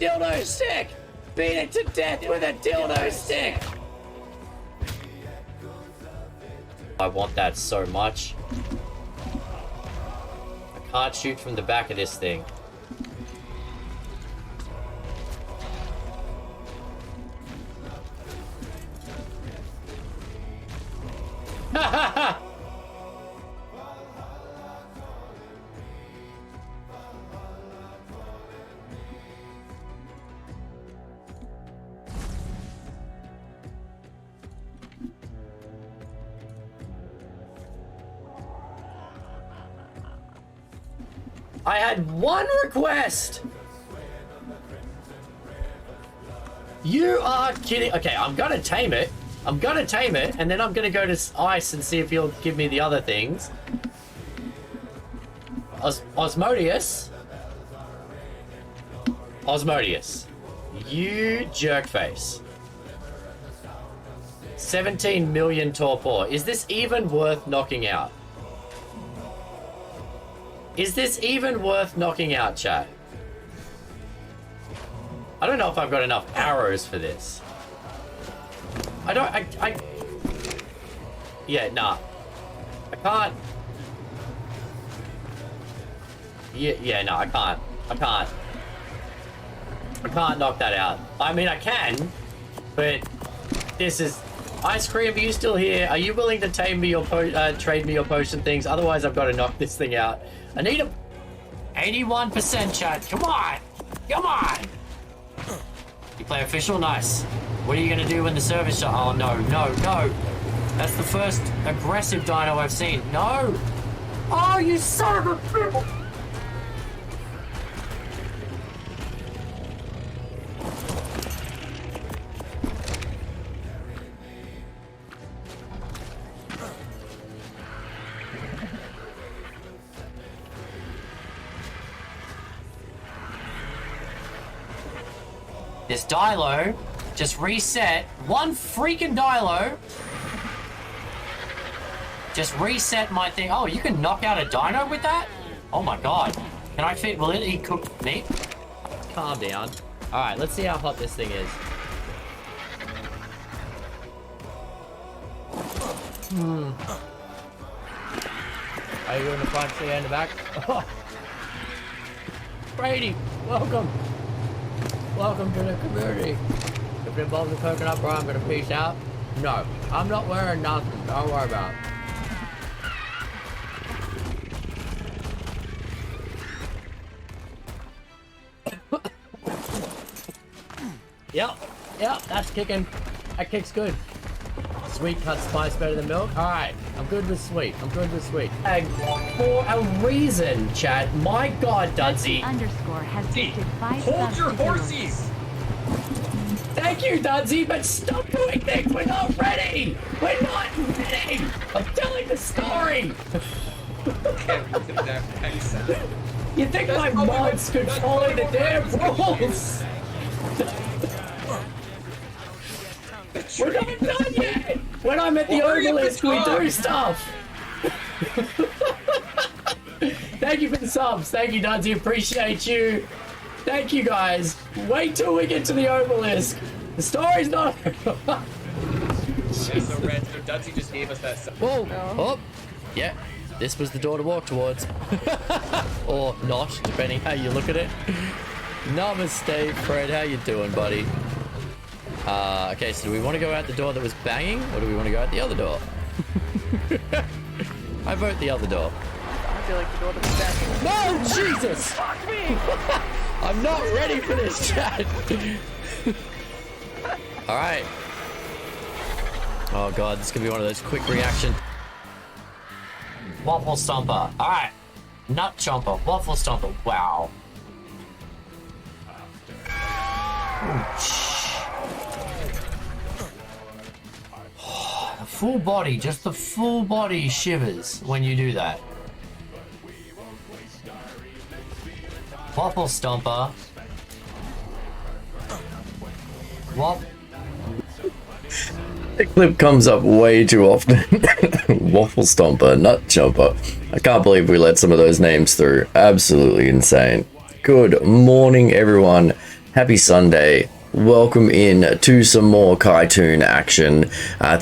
Dildo stick! Beat it to death with a dildo stick! I want that so much. I can't shoot from the back of this thing. Ha ha ha! I had one request! You are kidding. Okay, I'm gonna tame it. I'm gonna tame it, and then I'm gonna go to ice and see if he'll give me the other things. Osmodius. Osmodius. You jerkface. 17 million torpor. Is this even worth knocking out? Is this even worth knocking out, chat? I don't know if I've got enough arrows for this. Yeah, nah. I can't. Yeah, no, I can't. I can't knock that out. I mean, I can, but this is... Ice Cream, are you still here? Are you willing to tame me or trade me your potion things? Otherwise, I've got to knock this thing out. I need a 81% chat. Come on. Come on. You play official? Nice. What are you going to do when the service shut? Oh, no, no, no. That's the first aggressive dino I've seen. No. Oh, you son of a bitch. This Dilo just reset. One freaking Dilo just reset my thing. Oh, you can knock out a dino with that? Oh my god. Can I fit? Will it eat cooked meat? Calm down. Alright, let's see how hot this thing is. Are you doing the front, and the back? Oh. Brady, welcome. Welcome to the community. If it involves a coconut bro, I'm gonna peace out. No, I'm not wearing nothing. Don't worry about it. Yep, that's kicking. That kicks good. Sweet cut spice better than milk? Alright, I'm good with sweet. And for a reason, Chad, my god, Dudsy. Underscore has gifted 5 Hold your subs to horses! Thank you, Dudsy, but stop doing things. We're not ready. We're not ready. I'm telling the story. You think my mods could follow the damn rules? We're not done yet! When I'm at the obelisk, we do stuff! Thank you for the subs. Thank you, Dudsy. Appreciate you. Thank you, guys. Wait till we get to the obelisk. The story's not over. Yeah, so Red, so Dudsy just gave us that. Whoa! Oh! Yeah, this was the door to walk towards. Or not, depending how you look at it. Namaste, Fred. How you doing, buddy? Okay, so do we want to go out the door that was banging, or do we want to go out the other door? I vote the other door. I feel like the door that was banging. No, Jesus! Fuck me! I'm not ready for this, chat. All right. Oh god, this is gonna be one of those quick reaction. Waffle Stomper. All right. Nut Chomper. Waffle Stomper. Wow. The full body, just the full body shivers when you do that. Waffle Stomper. The clip comes up way too often. Waffle Stomper, Nut Chomper. I can't believe we let some of those names through. Absolutely insane. Good morning, everyone. Happy Sunday. Welcome in to some more cartoon action.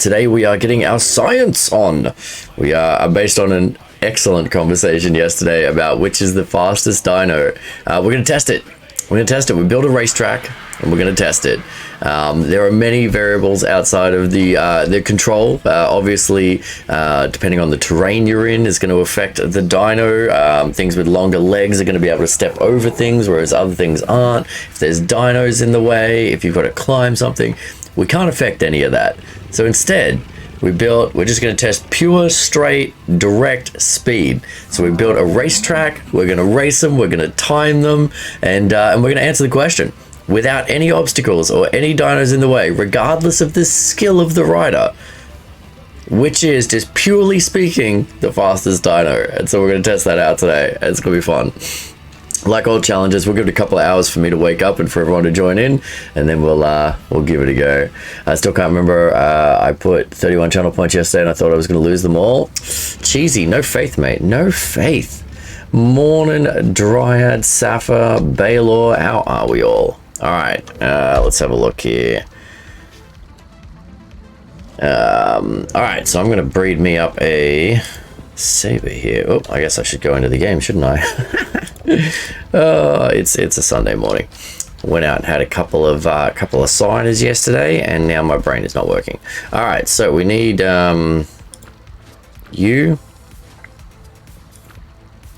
Today we are getting our science on. We are based on an excellent conversation yesterday about which is the fastest dino. We're going to test it. We're going to test it. We built a racetrack and we're going to test it. There are many variables outside of the control. Obviously, depending on the terrain you're in, is going to affect the dino. Things with longer legs are going to be able to step over things, whereas other things aren't. If there's dinos in the way, if you've got to climb something, we can't affect any of that. So instead, we're just going to test pure, straight, direct speed. So we built a racetrack. We're going to race them. We're going to time them, and we're going to answer the question without any obstacles or any dinos in the way, regardless of the skill of the rider, which is, just purely speaking, the fastest dino. And so we're going to test that out today. It's going to be fun. Like all challenges, we'll give it a couple of hours for me to wake up and for everyone to join in, and then we'll give it a go. I still can't remember. I put 31 channel points yesterday and I thought I was going to lose them all. Cheesy, no faith, mate. No faith. Morning, Dryad, Sappha, Baylor. How are we all? All right, let's have a look here. All right, so I'm going to breed me up a saber here. Oh, I guess I should go into the game, shouldn't I? It's a Sunday morning. Went out and had a couple of signers yesterday, and now my brain is not working. All right, so we need you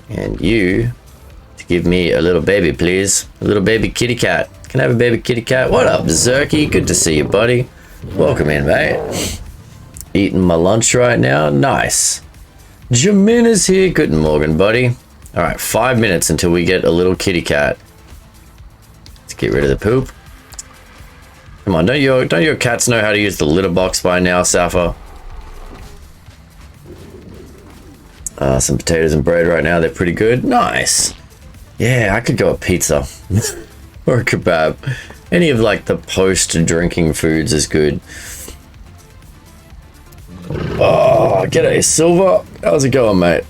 and you to give me a little baby, please. A little baby kitty cat. Can I have a baby kitty cat? What up, Zerky? Good to see you, buddy. Welcome in, mate. Eating my lunch right now. Nice. Jamina's here. Good morning, buddy. All right, 5 minutes until we get a little kitty cat. Let's get rid of the poop. Come on, don't your cats know how to use the litter box by now, Sappho? Some potatoes and bread right now. They're pretty good. Nice. Yeah, I could go a pizza or a kebab. Any of like the post-drinking foods is good. Oh, g'day, Silver. How's it going, mate?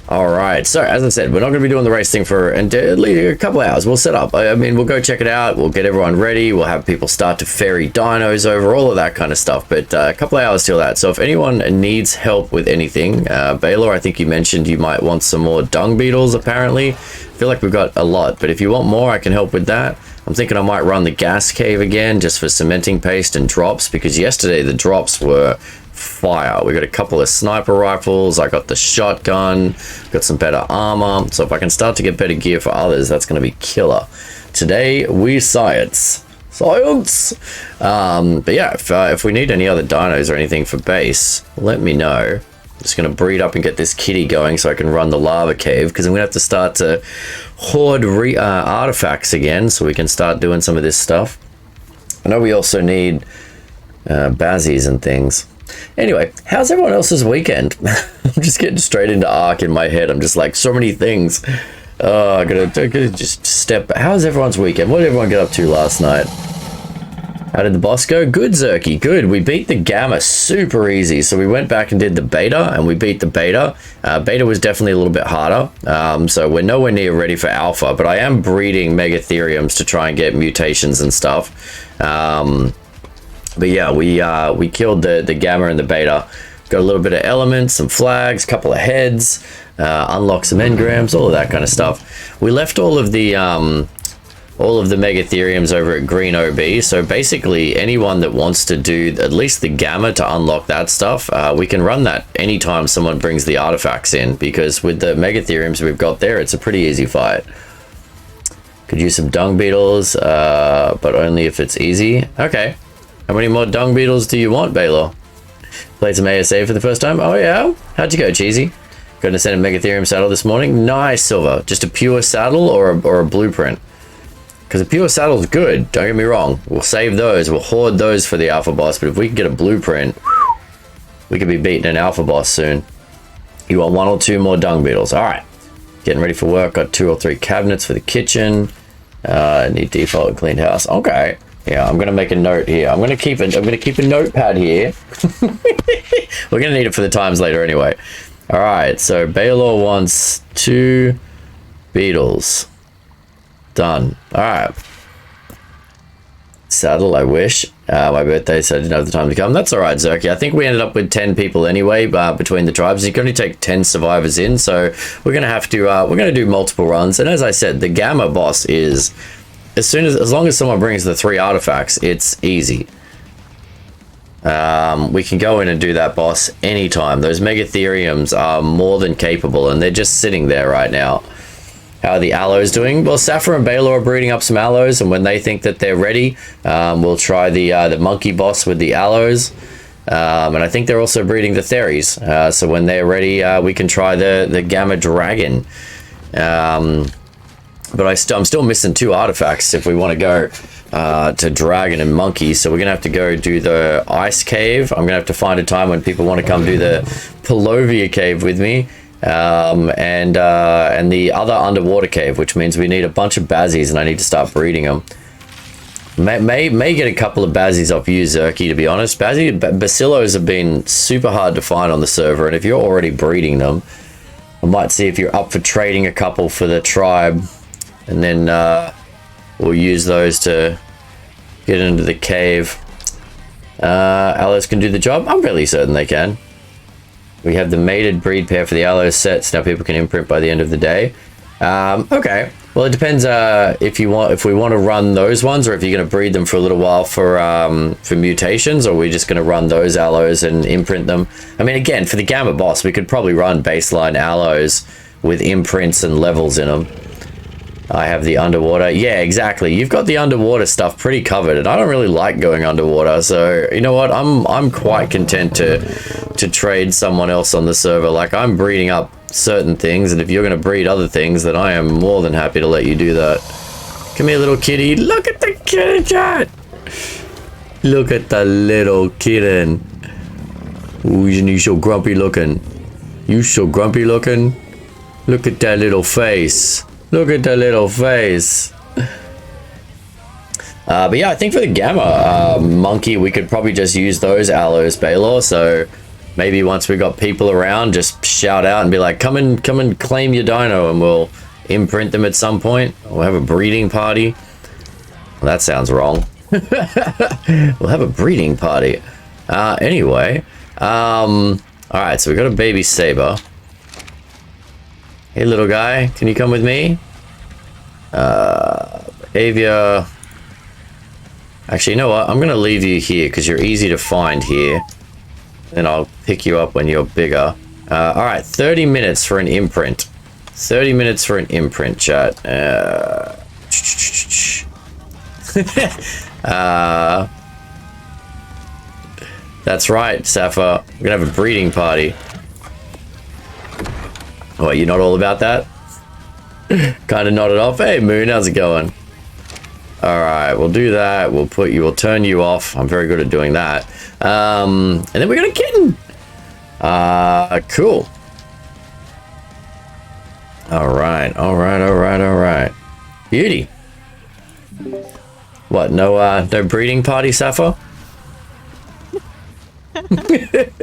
All right, so as I said, we're not going to be doing the race thing for at least a couple of hours. We'll set up. I mean, we'll go check it out. We'll get everyone ready. We'll have people start to ferry dinos over, all of that kind of stuff. But a couple of hours till that. So if anyone needs help with anything, Baylor, I think you mentioned you might want some more dung beetles, apparently. I feel like we've got a lot, but if you want more, I can help with that. I'm thinking I might run the gas cave again just for cementing paste and drops, because yesterday the drops were fire. We got a couple of sniper rifles. I got the shotgun, got some better armor. So if I can start to get better gear for others, that's going to be killer. Today we science. But yeah, if we need any other dinos or anything for base, let me know. I'm just going to breed up and get this kitty going so I can run the lava cave, because I'm going to have to start to hoard artifacts again so we can start doing some of this stuff. I know we also need bazzies and things. Anyway, how's everyone else's weekend? I'm just getting straight into Ark in my head. I'm just like, so many things. I gotta just step back. How's everyone's weekend? What did everyone get up to last night? How did the boss go? Good, Zerky, good. We beat the Gamma super easy. So we went back and did the Beta, and we beat the Beta. Beta was definitely a little bit harder. So we're nowhere near ready for Alpha, but I am breeding Megatheriums to try and get mutations and stuff. But yeah, we killed the Gamma and the Beta. Got a little bit of elements, some flags, couple of heads, unlocked some engrams, all of that kind of stuff. We left all of the Megatheriums over at Green OB. So basically, anyone that wants to do at least the Gamma to unlock that stuff, we can run that anytime someone brings the artifacts in, because with the Megatheriums we've got there, it's a pretty easy fight. Could use some dung beetles, but only if it's easy. Okay. How many more dung beetles do you want, Baylor? Played some ASA for the first time. Oh yeah? How'd you go, Cheesy? Going to send a Megatherium saddle this morning. Nice, Silver. Just a pure saddle or a blueprint? Because a pure saddle is good, don't get me wrong. We'll save those. We'll hoard those for the alpha boss. But if we can get a blueprint, we could be beating an alpha boss soon. You want 1 or 2 more dung beetles. All right. Getting ready for work. Got 2 or 3 cabinets for the kitchen. Need default and cleaned house. Okay. Yeah, I'm gonna make a note here. I'm gonna keep a notepad here. We're gonna need it for the times later anyway. All right, so Baylor wants 2 beetles. Done. All right. Saddle, I wish. My birthday, so I didn't have the time to come. That's all right, Zerky. I think we ended up with 10 people anyway, between the tribes. You can only take 10 survivors in, so we're gonna have to. We're gonna do multiple runs. And as I said, the Gamma boss is as long as someone brings the 3 artifacts, it's easy. We can go in and do that boss anytime. Those Megatheriums are more than capable, and they're just sitting there right now. How are the aloes doing? Well, Sappho and Baylor are breeding up some aloes, and when they think that they're ready, we'll try the monkey boss with the aloes. And I think they're also breeding the Theries. So when they're ready, we can try the Gamma Dragon. But I'm still missing 2 artifacts if we want to go to Dragon and Monkey. So we're going to have to go do the Ice Cave. I'm going to have to find a time when people want to come do the Polovia Cave with me. And the other underwater cave, which means we need a bunch of bazzies, and I need to start breeding them. May get a couple of bazzies off you, Zerky, to be honest. Bacillos have been super hard to find on the server, and if you're already breeding them, I might see if you're up for trading a couple for the tribe, and then we'll use those to get into the cave. Alice can do the job. I'm fairly certain they can. We have the mated breed pair for the aloe sets. Now people can imprint by the end of the day. Okay. Well, it depends if we want to run those ones, or if you're going to breed them for a little while for mutations, or we're just going to run those aloes and imprint them. I mean, again, for the Gamma boss, we could probably run baseline aloes with imprints and levels in them. I have the underwater. Yeah, exactly. You've got the underwater stuff pretty covered, and I don't really like going underwater. So you know what? I'm quite content to trade someone else on the server. Like, I'm breeding up certain things, and if you're going to breed other things, then I am more than happy to let you do that. Come here, little kitty. Look at the kitty chat. Look at the little kitten. Ooh, you so grumpy looking. You so grumpy looking. Look at that little face. Look at the little face. But yeah, I think for the Gamma monkey, we could probably just use those aloes, Baylor. So maybe once we got people around, just shout out and be like, come and claim your dino, and we'll imprint them at some point. We'll have a breeding party. Well, that sounds wrong. We'll have a breeding party. Anyway, all right, so we got a baby saber. Hey, little guy, can you come with me? Behavior. Actually, you know what? I'm gonna leave you here because you're easy to find here. Then I'll pick you up when you're bigger. All right, 30 minutes for an imprint. 30 minutes for an imprint, chat. That's right, Sappho. We're gonna have a breeding party. What, you're not all about that? Kind of nodded off. Hey, Moon, how's it going? All right, we'll do that. We'll turn you off. I'm very good at doing that. And then we got a kitten. Cool. All right. Beauty. What? No breeding party, Sappho? It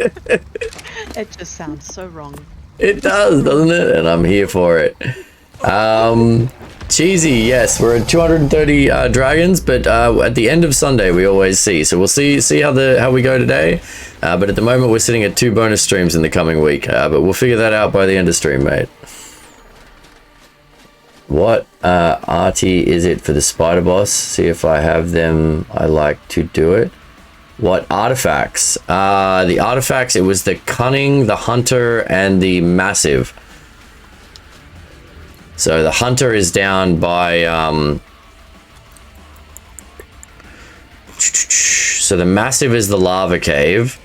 just sounds so wrong. It does, doesn't it? And I'm here for it. Cheesy, yes, we're at 230 dragons, but at the end of Sunday we always see. So we'll see how we go today. But at the moment we're sitting at 2 bonus streams in the coming week. But we'll figure that out by the end of stream, mate. What RT is it for the spider boss? See if I have them. I like to do it. What artifacts? The artifacts, it was the cunning, the hunter, and the massive. So the hunter is down by so the massive is the lava cave.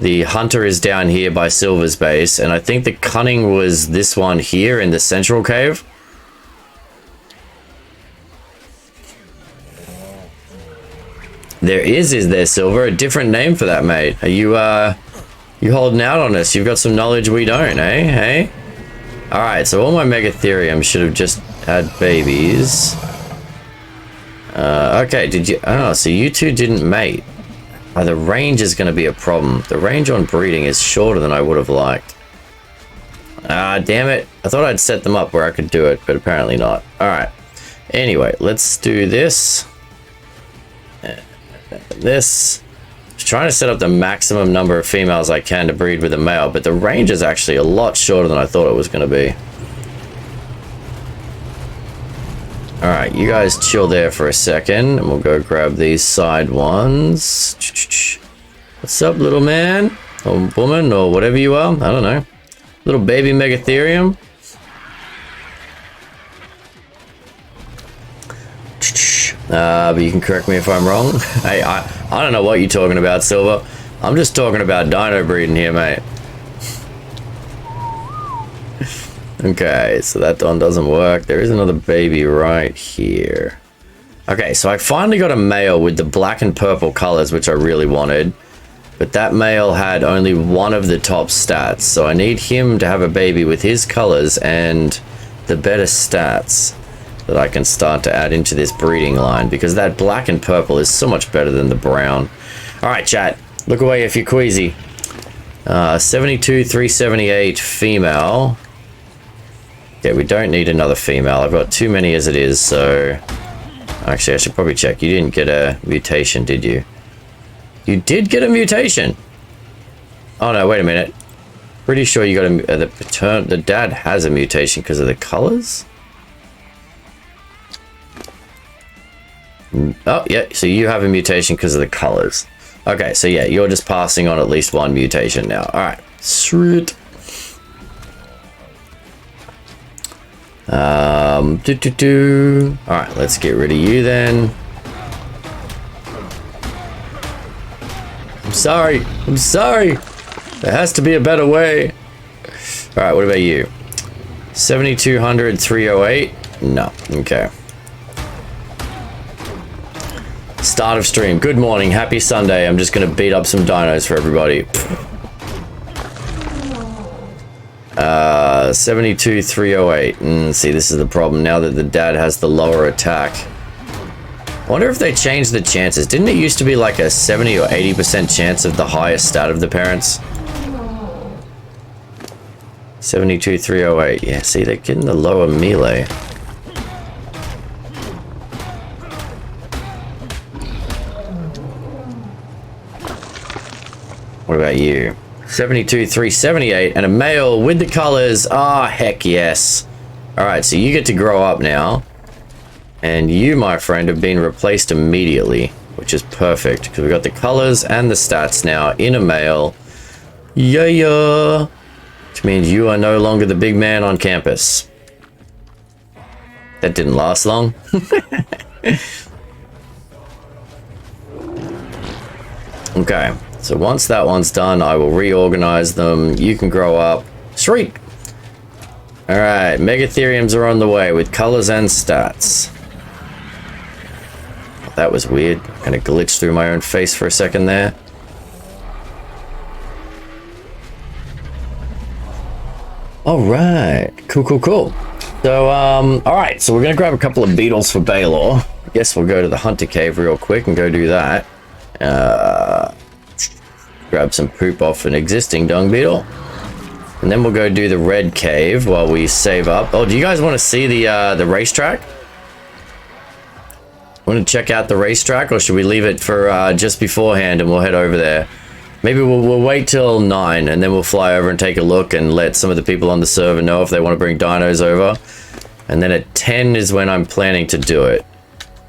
The hunter is down here by Silver's base, and I think the cunning was this one here in the central cave. Is there, Silver? A different name for that, mate. Are you holding out on us? You've got some knowledge we don't, eh? Hey? Alright, so all my Megatheriums should have just had babies. Okay, did you... Oh, so you two didn't mate. Oh, the range is going to be a problem. The range on breeding is shorter than I would have liked. Ah, damn it. I thought I'd set them up where I could do it, but apparently not. Alright. Anyway, let's do this. this. Just trying to set up the maximum number of females I can to breed with a male, but the range is actually a lot shorter than I thought it was going to be. Alright, you guys chill there for a second, and we'll go grab these side ones. What's up, little man? Or woman, or whatever you are? I don't know. Little baby Megatherium. But you can correct me if I'm wrong. Hey, I don't know what you're talking about, Silver. I'm just talking about dino breeding here, mate. Okay, so that one doesn't work. There is another baby right here. Okay, so I finally got a male with the black and purple colors, which I really wanted. But that male had only one of the top stats, so I need him to have a baby with his colors and the better stats that I can start to add into this breeding line, because that black and purple is so much better than the brown. Alright, chat, look away if you're queasy. 72, 378 female. Yeah, we don't need another female. I've got too many as it is, so... Actually, I should probably check. You didn't get a mutation, did you? You did get a mutation! Oh no, wait a minute. Pretty sure you got a... the dad has a mutation because of the colors? Oh, yeah, so you have a mutation because of the colors. Okay, so yeah, you're just passing on at least one mutation now. Alright, sweet. Alright, let's get rid of you then. I'm sorry. There has to be a better way. Alright, what about you? 7200, 308? No, okay. Start of stream. Good morning, happy Sunday. I'm just gonna beat up some dinos for everybody. 72, 308. See, this is the problem now that the dad has the lower attack. I wonder if they changed the chances. Didn't it used to be like a 70 or 80% chance of the highest stat of the parents? 72, 308. Yeah, see, they're getting the lower melee. What about you? 72, 378, and a male with the colors. Ah, heck yes. Alright, so you get to grow up now. And you, my friend, have been replaced immediately, which is perfect, because we've got the colors and the stats now in a male. Yeah. Which means you are no longer the big man on campus. That didn't last long. Okay. So once that one's done, I will reorganize them. You can grow up. Sweet! Alright, Megatheriums are on the way with colors and stats. That was weird. Kind of glitched through my own face for a second there. Alright, cool. So, alright, so we're gonna grab a couple of beetles for Baylor. I guess we'll go to the hunter cave real quick and go do that. Grab some poop off an existing dung beetle. And then we'll go do the red cave while we save up. Oh, do you guys want to see the racetrack? Want to check out the racetrack, or should we leave it for just beforehand and we'll head over there? Maybe we'll wait till 9 and then we'll fly over and take a look and let some of the people on the server know if they want to bring dinos over. And then at 10 is when I'm planning to do it.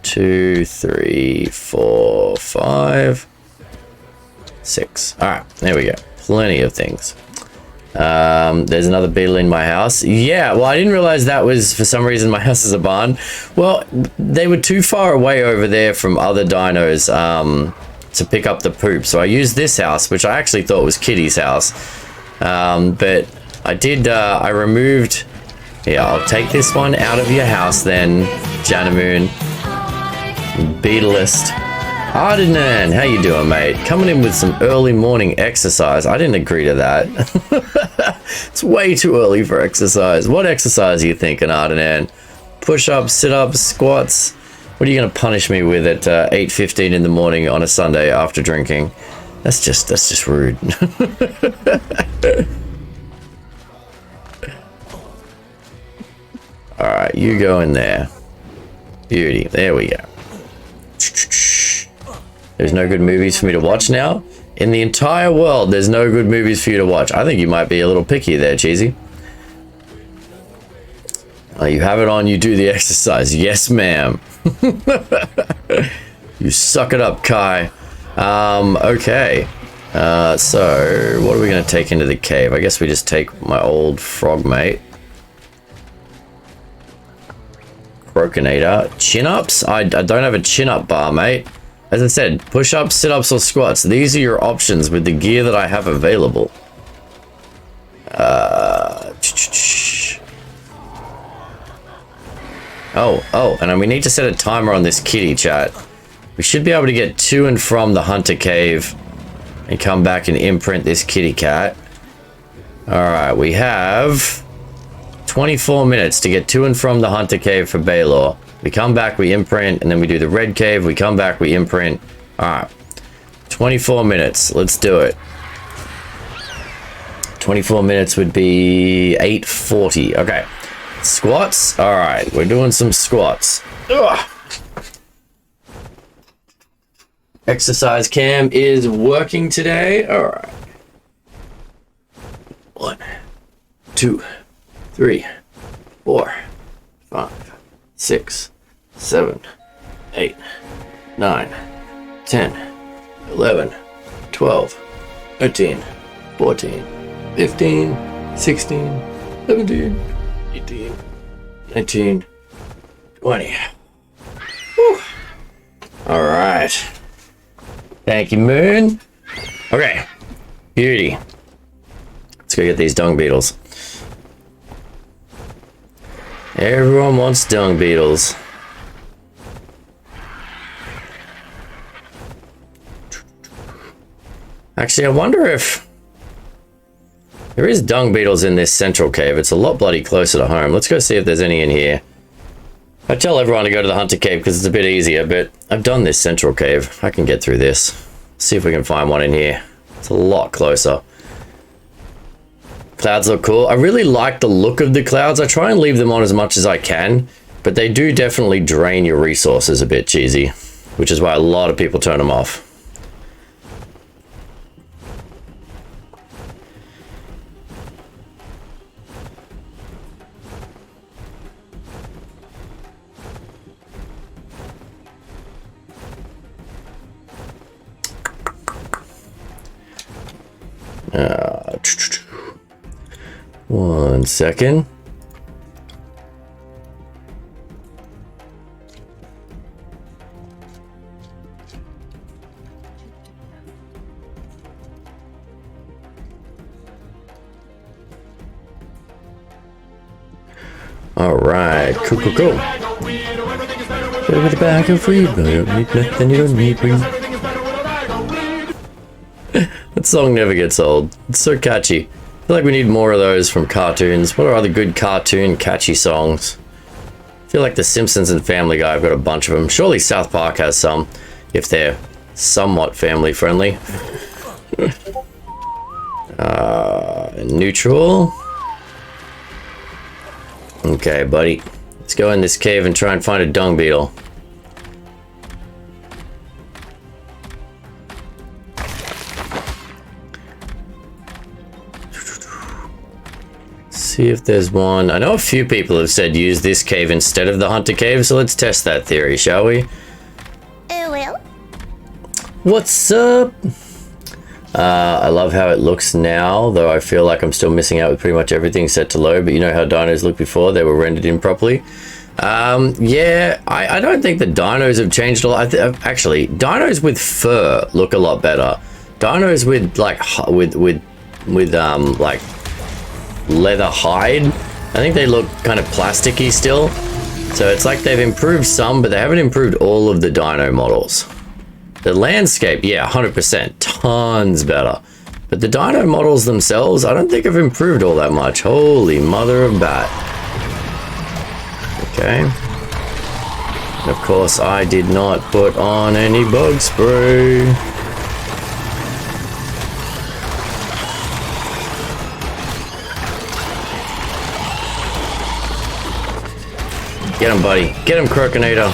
2, 3, 4, 5, 6. All right, there we go. Plenty of things. There's another beetle in my house. Yeah, well, I didn't realize that was, for some reason, my house is a barn. Well, they were too far away over there from other dinos to pick up the poop. So I used this house, which I actually thought was Kitty's house. But I did, I removed... Yeah, I'll take this one out of your house then, Janamoon. Beetlist. Ardinan, how you doing, mate? Coming in with some early morning exercise. I didn't agree to that. It's way too early for exercise. What exercise are you thinking, Ardinan? Push-ups, sit-ups, squats? What are you going to punish me with at 8:15 in the morning on a Sunday after drinking? That's just rude. All right, you go in there. Beauty. There we go. There's no good movies for me to watch now? In the entire world, there's no good movies for you to watch. I think you might be a little picky there, Cheesy. You have it on, you do the exercise. Yes, ma'am. You suck it up, Kai. Okay. So, what are we going to take into the cave? I guess we just take my old frog mate. Croconator. Chin-ups? I don't have a chin-up bar, mate. As I said, push-ups, sit-ups, or squats. These are your options with the gear that I have available. Oh, and we need to set a timer on this kitty, chat. We should be able to get to and from the hunter cave and come back and imprint this kitty cat. Alright, we have 24 minutes to get to and from the hunter cave for Baylor. We come back, we imprint, and then we do the red cave. We come back, we imprint. Alright, 24 minutes. Let's do it. 24 minutes would be 8:40. Okay. Squats? Alright, we're doing some squats. Ugh. Exercise cam is working today. Alright. 1, 2, 3, 4, 5, 6, 7, 8, 9, 10, 11, 12, 13, 14, 15, 16, 17, 18, 19, 20. Whew. All right. Thank you, Moon. Okay. Beauty. Let's go get these dung beetles. Everyone wants dung beetles. Actually, I wonder if there is dung beetles in this central cave. It's a lot bloody closer to home. Let's go see if there's any in here. I tell everyone to go to the hunter cave because it's a bit easier, but I've done this central cave. I can get through this. See if we can find one in here. It's a lot closer. Clouds look cool. I really like the look of the clouds. I try and leave them on as much as I can, but they do definitely drain your resources a bit, Cheesy, which is why a lot of people turn them off. One second. All right, cool. With a bag of weed, you don't need nothing, you don't need weed. That song never gets old. It's so catchy. I feel like we need more of those from cartoons. What are other good cartoon catchy songs? I feel like The Simpsons and Family Guy have got a bunch of them. Surely South Park has some, if they're somewhat family friendly. Neutral. Okay, buddy. Let's go in this cave and try and find a dung beetle. See if there's one. I know a few people have said use this cave instead of the hunter cave, so let's test that theory, shall we? Well. What's up? I love how it looks now, though I feel like I'm still missing out with pretty much everything set to low, but you know how dinos looked before, they were rendered in properly. Yeah, I don't think the dinos have changed a lot. Actually, dinos with fur look a lot better. Dinos with like like leather hide, I think they look kind of plasticky still. So it's like they've improved some, but they haven't improved all of the dino models. The landscape, yeah, 100%, tons better. But the dino models themselves, I don't think have improved all that much. Holy mother of bat. Okay. And of course, I did not put on any bug spray. Get him, buddy. Get him, Croconator.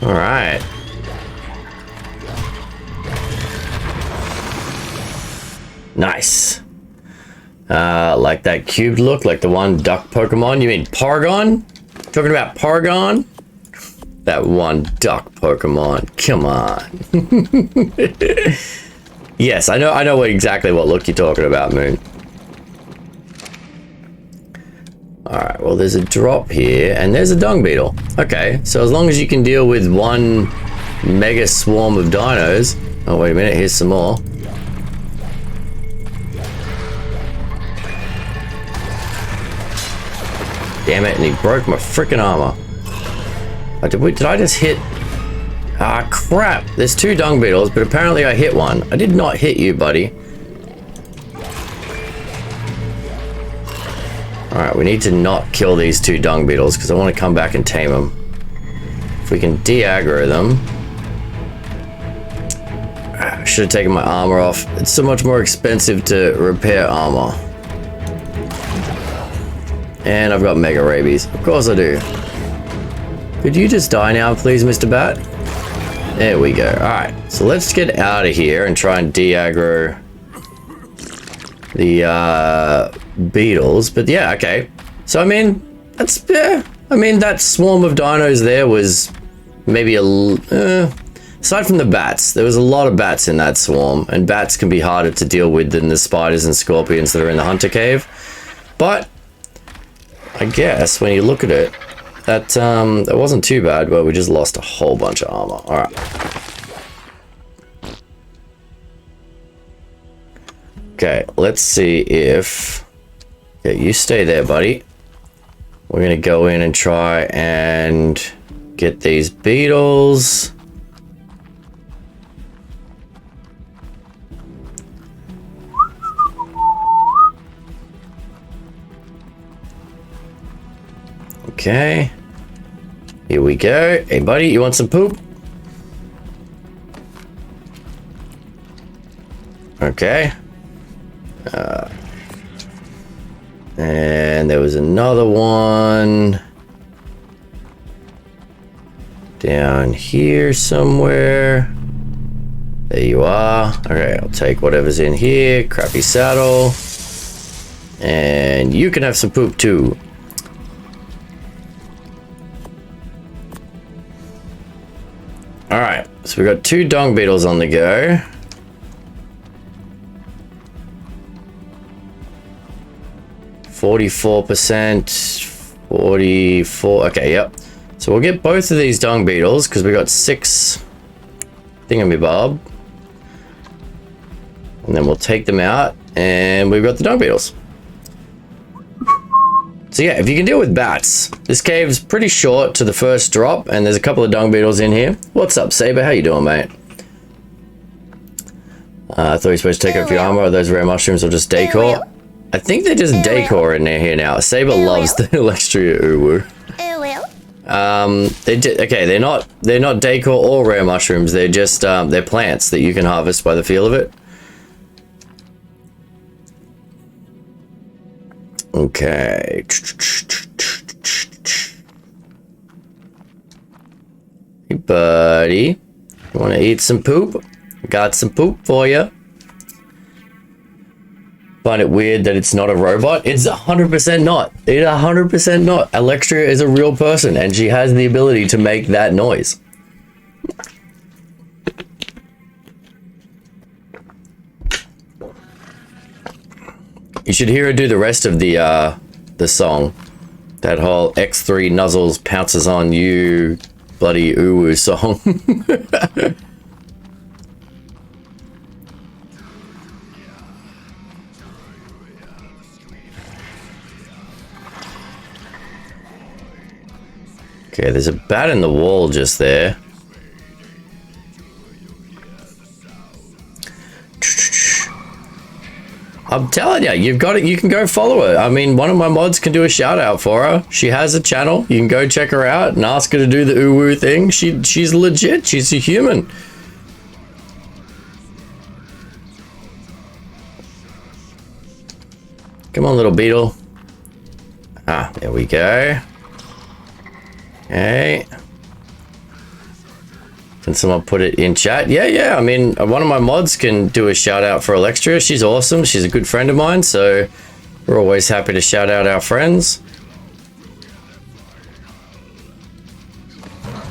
All right. Nice. Like that cubed look, like the one duck Pokemon. You mean Paragon? Talking about Paragon? That one duck Pokemon. Come on. Yes, I know exactly what look you're talking about, Moon. Alright, well there's a drop here, and there's a dung beetle. Okay, so as long as you can deal with one mega swarm of dinos... Oh, wait a minute, here's some more. Damn it, and he broke my freaking armor. Did I just hit... Ah, crap. There's two dung beetles, but apparently I hit one. I did not hit you, buddy. Alright, we need to not kill these two dung beetles, because I want to come back and tame them. If we can de-aggro them... I should have taken my armor off. It's so much more expensive to repair armor. And I've got mega rabies. Of course I do. Could you just die now, please, Mr. Bat? There we go. Alright, so let's get out of here and try and de-aggro the beetles. But yeah, okay. So I mean, that's, yeah. I mean, that swarm of dinos there was maybe aside from the bats, there was a lot of bats in that swarm, and bats can be harder to deal with than the spiders and scorpions that are in the hunter cave. But I guess when you look at it, that wasn't too bad, but we just lost a whole bunch of armor. All right. Okay, let's see if... Yeah, you stay there, buddy. We're gonna go in and try and get these beetles. Okay. Here we go. Hey, buddy, you want some poop? Okay. And there was another one down here somewhere. There you are. Okay, I'll take whatever's in here. Crappy saddle. And you can have some poop too. Alright, so we've got two dung beetles on the go. %, 44, okay, yep. So we'll get both of these dung beetles because we got 6 thingamabob. And then we'll take them out and we've got the dung beetles. So yeah, if you can deal with bats, this cave's pretty short to the first drop, and there's a couple of dung beetles in here. What's up, Saber? How you doing, mate? I thought you were supposed to take off your armor. Are those rare mushrooms or just decor? I think they're just decor in there here now. Saber loves the Electria Uwu. Okay, they're not decor or rare mushrooms. They're just they're plants that you can harvest by the feel of it. Okay. Hey, buddy. You want to eat some poop? Got some poop for you. Find it weird that it's not a robot? It's 100% not. It's 100% not. Electria is a real person, and she has the ability to make that noise. You should hear her do the rest of the song. That whole X3 Nuzzles pounces on you bloody Uwu song. Okay, there's a bat in the wall just there. I'm telling you, you've got it. You can go follow her. I mean, one of my mods can do a shout out for her. She has a channel. You can go check her out and ask her to do the Uwu thing. She's legit. She's a human. Come on, little beetle. Ah, there we go. Okay. Can someone put it in chat? Yeah. I mean, one of my mods can do a shout out for Alextria. She's awesome. She's a good friend of mine, so we're always happy to shout out our friends.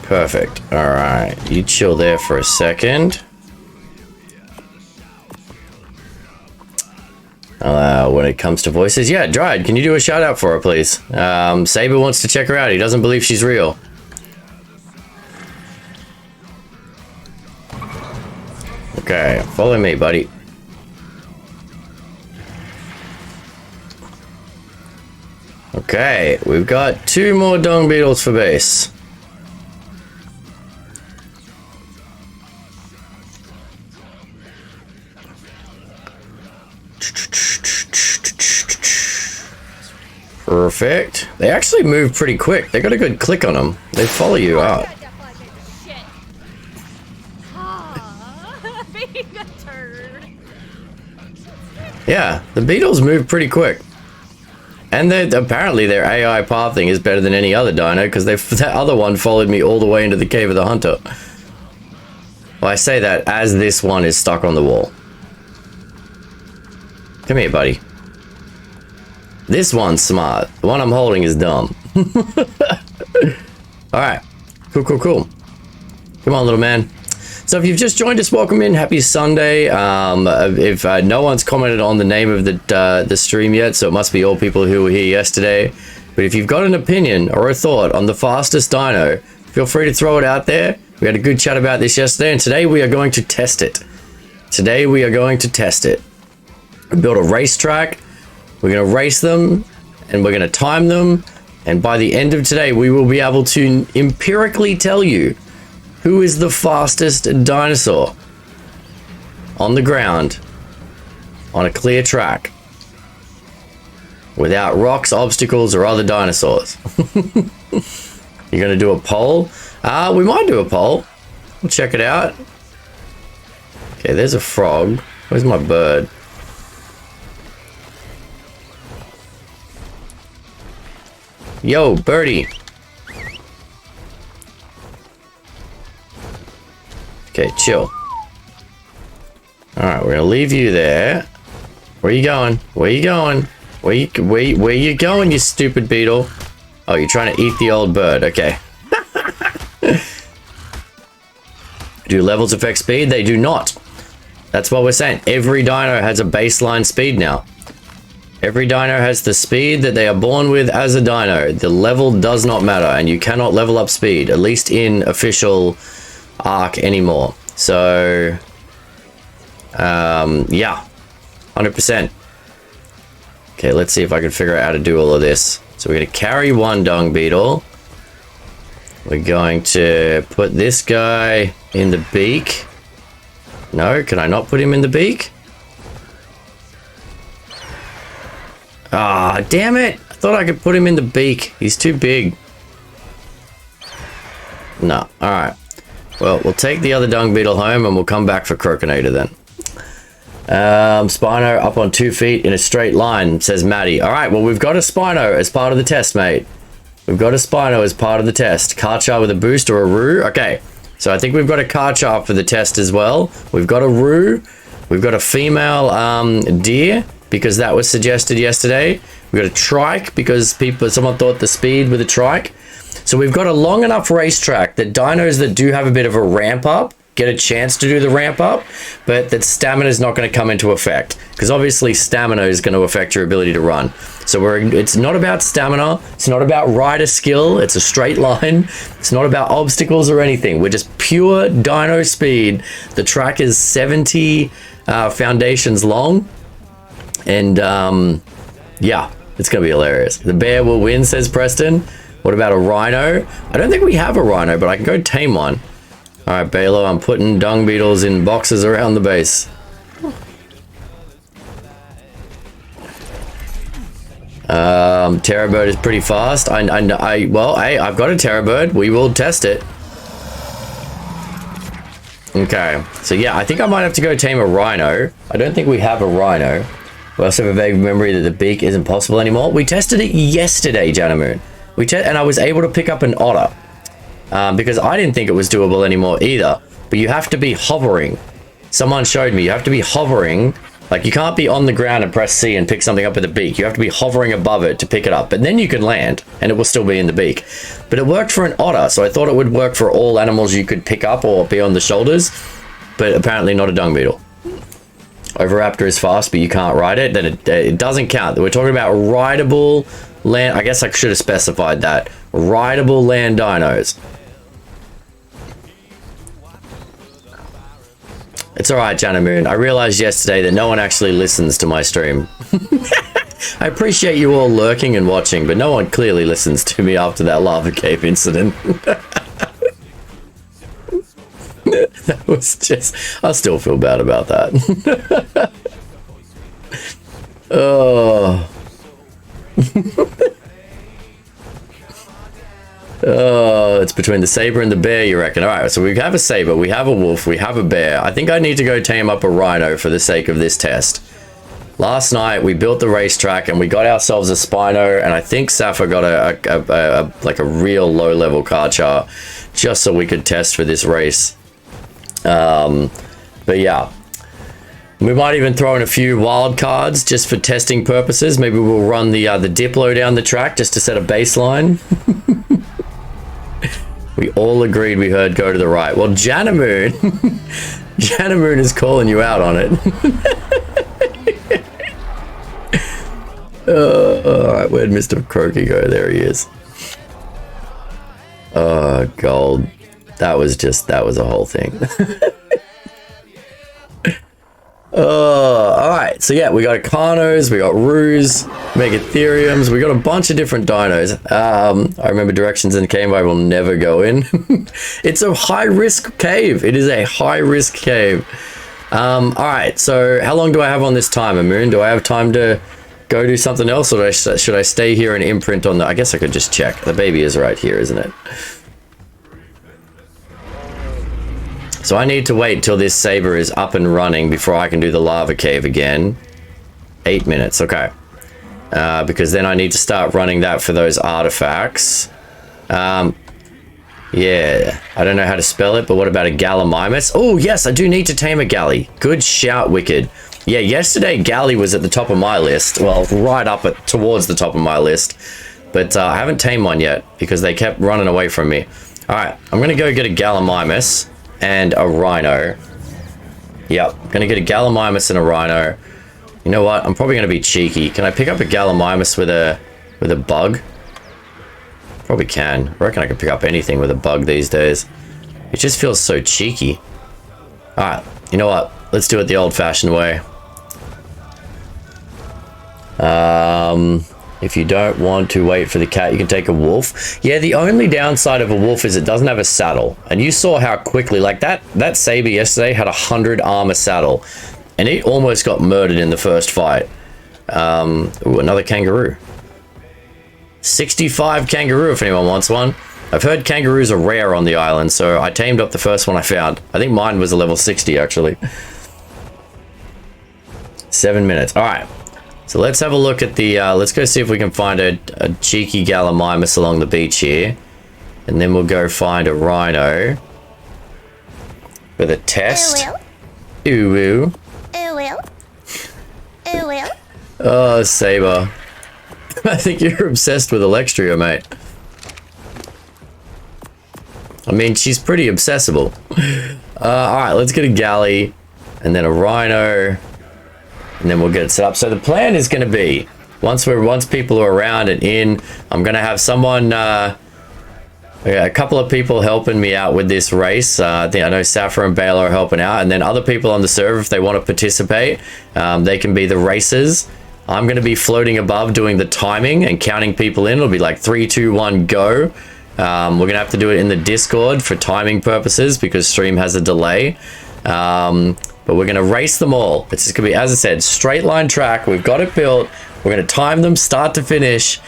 Perfect. All right, you chill there for a second. When it comes to voices, yeah, Dryad, can you do a shout out for her, please? Saber wants to check her out. He doesn't believe she's real. Okay, follow me, buddy. Okay, we've got 2 more dung beetles for base. Perfect. They actually move pretty quick. They got a good click on them. They follow you out. Yeah, the beetles move pretty quick. And apparently their AI pathing is better than any other dino, because that other one followed me all the way into the cave of the hunter. Well, I say that as this one is stuck on the wall. Come here, buddy. This one's smart. The one I'm holding is dumb. Alright. Cool. Come on, little man. So if you've just joined us, welcome in. Happy Sunday. If no one's commented on the name of the stream yet, so it must be all people who were here yesterday. But if you've got an opinion or a thought on the fastest dino, feel free to throw it out there. We had a good chat about this yesterday, and today we are going to test it. We built a racetrack. We're going to race them, and we're going to time them. And by the end of today, we will be able to empirically tell you who is the fastest dinosaur on the ground on a clear track without rocks, obstacles, or other dinosaurs. You're going to do a poll? We might do a poll. We'll check it out. Okay, there's a frog. Where's my bird? Yo, birdie. Okay, chill. Alright, we're gonna leave you there. Where you going? Where you going? Where you going, you stupid beetle? Oh, you're trying to eat the old bird. Okay. Do levels affect speed? They do not. That's what we're saying. Every dino has a baseline speed now. Every dino has the speed that they are born with as a dino. The level does not matter, and you cannot level up speed, at least in official Arc anymore. So, yeah, 100%. Okay, let's see if I can figure out how to do all of this. So we're going to carry one dung beetle. We're going to put this guy in the beak. No, can I not put him in the beak? Ah, damn it. I thought I could put him in the beak. He's too big. No, alright. Well, we'll take the other dung beetle home and we'll come back for Croconator then. Spino up on 2 feet in a straight line, says Maddie. Alright, well, we've got a Spino as part of the test, mate. We've got a Spino as part of the test. Carchar with a boost or a Roo. Okay, so I think we've got a Carchar for the test as well. We've got a Roo. We've got a female deer, because that was suggested yesterday. We've got a trike because someone thought the speed with a trike. So we've got a long enough racetrack that dinos that do have a bit of a ramp up get a chance to do the ramp up, but that stamina is not going to come into effect, because obviously stamina is going to affect your ability to run. So it's not about stamina, it's not about rider skill, it's a straight line, it's not about obstacles or anything. We're just pure dino speed. The track is 70 foundations long, and yeah, it's gonna be hilarious. The bear will win, says Preston. What about a rhino? I don't think we have a rhino, but I can go tame one. All right, Balo, I'm putting dung beetles in boxes around the base. Terror bird is pretty fast. Well, hey, I've got a terror bird. We will test it. Okay, so yeah, I think I might have to go tame a rhino. I don't think we have a rhino. We also have a vague memory that the beak isn't possible anymore. We tested it yesterday, Janamoon. And I was able to pick up an otter. because I didn't think it was doable anymore either. But you have to be hovering. Someone showed me you have to be hovering. Like, you can't be on the ground and press C and pick something up with the beak. You have to be hovering above it to pick it up. But then you can land, and it will still be in the beak. But it worked for an otter, so I thought it would work for all animals you could pick up or be on the shoulders. But apparently not a dung beetle. Oviraptor is fast, but you can't ride it. Then it doesn't count. We're talking about rideable land. I guess I should have specified that. Rideable land dinos. It's alright, Jana Moon. I realized yesterday that no one actually listens to my stream. I appreciate you all lurking and watching, but no one clearly listens to me after that lava cave incident. That was just... I still feel bad about that. Oh... Oh, it's between the saber and the bear, you reckon? All right, so we have a saber, we have a wolf, we have a bear. I think I need to go tame up a rhino for the sake of this test. Last night we built the racetrack and we got ourselves a Spino, and I think Safa got a real low-level Carchar just so we could test for this race. But yeah, we might even throw in a few wild cards just for testing purposes. Maybe we'll run the Diplo down the track just to set a baseline. We all agreed we heard go to the right. Well, Janamoon, Janamoon is calling you out on it. All right, where'd Mr. Croaky go? There he is. Oh, gold. That was a whole thing. All right, so yeah, we got Carnos, we got Roos, Megatheriums, we got a bunch of different dinos. I remember directions in the cave I will never go in. It's a high-risk cave. It is a high-risk cave. All right, so how long do I have on this timer, Moon? Do I have time to go do something else, or should I stay here and imprint on the... I guess I could just check. The baby is right here, isn't it? So I need to wait till this saber is up and running before I can do the lava cave again. 8 minutes, okay. Because then I need to start running that for those artifacts. Yeah, I don't know how to spell it, but what about a Gallimimus? Oh, yes, I do need to tame a Galli. Good shout, Wicked. Yeah, yesterday Galli was at the top of my list. Well, right up towards the top of my list. But I haven't tamed one yet because they kept running away from me. All right, I'm going to go get a Gallimimus and a Rhino. Yep, gonna get a Gallimimus and a Rhino. You know what? I'm probably gonna be cheeky. Can I pick up a Gallimimus with a bug? Probably can. I reckon I can pick up anything with a bug these days. It just feels so cheeky. All right, you know what? Let's do it the old-fashioned way. If you don't want to wait for the cat, you can take a wolf. Yeah, the only downside of a wolf is it doesn't have a saddle. And you saw how quickly, like that saber yesterday had 100 armor saddle. And it almost got murdered in the first fight. Ooh, another kangaroo. 65 kangaroo if anyone wants one. I've heard kangaroos are rare on the island, so I tamed up the first one I found. I think mine was a level 60 actually. 7 minutes. All right. So let's have a look at the, let's go see if we can find a cheeky Gallimimus along the beach here. And then we'll go find a Rhino with a test. Ooh. Oh, Saber. I think you're obsessed with Electria, mate. I mean, she's pretty obsessible. Alright, let's get a Galli and then a Rhino. And then we'll get it set up. So the plan is going to be, once people are around and in, I'm going to have someone, a couple of people helping me out with this race. I know Safa and Baylor are helping out, and then other people on the server, if they want to participate, they can be the racers. I'm going to be floating above doing the timing and counting people in. It'll be like 3, 2, 1, go. We're going to have to do it in the Discord for timing purposes because stream has a delay. But we're going to race them all. It's just going to be, as I said, straight line track. We've got it built. We're going to time them start to finish.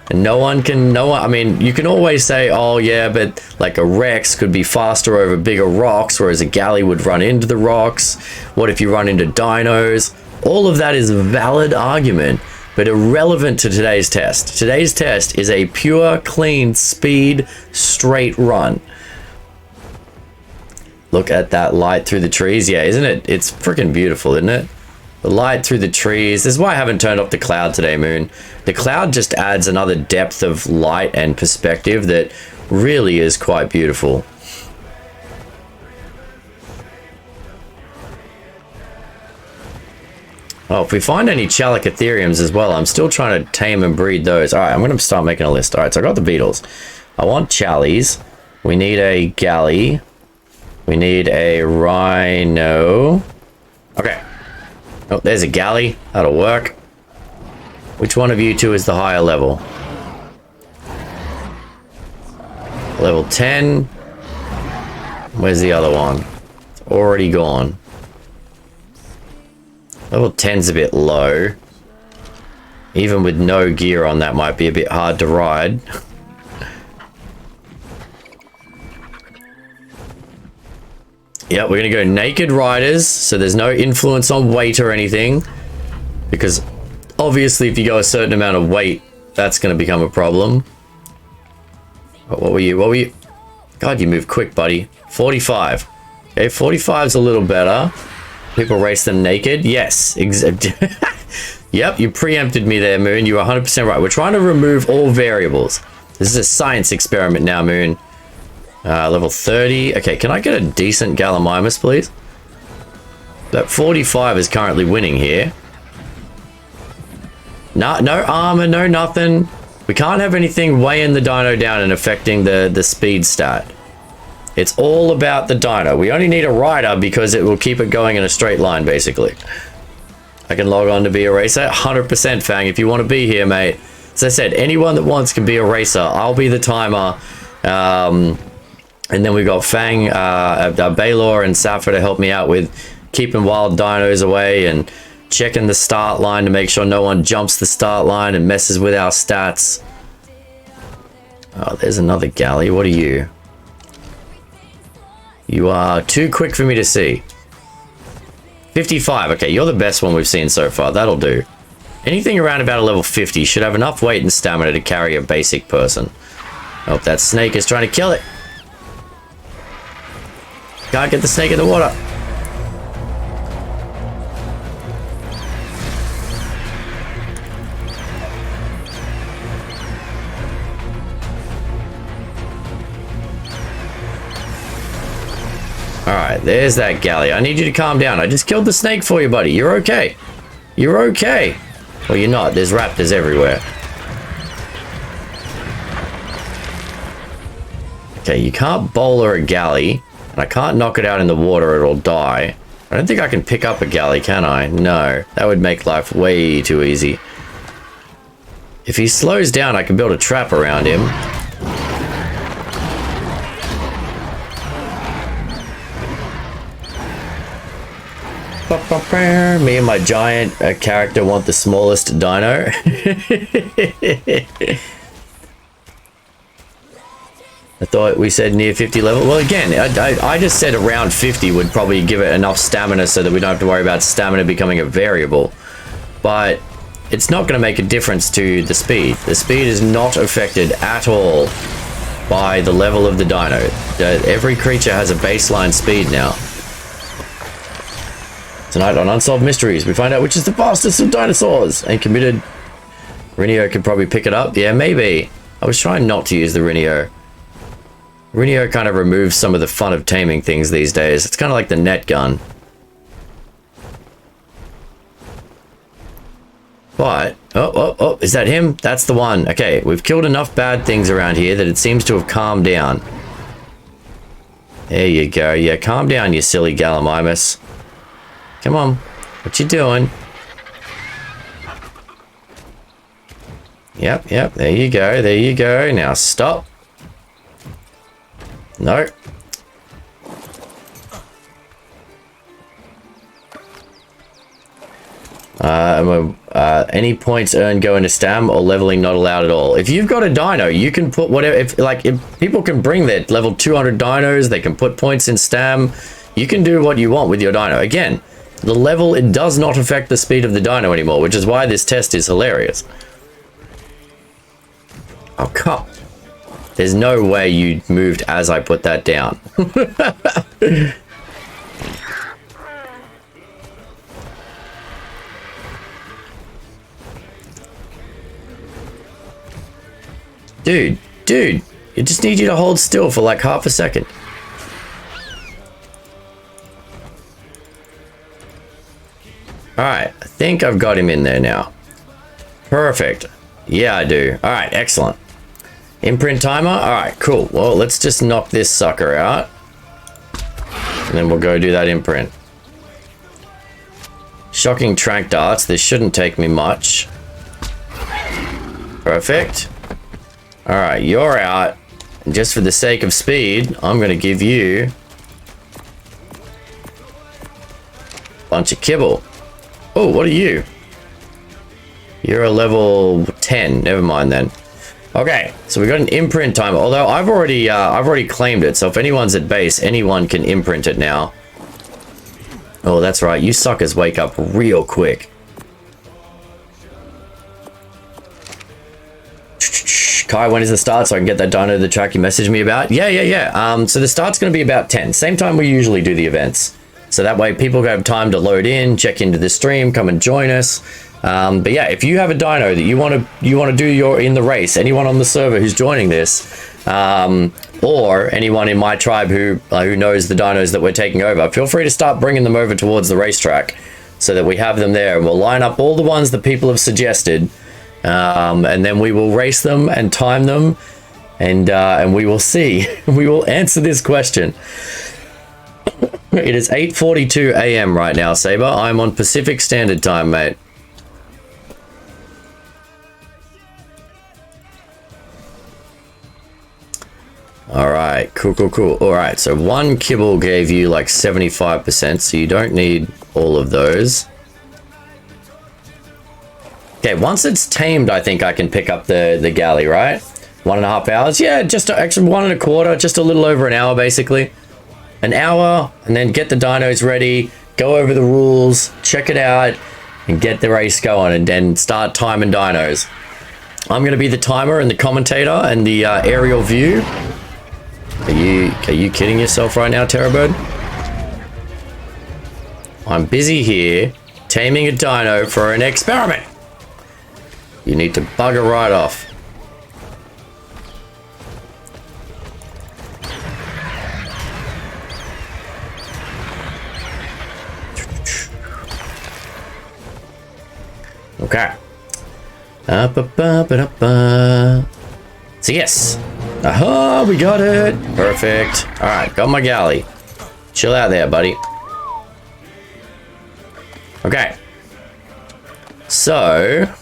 And I mean, you can always say, oh yeah, but like a Rex could be faster over bigger rocks, whereas a Galli would run into the rocks. What if you run into dinos? All of that is a valid argument. but irrelevant to today's test. Today's test is a pure, clean, speed, straight run. Look at that light through the trees. Yeah, isn't it? It's freaking beautiful, isn't it? The light through the trees. This is why I haven't turned off the cloud today, Moon. The cloud just adds another depth of light and perspective that really is quite beautiful. Oh, if we find any Chalicotheriums as well, I'm still trying to tame and breed those. All right, I'm going to start making a list. All right, so I got the beetles. I want Chalies. We need a Galli. We need a Rhino. Okay. Oh, there's a Galli. That'll work. Which one of you two is the higher level? Level 10. Where's the other one? It's already gone. Level 10's a bit low. Even with no gear on, that might be a bit hard to ride. Yep, we're gonna go naked riders, so there's no influence on weight or anything. Because obviously if you go a certain amount of weight, that's gonna become a problem. What were you? What were you? God, you move quick, buddy. 45. Okay, 45 is a little better. People race them naked. Yes. Yep, you preempted me there, Moon. You were 100% right. We're trying to remove all variables. This is a science experiment now, Moon. Level 30. Okay, can I get a decent Gallimimus, please? That 45 is currently winning here. No armor, no nothing. We can't have anything weighing the dino down and affecting the speed stat. It's all about the dino. We only need a rider because it will keep it going in a straight line, basically. I can log on to be a racer. 100% Fang, if you want to be here, mate. As I said, anyone that wants can be a racer. I'll be the timer. And then we've got Fang, Baylor and Safa to help me out with keeping wild dinos away and checking the start line to make sure no one jumps the start line and messes with our stats. Oh, there's another Galli. What are you? You are too quick for me to see. 55. Okay, you're the best one we've seen so far. That'll do. Anything around about a level 50 should have enough weight and stamina to carry a basic person. Oh, that snake is trying to kill it. Can't get the snake in the water. Alright, there's that Galli. I need you to calm down. I just killed the snake for you, buddy. You're okay. You're okay. Well, you're not. There's raptors everywhere. Okay, you can't bowler a Galli. And I can't knock it out in the water, it'll die. I don't think I can pick up a Galli, can I? No, that would make life way too easy. If he slows down, I can build a trap around him. Me and my giant character want the smallest dino. I thought we said near 50 level. Well, again, I just said around 50 would probably give it enough stamina so that we don't have to worry about stamina becoming a variable. But it's not going to make a difference to the speed. The speed is not affected at all by the level of the dino. Every creature has a baseline speed now. Tonight on Unsolved Mysteries, we find out which is the fastest of dinosaurs. And committed. Rhino could probably pick it up. Yeah, maybe. I was trying not to use the Rhino. Rhino kind of removes some of the fun of taming things these days. It's kind of like the net gun. But, oh, is that him? That's the one. Okay, we've killed enough bad things around here that it seems to have calmed down. There you go. Yeah, calm down, you silly Gallimimus. Come on. What you doing? Yep. There you go. There you go. Now stop. No. Any points earned go into stam or leveling not allowed at all. If you've got a dino, you can put whatever. If people can bring their level 200 dinos, they can put points in stam. You can do what you want with your dino. Again, the level, it does not affect the speed of the dino anymore, which is why this test is hilarious. Oh, come. There's no way you moved as I put that down. Dude, I just need you to hold still for like half a second. Alright, I think I've got him in there now. Perfect. Yeah, I do. Alright, excellent. Imprint timer? Alright, cool. Well, let's just knock this sucker out. And then we'll go do that imprint. Shocking track darts. This shouldn't take me much. Perfect. Alright, you're out. And just for the sake of speed, I'm going to give you a bunch of kibble. Oh, what are you? You're a level 10. Never mind then. Okay, so we got an imprint timer. Although I've already claimed it. So if anyone's at base, anyone can imprint it now. Oh, that's right. You suckers wake up real quick. Kai, when is the start so I can get that dino to the track you messaged me about? Yeah. So the start's going to be about 10. Same time we usually do the events. So that way people have time to load in, check into the stream, come and join us. But yeah, if you have a dino that you want to do your in the race, anyone on the server who's joining this, or anyone in my tribe who knows the dinos that we're taking over, feel free to start bringing them over towards the racetrack so that we have them there. And we'll line up all the ones that people have suggested, and then we will race them and time them, and we will see. We will answer this question. It is 8:42 a.m. right now, Saber. I'm on Pacific Standard Time, mate. Alright, cool. Alright, so one kibble gave you like 75%, so you don't need all of those. Okay, once it's tamed, I think I can pick up the Galli, right? 1.5 hours? Yeah, just actually 1.25, just a little over an hour, basically. An hour, and then get the dinos ready, go over the rules, check it out, and get the race going, and then start timing dinos. I'm going to be the timer and the commentator and the aerial view. Are you kidding yourself right now, Terrorbird? I'm busy here taming a dino for an experiment. You need to bugger right off. Okay. So yes. Aha, we got it. Perfect. All right, got my Galli. Chill out there, buddy. Okay. So.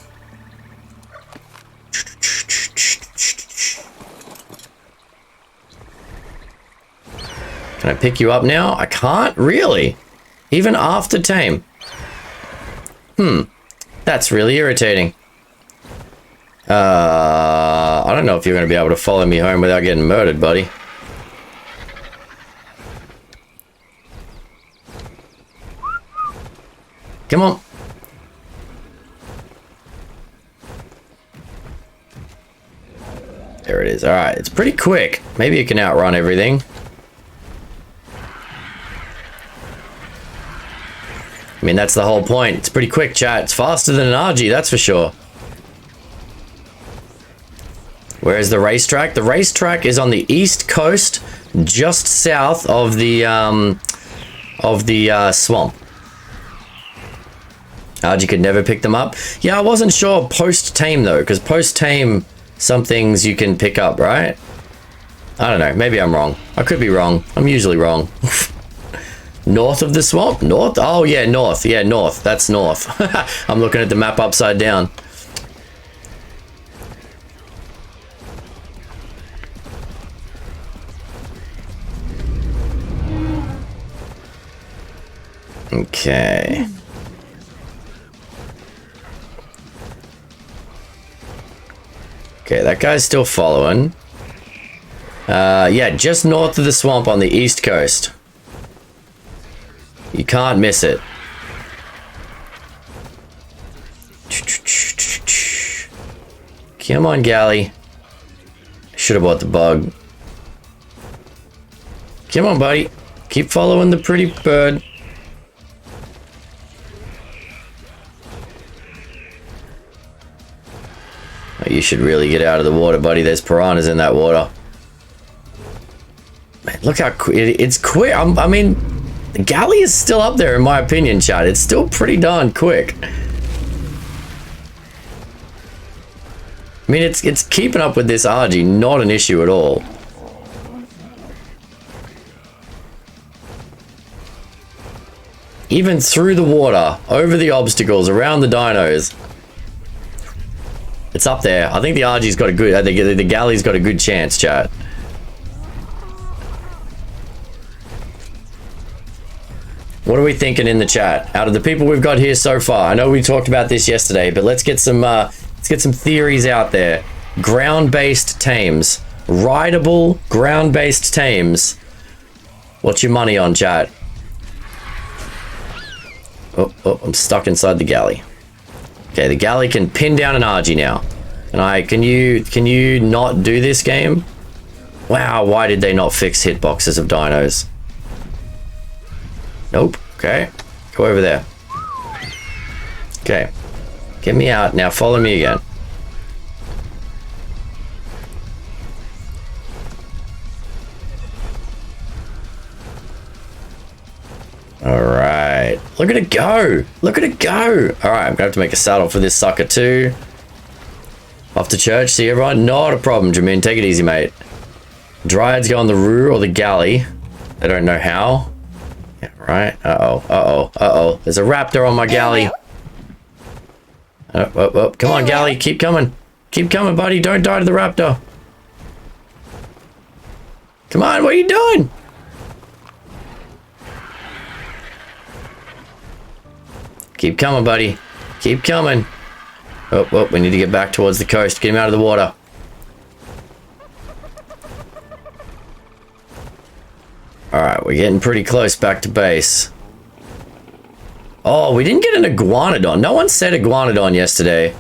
Can I pick you up now? I can't really. Even after tame. That's really irritating. I don't know if you're going to be able to follow me home without getting murdered, buddy. Come on. There it is. All right, it's pretty quick. Maybe you can outrun everything. I mean, that's the whole point. It's pretty quick, chat. It's faster than an RG, that's for sure. Where's the racetrack? The racetrack is on the east coast, just south of the swamp. RG could never pick them up. Yeah, I wasn't sure post-tame though, because post-tame, some things you can pick up, right? I don't know. Maybe I'm wrong. I could be wrong. I'm usually wrong. North of the swamp? North? Oh, yeah, north. Yeah, north. That's north. I'm looking at the map upside down. Okay. Okay, that guy's still following. Yeah, just north of the swamp on the east coast. You can't miss it. Come on, Galli. Should have bought the bug. Come on, buddy. Keep following the pretty bird. Oh, you should really get out of the water, buddy. There's piranhas in that water. Man, look how quick it's quick. I mean, the Galli is still up there in my opinion, chat. It's still pretty darn quick. I mean, it's keeping up with this RG, not an issue at all. Even through the water, over the obstacles, around the dinos. It's up there. I think the RG's got a good, the Galli's got a good chance, chat. What are we thinking in the chat? Out of the people we've got here so far, I know we talked about this yesterday, but let's get some theories out there. Ground-based tames. Rideable, ground-based tames. What's your money on, chat? Oh, I'm stuck inside the Galli. Okay, the Galli can pin down an RG now. Can you not do this game? Wow, why did they not fix hitboxes of dinos? Nope. Okay, go over there. Okay, get me out now. Follow me again. All right, look at it go. Look at it go. All right, I'm gonna have to make a saddle for this sucker too. Off to church. See everyone. Not a problem, Jamin. Take it easy, mate. Dryads go on the Roo or the Galli. They don't know how. Yeah, right. Uh-oh. There's a raptor on my Galli. Oh. Come on, Galli. Keep coming. Keep coming, buddy. Don't die to the raptor. Come on, what are you doing? Keep coming, buddy. Keep coming. Oh, we need to get back towards the coast. Get him out of the water. Alright, we're getting pretty close back to base. Oh, we didn't get an iguanodon. No one said iguanodon yesterday.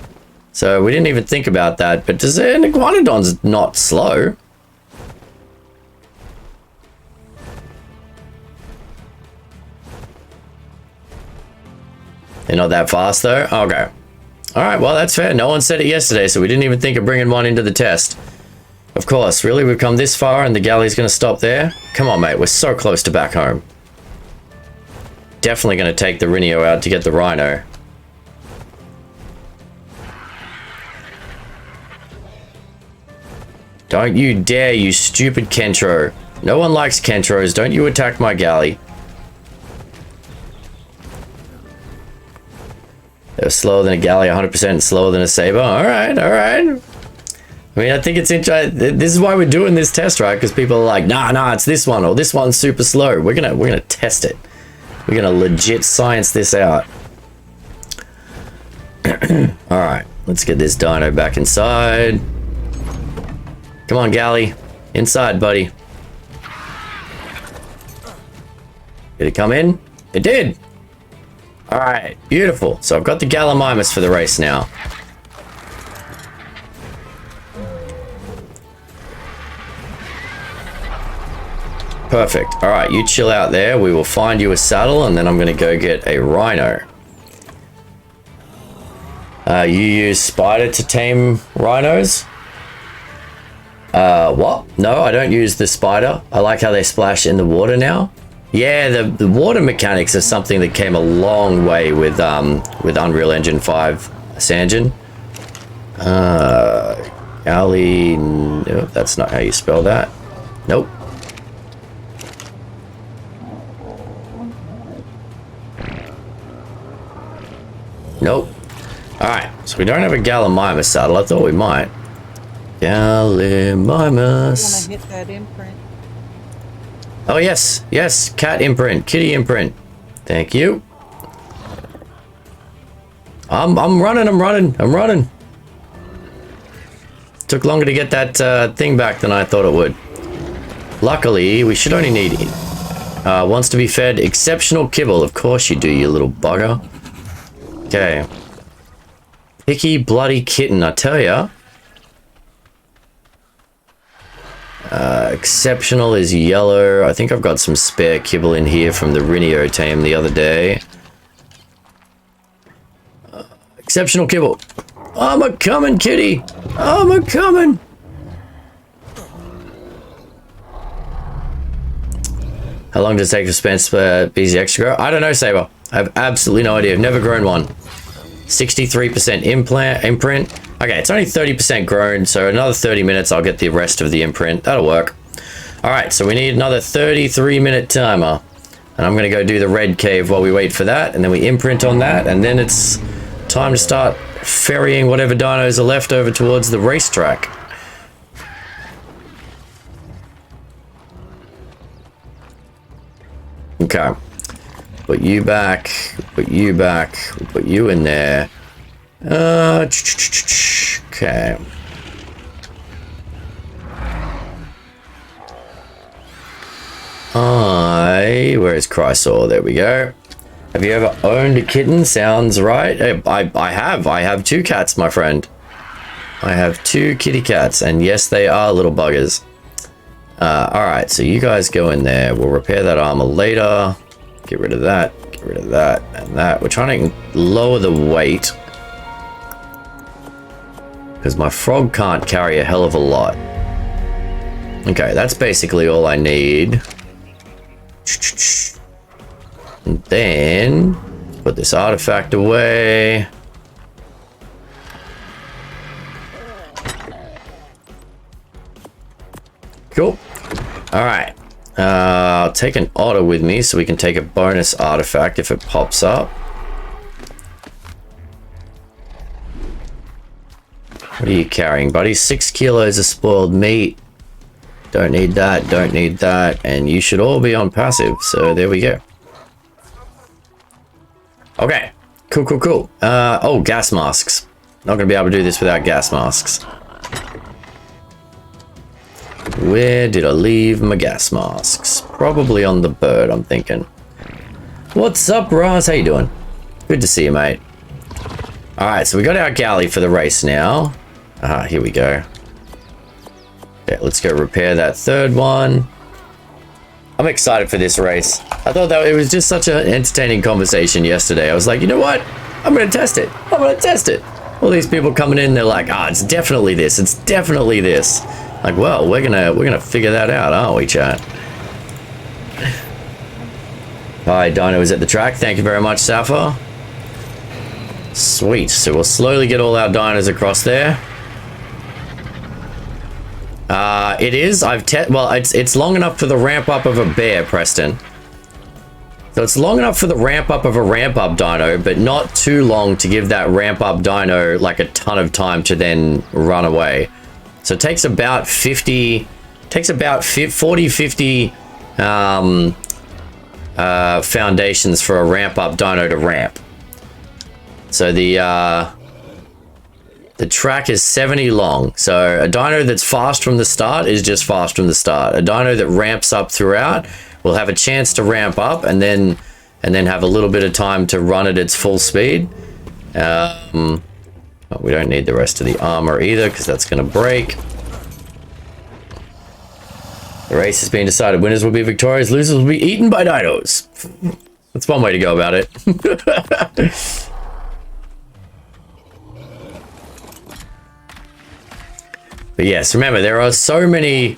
So we didn't even think about that. But does an iguanodon's not slow? They're not that fast though? Okay. Alright, well that's fair. No one said it yesterday, so we didn't even think of bringing one into the test. Of course, really? We've come this far and the Galli's gonna stop there? Come on, mate. We're so close to back home. Definitely gonna take the Rhino out to get the Rhino. Don't you dare, you stupid Kentro. No one likes Kentros. Don't you attack my Galli. They're slower than a Galli, 100% slower than a Saber. Alright. I mean, I think it's interesting. This is why we're doing this test, right? Because people are like, nah, it's this one, or this one's super slow. We're gonna test it. We're gonna legit science this out. Alright, let's get this dino back inside. Come on, Galli. Inside, buddy. Did it come in? It did! Alright, beautiful. So I've got the Gallimimus for the race now. Perfect. Alright, you chill out there. We will find you a saddle and then I'm going to go get a Rhino. You use Spider to tame rhinos? What? No, I don't use the Spider. I like how they splash in the water now. Yeah, the water mechanics are something that came a long way with Unreal Engine 5 Sanjin. Galli, no, that's not how you spell that. Nope. Nope. Alright, so we don't have a Gallimimus saddle. I thought we might. Gallimimus. I want to hit that imprint. Oh, yes. Yes, cat imprint. Kitty imprint. Thank you. I'm running. Took longer to get that thing back than I thought it would. Luckily, we should only need wants to be fed exceptional kibble. Of course you do, you little bugger. Okay. Picky bloody kitten, I tell ya. Exceptional is yellow. I think I've got some spare kibble in here from the Rhino tame the other day. Exceptional kibble. I'm a coming, kitty. I'm a coming. How long does it take to spend BZX to grow? I don't know, Saber. I have absolutely no idea. I've never grown one. 63% imprint. Okay, it's only 30% grown, so another 30 minutes, I'll get the rest of the imprint. That'll work. All right, so we need another 33-minute timer. And I'm going to go do the red cave while we wait for that, and then we imprint on that, and then it's time to start ferrying whatever dinos are left over towards the racetrack. Okay. Put you back, put you back, put you in there. Okay. Where is Chrysor? There we go. Have you ever owned a kitten? Sounds right. I have 2 cats, my friend. I have 2 kitty cats, and yes, they are little buggers. Alright, so you guys go in there. We'll repair that armor later. Get rid of that, get rid of that, and that. We're trying to lower the weight, because my frog can't carry a hell of a lot. Okay, that's basically all I need. And then put this artifact away. Cool. All right. I'll take an otter with me so we can take a bonus artifact if it pops up. What are you carrying, buddy? 6 kilos of spoiled meat. Don't need that, don't need that. And you should all be on passive, so there we go. Okay, cool, cool, cool. Oh, gas masks. Not gonna be able to do this without gas masks. Where did I leave my gas masks? Probably on the bird, I'm thinking. What's up, Roz? How you doing? Good to see you, mate. All right, so we got our Galli for the race now. Here we go. Okay, let's go repair that third one. I'm excited for this race. I thought that it was just such an entertaining conversation yesterday. I was like, you know what? I'm gonna test it. I'm gonna test it. All these people coming in, they're like, it's definitely this. It's definitely this. Like, well, we're gonna figure that out, aren't we, chat? Hi, Dino is at the track. Thank you very much, Sappho. Sweet. So we'll slowly get all our dinos across there. It is. Well, it's long enough for the ramp up of a bear, Preston. So it's long enough for the ramp up of a ramp up dino, but not too long to give that ramp up dino like a ton of time to then run away. So it takes about 40, 50 foundations for a ramp up dino to ramp. So the track is 70 long. So a dino that's fast from the start is just fast from the start. A dino that ramps up throughout will have a chance to ramp up and then have a little bit of time to run at its full speed. We don't need the rest of the armor either because that's going to break. The race has been decided. Winners will be victorious. Losers will be eaten by dinos. That's one way to go about it. But yes, remember, there are so many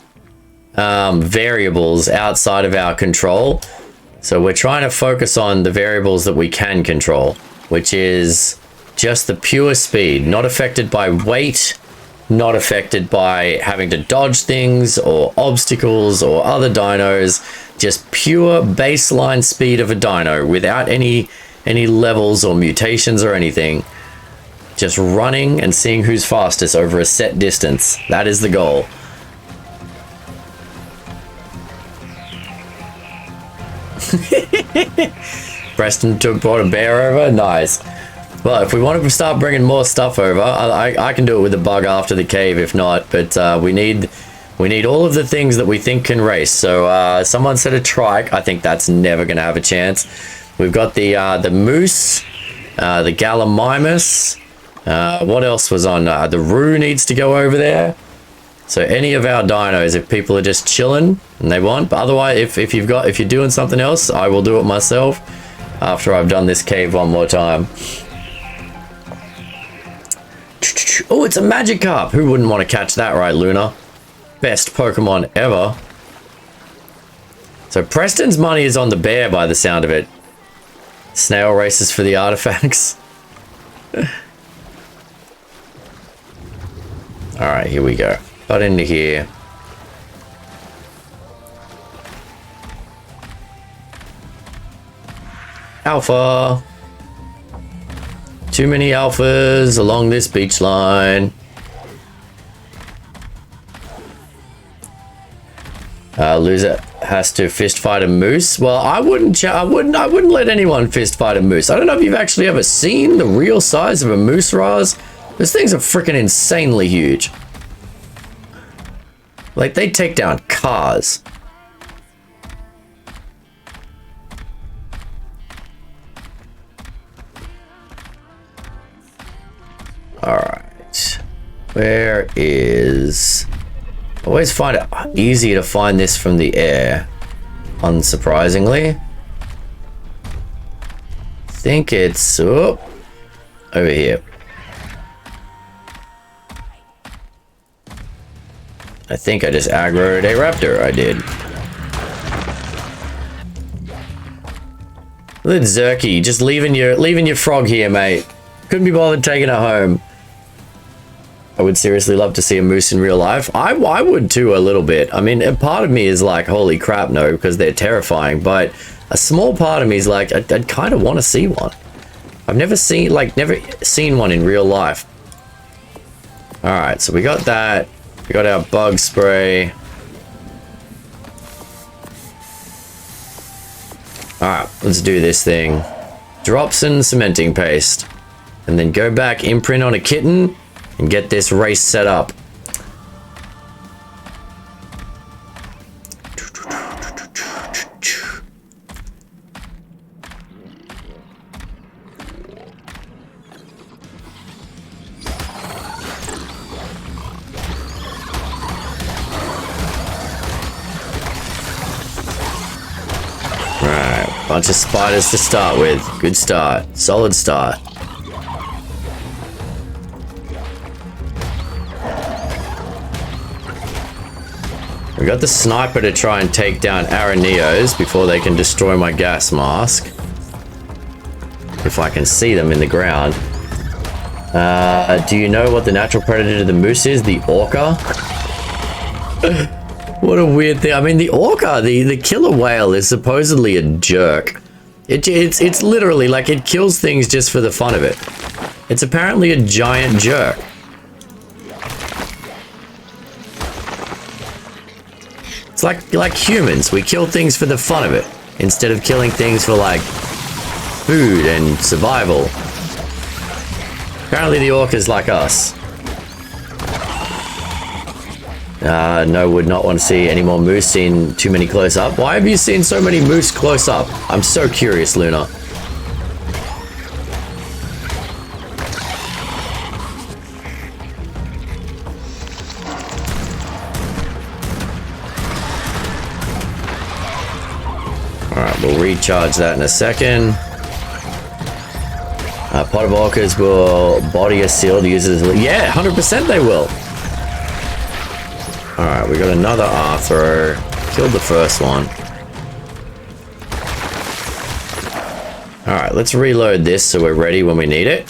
variables outside of our control. So we're trying to focus on the variables that we can control, which is just the pure speed, not affected by weight, not affected by having to dodge things or obstacles or other dinos, just pure baseline speed of a dino without any levels or mutations or anything. Just running and seeing who's fastest over a set distance. That is the goal. Preston brought a bear over. Nice. Well, if we want to start bringing more stuff over, I can do it with the bug after the cave if not. But we need all of the things that we think can race. So someone said a trike. I think that's never going to have a chance. We've got the moose, the Gallimimus. What else was on? The Roo needs to go over there. So any of our dinos, if people are just chilling and they want, but otherwise, if you're doing something else, I will do it myself after I've done this cave one more time. Oh, it's a Magikarp. Who wouldn't want to catch that, right, Luna? Best Pokemon ever. So Preston's money is on the bear by the sound of it. Snail races for the artifacts. Alright, here we go. Got into here. Alpha. Too many alphas along this beach line. Loser has to fist fight a moose. Well, I wouldn't let anyone fist fight a moose. I don't know if you've actually ever seen the real size of a moose, Raz. Those things are freaking insanely huge. Like, they take down cars. Alright. Where is... I always find it easier to find this from the air, unsurprisingly. I think it's over here. I think I just aggroed a raptor. I did. Look at Zerky, just leaving your frog here, mate. Couldn't be bothered taking it home. I would seriously love to see a moose in real life. I would too, a little bit. I mean, a part of me is like, holy crap, no, because they're terrifying. But a small part of me is like, I'd kind of want to see one. I've never seen one in real life. All right, so we got that. We got our bug spray. All right, let's do this thing. Drop some cementing paste, and then go back, imprint on a kitten, and get this race set up. Alright, bunch of spiders to start with. Good start. Solid start. We got the sniper to try and take down Araneos before they can destroy my gas mask. If I can see them in the ground. Do you know what the natural predator to the moose is? The orca? What a weird thing. I mean, the orca, the killer whale, is supposedly a jerk. It's literally like it kills things just for the fun of it. It's apparently a giant jerk. It's like humans. We kill things for the fun of it instead of killing things for like food and survival. Apparently the orca's like us. No, would not want to see any more moose seen too many close up. Why have you seen so many moose close up? I'm so curious, Luna. Alright, we'll recharge that in a second. Pot of orcas will body a sealed users. Yeah, 100% they will. Alright, we got another Arthro. Killed the first one. Alright, let's reload this so we're ready when we need it.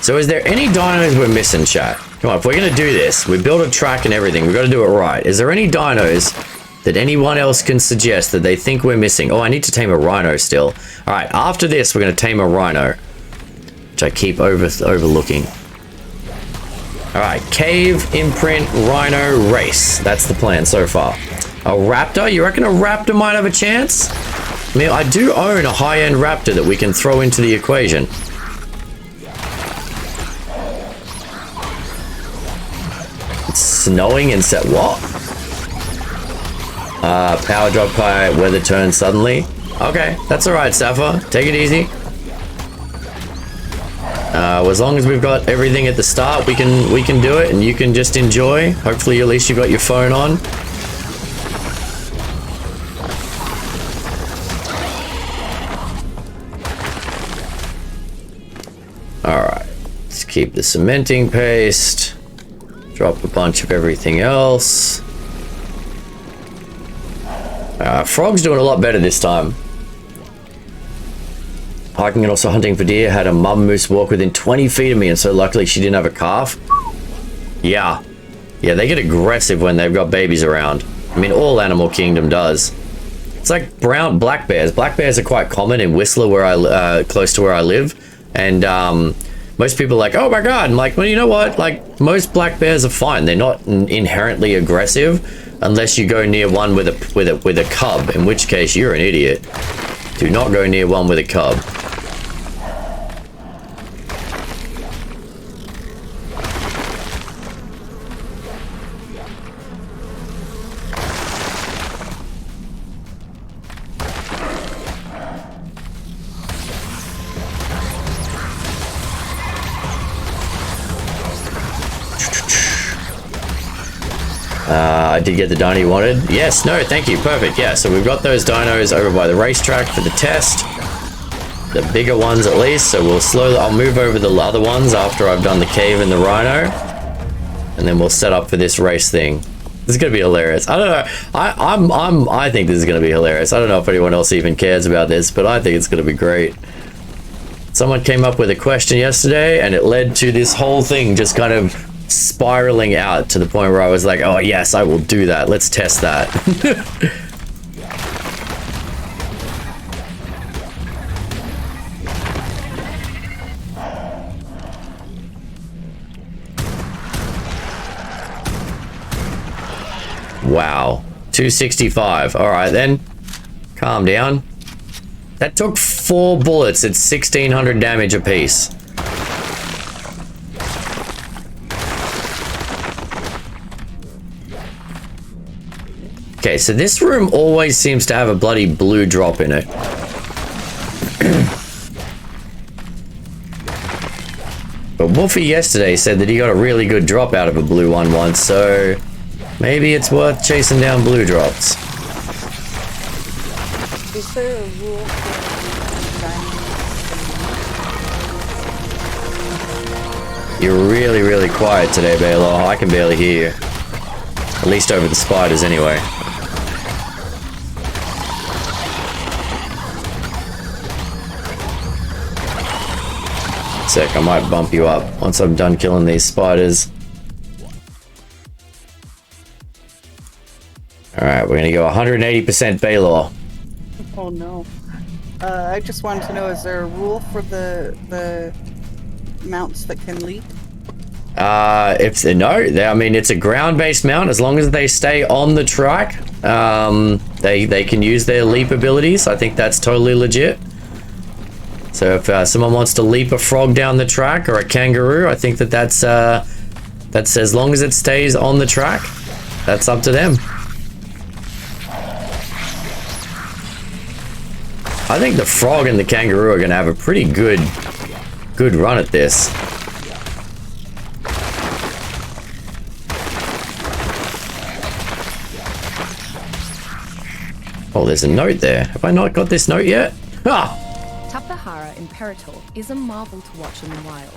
So is there any dinos we're missing, chat? Come on, if we're going to do this, we build a track and everything, we've got to do it right. Is there any dinos that anyone else can suggest that they think we're missing? Oh, I need to tame a rhino still. All right, after this, we're going to tame a rhino, which I keep overlooking. All right, cave, imprint, rhino, race. That's the plan so far. A raptor? You reckon a raptor might have a chance? I mean, I do own a high-end raptor that we can throw into the equation. It's snowing and set what? Power drop kite, weather turns suddenly. Okay, that's alright, Sapphire. Take it easy. As long as we've got everything at the start, we can do it, and you can just enjoy. Hopefully, at least you got your phone on. Alright, let's keep the cementing paste. Drop a bunch of everything else. Frog's doing a lot better this time. Hiking and also hunting for deer. Had a mum moose walk within 20 feet of me, and so luckily she didn't have a calf. Yeah, they get aggressive when they've got babies around. I mean, all Animal Kingdom does. It's like black bears. Black bears are quite common in Whistler, where close to where I live. And most people are like, oh my god. I'm like, well, you know what? Like, most black bears are fine. They're not inherently aggressive unless you go near one with a cub, in which case you're an idiot. Do not go near one with a cub. I did get the dino you wanted. Yes, no, thank you. Perfect. Yeah, so we've got those dinos over by the racetrack for the test. The bigger ones at least. So I'll move over the other ones after I've done the cave and the rhino. And then we'll set up for this race thing. This is gonna be hilarious. I don't know. I think this is gonna be hilarious. I don't know if anyone else even cares about this, but I think it's gonna be great. Someone came up with a question yesterday and it led to this whole thing just kind of spiraling out to the point where I was like, oh yes, I will do that. Let's test that. Wow, 265. All right then, calm down. That took 4 bullets at 1600 damage apiece. Okay, so this room always seems to have a bloody blue drop in it. But Wolfie yesterday said that he got a really good drop out of a blue one once, so maybe it's worth chasing down blue drops. Is there a rule for You're really, really quiet today, Baylor. I can barely hear you. At least over the spiders, anyway. Sec, I might bump you up once I'm done killing these spiders. Alright, we're gonna go 180% Baylor. Oh no. I just wanted to know, is there a rule for the mounts that can leap? I mean, it's a ground-based mount. As long as they stay on the track, they can use their leap abilities. I think that's totally legit. So if someone wants to leap a frog down the track or a kangaroo, I think that's as long as it stays on the track, that's up to them. I think the frog and the kangaroo are going to have a pretty good run at this. Oh, there's a note there. Have I not got this note yet? Ah! Tapahara Imperator is a marvel to watch in the wild.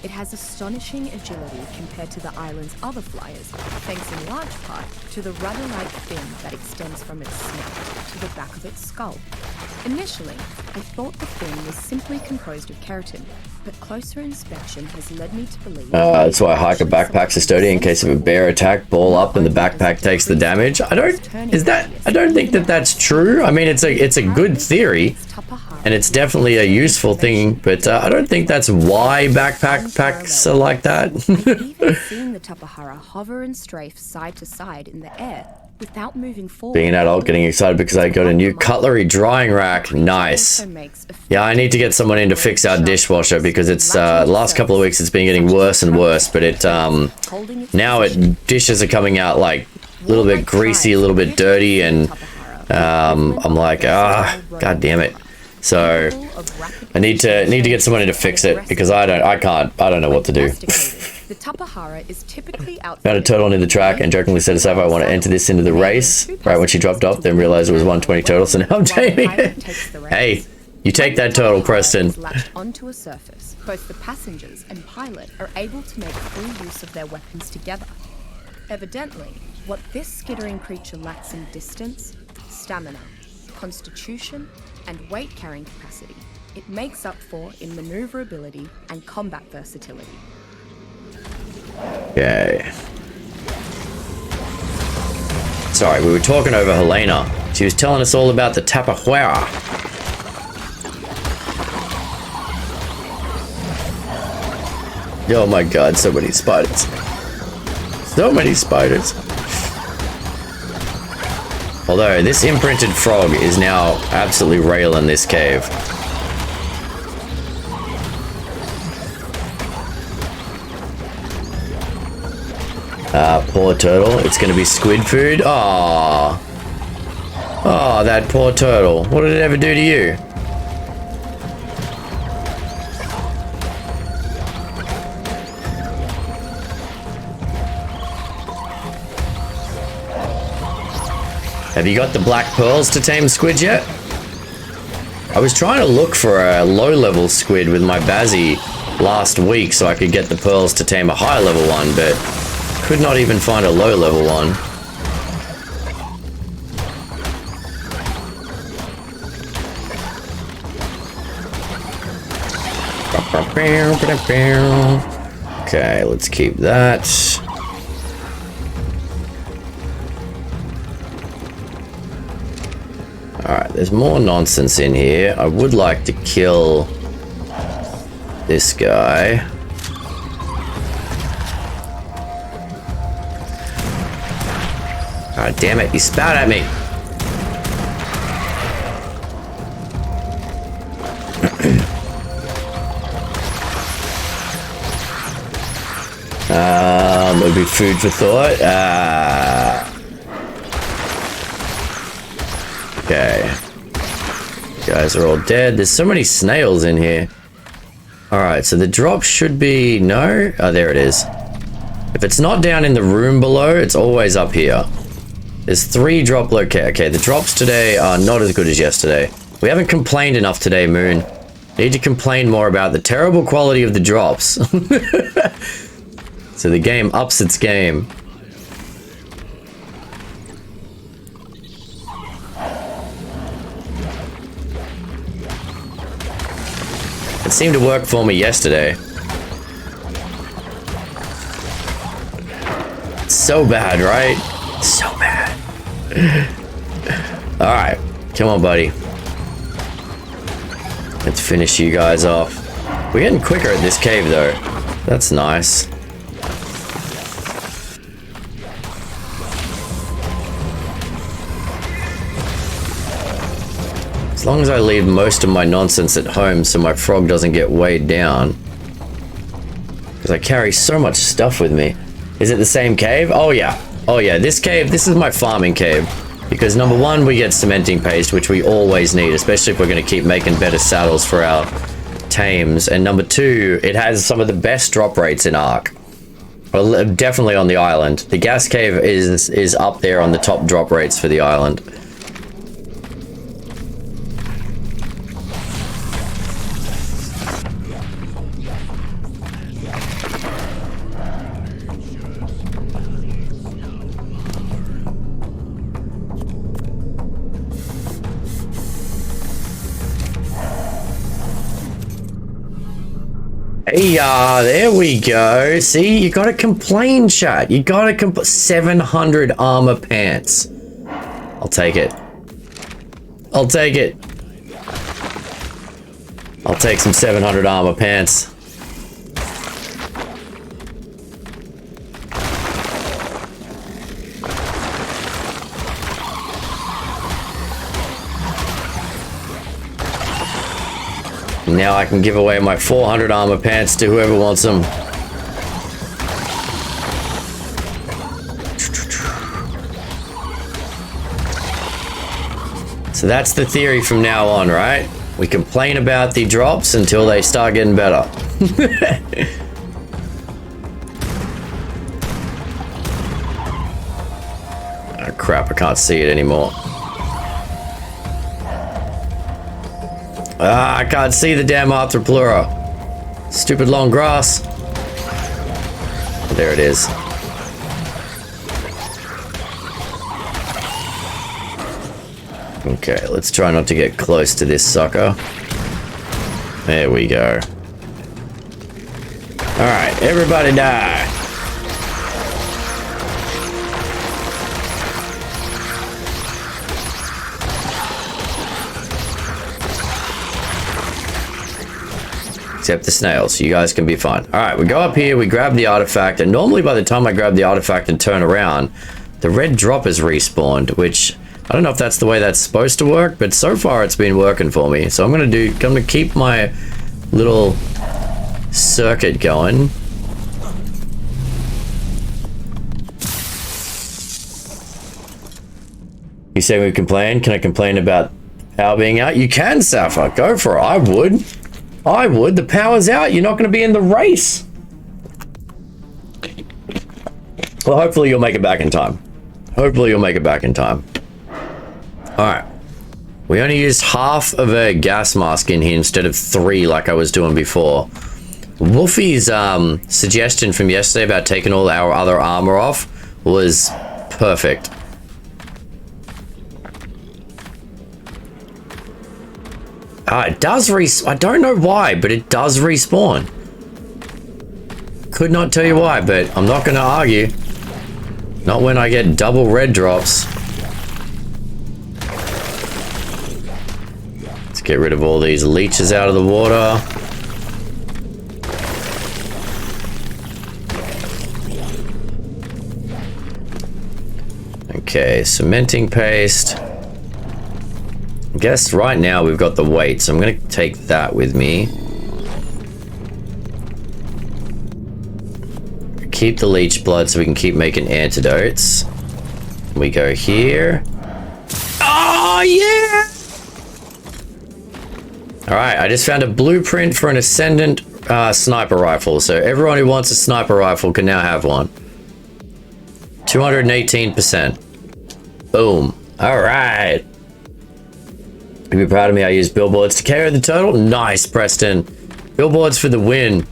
It has astonishing agility compared to the island's other flyers, thanks in large part to the rudder-like fin that extends from its snout to the back of its skull. Initially, I thought the fin was simply composed of keratin, but closer inspection has led me to believe... that's why I hike a backpack to sturdy in case of a bear attack, ball up and the backpack takes the damage. I don't think that that's true. I mean, it's a good theory. And it's definitely a useful thing, but I don't think that's why backpacks are like that. I've even seen the Tapahara hover and strafe side to side in the air without moving forward. Being an adult, getting excited because I got a new cutlery drying rack. Nice. Yeah, I need to get someone in to fix our dishwasher because it's the last couple of weeks it's been getting worse and worse. But it now dishes are coming out like little bit greasy, a little bit dirty, and I'm like, god damn it. So I need to get someone in to fix it because I don't know what to do. The Tapahara is typically Found a turtle near the track and jokingly said to Sapphire, I want to enter this into the race. Right when she dropped off, then realized it was 120 turtle, so now I'm taming it. Hey, you take that turtle, Preston. Latched onto a surface. Both the passengers and pilot are able to make full use of their weapons together. Evidently, what this skittering creature lacks in distance, stamina, constitution, and weight-carrying capacity, it makes up for in maneuverability and combat versatility. Okay. Sorry, we were talking over Helena. She was telling us all about the Tapahuara. Oh my god, so many spiders. So many spiders. Although, this imprinted frog is now absolutely railing this cave. Poor turtle. It's gonna be squid food. Aww. Oh, that poor turtle. What did it ever do to you? Have you got the black pearls to tame squid yet? I was trying to look for a low-level squid with my Bazzy last week so I could get the pearls to tame a high-level one, but could not even find a low-level one. Okay, let's keep that. Alright, there's more nonsense in here. I would like to kill this guy. God damn it, you spat at me. Would be food for thought. Okay. You guys are all dead. There's so many snails in here. Alright, so the drop should be... No? Oh, there it is. If it's not down in the room below, it's always up here. There's 3 drop locations. Okay, the drops today are not as good as yesterday. We haven't complained enough today, Moon. Need to complain more about the terrible quality of the drops. So the game ups its game. It seemed to work for me yesterday. It's so bad, right? So bad. Alright, come on, buddy. Let's finish you guys off. We're getting quicker at this cave, though. That's nice. As long as I leave most of my nonsense at home so my frog doesn't get weighed down. Because I carry so much stuff with me. Is it the same cave? Oh yeah. Oh yeah, this cave, this is my farming cave. Because number one, we get cementing paste, which we always need, especially if we're going to keep making better saddles for our tames. And number two, it has some of the best drop rates in Ark. Well, definitely on the island. The gas cave is up there on the top drop rates for the island. Hey, there we go. See, you gotta complain, chat. You gotta complain. 700 armor pants. I'll take it. I'll take it. I'll take some 700 armor pants. Now I can give away my 400 armor pants to whoever wants them. So that's the theory from now on, right? We complain about the drops until they start getting better. Oh crap, I can't see it anymore. Ah, I can't see the damn Arthropleura. Stupid long grass. There it is. Okay, let's try not to get close to this sucker. There we go. Alright, everybody die. Except the snails, you guys can be fine. Alright, we go up here, we grab the artifact, and normally by the time I grab the artifact and turn around, the red drop is respawned, which I don't know if that's the way that's supposed to work, but so far it's been working for me. So I'm gonna keep my little circuit going. You say we complain? Can I complain about power being out? You can, Sapphire. Go for it. I would. I would. The power's out. You're not going to be in the race. Well, hopefully you'll make it back in time. Hopefully you'll make it back in time. Alright. We only used half of a gas mask in here instead of 3 like I was doing before. Wolfie's suggestion from yesterday about taking all our other armor off was perfect. It does I don't know why, but it does respawn. Could not tell you why, but I'm not going to argue. Not when I get double red drops. Let's get rid of all these leeches out of the water. Okay, cementing paste. I guess right now we've got the weight, so I'm going to take that with me. Keep the leech blood so we can keep making antidotes. We go here. Oh, yeah! Alright, I just found a blueprint for an Ascendant sniper rifle, so everyone who wants a sniper rifle can now have one. 218%. Boom. Alright. You'll be proud of me. I used billboards to KO the turtle. Nice, Preston. Billboards for the win.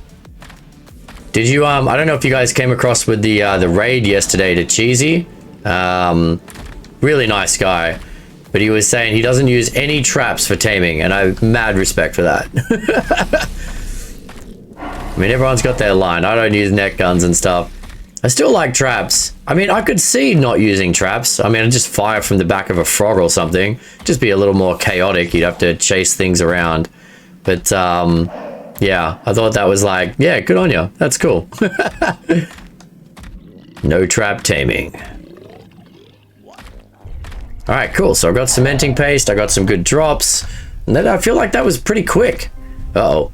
Did you I don't know if you guys came across with the raid yesterday to Cheesy. Really nice guy, but he was saying he doesn't use any traps for taming, and I have mad respect for that. I mean, everyone's got their line. I don't use net guns and stuff. I still like traps. I mean, I could see not using traps. I mean, I'd just fire from the back of a frog or something. Just be a little more chaotic. You'd have to chase things around. But, yeah, I thought that was like, yeah, good on you. That's cool. No trap taming. All right, cool. So I got cementing paste. I got some good drops. And then I feel like that was pretty quick. Uh-oh.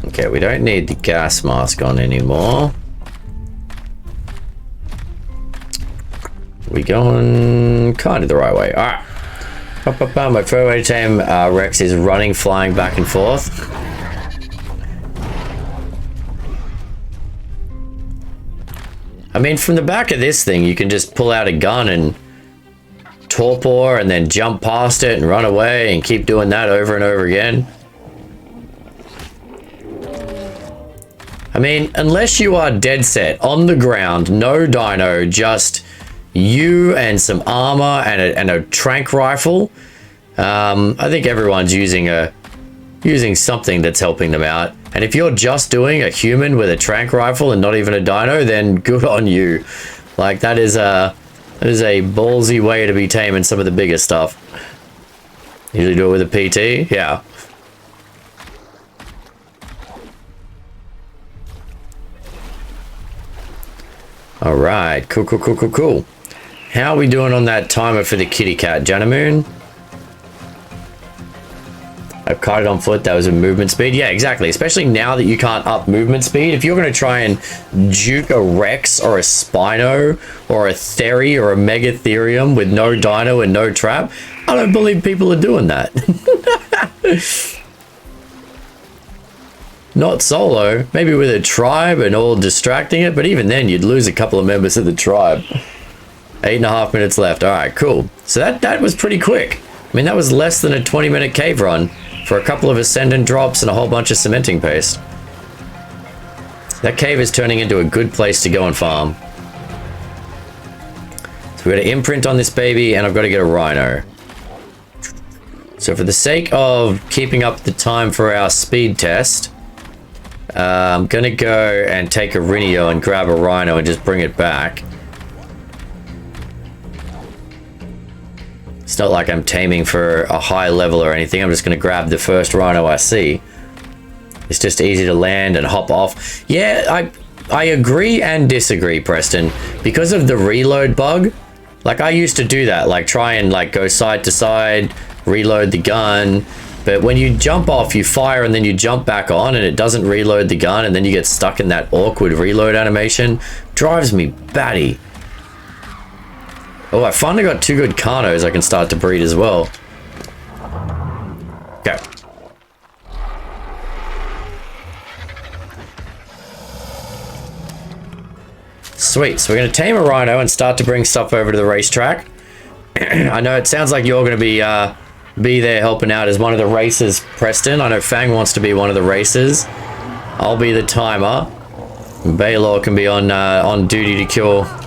Okay, we don't need the gas mask on anymore. We going kind of the right way. All right. My throwaway tame Rex is running, flying back and forth. I mean, from the back of this thing, you can just pull out a gun and torpor and then jump past it and run away and keep doing that over and over again. I mean, unless you are dead set on the ground, no dino, just you and some armor and a trank rifle, I think everyone's using something that's helping them out. And if you're just doing a human with a trank rifle and not even a dino, then good on you. Like, that is a ballsy way to be taming some of the bigger stuff. Usually do it with a PT, yeah. All right, cool. How are we doing on that timer for the kitty cat, Janamoon? I've caught it on foot. That was a movement speed. Yeah, exactly. Especially now that you can't up movement speed. If you're going to try and juke a Rex or a Spino or a Theri or a Megatherium with no dino and no trap, I don't believe people are doing that. Not solo. Maybe with a tribe and all distracting it. But even then, you'd lose a couple of members of the tribe. 8.5 minutes left. All right, cool. So that was pretty quick. I mean, that was less than a 20-minute cave run for a couple of ascendant drops and a whole bunch of cementing paste. That cave is turning into a good place to go and farm. So we've got to imprint on this baby, and I've got to get a rhino. So for the sake of keeping up the time for our speed test, I'm going to go and take a Rhino and grab a rhino and just bring it back. It's not like I'm taming for a high level or anything. I'm just going to grab the first rhino I see. It's just easy to land and hop off. Yeah, I agree and disagree, Preston. Because of the reload bug, like I used to do that, like try and like go side to side, reload the gun. But when you jump off, you fire and then you jump back on and it doesn't reload the gun and then you get stuck in that awkward reload animation. Drives me batty. Oh, I finally got 2 good Carnos I can start to breed as well. Okay. Sweet, so we're going to tame a rhino and start to bring stuff over to the racetrack. I know it sounds like you're going to be there helping out as one of the racers, Preston. I know Fang wants to be one of the racers. I'll be the timer. Baylor can be on duty to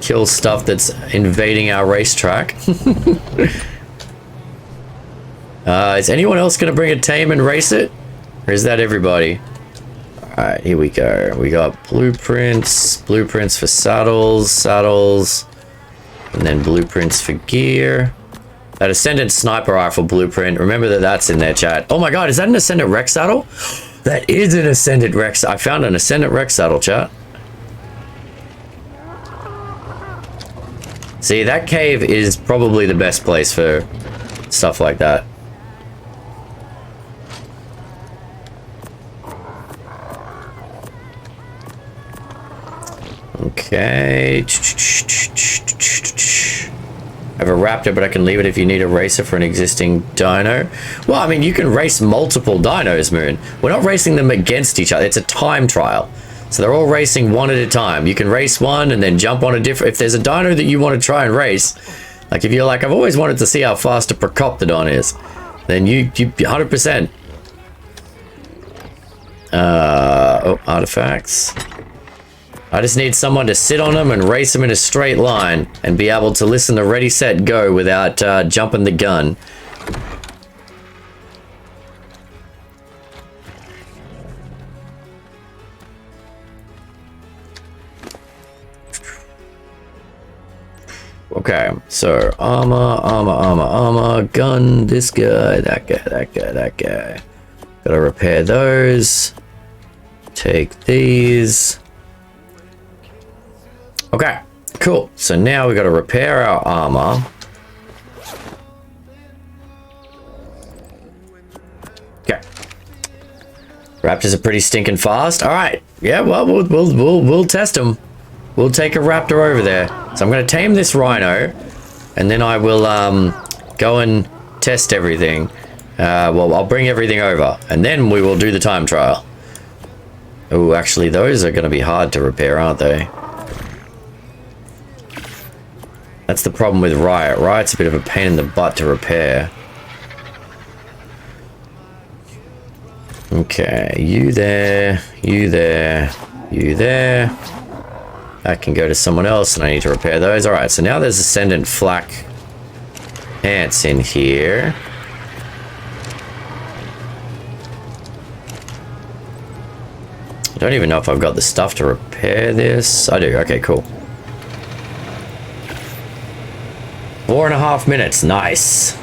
kill stuff that's invading our racetrack. Is anyone else going to bring a tame and race it? Or is that everybody? Alright, here we go. We got blueprints for saddles, and then blueprints for gear. That Ascendant Sniper Rifle blueprint, remember that's in there, chat. Oh my god, is that an Ascendant Rex saddle? That is an Ascendant Rex. I found an Ascendant Rex saddle, chat. See, that cave is probably the best place for stuff like that. Okay. I have a Raptor, but I can leave it if you need a racer for an existing dino. Well, I mean, you can race multiple dinos, Moon. We're not racing them against each other. It's a time trial. So they're all racing one at a time. You can race one and then jump on a different... If there's a dino that you want to try and race, like if you're like, I've always wanted to see how fast a Procoptodon is, then you 100%. Oh, artifacts. I just need someone to sit on them and race them in a straight line and be able to listen to ready, set, go without jumping the gun. Okay, so armor, gun, this guy, that guy. Gotta repair those. Take these. Okay, cool. So now we gotta repair our armor. Okay. Raptors are pretty stinking fast. All right. Yeah. Well, we'll test them. We'll take a Raptor over there. So I'm gonna tame this Rhino, and then I will go and test everything. Well, I'll bring everything over, and then we will do the time trial. Oh, actually, those are gonna be hard to repair, aren't they? That's the problem with Riot. Riot's a bit of a pain in the butt to repair. Okay, you there, you there, you there. That can go to someone else, and I need to repair those. Alright, so now there's Ascendant Flak ants in here. I don't even know if I've got the stuff to repair this. I do, okay, cool. 4.5 minutes, nice.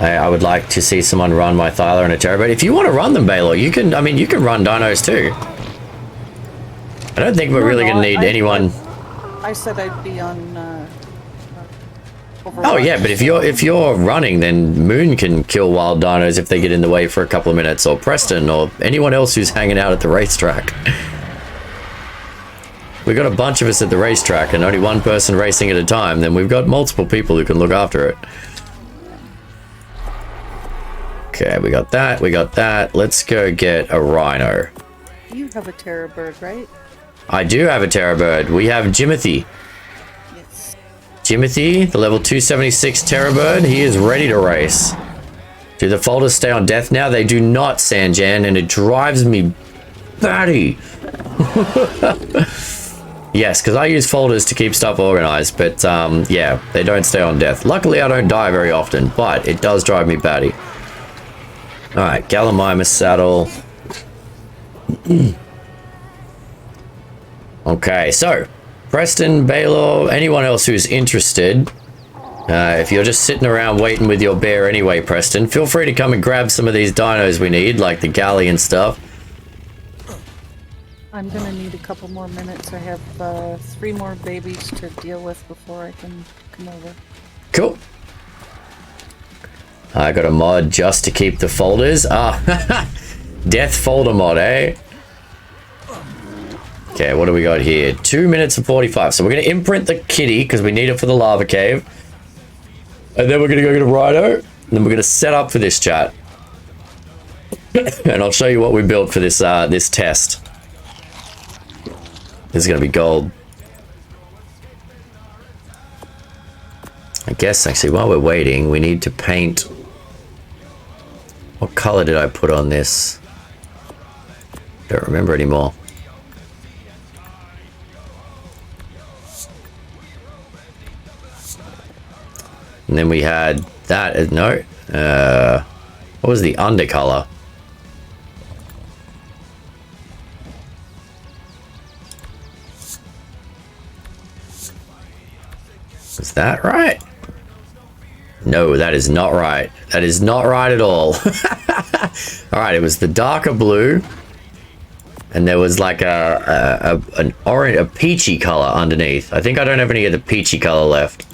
I would like to see someone run my Thyla and a Direbear. If you want to run them, Baylor, you can. I mean, you can run dinos too. I don't think we're really going to need anyone. I said I'd be on Oh yeah, but if you're running, then Moon can kill wild dinos if they get in the way for a couple of minutes, or Preston, or anyone else who's hanging out at the racetrack. We got a bunch of us at the racetrack and only one person racing at a time, then we've got multiple people who can look after it. Okay, we got that, we got that. Let's go get a Rhino. You have a terror bird, right? I do have a terror bird. We have Jimothy. Yes. Jimothy, the level 276 terror bird, he is ready to race. Do the folders stay on death now? They do not, Sanjan, and it drives me batty. Yes, because I use folders to keep stuff organized, but yeah, they don't stay on death. Luckily, I don't die very often, but it does drive me batty. All right, Gallimimus saddle. Okay, so Preston, Baylor, anyone else who's interested, if you're just sitting around waiting with your bear anyway, Preston, feel free to come and grab some of these dinos we need, like the Galli and stuff. I'm gonna need a couple more minutes. I have 3 more babies to deal with before I can come over. Cool. I got a mod just to keep the folders. Ah, death folder mod, eh? Okay, what do we got here? 2 minutes and 45. So we're going to imprint the kitty because we need it for the lava cave. And then we're going to go get a Rhino. And then we're going to set up for this chat. And I'll show you what we built for this this test. This is going to be gold. I guess actually while we're waiting, we need to paint. What color did I put on this? Don't remember anymore. And then we had that, no, what was the undercolor? Is that right? No, that is not right. That is not right at all. All right, it was the darker blue. And there was like an orange, a peachy color underneath. I think I don't have any of the peachy color left.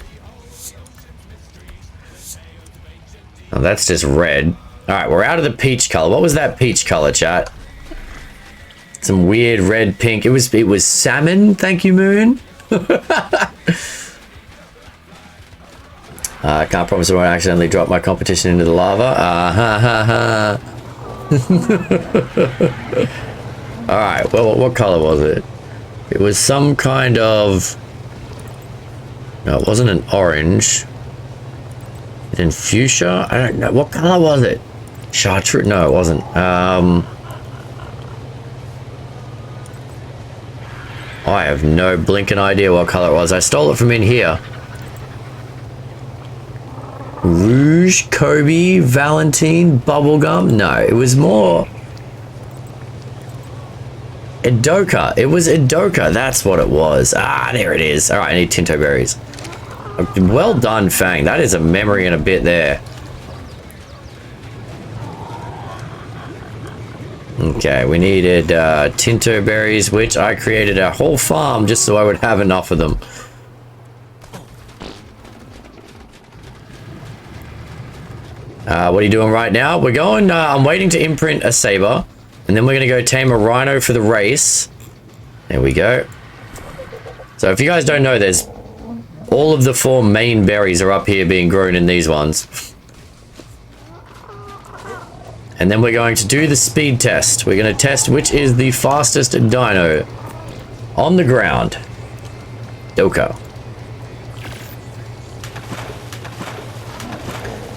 Oh, that's just red. All right, we're out of the peach color. What was that peach color, chat? Some weird red pink. It was salmon. Thank you, Moon. I can't promise I won't accidentally drop my competition into the lava. All right. Well, what color was it? It was some kind of. No, it wasn't an orange. In fuchsia? I don't know. What color was it? Chartreuse? No, it wasn't. I have no blinking idea what color it was. I stole it from in here. Rouge, Kobe, Valentine, bubblegum. No, it was more Edoka. It was Edoka. That's what it was. Ah, there it is. All right, I need Tinto berries. Well done, Fang. That is a memory and a bit there. Okay, we needed Tinto berries, which I created a whole farm just so I would have enough of them. What are you doing right now? We're going, I'm waiting to imprint a saber, and then we're going to go tame a Rhino for the race. There we go. So if you guys don't know, there's all of the 4 main berries are up here being grown in these ones. And then we're going to do the speed test. We're going to test which is the fastest dino on the ground. Doko.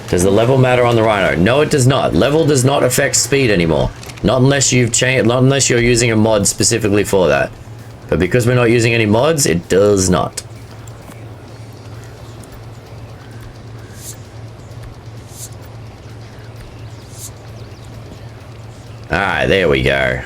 Does the level matter on the Rhino? No, it does not. Level does not affect speed anymore. Not unless you've changed, not unless you're using a mod specifically for that. But because we're not using any mods, it does not. Alright, there we go.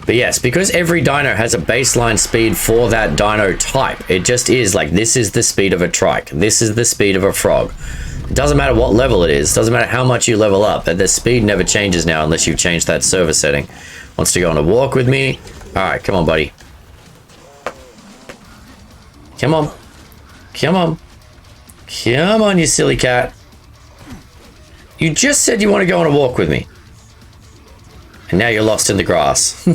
But yes, because every dino has a baseline speed for that dino type, it just is like, this is the speed of a trike, this is the speed of a frog. It doesn't matter what level it is, doesn't matter how much you level up, the speed never changes now unless you change that server setting. Wants to go on a walk with me. Alright, come on, buddy. Come on. Come on. Come on, you silly cat. You just said you want to go on a walk with me. And now you're lost in the grass.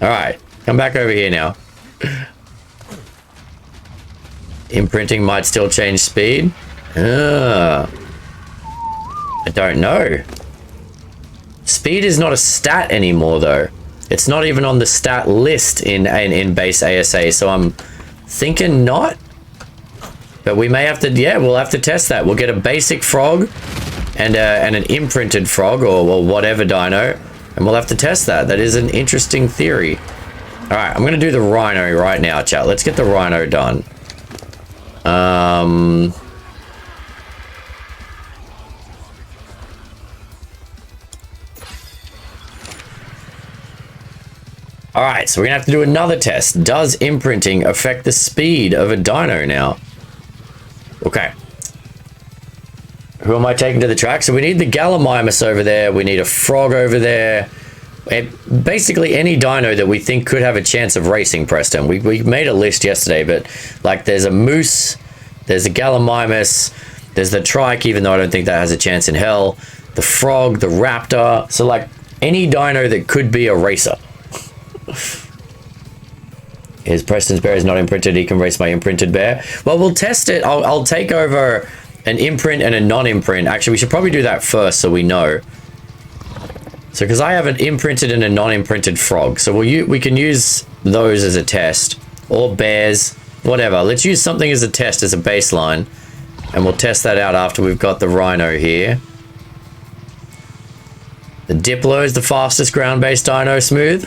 Alright, come back over here now. Imprinting might still change speed. I don't know. Speed is not a stat anymore, though. It's not even on the stat list in base ASA, so I'm thinking not. But we may have to, yeah, we'll have to test that. We'll get a basic frog and an imprinted frog or whatever dino, and we'll have to test that. That is an interesting theory. All right, I'm gonna do the Rhino right now, chat. Let's get the Rhino done. All right, so we're gonna have to do another test. Does imprinting affect the speed of a dino now? Okay. Who am I taking to the track? So we need the Gallimimus over there. We need a frog over there. And basically any dino that we think could have a chance of racing, Preston. We made a list yesterday, but like there's a moose, there's a Gallimimus, there's the trike, even though I don't think that has a chance in hell. The frog, the raptor. So like any dino that could be a racer. Is Preston's bear is not imprinted, he can race my imprinted bear. Well, we'll test it. I'll take over an imprint and a non-imprint. Actually, we should probably do that first so we know. So because I have an imprinted and a non-imprinted frog, so we can use those as a test, or bears, whatever. Let's use something as a test, as a baseline, and we'll test that out after we've got the Rhino here. The Diplo is the fastest ground-based dino, Smooth.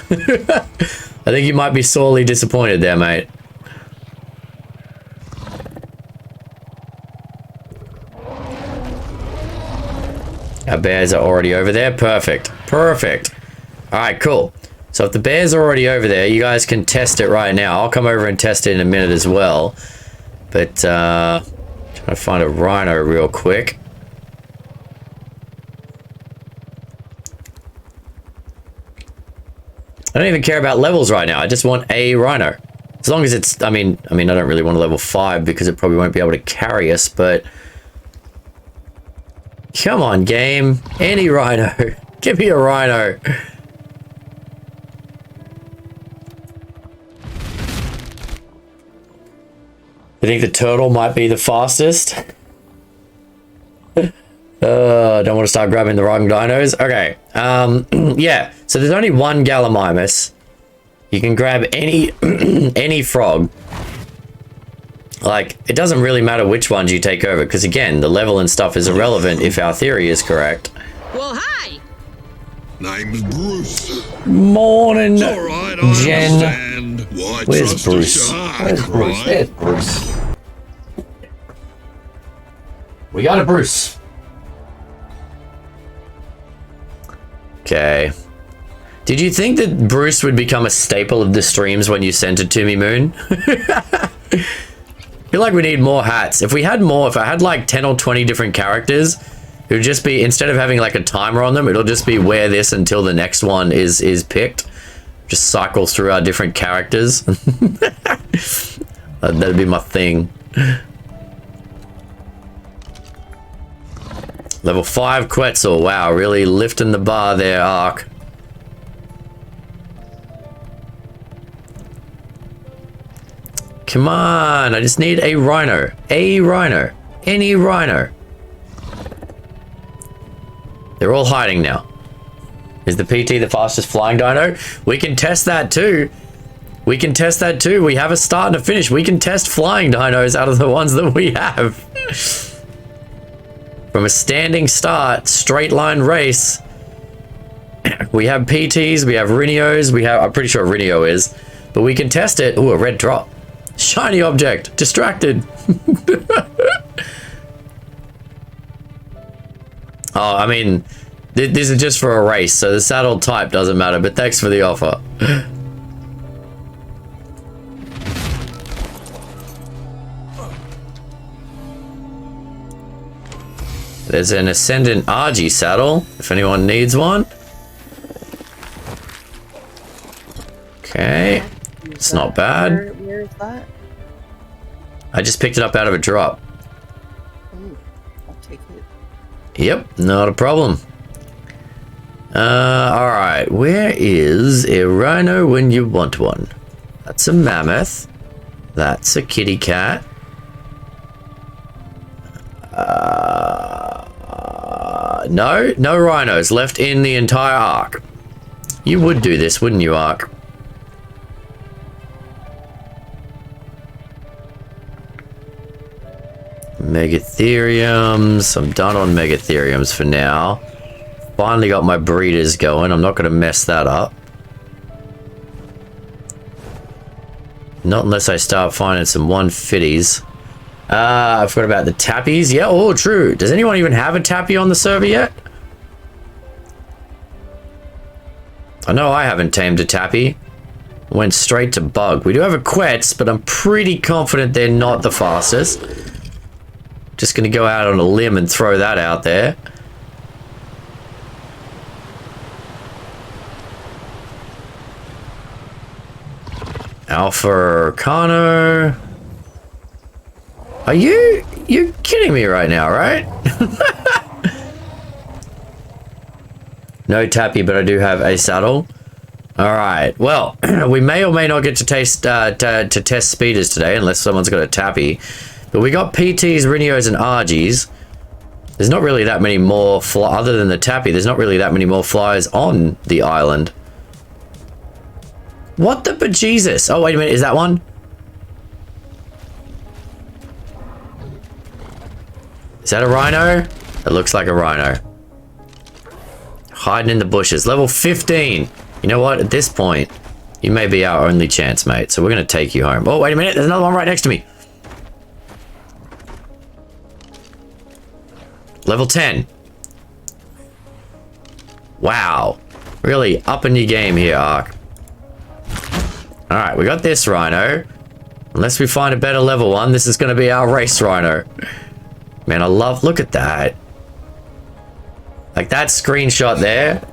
I think you might be sorely disappointed there, mate. Our bears are already over there. Perfect. Perfect. All right, cool. So if the bears are already over there, you guys can test it right now. I'll come over and test it in a minute as well. But, trying to find a Rhino real quick. I don't even care about levels right now. I just want a Rhino. As long as it's, I mean, I don't really want a level 5 because it probably won't be able to carry us, but come on, game. Any Rhino. Give me a Rhino. I think the turtle might be the fastest. Don't want to start grabbing the wrong dinos. Okay. Yeah. So there's only one Gallimimus. You can grab any any frog. Like, it doesn't really matter which ones you take over, because again, the level and stuff is irrelevant if our theory is correct. Well, hi. Name's Bruce. Morning, It's all right, I Jen. understand. Why Where's trust Bruce? a shark, Where's Bruce? right? There's Bruce. We got a Bruce. Okay. Did you think that Bruce would become a staple of the streams when you sent it to me, Moon? I feel like we need more hats. If we had more, if I had like 10 or 20 different characters, it would just be, instead of having like a timer on them, it'll just be wear this until the next one is picked. Just cycles through our different characters. That'd be my thing. Level 5 Quetzal. Wow, really lifting the bar there, Ark. Come on, I just need a Rhino. A Rhino. Any Rhino. They're all hiding now. Is the PT the fastest flying dino? We can test that too. We can test that too. We have a start and a finish. We can test flying dinos out of the ones that we have. From a standing start, straight line race. We have PTs, we have Rhinos, we have, I'm pretty sure Rhino is, but we can test it. Ooh, a red drop. Shiny object, distracted. Oh, I mean, this is just for a race, so the saddle type doesn't matter, but thanks for the offer. There's an Ascendant RG saddle, if anyone needs one. Okay. It's not bad. Where is that? I just picked it up out of a drop. Ooh, I'll take it. Yep, not a problem. Alright. Where is a rhino when you want one? That's a mammoth. That's a kitty cat. No rhinos left in the entire ark. You would do this, wouldn't you, Ark? Megatheriums. I'm done on Megatheriums for now. Finally got my breeders going. I'm not going to mess that up. Not unless I start finding some 150s. I forgot about the tappies. Yeah, oh, true. Does anyone even have a tappy on the server yet? I know I haven't tamed a tappy. Went straight to bug. We do have a quetz, but I'm pretty confident they're not the fastest. Just gonna go out on a limb and throw that out there. Alpha Arcano. Are you're kidding me right now, right? No tappy, but I do have a saddle. All right. Well, we may or may not get to test speeders today, unless someone's got a tappy. But we got PTs, Rhinos, and RGs. There's not really that many more other than the tappy. There's not really that many more flyers on the island. What the bejesus? Oh, wait a minute. Is that one? Is that a rhino? It looks like a rhino. Hiding in the bushes. Level 15. You know what? At this point, you may be our only chance, mate. So we're going to take you home. Oh, wait a minute. There's another one right next to me. Level 10. Wow. Really upping your game here, Ark. Alright, we got this rhino. Unless we find a better level one, this is going to be our race rhino. Man, I love... Look at that. Like that screenshot there.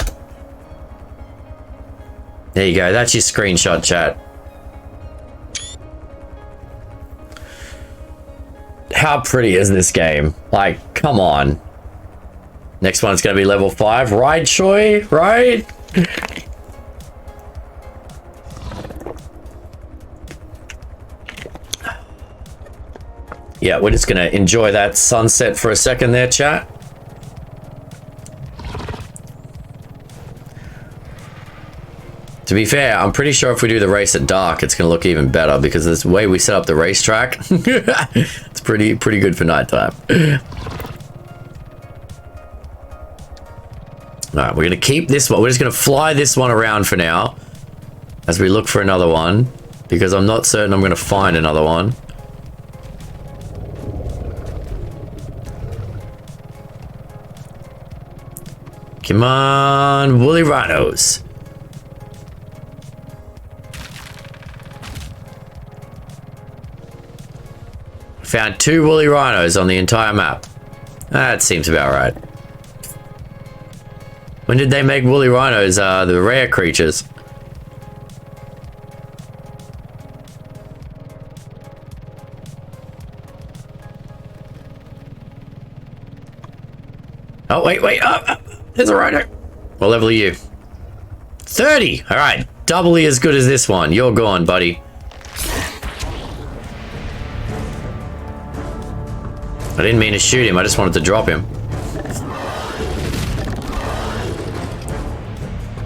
There you go. That's your screenshot, chat. How pretty is this game? Like, come on. Next one's going to be level 5. Right, Choi? Right? Yeah, we're just going to enjoy that sunset for a second there, chat. To be fair, I'm pretty sure if we do the race at dark, it's going to look even better because of the way we set up the racetrack. It's pretty good for nighttime. Alright, we're going to keep this one. We're just going to fly this one around for now as we look for another one because I'm not certain I'm going to find another one. Come on, woolly rhinos. Found 2 woolly rhinos on the entire map. That seems about right. When did they make woolly rhinos the rare creatures? Oh, wait. There's a rhino. What level are you? 30. All right. Doubly as good as this one. You're gone, buddy. I didn't mean to shoot him. I just wanted to drop him.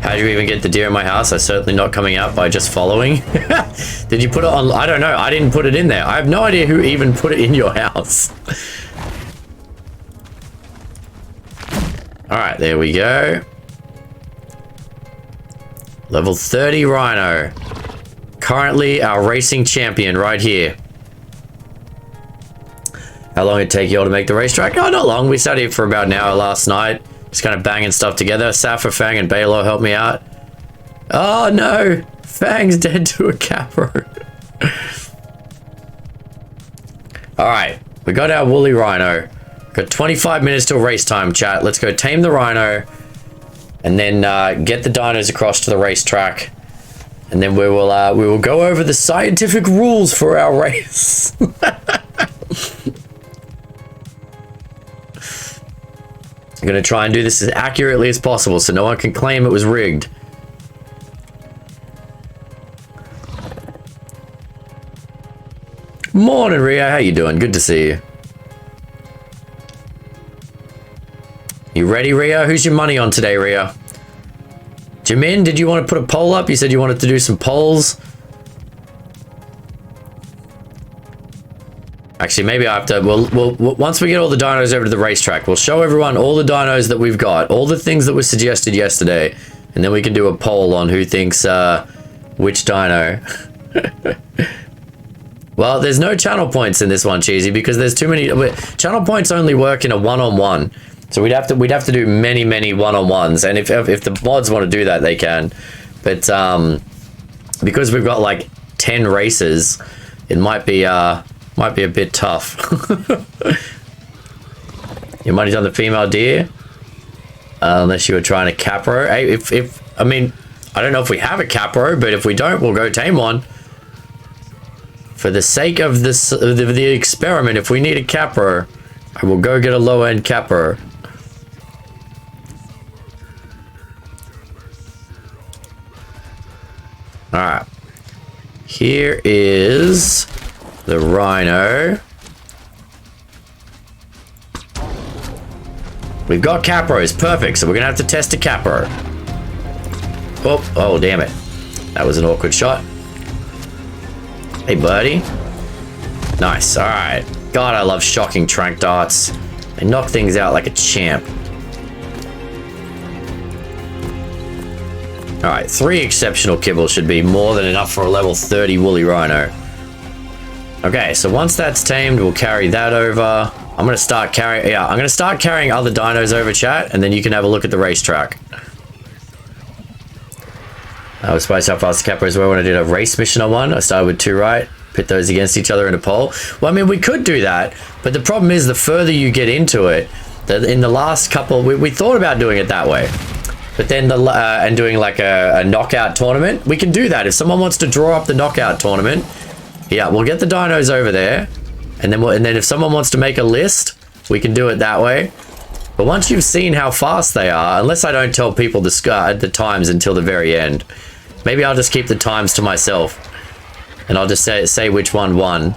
How did you even get the deer in my house? I'm certainly not coming out by just following. Did you put it on? I don't know. I didn't put it in there. I have no idea who even put it in your house. All right, there we go. Level 30 Rhino. Currently our racing champion right here. How long did it take you all to make the racetrack? Oh, not long. We sat here for about an hour last night. Just kind of banging stuff together. Safa, Fang, and Baylor helped me out. Oh, no. Fang's dead to a Kapro. All right. We got our woolly rhino. Got 25 minutes till race time, chat. Let's go tame the rhino. And then get the dinos across to the racetrack. And then we will go over the scientific rules for our race. I'm gonna try and do this as accurately as possible so no one can claim it was rigged. Morning, Ria. How you doing? Good to see you. You ready, Ria? Who's your money on today, Ria? Jimin, did you want to put a poll up? You said you wanted to do some polls. Actually, maybe I have to... We'll once we get all the dinos over to the racetrack, we'll show everyone all the dinos that we've got, all the things that were suggested yesterday, and then we can do a poll on who thinks which dino. Well, there's no channel points in this one, Cheesy, because there's too many... Channel points only work in a one-on-one. So we'd have to do many one-on-ones, and if the mods want to do that, they can. But because we've got like 10 races, it might be a bit tough. Your money's on the female deer, unless you were trying to Kapro. Hey, if I mean, I don't know if we have a Kapro, but if we don't, we'll go tame one. For the sake of this the experiment, if we need a Kapro, I will go get a low-end Kapro. Alright. Here is the Rhino. We've got Kapros. Perfect. So we're going to have to test a Kapro. Oh, damn it. That was an awkward shot. Hey, buddy. Nice. Alright. God, I love shocking trank darts. They knock things out like a champ. Alright, 3 exceptional kibble should be more than enough for a level 30 woolly rhino. Okay, so once that's tamed, we'll carry that over. I'm gonna start carrying other dinos over, chat, and then you can have a look at the racetrack. I was surprised how fast the Kapros were when I did a race mission on one. I started with 2 right, pit those against each other in a poll. Well, I mean, we could do that, but the problem is the further you get into it, in the last couple, we thought about doing it that way. But then and doing like a knockout tournament, we can do that. If someone wants to draw up the knockout tournament, yeah, we'll get the dinos over there, and then if someone wants to make a list, we can do it that way. But once you've seen how fast they are, unless I don't tell people the times until the very end, maybe I'll just keep the times to myself, and I'll just say which one won.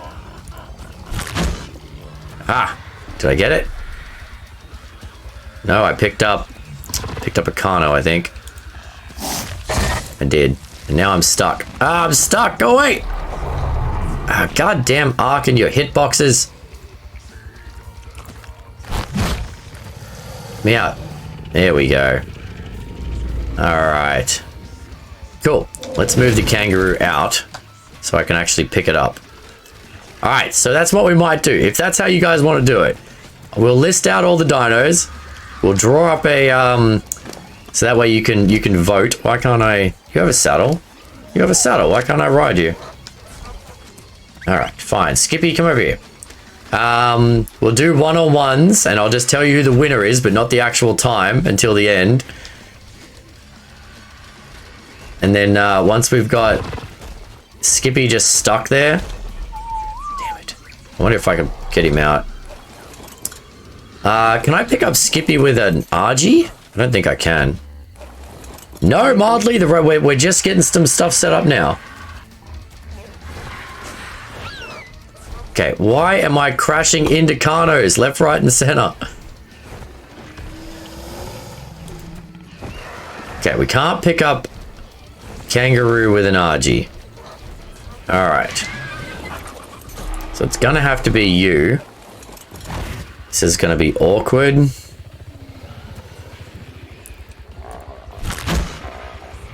Ah, did I get it? No, I picked up a Kano, I think. I did. And now I'm stuck. Ah, I'm stuck. Go away. Ah, goddamn Ark and your hitboxes. Me out. There we go. Alright. Cool. Let's move the kangaroo out so I can actually pick it up. Alright, so that's what we might do. If that's how you guys want to do it. We'll list out all the dinos. We'll draw up a so that way you can vote. Why can't I? You have a saddle. You have a saddle. Why can't I ride you? All right, fine. Skippy, come over here. We'll do one-on-ones, and I'll just tell you who the winner is, but not the actual time until the end. And then once we've got Skippy just stuck there. Damn it! I wonder if I can get him out. Can I pick up Skippy with an RG? I don't think I can. No, mildly, we're just getting some stuff set up now. Okay, why am I crashing into Carnos left, right, and center? Okay, we can't pick up Kangaroo with an RG. Alright. So it's gonna have to be you. This is gonna be awkward.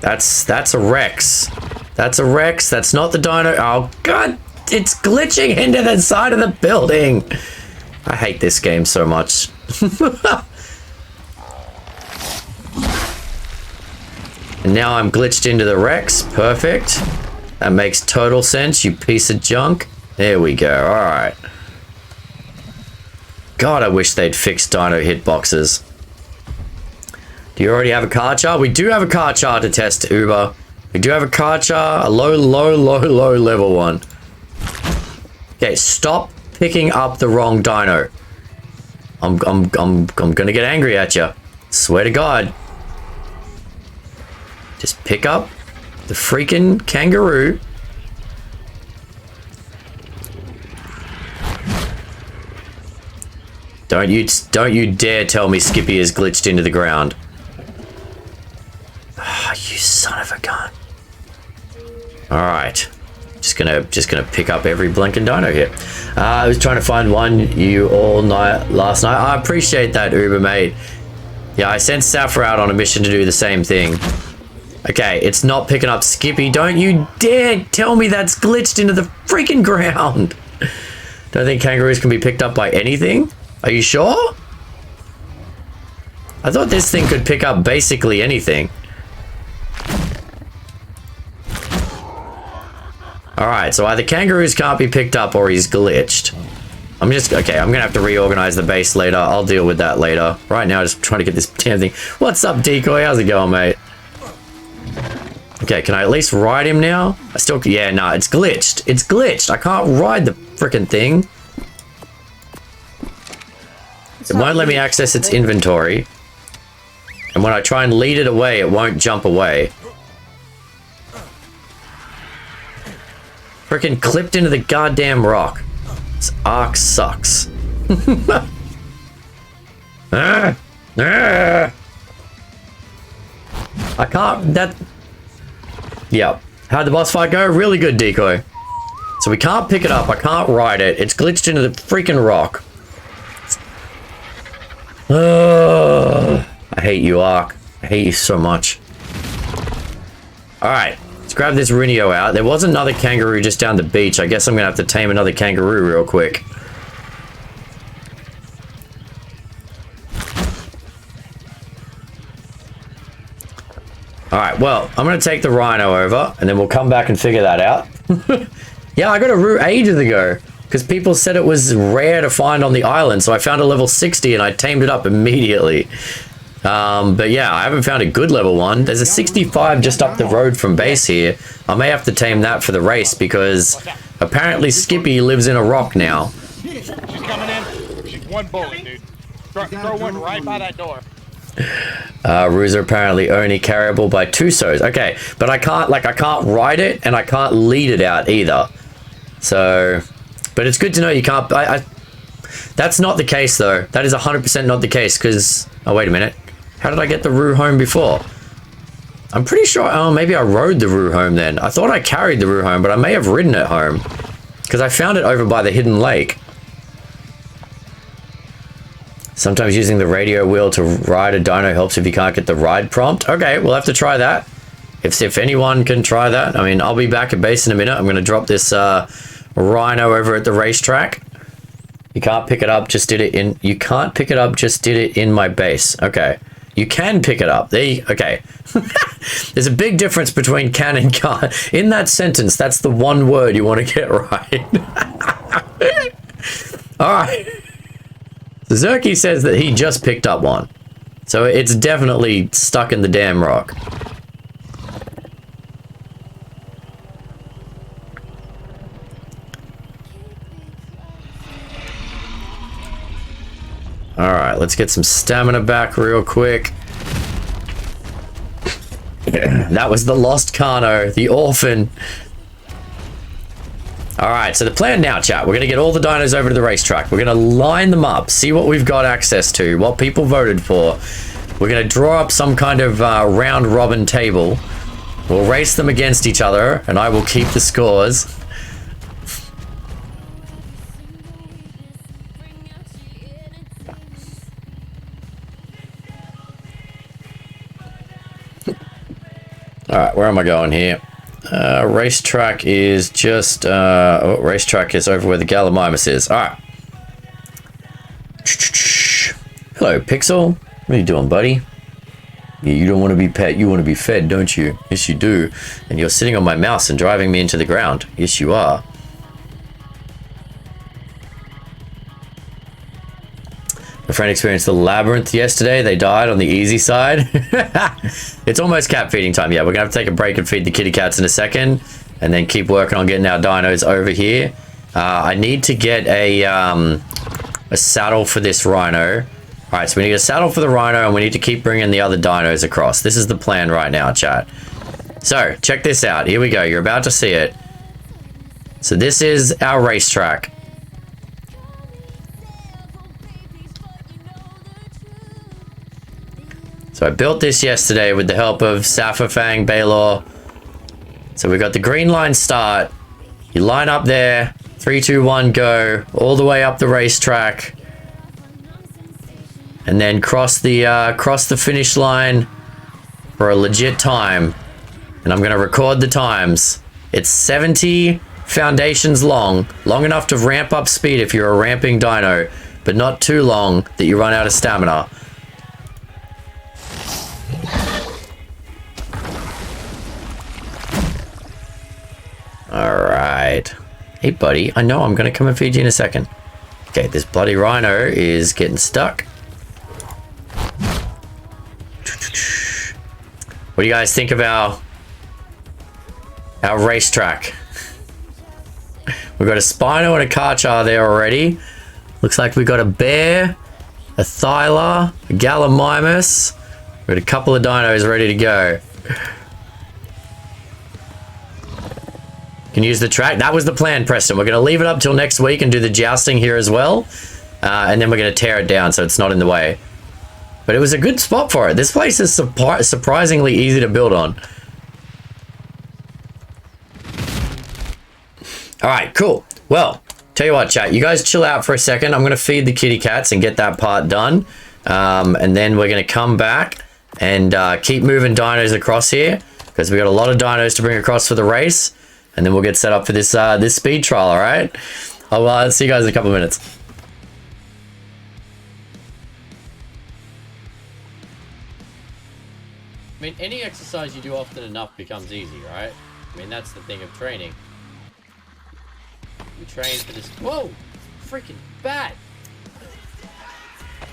That's a Rex. That's a Rex. That's not the dino. Oh god, it's glitching into the side of the building. I hate this game so much. And now I'm glitched into the Rex. Perfect. That makes total sense, you piece of junk. There we go. All right. God, I wish they'd fix dino hitboxes. Do you already have a Carchar? We do have a Carchar to test, Uber. We do have a Carchar, a low level one. Okay, stop picking up the wrong dino. I'm gonna get angry at you. Swear to God. Just pick up the freaking kangaroo. Don't you dare tell me Skippy is glitched into the ground. Ah, you son of a gun. Alright. Just gonna pick up every blinking dino here. I was trying to find one you all night last night. I appreciate that, Uber mate. Yeah, I sent Saffra out on a mission to do the same thing. Okay, it's not picking up Skippy. Don't you dare tell me that's glitched into the freaking ground. Don't think kangaroos can be picked up by anything? Are you sure? I thought this thing could pick up basically anything. Alright, so either kangaroos can't be picked up or he's glitched. I'm gonna have to reorganize the base later. I'll deal with that later. Right now, just trying to get this damn thing. What's up, Decoy? How's it going, mate? Okay, can I at least ride him now? Yeah, no, it's glitched. It's glitched. I can't ride the frickin' thing. It won't let me access its inventory. And when I try and lead it away, it won't jump away. Frickin' clipped into the goddamn rock. This arc sucks. I can't, yeah. How'd the boss fight go? Really good, Decoy. So we can't pick it up, I can't ride it. It's glitched into the freaking rock. I hate you, Ark. I hate you so much. Alright, let's grab this Rhino out. There was another kangaroo just down the beach. I guess I'm gonna have to tame another kangaroo real quick. Alright, well, I'm gonna take the Rhino over, and then we'll come back and figure that out. Yeah, I got a root ages ago, because people said it was rare to find on the island, so I found a level 60 and I tamed it up immediately. But yeah, I haven't found a good level one. There's a 65 just up the road from base here. I may have to tame that for the race, because apparently Skippy lives in a rock now. She's coming in. She's one bullet, dude. Throw one right by that door. Roos are apparently only carryable by Tusos. Okay, but I can't ride it and I can't lead it out either. So, but it's good to know you can't. That's not the case though. That is 100% not the case, because, oh wait a minute. How did I get the Roo home before? I'm pretty sure, oh, maybe I rode the Roo home then. I thought I carried the Roo home, but I may have ridden it home, because I found it over by the hidden lake. Sometimes using the radio wheel to ride a dino helps if you can't get the ride prompt. Okay, we'll have to try that. If anyone can try that. I mean, I'll be back at base in a minute. I'm going to drop this Rhino over at the racetrack. You can't pick it up, just did it in... You can't pick it up, just did it in my base. Okay. You can pick it up. Okay. There's a big difference between can and can't. In that sentence, that's the one word you want to get right. Alright. Zerky says that he just picked up one. So it's definitely stuck in the damn rock. Alright, let's get some stamina back real quick. That was the lost Carno, the orphan. Alright, so the plan now, chat. We're going to get all the dinos over to the racetrack. We're going to line them up, see what we've got access to, what people voted for. We're going to draw up some kind of round-robin table. We'll race them against each other, and I will keep the scores. Alright, where am I going here? Racetrack is just, racetrack is over where the Gallimimus is. Alright. Hello, Pixel. What are you doing, buddy? Yeah, you don't want to be pet, you want to be fed, don't you? Yes, you do. And you're sitting on my mouse and driving me into the ground. Yes, you are. My friend experienced the labyrinth yesterday. They died on the easy side. It's almost cat feeding time. Yeah, we're gonna have to take a break and feed the kitty cats in a second, and then keep working on getting our dinos over here. I need to get a saddle for this rhino. All right, so we need a saddle for the rhino, and we need to keep bringing the other dinos across. This is the plan right now, chat. So check this out. Here we go. You're about to see it. So this is our racetrack. So I built this yesterday with the help of Sapphire Baylor. So we got the green line start. You line up there, 3, 2, 1, go, all the way up the racetrack, and then cross the finish line for a legit time. And I'm gonna record the times. It's 70 foundations long enough to ramp up speed if you're a ramping dino, but not too long that you run out of stamina. Alright. Hey, buddy. I know I'm going to come and feed you in a second. Okay, this bloody rhino is getting stuck. What do you guys think of our racetrack? We've got a Spino and a Carchar there already. Looks like we've got a bear, a Thyla, a Gallimimus. We've got a couple of dinos ready to go. Can use the track. That was the plan, Preston. We're going to leave it up till next week and do the jousting here as well. And then we're going to tear it down so it's not in the way. But it was a good spot for it. This place is surprisingly easy to build on. All right, cool. Well, tell you what, chat. You guys chill out for a second. I'm going to feed the kitty cats and get that part done. And then we're going to come back and keep moving dinos across here, because we got a lot of dinos to bring across for the race. And then we'll get set up for this this speed trial, all right? I'll see you guys in a couple of minutes. I mean, any exercise you do often enough becomes easy, right? I mean, that's the thing of training. We train for this. Whoa! Freaking bat!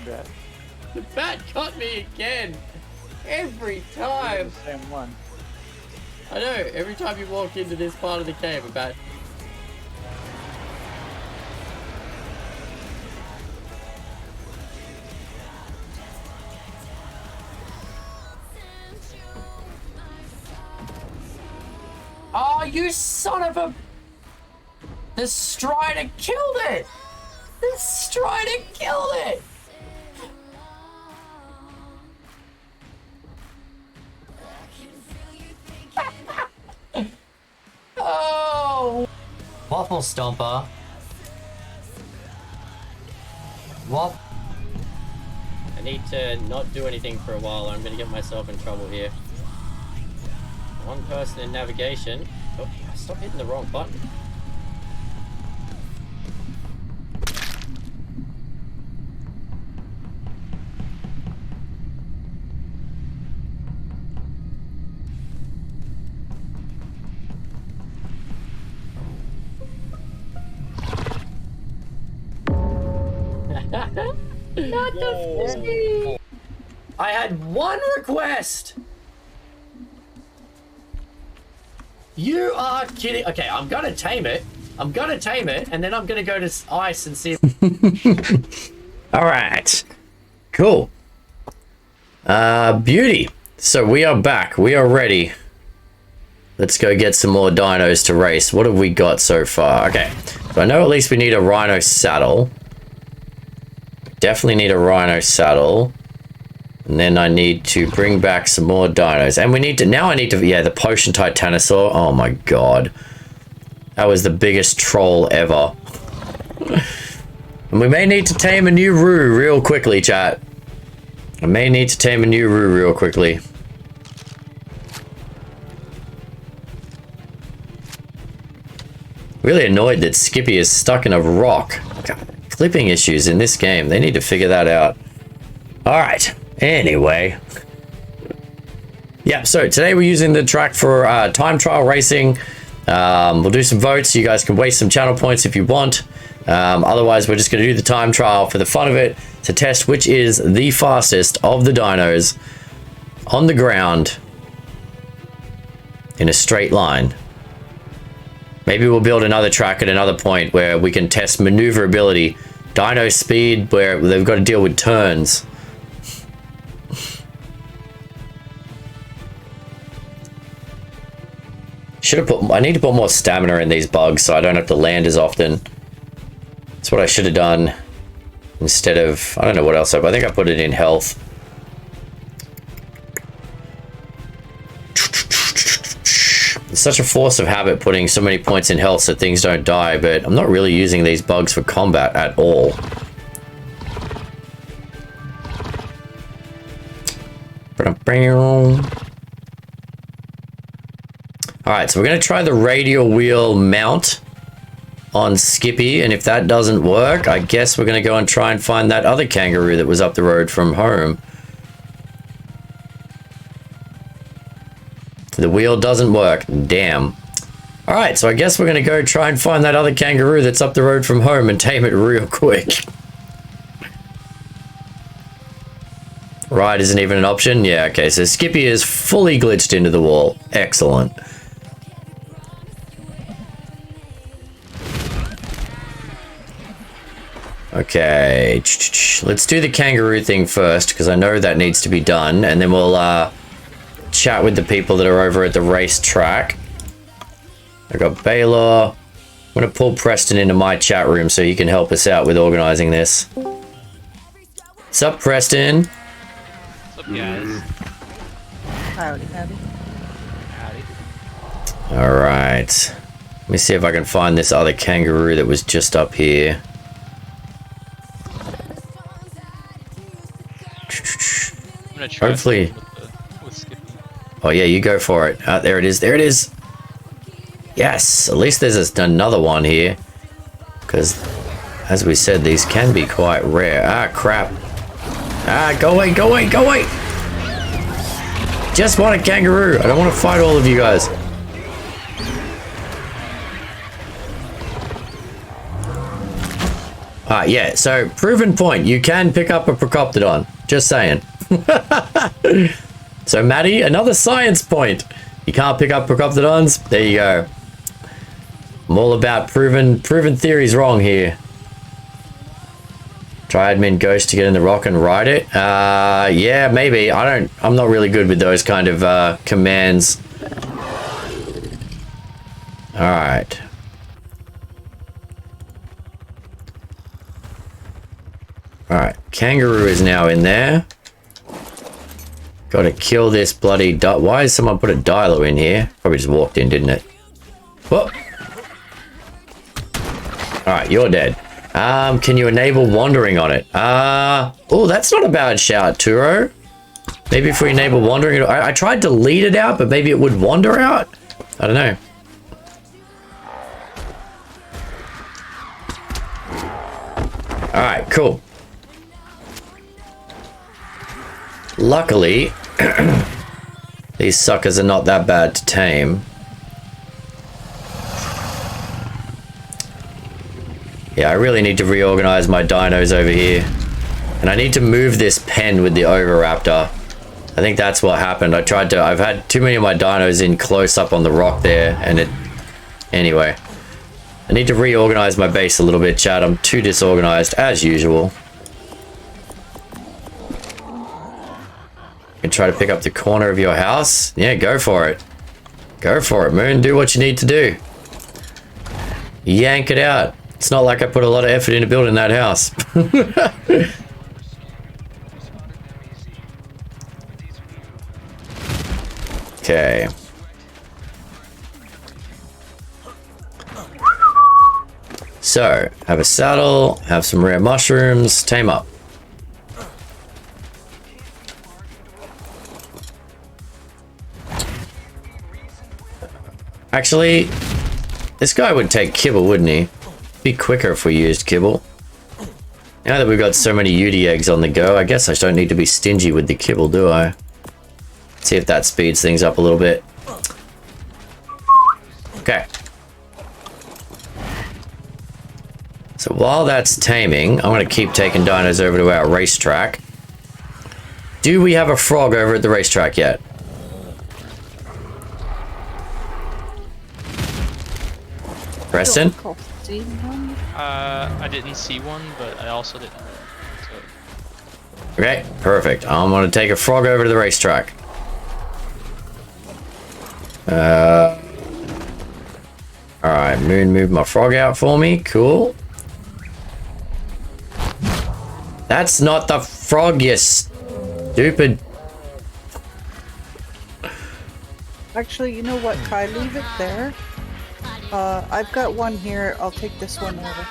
The bat got me again! Every time! Same one. I know, every time you walk into this part of the cave, a bat. Oh, you son of a... The Strider killed it! The Strider killed it! Oh! Waffle Stomper. What? I need to not do anything for a while. I'm gonna get myself in trouble here. One person in navigation. Oh, stop hitting the wrong button. Not the fishing. I had one request. You are kidding. Okay, I'm gonna tame it. I'm gonna tame it, and then I'm gonna go to ice and see if... All right. Cool. Beauty. So we are back. We are ready. Let's go get some more dinos to race. What have we got so far? Okay. So I know at least we need a rhino saddle. Definitely need a rhino saddle. And then I need to bring back some more dinos. And we need to... Now I need to... Yeah, the potion titanosaur. Oh my god. That was the biggest troll ever. And we may need to tame a new Roo real quickly, chat. I may need to tame a new Roo real quickly. Really annoyed that Skippy is stuck in a rock. God, clipping issues in this game. They need to figure that out. Alright. Anyway. Yeah, so today we're using the track for time trial racing. We'll do some votes. You guys can waste some channel points if you want. Otherwise, we're just going to do the time trial for the fun of it to test which is the fastest of the dinos on the ground in a straight line. Maybe we'll build another track at another point where we can test maneuverability, dino speed, where they've got to deal with turns. I need to put more stamina in these bugs so I don't have to land as often. That's what I should have done instead of, I don't know what else I think I put it in health. It's such a force of habit putting so many points in health so things don't die, but I'm not really using these bugs for combat at all. Alright, so we're going to try the radial wheel mount on Skippy, and if that doesn't work, I guess we're going to go and try and find that other kangaroo that was up the road from home. The wheel doesn't work. Damn. Alright, so I guess we're going to go try and find that other kangaroo that's up the road from home and tame it real quick. Ride isn't even an option? Yeah, okay, so Skippy is fully glitched into the wall. Excellent. Okay, let's do the kangaroo thing first, because I know that needs to be done, and then we'll chat with the people that are over at the racetrack. I got Baylor. I'm going to pull Preston into my chat room so he can help us out with organizing this. What's up, Preston? What's up, guys? Howdy, howdy. Howdy. All right. Let me see if I can find this other kangaroo that was just up here. I'm gonna try Hopefully. with Skippy. Oh yeah, you go for it. There it is. There it is. Yes, at least there's another one here. Because, as we said, these can be quite rare. Ah, crap. Ah, go away, go away, go away. Just want a kangaroo. I don't want to fight all of you guys. Yeah, so proven point. You can pick up a Procoptodon. Just saying. So, Maddie, another science point. You can't pick up Procoptodons. There you go. I'm all about proven theories wrong here. Try admin ghost to get in the rock and ride it. Yeah, maybe. I'm not really good with those kind of commands. All right. All right, kangaroo is now in there. Got to kill this bloody... Why did someone put a Dino in here? Probably just walked in, didn't it? Whoop. All right, you're dead. Can you enable wandering on it? Oh, that's not a bad shout, Turo. Maybe if we enable wandering... I tried to lead it out, but maybe it would wander out? I don't know. All right, cool. Luckily, these suckers are not that bad to tame. Yeah, I really need to reorganize my dinos over here. And I need to move this pen with the Oviraptor. I think that's what happened. I've had too many of my dinos in close up on the rock there, and it... Anyway. I need to reorganize my base a little bit, chat. I'm too disorganized, as usual. You can try to pick up the corner of your house. Yeah, go for it. Go for it, Moon. Do what you need to do. Yank it out. It's not like I put a lot of effort into building that house. Okay. So, have a saddle, have some rare mushrooms, tame up. Actually, this guy would take kibble, wouldn't he? Be quicker if we used kibble. Now that we've got so many Yuti eggs on the go, I guess I don't need to be stingy with the kibble, do I? See if that speeds things up a little bit. Okay. So while that's taming, I'm going to keep taking dinos over to our racetrack. Do we have a frog over at the racetrack yet? Preston? I didn't see one, but I also didn't. So. Okay, perfect. I'm going to take a frog over to the racetrack. Alright, Moon moved my frog out for me. Cool. That's not the frog, you stupid. Actually, you know what, Kai? Leave it there. I've got one here. I'll take this one over.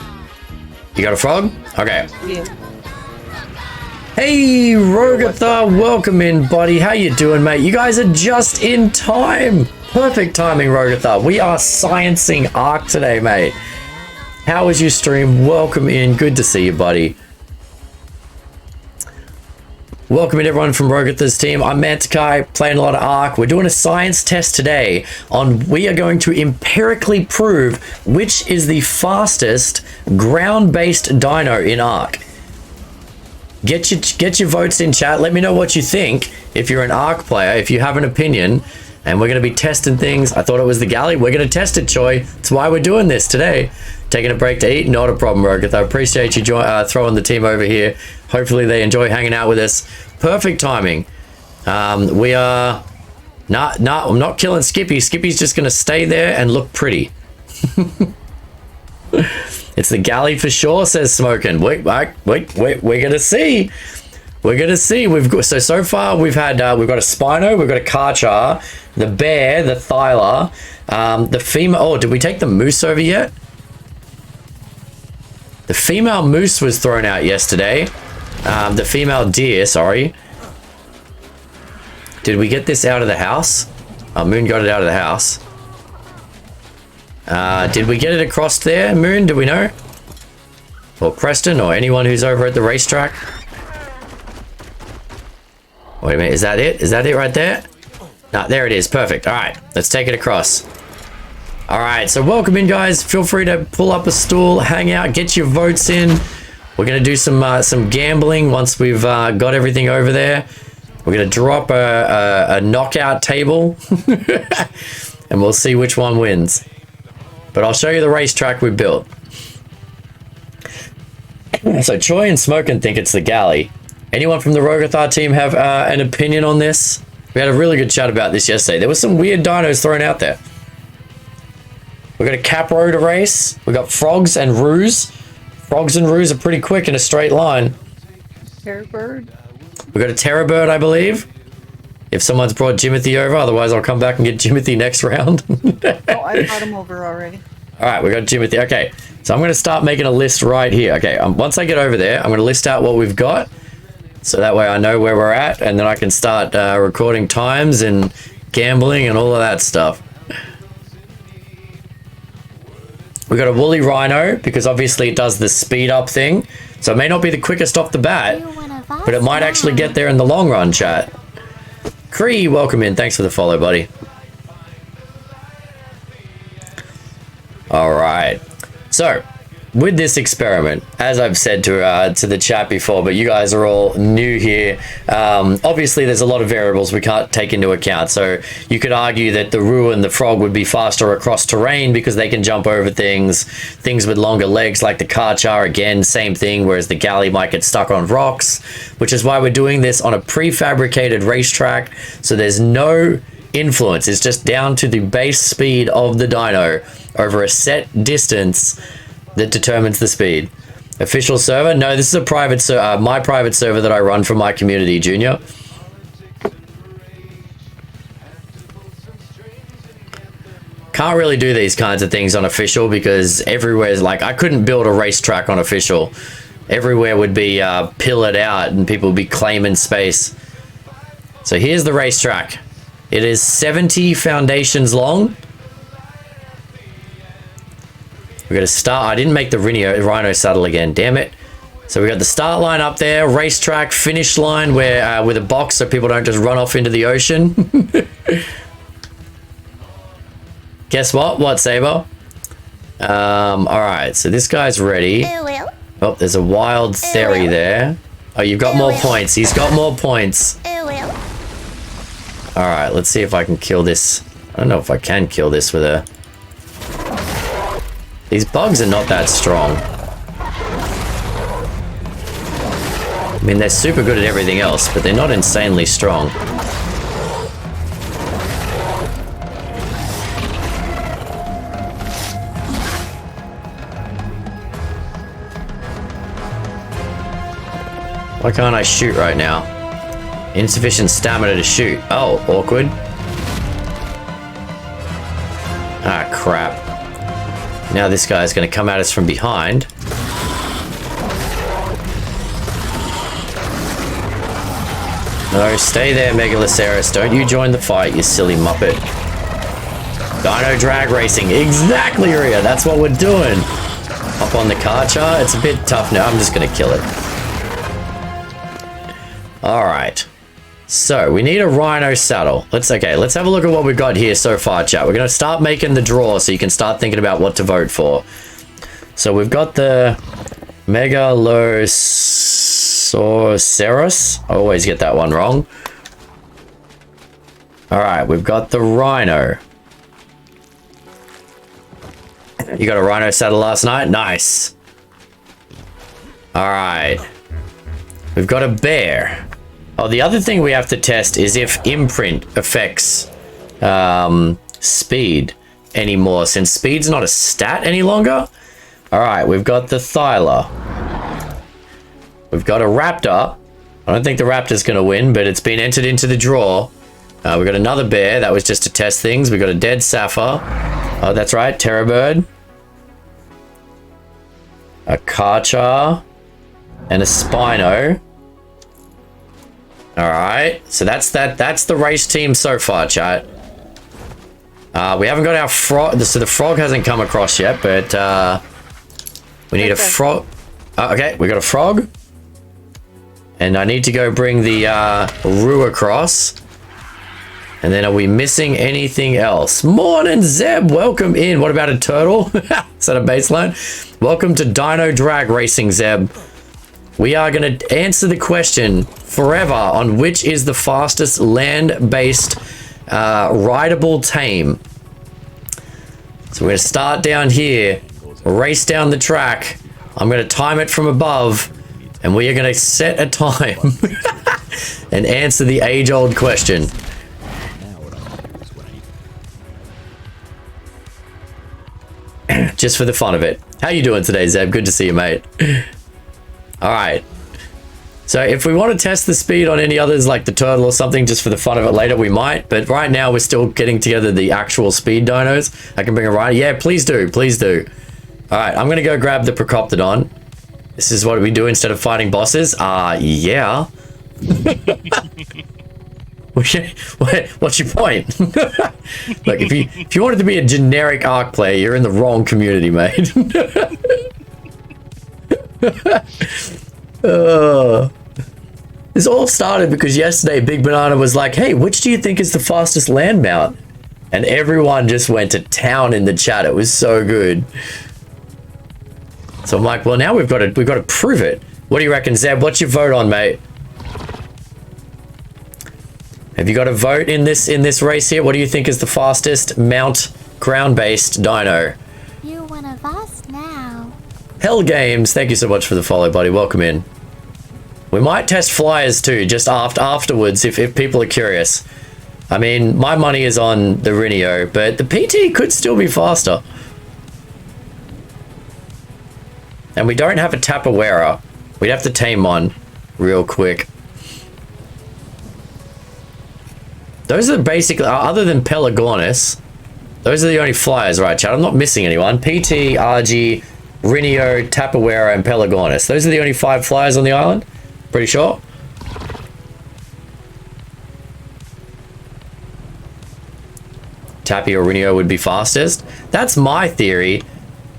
You got a frog? Okay. Yeah. Hey, Rogatha, welcome in, buddy. How you doing, mate? You guys are just in time. Perfect timing, Rogatha. We are sciencing Ark today, mate. How was your stream? Welcome in. Good to see you, buddy. Welcome in everyone from Rogatha's team. I'm Mantikai, playing a lot of Ark. We're doing a science test today on we are going to empirically prove which is the fastest ground-based dino in Ark. Get your votes in chat. Let me know what you think if you're an Ark player, if you have an opinion. And we're going to be testing things. I thought it was the Galli. We're going to test it, Choi. That's why we're doing this today. Taking a break to eat, not a problem, Rogath. I appreciate you throwing the team over here. Hopefully they enjoy hanging out with us. Perfect timing. We are... I'm not killing Skippy. Skippy's just going to stay there and look pretty. It's the Galli for sure, says Smokin'. Wait, we're going to see. We're going to see. We've got, so far we've had, we've got a Spino, we've got a Carchar, the bear, the Thyla, the female... Oh, did we take the moose over yet? The female moose was thrown out yesterday. The female deer, sorry. Did we get this out of the house? Oh, Moon got it out of the house. Did we get it across there, Moon? Do we know? Or Preston, or anyone who's over at the racetrack? Wait a minute, is that it? Is that it right there? No, there it is. Perfect. All right, let's take it across. All right, so welcome in, guys. Feel free to pull up a stool, hang out, get your votes in. We're gonna do some gambling once we've got everything over there. We're gonna drop a knockout table, and we'll see which one wins. But I'll show you the racetrack we built. So Choi and Smokin' think it's the Galli. Anyone from the Rogathar team have an opinion on this? We had a really good chat about this yesterday. There was some weird dinos thrown out there. We've got a Kapro to race. We've got frogs and roos. Frogs and roos are pretty quick in a straight line. Terrorbird. We've got a Terrorbird, I believe. If someone's brought Jimothy over, otherwise I'll come back and get Jimothy next round. Oh, I brought him over already. All right, we got Jimothy. Okay, so I'm going to start making a list right here. Okay, once I get over there, I'm going to list out what we've got. So that way I know where we're at, and then I can start recording times and gambling and all of that stuff. We got a woolly rhino, because obviously it does the speed up thing. So it may not be the quickest off the bat, but it might actually get there in the long run, chat. Cree, welcome in. Thanks for the follow, buddy. All right. So, with this experiment, as I've said to the chat before, but you guys are all new here. Obviously, there's a lot of variables we can't take into account. So you could argue that the Roo and the frog would be faster across terrain because they can jump over things. Things with longer legs like the Carchar, again, same thing, whereas the Galli might get stuck on rocks, which is why we're doing this on a prefabricated racetrack. So there's no influence. It's just down to the base speed of the dino over a set distance that determines the speed. Official server? No, this is a private server, my private server that I run for my community, Junior. Can't really do these kinds of things on official because everywhere's like, I couldn't build a racetrack on official. Everywhere would be pillared out and people would be claiming space. So here's the racetrack. It is 70 foundations long. We're going to start. I didn't make the Rhino saddle again. Damn it. So we got the start line up there, racetrack, finish line where with a box so people don't just run off into the ocean. Guess what? What, Saber? Alright, so this guy's ready. Well. Oh, there's a wild Theri there. Oh, you've got more points. He's got more points. Well. Alright, let's see if I can kill this. I don't know if I can kill this with a... These bugs are not that strong. I mean, they're super good at everything else, but they're not insanely strong. Why can't I shoot right now? Insufficient stamina to shoot. Oh, awkward. Ah, crap. Now this guy's going to come at us from behind. No, stay there, Megaleceros. Don't you join the fight, you silly muppet. Dino drag racing. Exactly, Rhea. That's what we're doing. Up on the Carchar. It's a bit tough now. I'm just going to kill it. Alright. So, we need a Rhino saddle. Let's have a look at what we've got here so far, chat. We're going to start making the draw so you can start thinking about what to vote for. So, we've got the Megaleceros. I always get that one wrong. Alright, we've got the Rhino. You got a Rhino saddle last night? Nice. Alright. We've got a bear. Oh, the other thing we have to test is if imprint affects speed anymore, since speed's not a stat any longer. Alright, we've got the Thyla. We've got a Raptor. I don't think the Raptor's going to win, but it's been entered into the draw. We've got another bear. That was just to test things. We've got a dead Sapphire. Oh, that's right. Terrorbird. A Carchar. And a Spino. Alright. So that's that. That's the race team so far, chat. We haven't got our frog. So the frog hasn't come across yet, but we need a frog. Okay, we got a frog. And I need to go bring the Roo across. And then are we missing anything else? Morning, Zeb. Welcome in. What about a turtle? Is that a baseline? Welcome to Dino Drag Racing, Zeb. We are going to answer the question forever on which is the fastest land-based rideable tame. So we're going to start down here, race down the track. I'm going to time it from above, and we are going to set a time and answer the age-old question. Just for the fun of it. How you doing today, Zeb? Good to see you, mate. All right. So if we want to test the speed on any others, like the turtle or something, just for the fun of it later, we might. But right now, we're still getting together the actual speed dinos. I can bring a Rhino. Yeah, please do. Please do. All right, I'm going to go grab the Procoptodon. This is what we do instead of fighting bosses. Yeah. What's your point? Look, if you wanted to be a generic Ark player, you're in the wrong community, mate. This all started because yesterday Big Banana was like, hey, which do you think is the fastest land mount? And everyone just went to town in the chat. It was so good. So I'm like, well, now we've got to prove it. What do you reckon, Zeb? What's your vote on, mate? Have you got a vote in this race here? What do you think is the fastest mount ground-based dino? You're one of us now. Hell Games, thank you so much for the follow, buddy. Welcome in. We might test flyers too, just afterwards, if people are curious. I mean, my money is on the Rhino, but the PT could still be faster. And we don't have a Tapawera. We'd have to tame one real quick. Those are basically, other than Pelagonus, those are the only flyers, right, chat? I'm not missing anyone. PT, RG, Rhino, Tapawera, and Pelagonus. Those are the only 5 flyers on the island? Pretty sure. Tappy or Rhino would be fastest. That's my theory.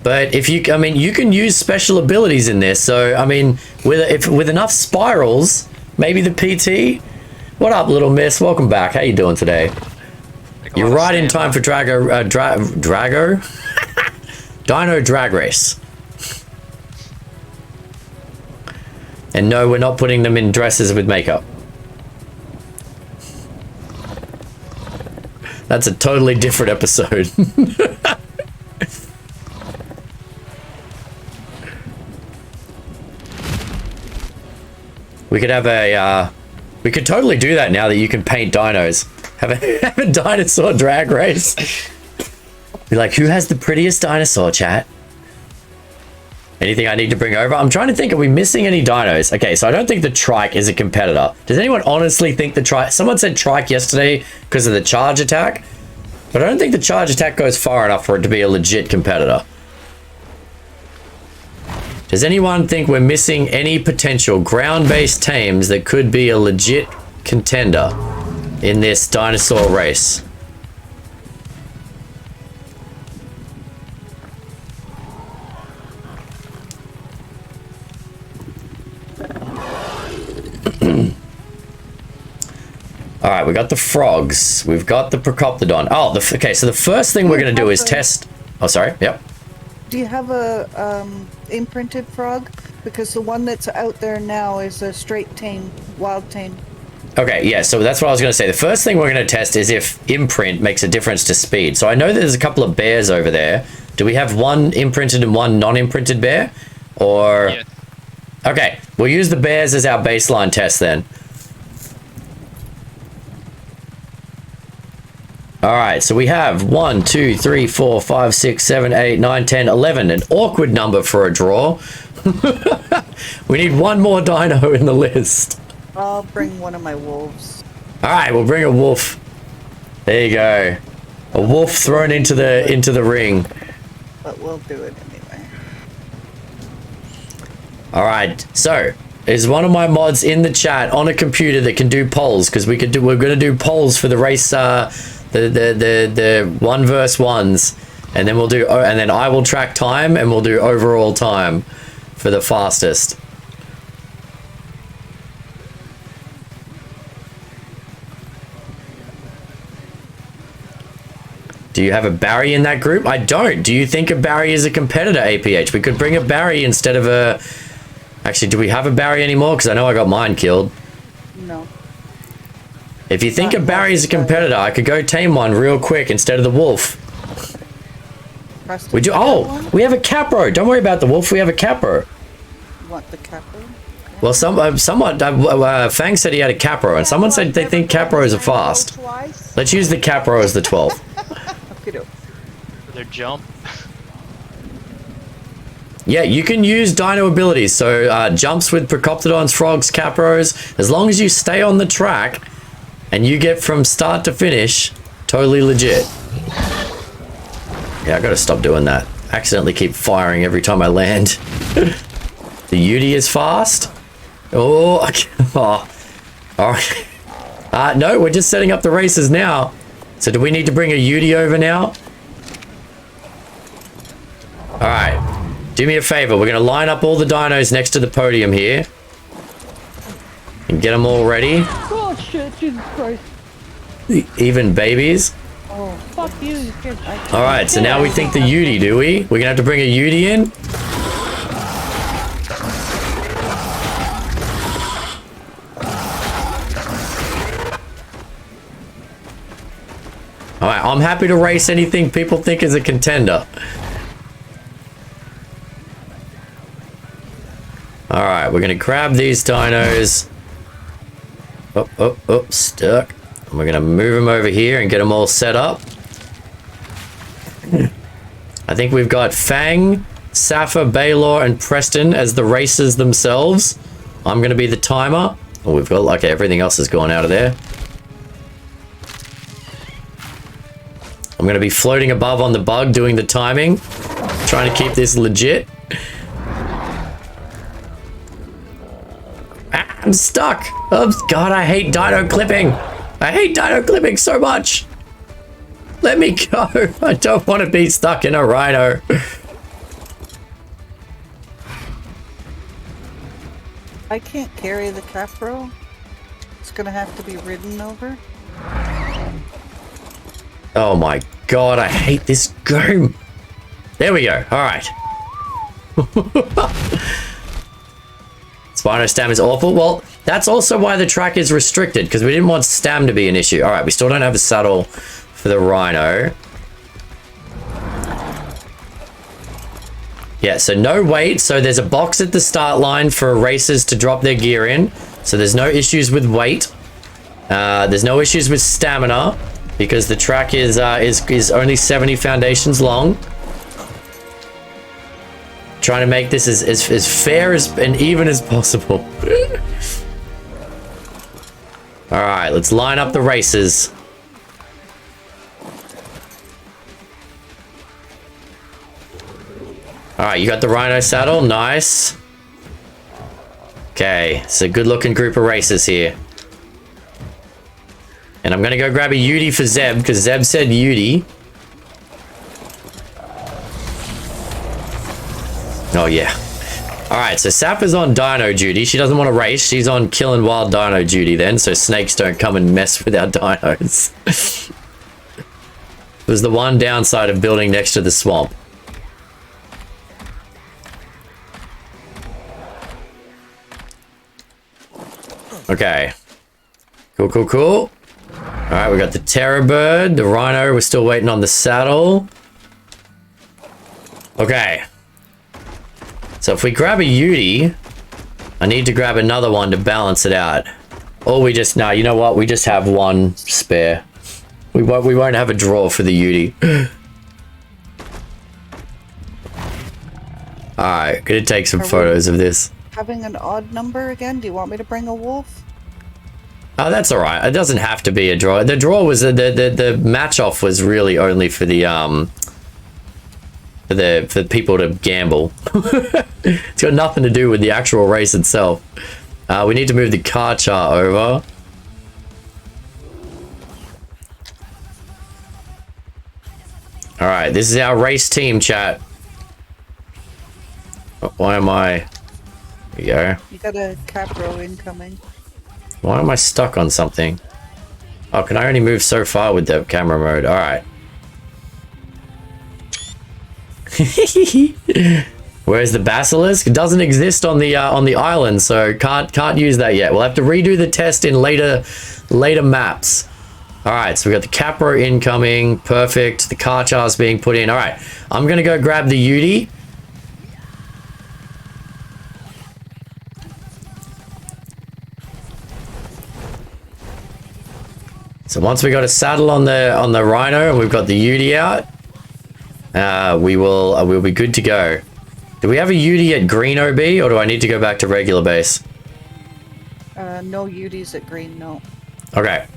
But if you, I mean, you can use special abilities in this. So, I mean, with enough spirals, maybe the PT. What up, little miss? Welcome back. How you doing today? You're right in time for Drago. Dino drag race. And no, we're not putting them in dresses with makeup. That's a totally different episode. We could have a, we could totally do that now that you can paint dinos. Have a dinosaur drag race. Be like, who has the prettiest dinosaur, chat? Anything I need to bring over? I'm trying to think, are we missing any dinos? Okay, so I don't think the trike is a competitor. Does anyone honestly think the trike... Someone said trike yesterday because of the charge attack. But I don't think the charge attack goes far enough for it to be a legit competitor. Does anyone think we're missing any potential ground-based tames that could be a legit contender in this dinosaur race? All right, we got the frogs. We've got the Procoptodon. Oh, okay, so the first thing we're going to do is test... Oh, sorry. Yep. Do you have a imprinted frog? Because the one that's out there now is a straight tame, wild tame. Okay, yeah, so that's what I was going to say. The first thing we're going to test is if imprint makes a difference to speed. So I know that there's a couple of bears over there. Do we have one imprinted and one non-imprinted bear? Or... Yeah. Okay, we'll use the bears as our baseline test then. All right, so we have 1, 2, 3, 4, 5, 6, 7, 8, 9, 10, 11. An awkward number for a draw. We need one more dino in the list. I'll bring one of my wolves. All right, we'll bring a wolf. There you go. A wolf thrown into the ring. But we'll do it anyway. All right, so is one of my mods in the chat on a computer that can do polls? Because we're going to do polls for the race. The 1 versus 1s, and then we'll do, and then I will track time and we'll do overall time for the fastest. Do you have a Barry in that group? I don't. Do you think a Barry is a competitor, APH? We could bring a Barry instead of a... Actually, do we have a Barry anymore? Because I know I got mine killed. No. If you think a Barry is a competitor, I could go tame one real quick instead of the wolf. We do. Oh, we have a Kapro. Don't worry about the wolf. We have a Kapro. You want the Kapro? Well, someone, Fang said he had a Kapro, and someone said they think Kapros are fast. Let's use the Kapro as the 12th. Their jump. Yeah, you can use dino abilities. So jumps with Procoptodons, frogs, Kapros. As long as you stay on the track and you get from start to finish, totally legit. Yeah, I gotta stop doing that. I accidentally keep firing every time I land. The Yuti is fast. Oh, oh. All right. No, we're just setting up the races now. So do we need to bring a Yuti over now? All right. Do me a favor. We're going to line up all the dinos next to the podium here. And get them all ready. Oh shit, Jesus Christ. Even babies. Oh, fuck you. All right, so now we think the Yuti, do we? We're going to have to bring a Yuti in. All right, I'm happy to race anything people think is a contender. All right, we're going to grab these dinos. Oh, stuck. And we're going to move them over here and get them all set up. I think we've got Fang, Safa, Baylor, and Preston as the racers themselves. I'm going to be the timer. Oh, we've got, like, everything else has gone out of there. I'm going to be floating above on the bug doing the timing. Trying to keep this legit. I'm stuck. Oh, God, I hate dino clipping. I hate dino clipping so much. Let me go. I don't want to be stuck in a Rhino. I can't carry the Kapro. It's gonna have to be ridden over. Oh my God, I hate this game. There we go. All right. Spino stam is awful. Well, that's also why the track is restricted, because we didn't want stam to be an issue. All right, we still don't have a saddle for the Rhino. Yeah, so no weight. So there's a box at the start line for racers to drop their gear in. So there's no issues with weight. There's no issues with stamina because the track is only 70 foundations long. Trying to make this as fair and even as possible. All right, let's line up the races. All right, you got the Rhino saddle. Nice. Okay, it's a good-looking group of racers here. And I'm going to go grab a Yuti for Zeb, because Zeb said Yuti. Oh, yeah. All right, so Sap is on dino duty. She doesn't want to race. She's on killing wild dino duty then, so snakes don't come and mess with our dinos. It was the one downside of building next to the swamp. Okay. Cool, cool, cool. All right, we got the terror bird, the Rhino. We're still waiting on the saddle. Okay. So if we grab a Yuti, I need to grab another one to balance it out. Or we just, no, you know what? We just have one spare. We won't have a draw for the Yuti. All right, gonna take some photos of this. Having an odd number again? Do you want me to bring a wolf? Oh, that's all right. It doesn't have to be a draw. The draw was the match off was really only for the for people to gamble. It's got nothing to do with the actual race itself. We need to move the Carchar over. All right, this is our race team, chat. Why am I? There you go. You got a Kapro incoming. Why am I stuck on something? Oh, can I only move so far with the camera mode? All right. Where's the basilisk? It doesn't exist on the island, so can't use that yet. We'll have to redo the test in later maps. All right, so we got the Kapro incoming. Perfect. The Carchar's being put in. All right, I'm gonna go grab the Yuti. So once we got a saddle on the Rhino and we've got the Yuti out, we'll be good to go. Do we have a Yuti at green OB, or do I need to go back to regular base? No Yutis at green, no. Okay.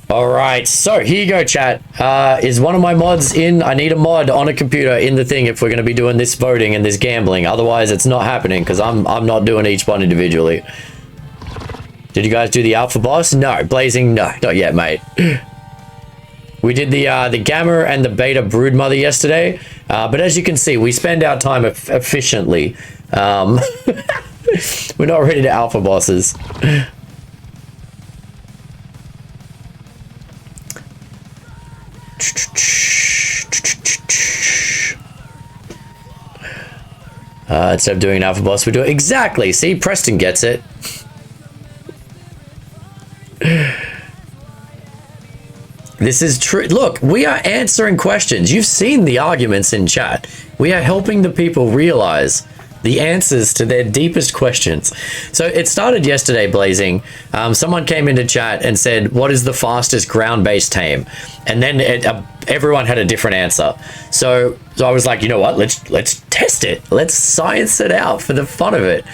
All right, so here you go, chat. Is one of my mods in? I need a mod on a computer in the thing if we're going to be doing this voting and this gambling. Otherwise, it's not happening because I'm not doing each one individually. Did you guys do the alpha boss? No. Blazing? No, not yet, mate. We did the gamma and the beta broodmother yesterday, but as you can see, we spend our time efficiently. We're not ready to alpha bosses. Instead of doing an alpha boss, we do it exactly. See, Preston gets it. This is true. Look, we are answering questions. You've seen the arguments in chat. We are helping the people realize the answers to their deepest questions. So it started yesterday, Blazing. Someone came into chat and said, what is the fastest ground-based tame? And then everyone had a different answer. So I was like, you know what? Let's test it. Let's science it out for the fun of it.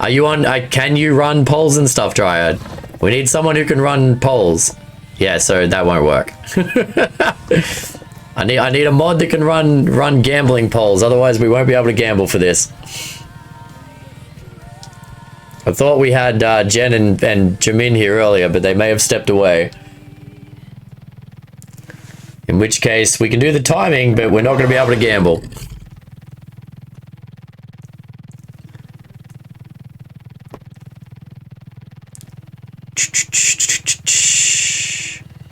Are you on? Can you run polls and stuff, Dryad? We need someone who can run polls. Yeah, so that won't work. I need a mod that can run gambling polls. Otherwise, we won't be able to gamble for this. I thought we had Jen and Jamin here earlier, but they may have stepped away. In which case, we can do the timing, but we're not going to be able to gamble.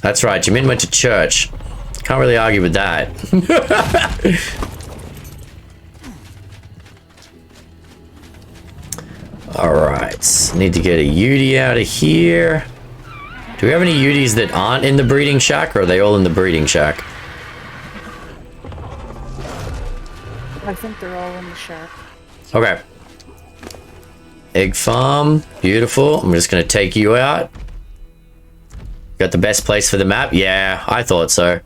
That's right, Jimin went to church. Can't really argue with that. Alright, need to get a Yuti out of here. Do we have any Yutis that aren't in the breeding shack, or are they all in the breeding shack? I think they're all in the shack. Okay. Egg farm, beautiful. I'm just gonna take you out. Got the best place for the map? Yeah, I thought so.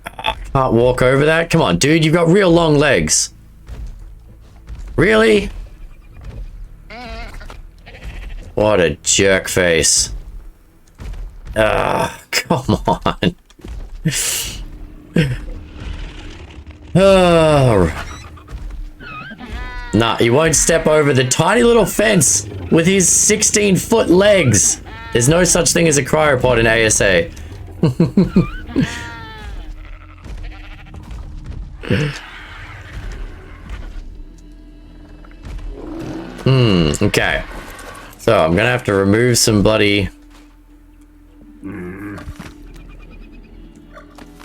I can't walk over that. Come on, dude, you've got real long legs. Really? What a jerk face. Come on. Nah, he won't step over the tiny little fence with his 16-foot legs. There's no such thing as a cryopod in ASA. Okay. So I'm gonna have to remove some bloody...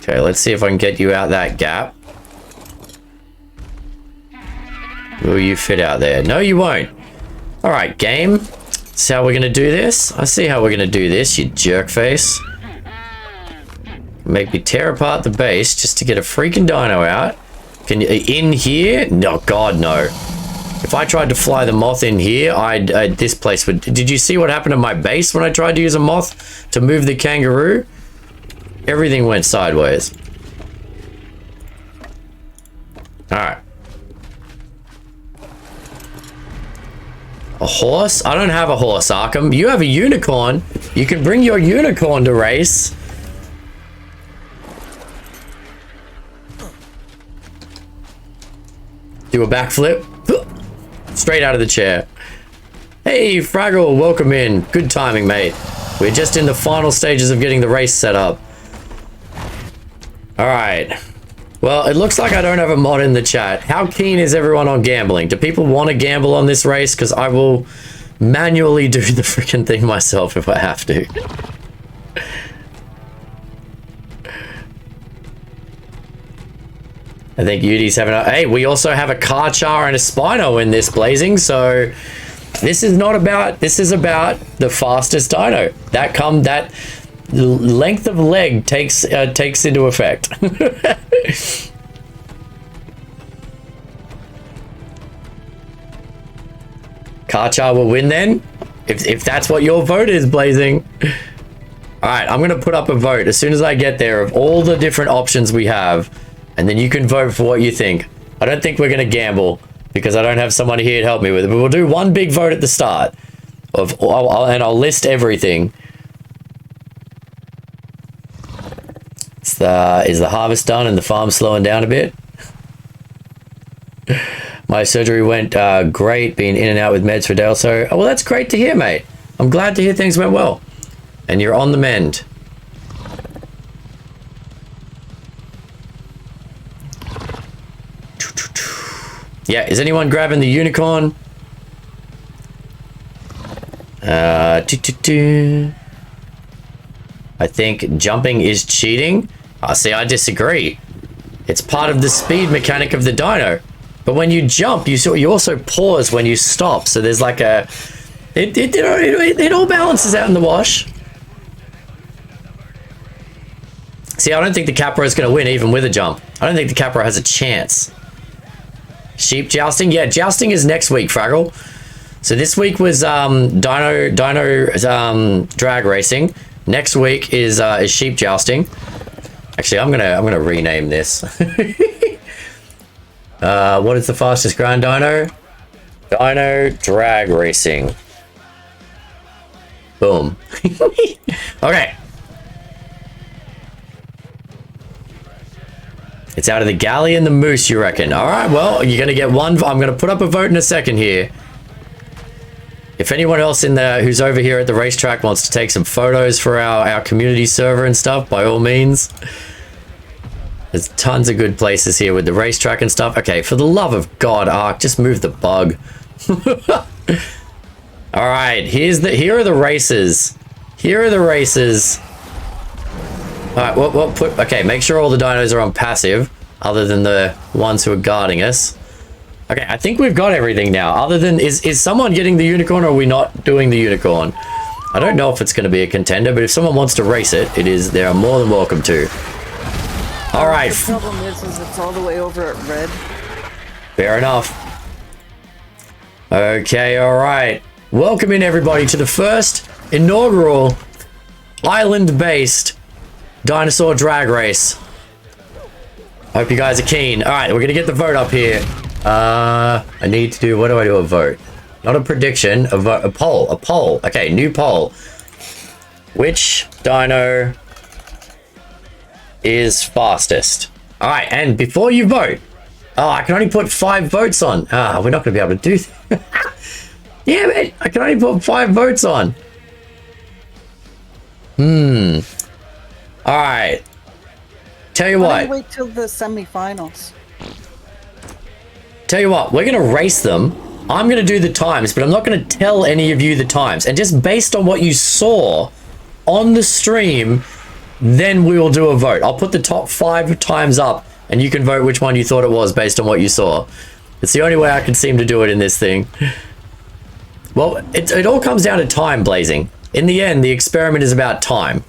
Okay, let's see if I can get you out that gap. Will you fit out there? No, you won't. All right, game. See how we're gonna do this? I see how we're gonna do this, you jerk face. Make me tear apart the base just to get a freaking dino out. Can you in here? No, God, no. If I tried to fly the moth in here, this place would... Did you see what happened to my base when I tried to use a moth to move the kangaroo? Everything went sideways. All right. A horse? I don't have a horse, Arkham. You have a unicorn. You can bring your unicorn to race. Do a backflip. Straight out of the chair. Hey, Fraggle, welcome in. Good timing, mate. We're just in the final stages of getting the race set up. All right. Well, it looks like I don't have a mod in the chat. How keen is everyone on gambling? Do people want to gamble on this race? Because I will manually do the freaking thing myself if I have to. I think Yuti's having a... Hey, we also have a Carchar and a Spino in this blazing, so this is not about... This is about the fastest dino. That length of leg takes into effect. Carchar will win then, if that's what your vote is, blazing. All right, I'm gonna put up a vote as soon as I get there of all the different options we have, and then you can vote for what you think. I don't think we're gonna gamble because I don't have someone here to help me with it, but we'll do one big vote at the start of, and I'll list everything. Is the harvest done and the farm slowing down a bit? My surgery went great, being in and out with meds for Dale, so... Oh, well, that's great to hear, mate. I'm glad to hear things went well. And you're on the mend. Yeah, is anyone grabbing the unicorn? I think jumping is cheating. See, I disagree. It's part of the speed mechanic of the dino. But when you jump, you also pause when you stop. So there's like a... It all balances out in the wash. See, I don't think the Kapro is going to win even with a jump. I don't think the Kapro has a chance. Sheep jousting? Yeah, jousting is next week, Fraggle. So this week was dino drag racing. Next week is sheep jousting. Actually, I'm gonna rename this. What is the fastest ground dino? Dino drag racing. Boom. Okay. It's out of the Galli and the moose, you reckon? All right, well, you're gonna get one. I'm gonna put up a vote in a second here. If anyone else in there who's over here at the racetrack wants to take some photos for our community server and stuff, by all means. There's tons of good places here with the racetrack and stuff. Okay, for the love of God, Ark, just move the bug. All right, here are the races. Here are the races. Alright, okay, make sure all the dinos are on passive, other than the ones who are guarding us. Okay, I think we've got everything now, other than, is someone getting the unicorn, or are we not doing the unicorn? I don't know if it's going to be a contender, but if someone wants to race it, they are more than welcome to. Alright. The problem is it's all the way over at red. Fair enough. Okay, alright. Welcome in, everybody, to the first inaugural island-based dinosaur drag race. Hope you guys are keen. Alright, we're gonna get the vote up here. I need to do, what do I do? A vote? Not a prediction, a vote, a poll. Okay, new poll. Which dino is fastest? Alright, and before you vote, oh, I can only put 5 votes on. Ah, we're not gonna be able to do that. Damn it, I can only put 5 votes on. Alright. Tell you Why what. don't you wait till the semifinals? Tell you what, we're gonna race them. I'm gonna do the times, but I'm not gonna tell any of you the times. And just based on what you saw on the stream, then we will do a vote. I'll put the top 5 times up, and you can vote which one you thought it was based on what you saw. It's the only way I can seem to do it in this thing. Well, it all comes down to time, Blazing. In the end, the experiment is about time.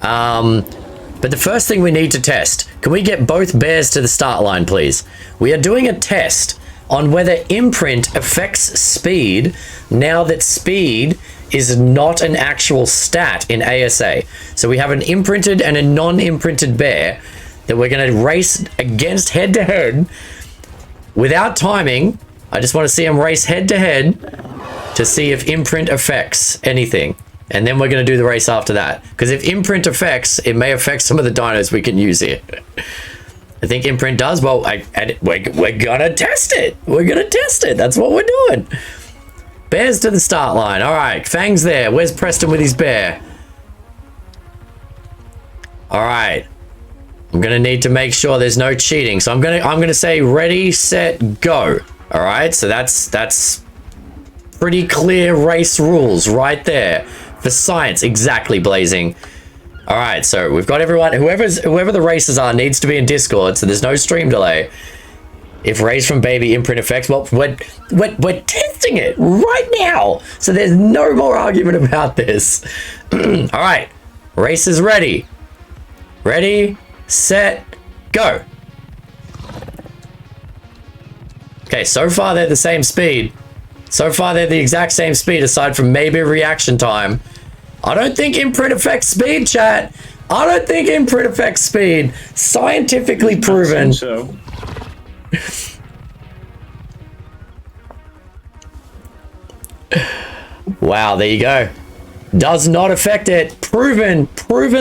But the first thing we need to test, can we get both bears to the start line, please? We are doing a test on whether imprint affects speed now that speed is not an actual stat in ASA. So we have an imprinted and a non-imprinted bear that we're going to race against head-to-head without timing. I just want to see them race head-to-head to see if imprint affects anything. And then we're going to do the race after that. Because if imprint affects, it may affect some of the dinos we can use here. I think imprint does. Well, we're going to test it. We're going to test it. That's what we're doing. Bears to the start line. All right, Fang's there. Where's Preston with his bear? All right. I'm going to need to make sure there's no cheating. So I'm going to say ready, set, go. All right. So that's pretty clear race rules right there. For science, exactly, Blazing. All right, so we've got everyone. Whoever the racers are needs to be in Discord, so there's no stream delay. If race from baby imprint effects, well, we're testing it right now, so there's no more argument about this. All right, race is ready. Ready, set, go. Okay, so far they're the same speed. So far they're the exact same speed, aside from maybe reaction time. I don't think imprint affects speed, chat. I don't think imprint affects speed. Scientifically proven. So. Wow, there you go. Does not affect it. Proven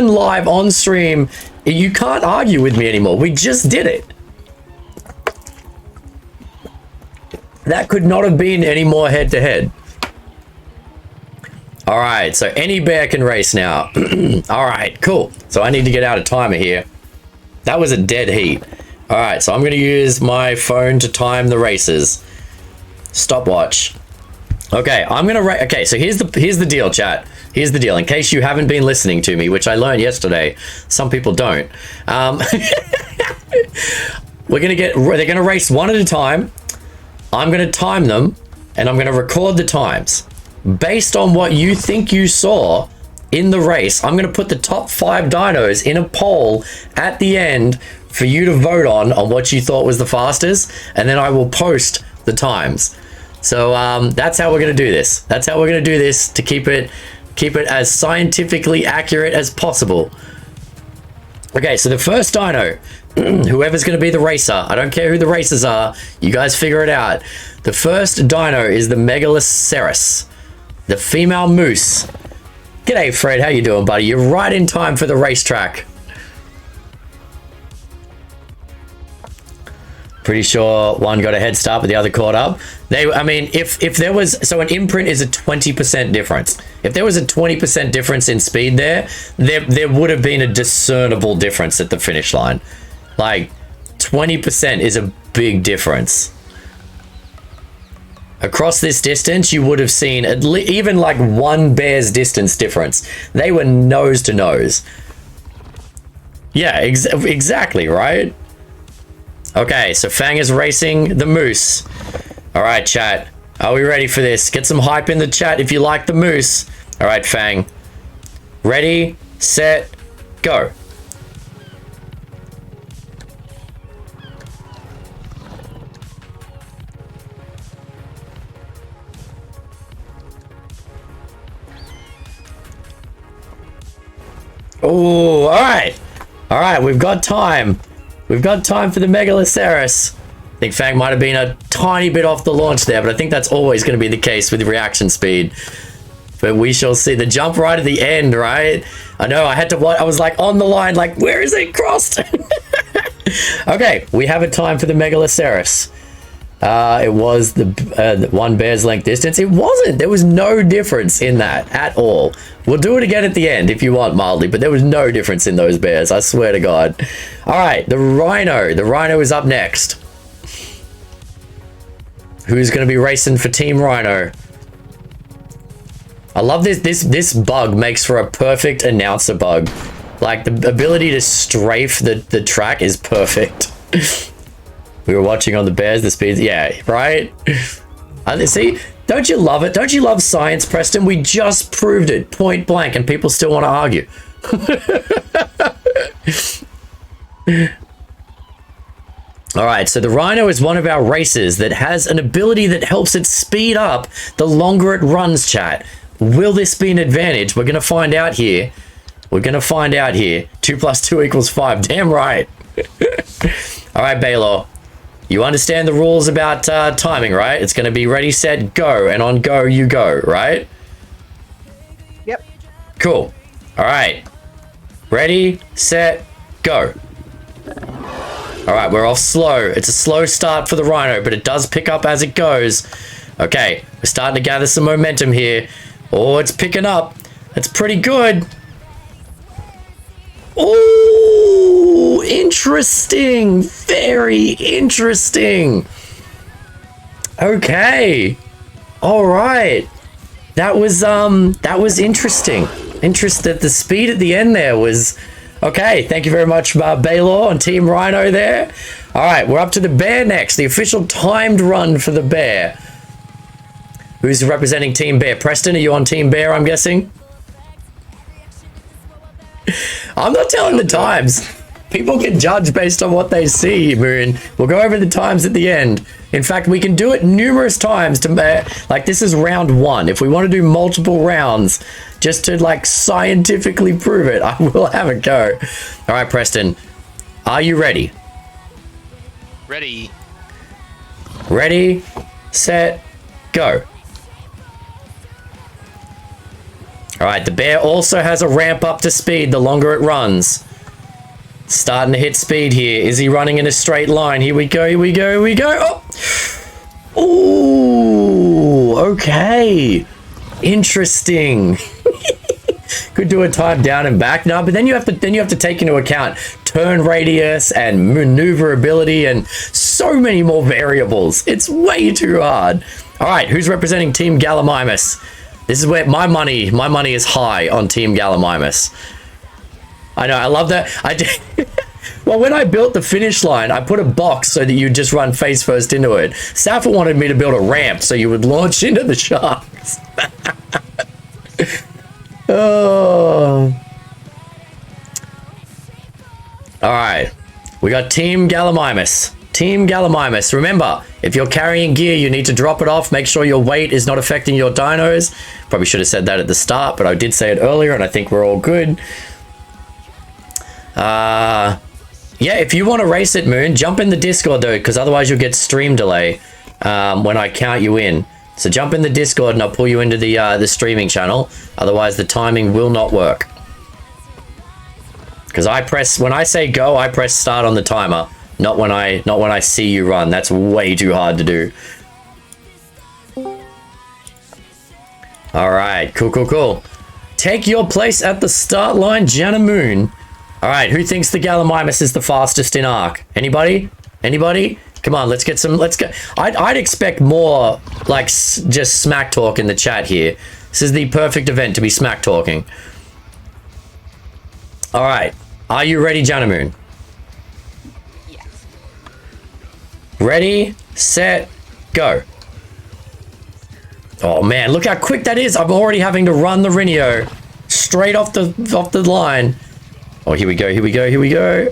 live on stream. You can't argue with me anymore. We just did it. That could not have been any more head-to-head. All right, so any bear can race now. All right, cool. So I need to get out a timer here. That was a dead heat. All right, so I'm going to use my phone to time the races. Stopwatch. Okay, I'm going to okay, so here's the deal, chat. Here's the deal. In case you haven't been listening to me, which I learned yesterday, some people don't. They're going to race one at a time. I'm going to time them, and I'm going to record the times. Based on what you think you saw in the race, I'm going to put the top 5 dinos in a poll at the end for you to vote on what you thought was the fastest, and then I will post the times. So that's how we're going to do this. That's how we're going to do this to keep it as scientifically accurate as possible. Okay, so the first dino, whoever's going to be the racer, I don't care who the racers are, you guys figure it out. The first dino is the Megaleceros, the female moose. G'day, Fred, how you doing, buddy? You're right in time for the racetrack. Pretty sure one got a head start, but the other caught up. I mean, if there was, so an imprint is a 20% difference. If there was a 20% difference in speed there would have been a discernible difference at the finish line. Like, 20% is a big difference. Across this distance, you would have seen even like one bear's distance difference. They were nose to nose. Yeah, exactly, right? Okay, so Fang is racing the moose. All right, chat. Are we ready for this? Get some hype in the chat if you like the moose. All right, Fang. Ready, set, go. Oh, all right. All right, we've got time. We've got time for the Megaleceros. I think Fang might have been a tiny bit off the launch there, but I think that's always going to be the case with reaction speed. But we shall see. The jump right at the end, right? I know, I had to watch. I was like on the line, like, where is it crossed? Okay, we have a time for the Megaleceros. It was the one bear's length distance. It wasn't. There was no difference in that at all. We'll do it again at the end if you want, mildly, but there was no difference in those bears. I swear to God. All right, the Rhino. The Rhino is up next. Who's going to be racing for Team Rhino? I love this. This bug makes for a perfect announcer bug. Like, the ability to strafe the track is perfect. We were watching on the bears, the speeds. Yeah, right? See, don't you love it? Don't you love science, Preston? We just proved it point blank and people still want to argue. All right, so the Rhino is one of our racers that has an ability that helps it speed up the longer it runs, chat. Will this be an advantage? We're going to find out here. We're going to find out here. 2 + 2 = 5. Damn right. All right, Baylor. You understand the rules about timing, right? It's going to be ready, set, go. And on go, you go, right? Yep. Cool. All right. Ready, set, go. All right, we're off slow. It's a slow start for the Rhino, but it does pick up as it goes. Okay, we're starting to gather some momentum here. Oh, it's picking up. It's pretty good. Oh, interesting. Very interesting. Okay. All right. That was interesting. That the speed at the end there was okay. Thank you very much, Baylor and Team Rhino there. All right, we're up to the bear next. The official timed run for the bear. Who's representing Team Bear? Preston, are you on Team Bear, I'm guessing? I'm not telling the times. People can judge based on what they see, Moon. We'll go over the times at the end. In fact, we can do it numerous times to, like, this is round 1. If we want to do multiple rounds just to, like, scientifically prove it, I will have a go. All right, Preston, are you ready? Ready. Ready, set, go. All right, the bear also has a ramp up to speed the longer it runs. Starting to hit speed here. Is he running in a straight line? Here we go, here we go, here we go. Oh! Ooh, okay. Interesting. Could do a time down and back. No, but then you have to take into account turn radius and maneuverability and so many more variables. It's way too hard. All right, who's representing Team Gallimimus? This is where my money is high on Team Gallimimus. I know, I love that. I did. Well, when I built the finish line, I put a box so that you just run face first into it. Safa wanted me to build a ramp so you would launch into the sharks. Oh. All right, we got Team Gallimimus. Team Gallimimus. Remember, if you're carrying gear, you need to drop it off. Make sure your weight is not affecting your dinos. Probably should have said that at the start, but I did say it earlier, and I think we're all good. Yeah, if you want to race it, Moon, jump in the Discord, though, because otherwise you'll get stream delay when I count you in. So jump in the Discord, and I'll pull you into the streaming channel. Otherwise, the timing will not work. Because when I say go, I press start on the timer. Not when I see you run. That's way too hard to do. All right, cool. Take your place at the start line, Jana Moon. All right, who thinks the Gallimimus is the fastest in Ark? Anybody? Come on, let's go. I'd expect more, like, just smack talk in the chat here. This is the perfect event to be smack talking. All right, Are you ready, Janamoon? Yes. Ready, set, go. Oh man, look how quick that is. I'm already having to run the Rhino straight off the line. Oh, here we go, here we go, here we go.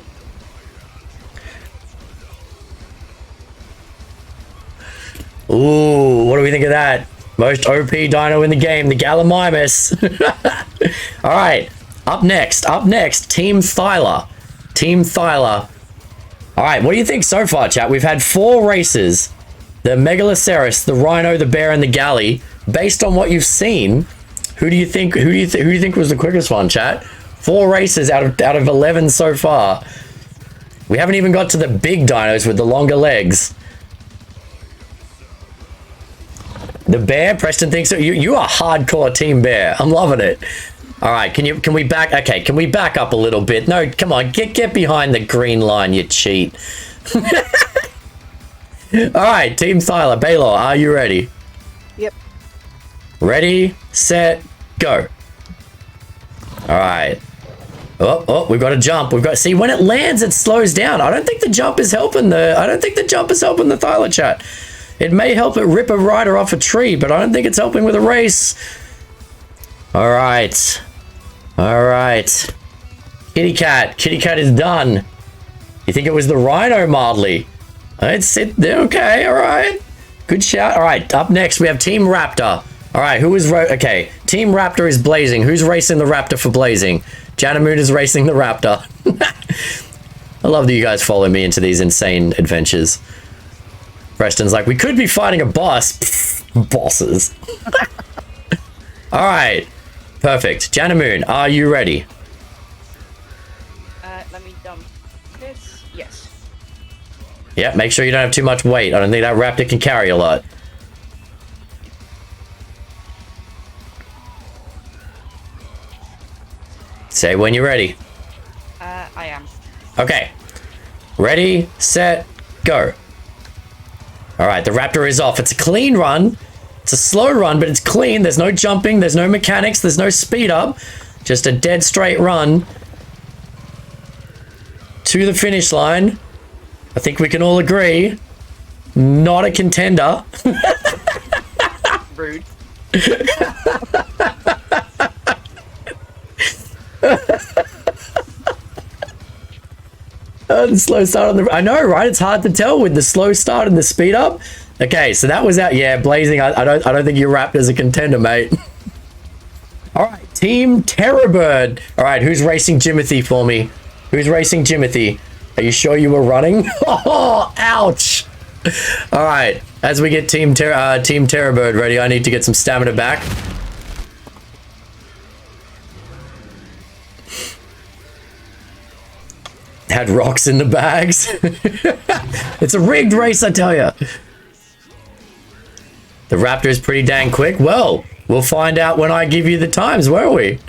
Ooh, what do we think of that? Most OP dino in the game, the Gallimimus. All right, up next, Team Thyla. Team Thyla. All right, what do you think so far, chat? We've had 4 races. The Megaleceros, the Rhino, the Bear, and the Galli. Based on what you've seen, who do you think was the quickest one, chat? 4 races out of 11 so far. We haven't even got to the big dinos with the longer legs. The Bear, Preston thinks so. You are hardcore Team Bear. I'm loving it. All right, can we back? Okay, can we back up a little bit? No, come on, get behind the green line, you cheat. All right, Team Thyla, Baylor, are you ready? Yep. Ready, set, go. All right. Oh, we've got to jump. See, when it lands, it slows down. I don't think the jump is helping the Thyla chat. It may help it rip a rider off a tree, but I don't think it's helping with a race. All right. All right. Kitty cat is done. You think it was the Rhino, mildly? It's okay, all right. Good shout. All right, up next, we have Team Raptor. All right, okay, Team Raptor is blazing. Who's racing the Raptor for blazing? Janamoon is racing the Raptor. I love that you guys follow me into these insane adventures. Preston's like, we could be fighting a boss. Pfft, bosses. All right, perfect. Janamoon, are you ready? Let me dump this. Yes. Yeah, make sure you don't have too much weight. I don't think that Raptor can carry a lot. Say when you're ready. I am. Okay. Ready, set, go. All right, the Raptor is off. It's a clean run. It's a slow run, but it's clean. There's no jumping. There's no mechanics. There's no speed up. Just a dead straight run to the finish line. I think we can all agree. Not a contender. Rude. The slow start on the... I know, right? It's hard to tell with the slow start and the speed up. Okay, so that was out. Yeah, blazing. I don't think your Raptor's a contender, mate. All right, Team Terrorbird. All right, who's racing Jimothy for me? Who's racing Jimothy? Are you sure you were running? Oh, ouch. All right, as we get Team Terrorbird ready, I need to get some stamina back. Had rocks in the bags. It's a rigged race, I tell you. The Raptor is pretty dang quick. Well, we'll find out when I give you the times, won't we?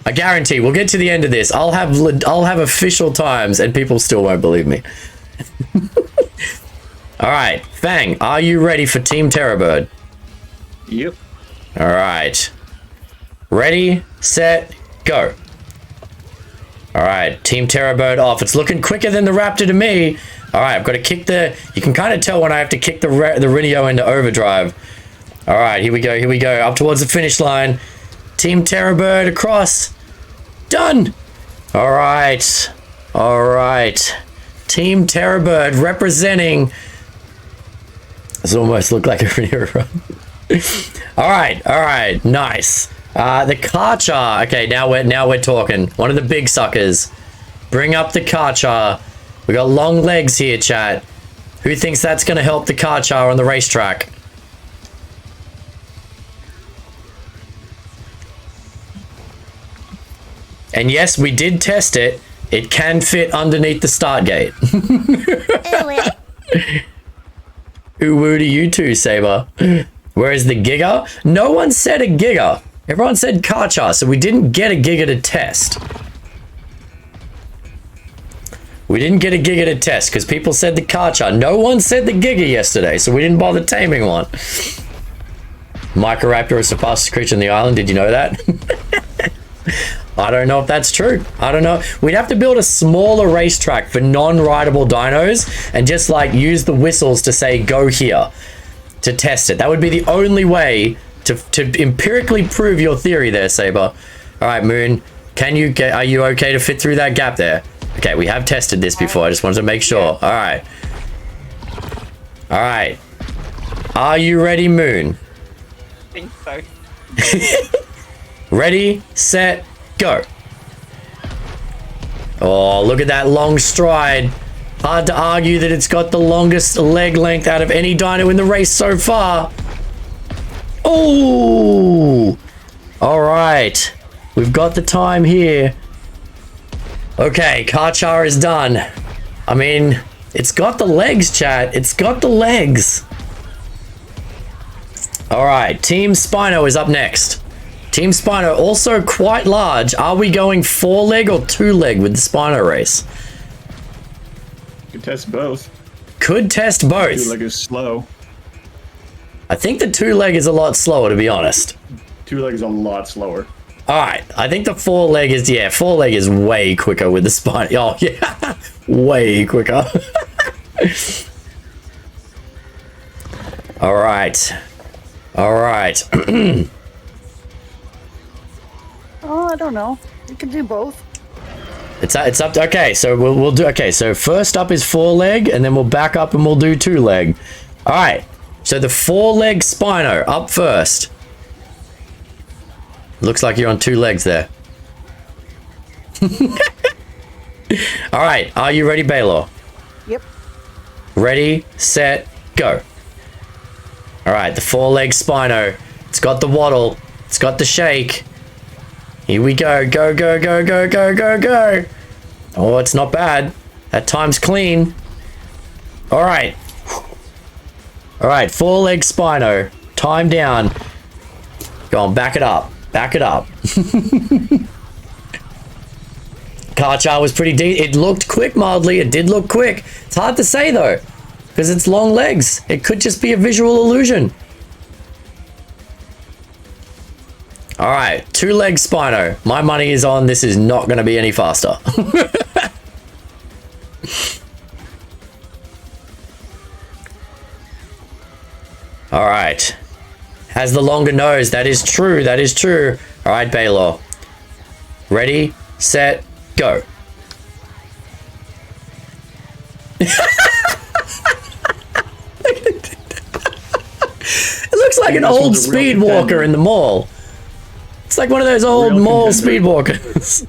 I guarantee we'll get to the end of this. I'll have official times and people still won't believe me. All right, Fang, are you ready for Team Terrorbird? Yep. All right. Ready, set, go. All right, Team Terrorbird off. It's looking quicker than the Raptor to me. All right, I've got to kick the... You can kind of tell when I have to kick the Rhino into overdrive. All right, here we go, here we go. Up towards the finish line. Team Terrorbird across. Done. All right. All right. Team Terrorbird representing... This almost looked like a Rhino run. All right, nice. The Carchar. Okay, now we're talking. One of the big suckers. Bring up the Carchar. We got long legs here, chat. Who thinks that's going to help the Carchar on the racetrack? And yes, we did test it. It can fit underneath the start gate. Who woo to you two, Saber? Where's the Giga? No one said a Giga. Everyone said Carchar, so we didn't get a Giga to test. We didn't get a Giga to test because people said the Carchar. No one said the Giga yesterday, so we didn't bother taming one. Microraptor is the fastest creature on the island. Did you know that? I don't know if that's true. I don't know. We'd have to build a smaller racetrack for non-rideable dinos and just like use the whistles to say go here to test it. That would be the only way to empirically prove your theory there, Saber. All right, Moon, are you okay to fit through that gap there? Okay, we have tested this before. I just wanted to make sure. All right. All right. Are you ready, Moon? I think so. Ready, set, go. Oh, look at that long stride. Hard to argue that it's got the longest leg length out of any dino in the race so far. Oh! All right. We've got the time here. Okay, Carchar is done. I mean, it's got the legs, chat. It's got the legs. All right, Team Spino is up next. Team Spino, also quite large. Are we going 4-leg or 2-leg with the Spino race? Could test both. Could test both. 2-leg is slow. I think the 2-leg is a lot slower, to be honest. 2-leg is a lot slower. All right, I think the 4-leg is, yeah, 4-leg is way quicker with the Spino. Oh, yeah, way quicker. All right. All right. Oh, I don't know. You can do both. It's up to, okay, so we'll do, okay, so first up is 4-leg, and then we'll back up and we'll do 2-leg. All right, so the 4-leg Spino up first. Looks like you're on 2 legs there. All right, are you ready, Baylor? Yep. Ready, set, go. All right, the 4-leg Spino. It's got the waddle. It's got the shake. Here we go. Go, go, go, go, go, go, go. Oh, it's not bad. That time's clean. All right. All right, 4-leg Spino. Time down. Go on, back it up. Back it up. Carchar was pretty deep. It looked quick mildly. It did look quick. It's hard to say though, because it's long legs. It could just be a visual illusion. All right, 2-leg Spino. My money is on this is not going to be any faster. All right. Has the longer nose. That is true. That is true. All right, Baylor. Ready, set, go. It looks like an old speed walker in the mall. It's like one of those old mall speed walkers.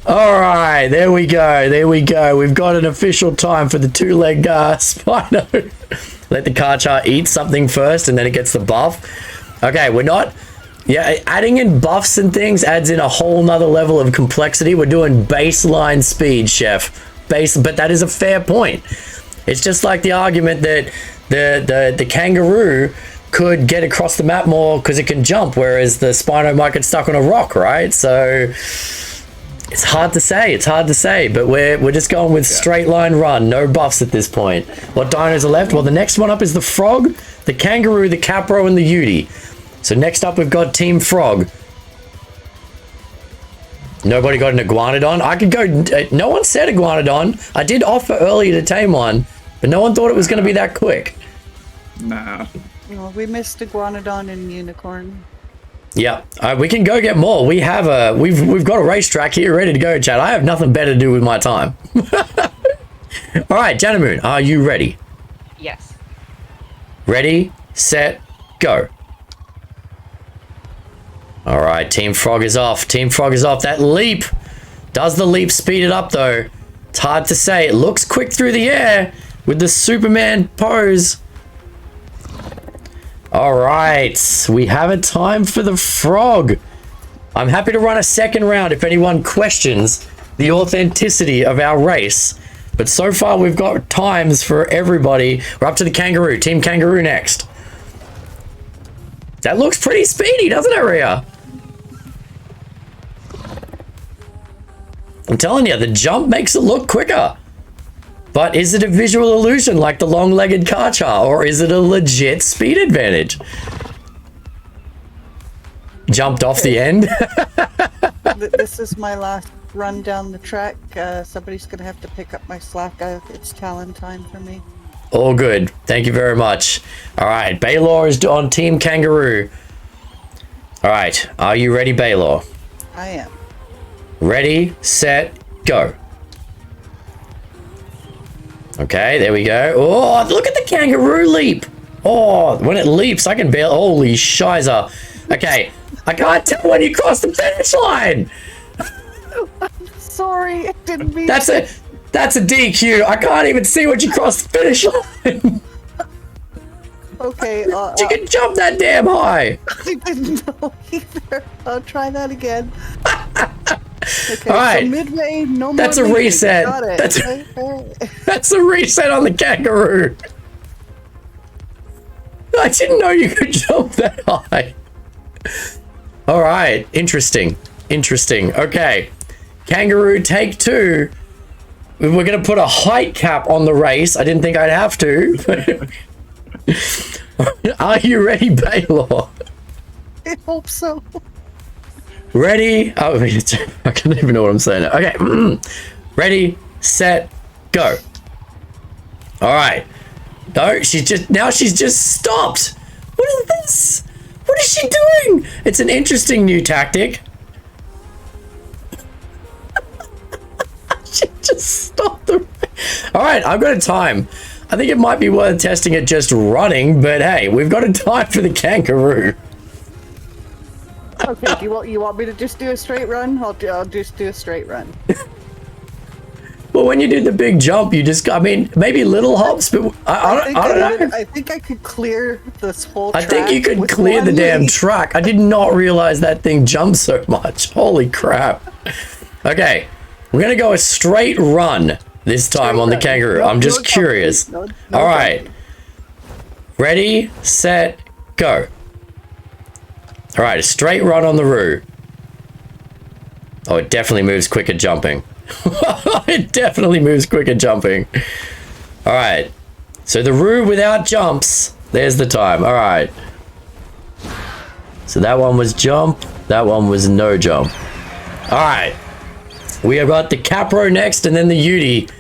All right, there we go. There we go. We've got an official time for the 2-leg Spino. Let the Carchar eat something first and then it gets the buff. Okay, we're not... Yeah, adding in buffs and things adds in a whole nother level of complexity. We're doing baseline speed, Chef. But that is a fair point. It's just like the argument that the kangaroo could get across the map more because it can jump, whereas the Spino might get stuck on a rock, right? So it's hard to say. It's hard to say, but we're just going with straight line run, no buffs at this point. What dinos are left? Well, the next one up is the frog, the kangaroo, the Kapro, and the Yuti. So next up, we've got Team Frog. Nobody got an iguanodon. I could go. No one said iguanodon. I did offer earlier to tame one, but no one thought it was going to be that quick. Nah. Well, we missed Iguanodon and Unicorn. Yeah, we can go get more. We have we've got a racetrack here ready to go, Chad. I have nothing better to do with my time. All right, Janamoon, are you ready? Yes. Ready, set, go. All right, Team Frog is off. Team Frog is off. That leap. Does the leap speed it up, though? It's hard to say. It looks quick through the air with the Superman pose. All right, we have a time for the frog. I'm happy to run a second round if anyone questions the authenticity of our race. But so far, we've got times for everybody. We're up to the kangaroo. Team Kangaroo next. That looks pretty speedy, doesn't it, Rhea? I'm telling you, the jump makes it look quicker. But is it a visual illusion like the long-legged Carchar, or is it a legit speed advantage? jumped off the end. This is my last run down the track. Somebody's gonna have to pick up my slack. It's talon time for me. All good. Thank you very much. All right, Baylor is on Team Kangaroo. All right, are you ready, Baylor? I am. Ready, set, go. Okay, there we go. Oh, look at the kangaroo leap. Oh, when it leaps, I can barely... Holy shizer. Okay, I can't tell when you cross the finish line. Sorry, I didn't mean That's a DQ. I can't even see when you cross the finish line. Okay. You can jump that damn high. I didn't know either. I'll try that again. Okay, all right. So midway, no more. That's a leaping. reset. Got it. That's a reset on the kangaroo. I didn't know you could jump that high. All right. Interesting. Interesting. Okay. Kangaroo, take 2. We're going to put a height cap on the race. I didn't think I'd have to. Are you ready, Baylor? I hope so. Ready? Oh, I can't even know what I'm saying. Okay. Ready, set, go. All right. No, she's just stopped. What is this? What is she doing? It's an interesting new tactic. She just stopped the... All right, I've got a time. I think it might be worth testing it just running, but hey, we've got a time for the kangaroo. Okay, do you want me to just do a straight run? I'll just do a straight run. Well, when you do the big jump, you just, I mean, maybe little hops, but I don't know. I think I could clear this whole track. I think you could clear the damn track. I did not realize that thing jumps so much. Holy crap. Okay, we're going to go a straight run this time on the kangaroo. No, I'm just no curious. No, all right. Ready, set, go. All right, a straight run on the roo. Oh, it definitely moves quicker jumping. It definitely moves quicker jumping. All right. So the roo without jumps. There's the time. All right. So that one was jump. That one was no jump. All right. We have got the Kapro next and then the Yuti.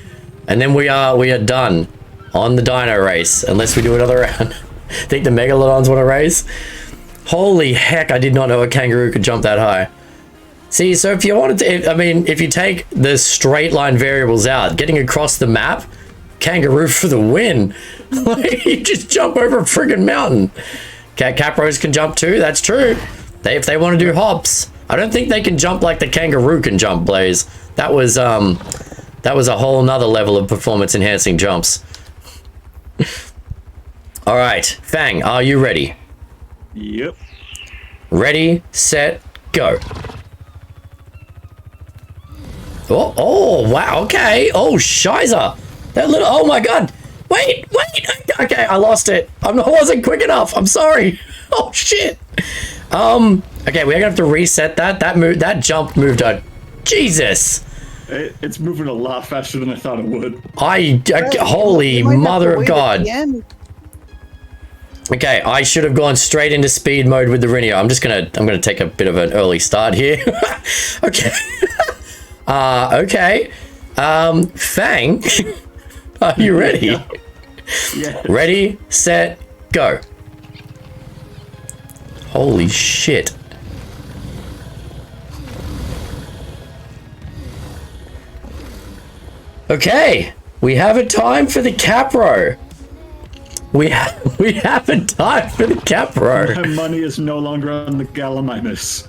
And then we are done on the dino race. Unless we do another round. I think the Megalodons want to race. Holy heck, I did not know a kangaroo could jump that high. See, so if you wanted to, I mean, if you take the straight line variables out, getting across the map, kangaroo for the win. You just jump over a friggin' mountain. Capros can jump too, that's true. If they want to do hops. I don't think they can jump like the kangaroo can jump, Blaze. That was a whole nother level of performance enhancing jumps. All right, Fang, are you ready? Yep. Ready, set, go. Oh, wow, okay. Oh, shiza. That little, oh my God. Wait. Okay, I lost it. I wasn't quick enough. I'm sorry. Oh, shit. Okay, we're gonna have to reset that. That jump moved on. Jesus. It's moving a lot faster than I thought it would. Holy mother of God. Okay, I should have gone straight into speed mode with the Rhino. I'm gonna take a bit of an early start here. Okay. Okay. Fang, are you ready? Yeah. Ready, set, go. Holy shit. Okay, we have a time for the Kapro. We have a time for the Kapro. My money is no longer on the Gallimimus.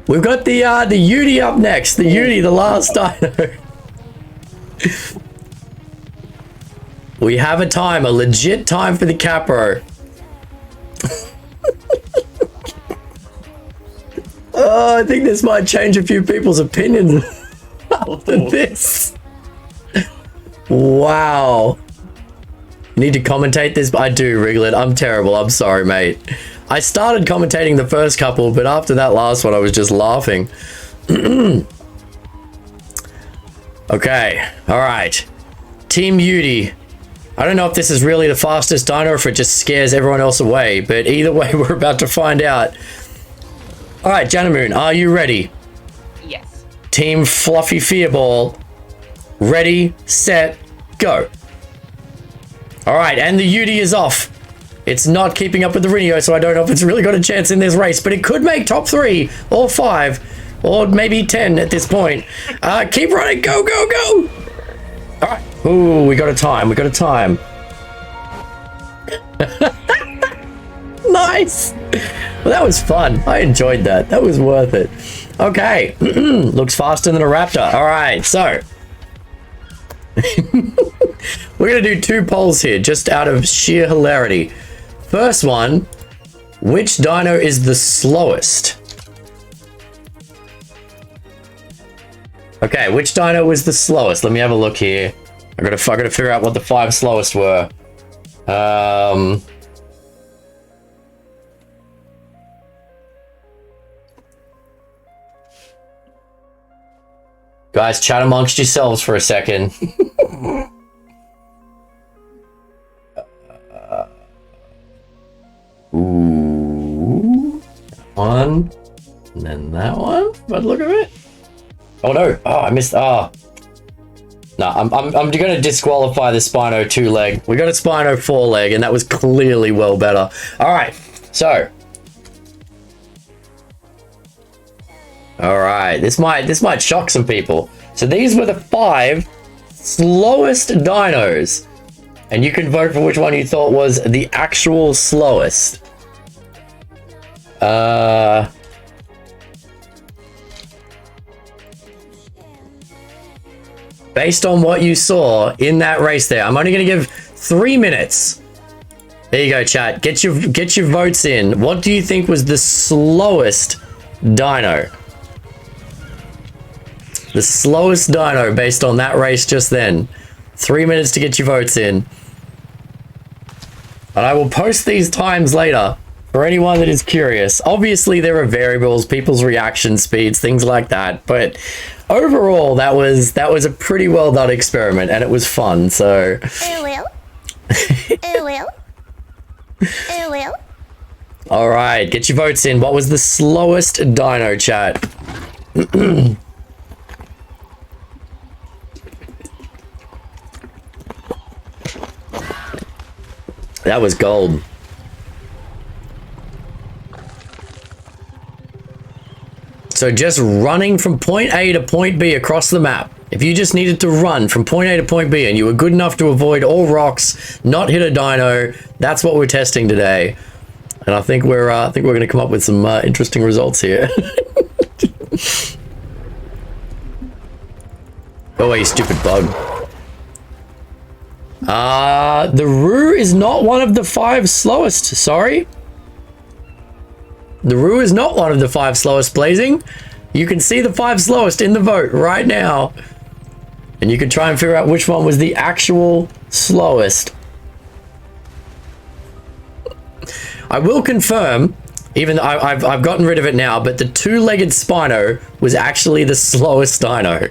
We've got the Yuti up next. The Yuti, the last dino. We have a time, a legit time for the Kapro. Oh, I think this might change a few people's opinions after this. Wow. You need to commentate this? I do, Wriglet. I'm terrible. I'm sorry, mate. I started commentating the first couple, but after that last one, I was just laughing. Okay. All right. Team Yuti. I don't know if this is really the fastest dino or if it just scares everyone else away, but either way, we're about to find out. All right, Janamoon, are you ready? Yes. Team Fluffy Fearball, ready, set, go. All right, and the Yuti is off. It's not keeping up with the Rhino, so I don't know if it's really got a chance in this race, but it could make top 3 or 5 or maybe 10 at this point. Keep running, go, go, go. All right, ooh, we got a time, we got a time. Nice. Well, that was fun. I enjoyed that. That was worth it. Okay. Looks faster than a raptor. All right, so. We're going to do 2 polls here, just out of sheer hilarity. First one, which dino is the slowest? Okay, which dino was the slowest? Let me have a look here. I gotta figure out what the 5 slowest were. Guys, chat amongst yourselves for a second. Ooh, one, and then that one. By the look of it. Oh no! Oh, I missed. Oh, no. I'm gonna disqualify the Spino 2-leg. We got a Spino 4-leg, and that was clearly well better. All right, so. All right, this might shock some people. So these were the 5 slowest dinos, and you can vote for which one you thought was the actual slowest. Based on what you saw in that race there, I'm only going to give 3 minutes. There you go, chat. Get your votes in. What do you think was the slowest dino? The slowest dino based on that race just then. 3 minutes to get your votes in. And I will post these times later for anyone that is curious. Obviously, there are variables, people's reaction speeds, things like that. But overall, that was a pretty well done experiment, and it was fun. So. All right, get your votes in. What was the slowest dino, chat? That was gold. So just running from point A to point B across the map. If you just needed to run from point A to point B and you were good enough to avoid all rocks, not hit a dino, that's what we're testing today. And I think we're going to come up with some interesting results here. Go away, you stupid bug. The Roo is not one of the 5 slowest, sorry. The Roo is not one of the 5 slowest, Blazing. You can see the 5 slowest in the vote right now. And you can try and figure out which one was the actual slowest. I will confirm, even though I've gotten rid of it now, but the 2-legged Spino was actually the slowest dino.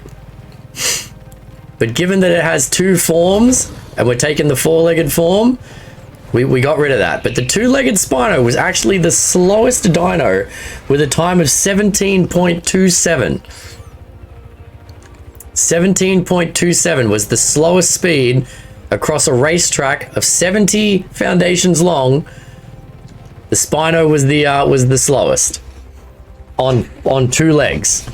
But given that it has 2 forms, and we're taking the 4-legged form, we got rid of that. But the 2-legged Spino was actually the slowest dino with a time of 17.27. 17.27 was the slowest speed across a racetrack of 70 foundations long. The Spino was the slowest on 2 legs.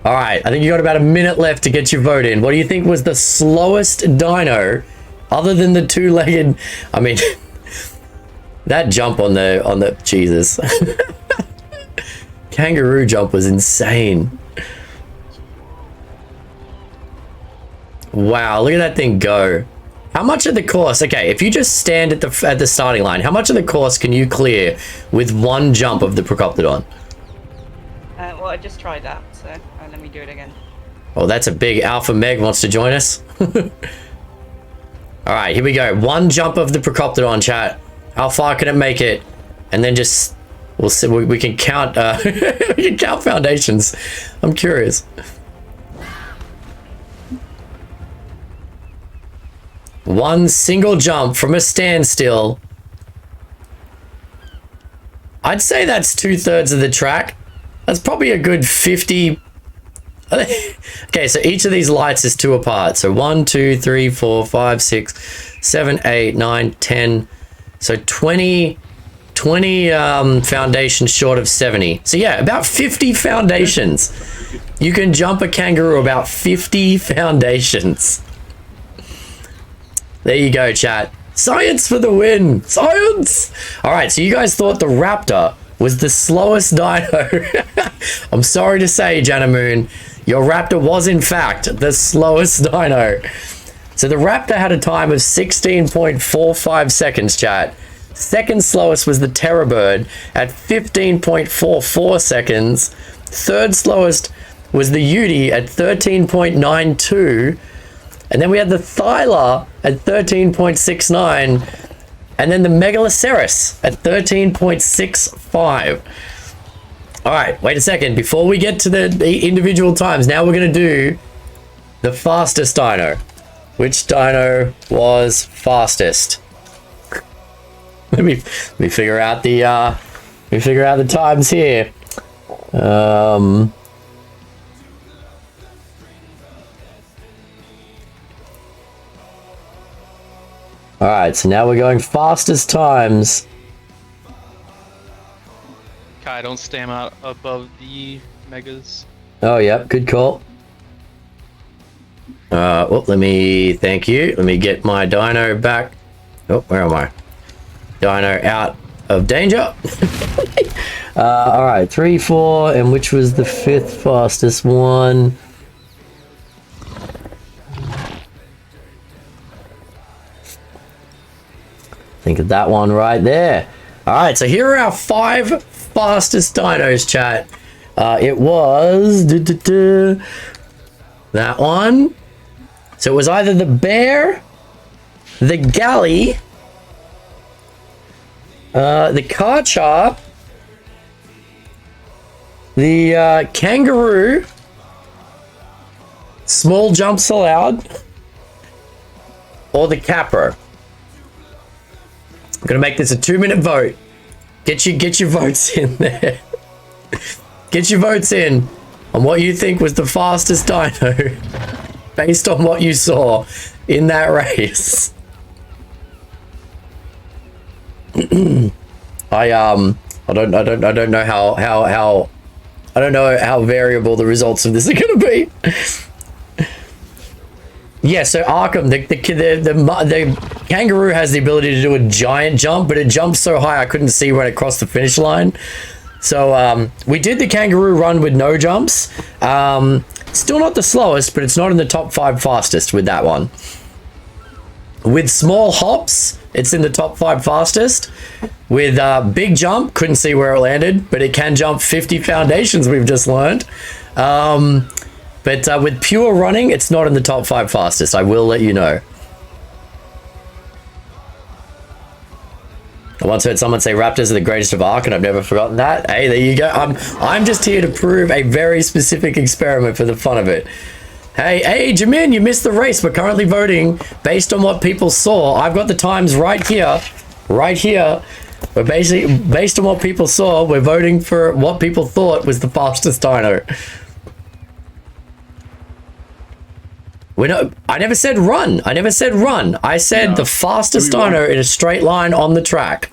All right, I think you got about a minute left to get your vote in. What do you think was the slowest dino, other than the 2-legged? I mean, that jump on the Jesus, kangaroo jump was insane. Wow, look at that thing go. How much of the course? Okay, if you just stand at the starting line, how much of the course can you clear with 1 jump of the Procoptodon? Well, I just tried that, so let me do it again. Oh, that's a big Alpha Meg wants to join us. All right, here we go. 1 jump of the Procoptodon, chat. How far can it make it? And then just we'll see. We can count. We can count foundations. I'm curious. 1 single jump from a standstill. I'd say that's 2/3 of the track. That's probably a good 50. Okay, so each of these lights is 2 apart. So 1, 2, 3, 4, 5, 6, 7, 8, 9, 10. So 20 foundations short of 70. So yeah, about 50 foundations. You can jump a kangaroo about 50 foundations. There you go, chat. Science for the win. Science. All right, so you guys thought the Raptor was the slowest dino. I'm sorry to say, Jana Moon, your Raptor was in fact the slowest dino. So the Raptor had a time of 16.45 seconds, chat. Second slowest was the Terrorbird at 15.44 seconds. Third slowest was the Yuti at 13.92. And then we had the Thyla at 13.69. And then the Megaleceros at 13.65. All right, wait a second. Before we get to the individual times, now we're going to do the fastest dino. Which dino was fastest? Let me figure out the times here. All right, so now we're going fastest times. Kai, don't stam out above the megas. Oh, yeah, good call. Well, thank you. Let me get my dino back. Oh, where am I? Dino out of danger. All right, 3, 4, and which was the 5th fastest one? Think of that one right there. All right, so here are our 5 fastest dinos, chat. It was that one. So it was either the bear, the Galli, the Carchar, the kangaroo, small jumps allowed, or the Kapro. I'm gonna make this a 2-minute vote. Get your votes in there. Get your votes in on what you think was the fastest dino based on what you saw in that race. I don't know how variable the results of this are gonna be. Yeah, so Arkham, the kangaroo has the ability to do a giant jump, but it jumps so high I couldn't see when it crossed the finish line. So we did the kangaroo run with no jumps. Still not the slowest, but it's not in the top 5 fastest with that one. With small hops, it's in the top 5 fastest. With big jump, couldn't see where it landed, but it can jump 50 foundations, we've just learned. But with pure running, it's not in the top 5 fastest. I will let you know. I once heard someone say Raptors are the greatest of Ark, and I've never forgotten that. Hey, there you go. I'm just here to prove a very specific experiment for the fun of it. Hey, Jamin, you missed the race. We're currently voting based on what people saw. I've got the times right here. Right here. We're basically, based on what people saw, we're voting for what people thought was the fastest dino. I never said run. I said the fastest dino in a straight line on the track.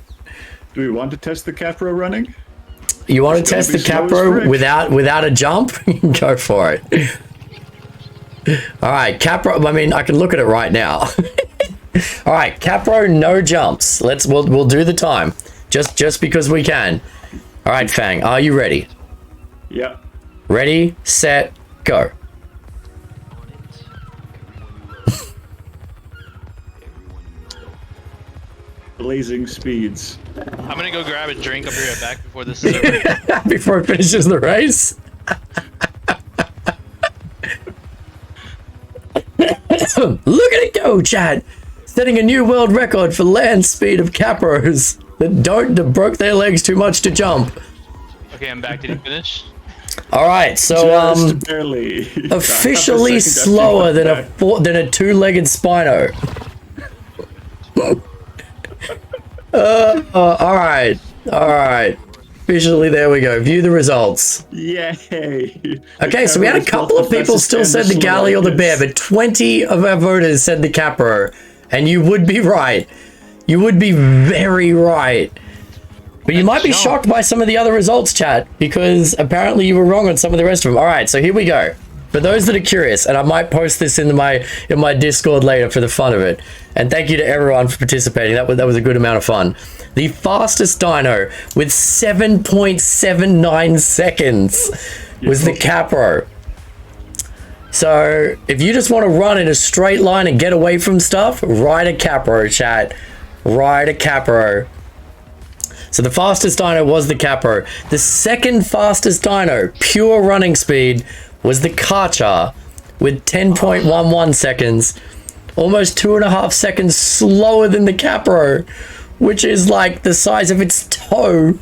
Do we want to test the Kapro running? You want to test the Kapro without a jump? Go for it. All right, Kapro. I mean, I can look at it right now. All right, Kapro, no jumps. We'll do the time, just because we can. All right, Fang, are you ready? Yeah. Ready, set, go. Blazing speeds. I'm gonna go grab a drink. I'll be right back before this is over. Before it finishes the race. Look at it go, Chad! Setting a new world record for land speed of Kapros that broke their legs too much to jump. Okay, I'm back. Did you finish? All right, so Just barely. officially slower than a 2-legged Spino. All right. Officially, there we go. View the results. Yay! Okay, so we had a couple of people still said the Galli or the bear, but 20 of our voters said the Kapro. And you would be right. You would be very right. But you might be shocked by some of the other results, chat, because apparently you were wrong on some of the rest of them. All right, so here we go. For those that are curious, and I might post this in my Discord later for the fun of it. And thank you to everyone for participating. That was a good amount of fun. The fastest dino with 7.79 seconds was the Kapro. So if you just want to run in a straight line and get away from stuff, ride a Kapro, chat. Ride a Kapro. So the fastest dino was the Kapro. The second fastest dino, pure running speed, was the Carchar with 10.11 seconds. Almost 2.5 seconds slower than the Kapro, which is like the size of its toe.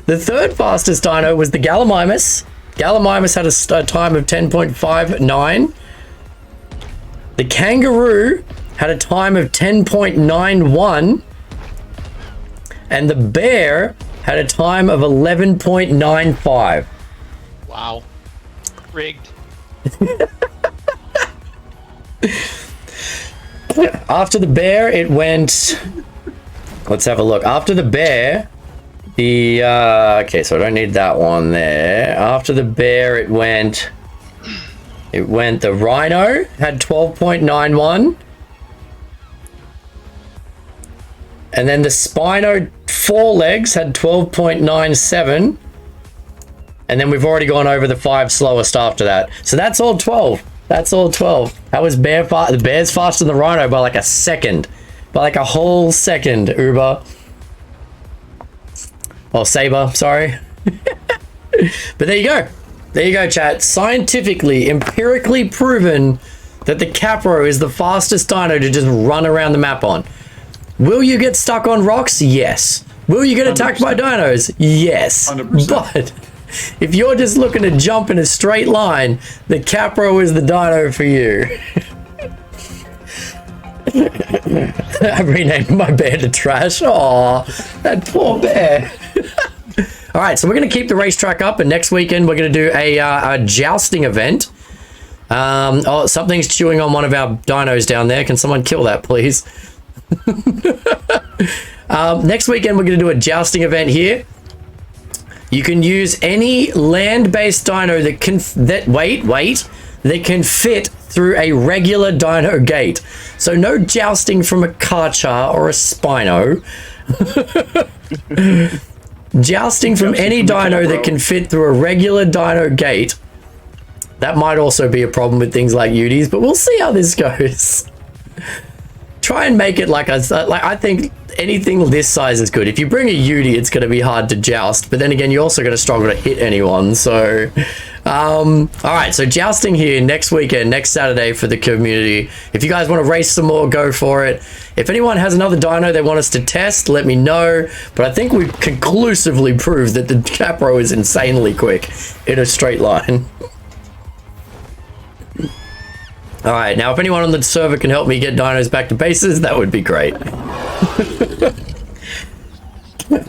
The third fastest dino was the Gallimimus. Gallimimus had a time of 10.59. The kangaroo had a time of 10.91. And the bear had a time of 11.95. Wow. Rigged. After the bear, it went... Let's have a look. After the bear, the... okay, so I don't need that one there. After the bear, it went... the Rhino had 12.91. And then the Spino forelegs had 12.97. And then we've already gone over the 5 slowest after that. So that's all 12. That's all 12. That was bear fast. The bear's faster than the Rhino by like a second. By like a whole second, Uber. Or Saber, sorry. But there you go. There you go, chat. Scientifically, empirically proven that the Kapro is the fastest dino to just run around the map on. Will you get stuck on rocks? Yes. Will you get attacked 100%. By dinos? Yes. 100%. But if you're just looking to jump in a straight line, the Kapro is the dino for you. I renamed my bear to Trash. Aw, that poor bear. All right, so we're going to keep the racetrack up, and next weekend we're going to do a jousting event. Oh, something's chewing on one of our dinos down there. Can someone kill that, please? Next weekend we're going to do a jousting event here. You can use any land-based dino that can that can fit through a regular dino gate. So no jousting from a Carchar or a Spino. Jousting from any dino that can fit through a regular dino gate. That might also be a problem with things like Yutis, but we'll see how this goes. Try and make it like I think anything this size is good. If you bring a Yuti, it's going to be hard to joust, but then again, you're also going to struggle to hit anyone. So, all right. So jousting here next weekend, next Saturday for the community. If you guys want to race some more, go for it. If anyone has another dino they want us to test, let me know. But I think we've conclusively proved that the Kapro is insanely quick in a straight line. All right, now if anyone on the server can help me get dinos back to bases, that would be great.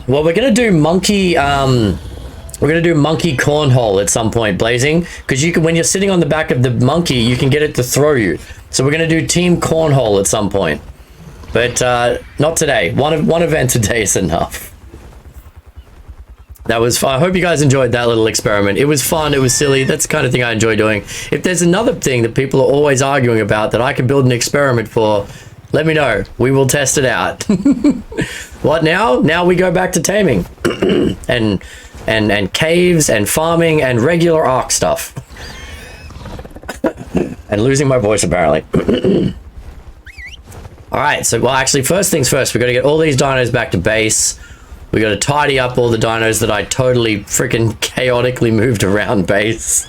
Well, we're gonna do monkey. We're gonna do monkey cornhole at some point, Blazing, because you can, when you're sitting on the back of the monkey, you can get it to throw you. So we're gonna do team cornhole at some point, but not today. One event today is enough. That was fun. I hope you guys enjoyed that little experiment. It was fun. It was silly. That's the kind of thing I enjoy doing. If there's another thing that people are always arguing about that I can build an experiment for, let me know. We will test it out. What now? Now we go back to taming and caves and farming and regular Ark stuff. And losing my voice apparently. All right. So, well, actually, first things first, we got to get all these dinos back to base. We got to tidy up all the dinos that I totally freaking chaotically moved around base.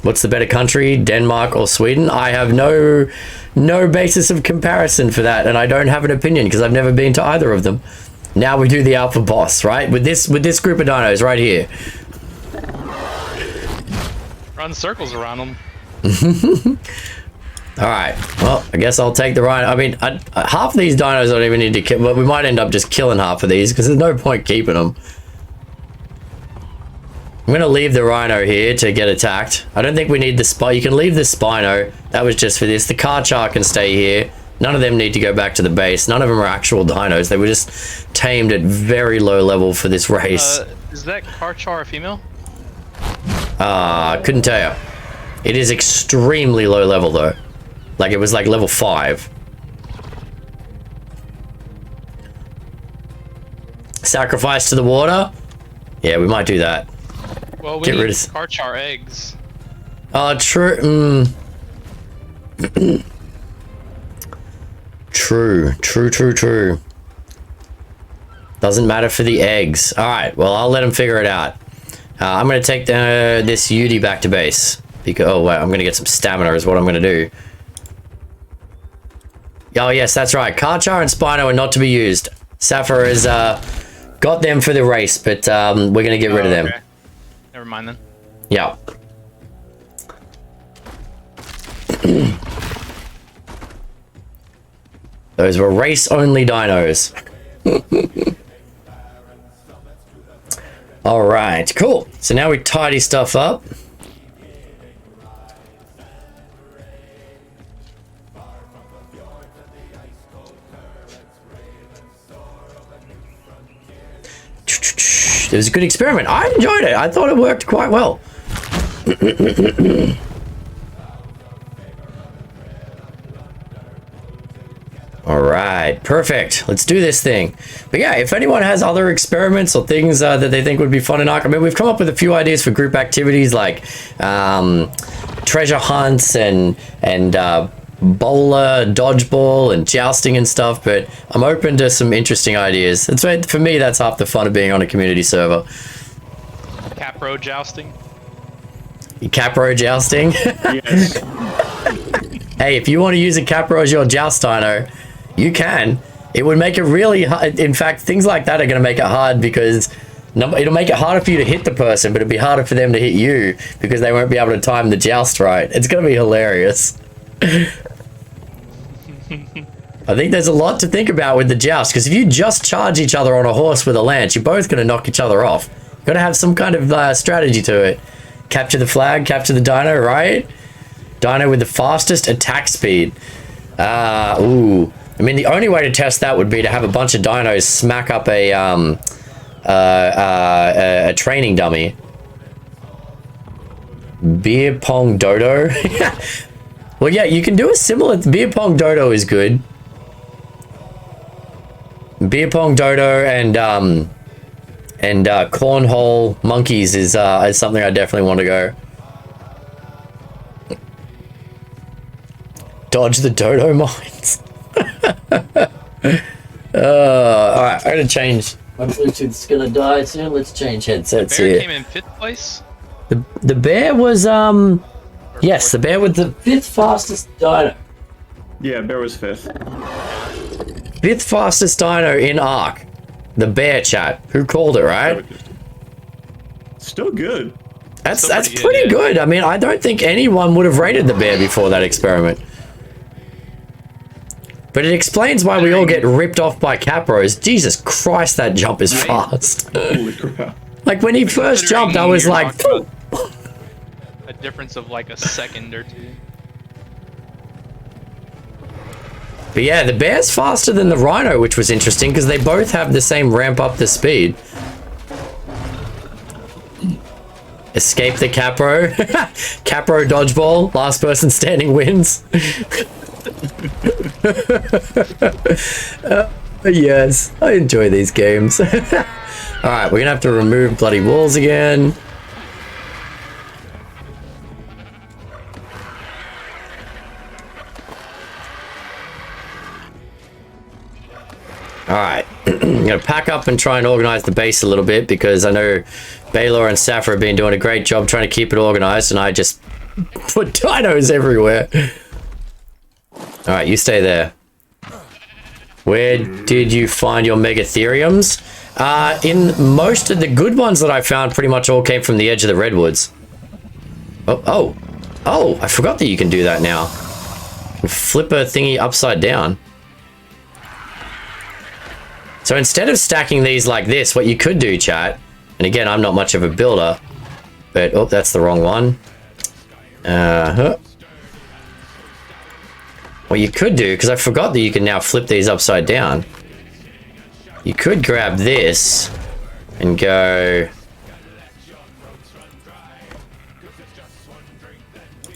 What's the better country, Denmark or Sweden? I have no basis of comparison for that, and I don't have an opinion because I've never been to either of them. Now we do the alpha boss, right? With this group of dinos right here. Run circles around them. All right. Well, I guess I'll take the Rhino. I mean, half of these dinos I don't even need to kill. But we might end up just killing half of these because there's no point keeping them. I'm gonna leave the Rhino here to get attacked. I don't think we need the Spino. You can leave the Spino. That was just for this. The Carchar can stay here. None of them need to go back to the base. None of them are actual dinos. They were just tamed at very low level for this race. Is that Carchar a female? Couldn't tell you. It is extremely low level though. Like it was like level 5. Sacrifice to the water? Yeah, we might do that. Well, we Get need rid of Carchar eggs. True. True. Doesn't matter for the eggs. All right, well, I'll let him figure it out. I'm gonna take this Yuti back to base because oh wait, I'm gonna get some stamina is what I'm gonna do. Oh yes, that's right. Carchar and Spino are not to be used. Sappho has got them for the race, but we're gonna get rid of them. Okay. Never mind then. Yeah. Those were race-only dinos. All right, cool. So now we tidy stuff up. It was a good experiment. I enjoyed it. I thought it worked quite well. All right, perfect. Let's do this thing. But yeah, if anyone has other experiments or things that they think would be fun in Ark, I mean, we've come up with a few ideas for group activities like treasure hunts and bowler, dodgeball, and jousting and stuff. But I'm open to some interesting ideas. For me, that's half the fun of being on a community server. Kapro jousting. Kapro jousting. Yes. Hey, if you want to use a Kapro as your joust dino, you can. It would make it really hard. In fact, things like that are going to make it hard because it'll make it harder for you to hit the person, but it'll be harder for them to hit you because they won't be able to time the joust right. It's going to be hilarious. I think there's a lot to think about with the joust because if you just charge each other on a horse with a lance, you're both going to knock each other off. You've got to have some kind of strategy to it. Capture the flag, capture the dino, right? Dino with the fastest attack speed. Ooh. I mean, the only way to test that would be to have a bunch of dinos smack up a training dummy. Beer pong dodo. Well, yeah, you can do a similar. Beer pong dodo is good. Beer pong dodo and cornhole monkeys is something I definitely want to go. Dodge the dodo mines. Alright, I'm gonna change. My Bluetooth's gonna die soon. Let's change headsets The bear here. came in 5th place? The bear was, yes, the bear was the 5th fastest dino. Yeah, bear was 5th. 5th fastest dino in Ark. The bear chat. Who called it, right? Still good. That's Still pretty pretty good. I mean, I don't think anyone would have rated the bear before that experiment. But it explains why we all get ripped off by Capros. Jesus Christ, that jump is fast. Holy crap. Like when he first jumped, I was like, a difference of like a second or two. but yeah, the bear's faster than the Rhino, which was interesting because they both have the same ramp up the speed. Escape the Kapro. Kapro dodgeball. Last person standing wins. Yes, I enjoy these games. Alright, we're gonna have to remove bloody walls again. Alright, I'm gonna pack up and try and organize the base a little bit because I know Baylor and Sappho have been doing a great job trying to keep it organized and I just put dinos everywhere. Alright, you stay there. Where did you find your Megatheriums? In most of the good ones that I found pretty much all came from the edge of the redwoods. Oh, I forgot that you can do that now. flip a thingy upside down. So instead of stacking these like this, what you could do, chat, and again, I'm not much of a builder, but, oh, that's the wrong one. What you could do, because I forgot that you can now flip these upside down. You could grab this and go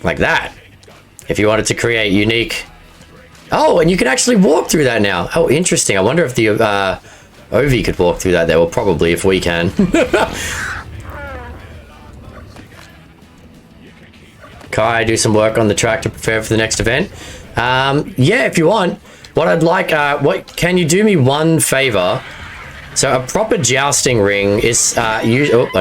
like that. If you wanted to create unique... Oh, and you can actually walk through that now. Oh, interesting. I wonder if the Ovi could walk through that there. Well, probably if we can. Kai, do some work on the track to prepare for the next event. Yeah, if you want. What I'd like, can you do me one favor? So a proper jousting ring is, oh, I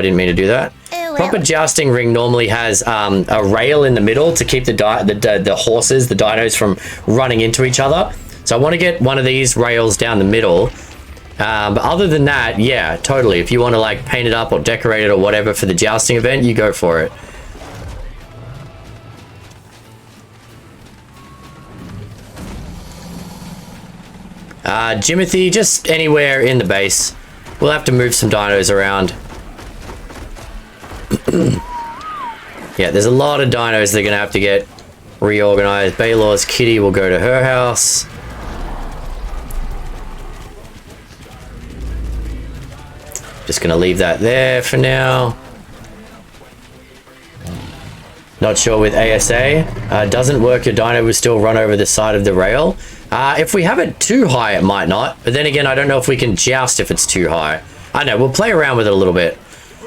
didn't mean to do that. Proper jousting ring normally has a rail in the middle to keep the horses, the dinos, from running into each other. So I want to get one of these rails down the middle. But other than that, yeah, totally. If you want to like paint it up or decorate it or whatever for the jousting event, you go for it. Jimothy, just anywhere in the base. We'll have to move some dinos around. Yeah, there's a lot of dinos that are gonna have to get reorganized. Baylor's kitty will go to her house. Just gonna leave that there for now. Not sure with ASA. Doesn't work, your dino will still run over the side of the rail. If we have it too high, it might not. But then again, I don't know if we can joust if it's too high. I know, we'll play around with it a little bit.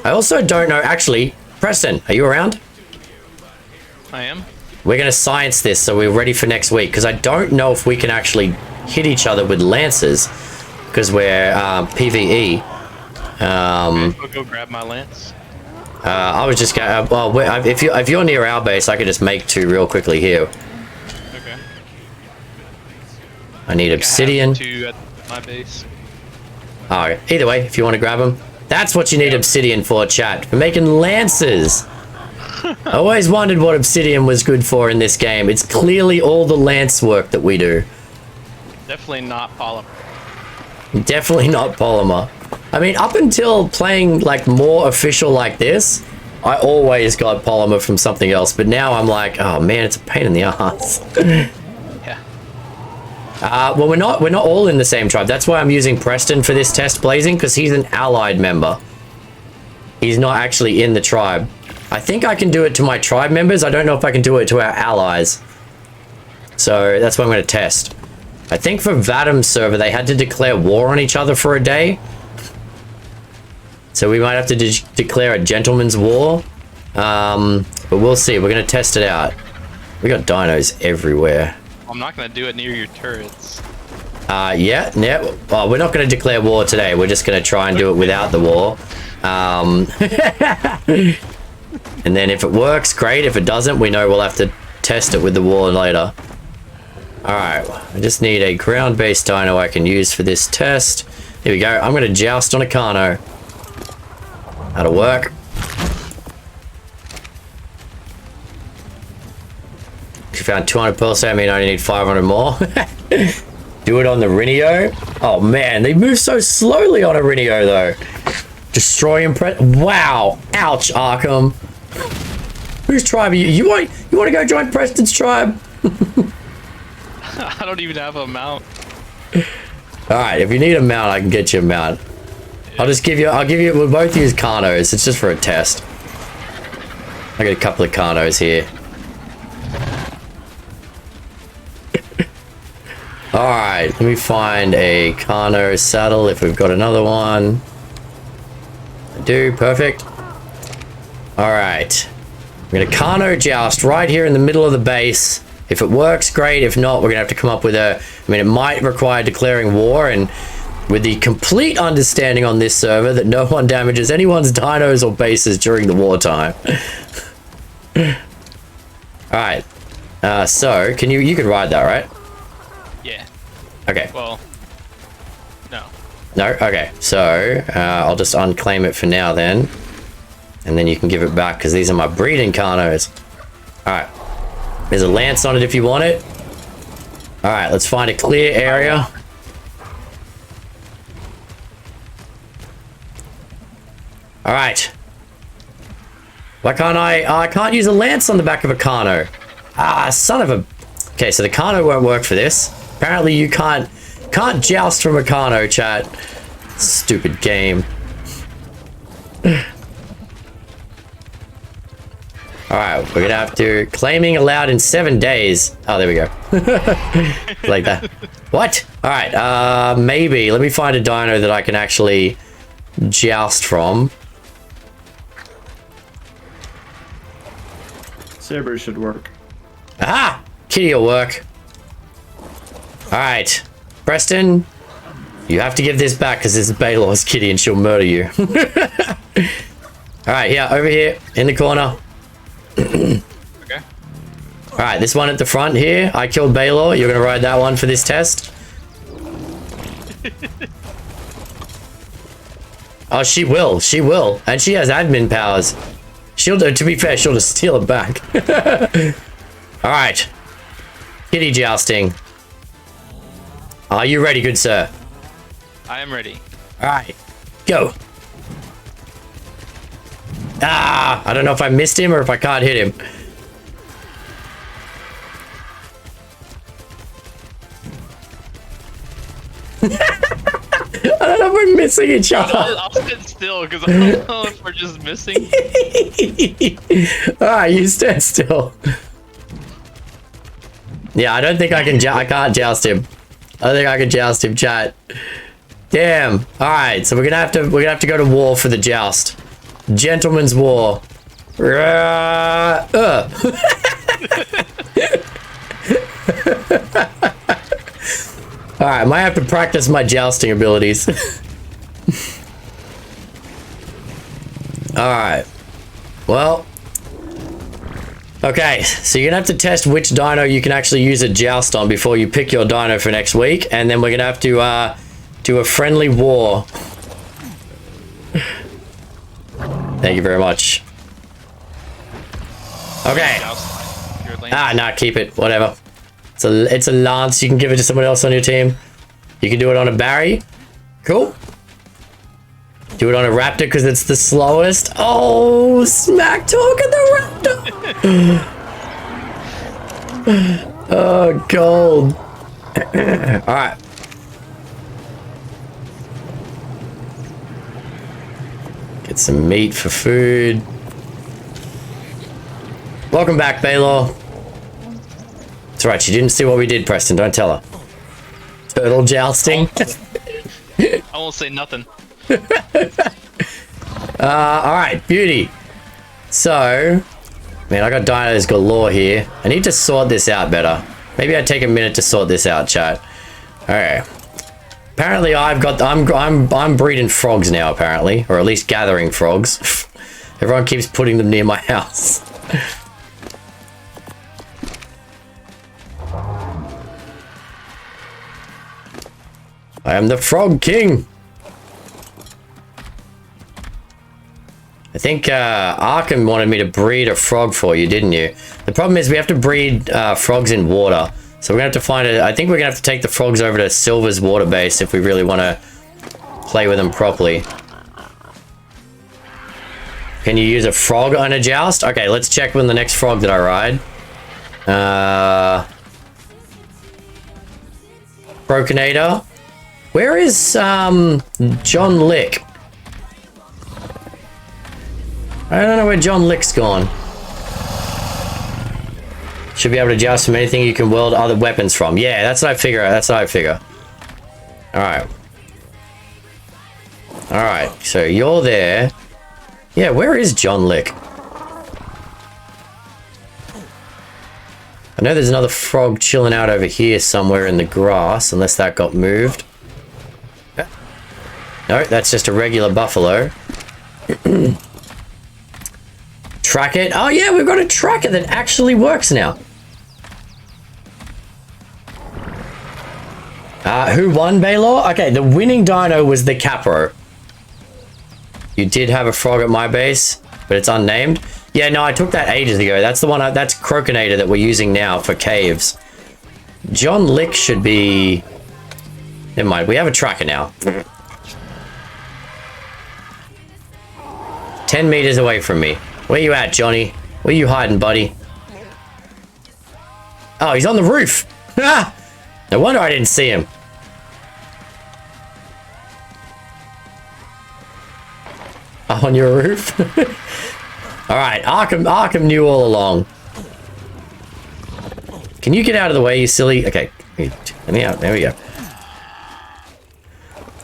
I also don't know, actually, Preston, are you around? I am. We're going to science this so we're ready for next week, because I don't know if we can actually hit each other with lances, because we're PvE. I'll go grab my lance. I was just going to, well, if you're near our base, I could just make two real quickly here. Okay. I need obsidian. I have two at my base. Oh, either way, if you want to grab them. That's what you need obsidian for, chat. For making lances. I always wondered what obsidian was good for in this game. It's clearly all the lance work that we do. Definitely not polymer. Definitely not polymer. I mean, up until playing like more official like this, I always got polymer from something else. But now I'm like, oh man, it's a pain in the ass. Well, we're not all in the same tribe. That's why I'm using Preston for this test blazing, because he's an allied member. He's not actually in the tribe. I think I can do it to my tribe members. I don't know if I can do it to our allies. So that's what I'm going to test. I think for Vadam's server, they had to declare war on each other for a day. So we might have to declare a gentleman's war. But we'll see. We're going to test it out. We got dinos everywhere. I'm not going to do it near your turrets. Yeah. Well, we're not going to declare war today. We're just going to try and do it without the war. And then if it works, great. If it doesn't, we know we'll have to test it with the war later. Alright, I just need a ground-based dino I can use for this test. Here we go. I'm going to joust on a Carno. That'll work. You found 200 pearl sand, I mean I only need 500 more. Do it on the Rhino. Oh man, they move so slowly on a Rhino though. Destroy impress. Wow. Ouch, Arkham. Whose tribe are you? You want to go join Preston's tribe? I don't even have a mount. Alright, if you need a mount, I can get you a mount. I'll give you, we'll both use Carnos. It's just for a test. I got a couple of Carnos here. Alright, let me find a Carno saddle if we've got another one. I do, perfect. Alright. We're gonna Carno joust right here in the middle of the base. If it works, great. If not, we're gonna have to come up with a... I mean, it might require declaring war, and with the complete understanding on this server that no one damages anyone's dinos or bases during the wartime. Alright. So, can you can ride that, right? Yeah. Okay. Well, no. No? Okay. So, I'll just unclaim it for now then. And then you can give it back, because these are my breeding Carnos. Alright. There's a lance on it if you want it. All right, let's find a clear area. All right. Why can't I can't use a lance on the back of a Carno. Ah, son of a... Okay, so the Carno won't work for this. Apparently you can't joust from a Carno, chat. Stupid game. Alright, we're gonna have to... Claiming allowed in 7 days. Oh, there we go. Like that. What? Alright, maybe. Let me find a dino that I can actually joust from. Saber should work. Ah! Kitty will work. Alright. Preston, you have to give this back because this is Baylor's kitty and she'll murder you. Alright, yeah, over here in the corner. Okay. Alright, this one at the front here. I killed Baylor. You're going to ride that one for this test. Oh, she will. She will. And she has admin powers. She'll, to be fair, she'll just steal it back. Alright. Kitty jousting. Are you ready, good sir? I am ready. Alright. Go. Ah! I don't know if I missed him or if I can't hit him. I don't know if we're missing each other. I'll sit still because I don't know if we're just missing. Alright, you stand still. Yeah, I don't think I can. I can't joust him. I think I can joust him, chat. Damn. All right, so we're gonna have to go to war for the joust. Gentleman's war. All right, I might have to practice my jousting abilities. All right. Well. Okay, so you're gonna have to test which dino you can actually use a joust on before you pick your dino for next week, and then we're gonna have to do a friendly war. Thank you very much. Okay. Ah, nah, keep it. Whatever. It's a lance. You can give it to someone else on your team. You can do it on a Barry. Cool. Do it on a Raptor because it's the slowest. Oh, smack talk at the Raptor. Oh, gold. All right. Get some meat for food. Welcome back, Baylor. That's right. She didn't see what we did, Preston. Don't tell her. Turtle jousting. I won't say nothing. All right, beauty. So, man, I got dinos galore here. I need to sort this out better. Maybe I'd take a minute to sort this out, chat. All right. Apparently, I'm breeding frogs now. Apparently, or at least gathering frogs. Everyone keeps putting them near my house. I am the Frog King. I think Arkham wanted me to breed a frog for you, didn't you? The problem is we have to breed frogs in water. So we're going to have to find I think we're going to have to take the frogs over to Silver's water base if we really want to play with them properly. Can you use a frog on a joust? Okay, let's check when the next frog that I ride. Procoptodon. Where is John Lick? I don't know where John Lick's gone. Should be able to joust from anything you can weld other weapons from. Yeah, that's what I figure. That's what I figure. Alright. Alright, so you're there. Yeah, where is John Lick? I know there's another frog chilling out over here somewhere in the grass, unless that got moved. No, that's just a regular buffalo. Track it. Oh yeah, we've got a tracker that actually works now. Who won, Baylor? Okay, the winning dino was the Kapro. You did have a frog at my base, but it's unnamed. Yeah, no, I took that ages ago. That's the one, that's Crocodinator that we're using now for caves. John Lick should be... Never mind, we have a tracker now. 10 meters away from me. Where you at, Johnny? Where you hiding, buddy? Oh, he's on the roof. No wonder I didn't see him. On your roof? Alright, Arkham knew all along. Can you get out of the way, you silly... Okay, let me out. There we go.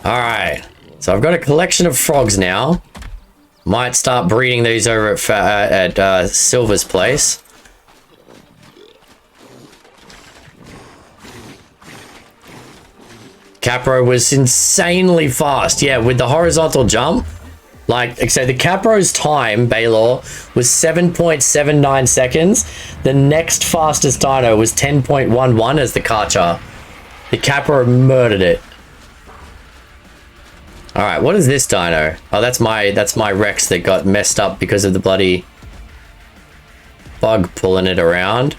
Alright. So I've got a collection of frogs now. Might start breeding these over at Silver's place. Kapro was insanely fast. Yeah, with the horizontal jump. Like, so the Capro's time, Baylor, was 7.79 seconds. The next fastest dino was 10.11 as the Carchar. The Kapro murdered it. Alright, what is this dino? Oh, that's my Rex that got messed up because of the bloody bug pulling it around.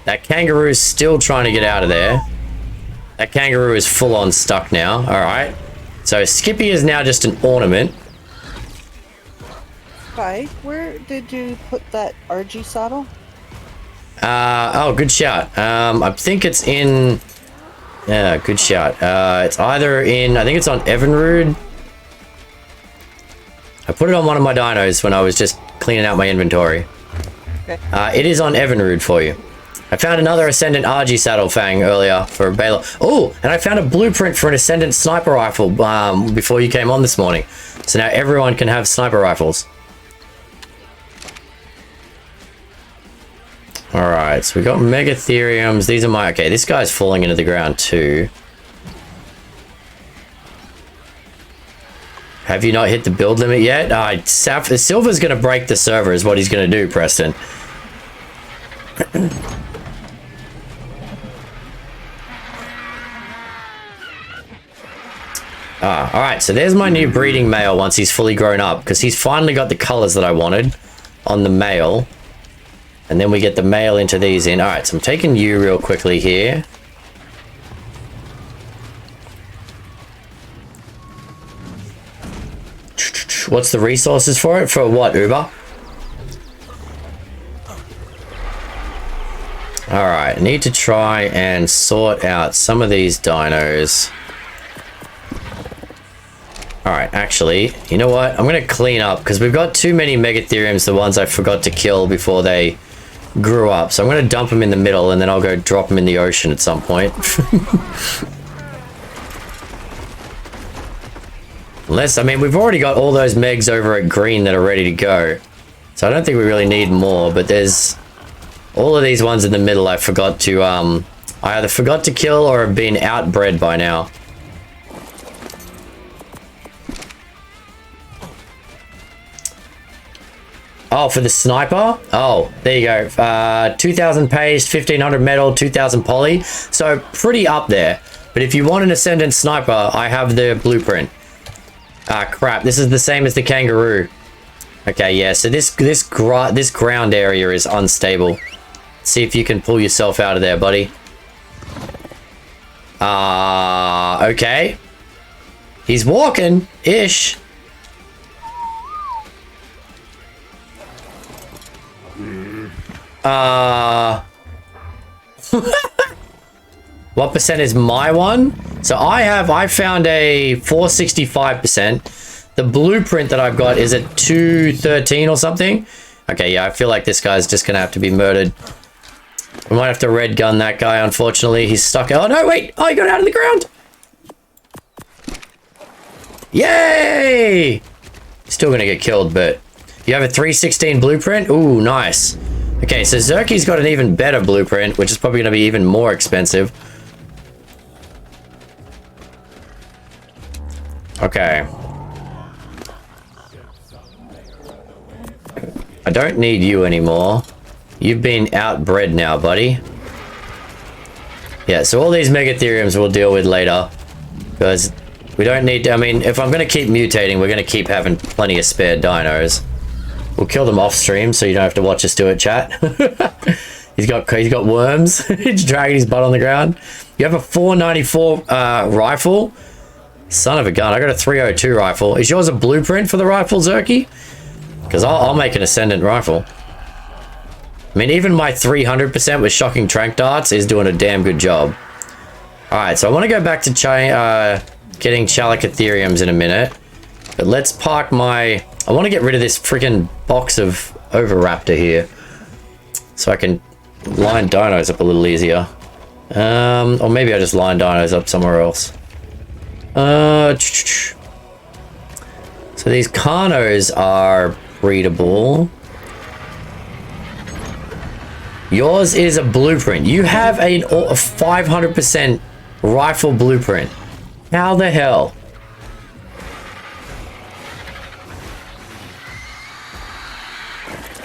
That kangaroo's still trying to get out of there. That kangaroo is full on stuck now. Alright. So Skippy is now just an ornament. Hi, where did you put that RG saddle? Oh, good shout. I think it's in... Yeah, good shout. It's either in... I think it's on Evinrude. I put it on one of my dinos when I was just cleaning out my inventory. Okay. It is on Evinrude for you. I found another Ascendant RG saddle fang earlier for Baylor. Oh, and I found a blueprint for an Ascendant sniper rifle before you came on this morning. So now everyone can have sniper rifles. Alright, so we got Megatheriums. These are my... Okay, this guy's falling into the ground too. Have you not hit the build limit yet? Silver's going to break the server is what he's going to do, Preston. Alright, so there's my new breeding male once he's fully grown up, because he's finally got the colors that I wanted on the male. And then we get the male into these in. Alright, so I'm taking you real quickly here. What's the resources for it? For what, Uber? Alright, I need to try and sort out some of these dinos. Alright, actually, you know what? I'm going to clean up because we've got too many Megatheriums, the ones I forgot to kill before they grew up. So I'm going to dump them in the middle and then I'll go drop them in the ocean at some point. Unless, I mean, we've already got all those Megs over at green that are ready to go. So I don't think we really need more, but there's all of these ones in the middle I forgot to, I either forgot to kill or have been outbred by now. Oh, for the sniper? Oh, there you go. 2,000 paste, 1,500 metal, 2,000 poly. So pretty up there. But if you want an Ascendant sniper, I have the blueprint. Ah, crap. This is the same as the kangaroo. Okay, yeah. So this ground area is unstable. See if you can pull yourself out of there, buddy. Okay. He's walking-ish. What percent is my one? So I found a 465%. The blueprint that I've got is at 213 or something. Okay, yeah, I feel like this guy's just gonna have to be murdered. We might have to red gun that guy, unfortunately. He's stuck. Oh no, wait! Oh, he got out of the ground! Yay! Still gonna get killed, but you have a 316 blueprint? Ooh, nice. Okay, so Zerky's got an even better blueprint, which is probably going to be even more expensive. Okay. I don't need you anymore. You've been outbred now, buddy. Yeah, so all these Megatheriums we'll deal with later. Because we don't need to, I mean, if I'm going to keep mutating, we're going to keep having plenty of spare dinos. We'll kill them off stream so you don't have to watch us do it, chat. He's got worms. He's dragging his butt on the ground. You have a 494 rifle. Son of a gun. I got a 302 rifle. Is yours a blueprint for the rifle, Zerky? Because I'll make an Ascendant rifle. I mean, even my 300% with shocking trank darts is doing a damn good job. Alright, so I want to go back to getting Chalicotheriums in a minute. But let's park my... I want to get rid of this freaking box of Oviraptor here. So I can line dinos up a little easier. Or maybe I just line dinos up somewhere else. So these Carnos are breedable. Yours is a blueprint. You have a 500% rifle blueprint. How the hell?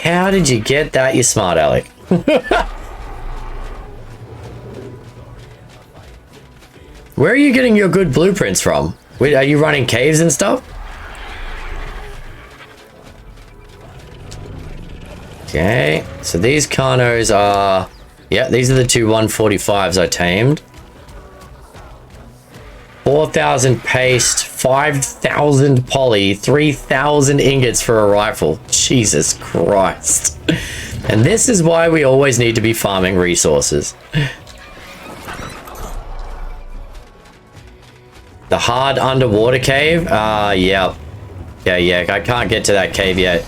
How did you get that, you smart Alec? Where are you getting your good blueprints from? Wait, are you running caves and stuff? Okay, so these Carnos are... Yeah, these are the two 145s I tamed. 4,000 paste, 5,000 poly, 3,000 ingots for a rifle. Jesus Christ. And this is why we always need to be farming resources. The hard underwater cave? Yeah. Yeah, I can't get to that cave yet.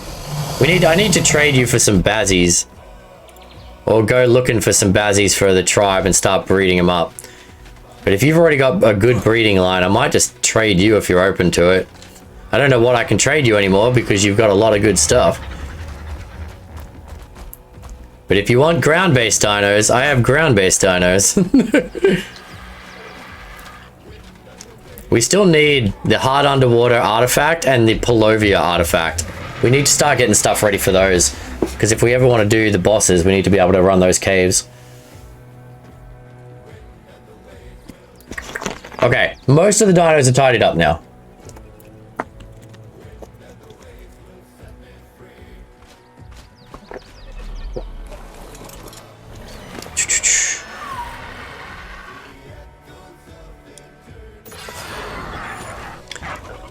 I need to trade you for some bazzies. Or go looking for some bazzies for the tribe and start breeding them up. But if you've already got a good breeding line, I might just trade you if you're open to it. I don't know what I can trade you anymore because you've got a lot of good stuff. But if you want ground-based dinos, I have ground-based dinos. We still need the hard underwater artifact and the Polovia artifact. We need to start getting stuff ready for those. Because if we ever want to do the bosses, we need to be able to run those caves. Okay, most of the dinos are tidied up now.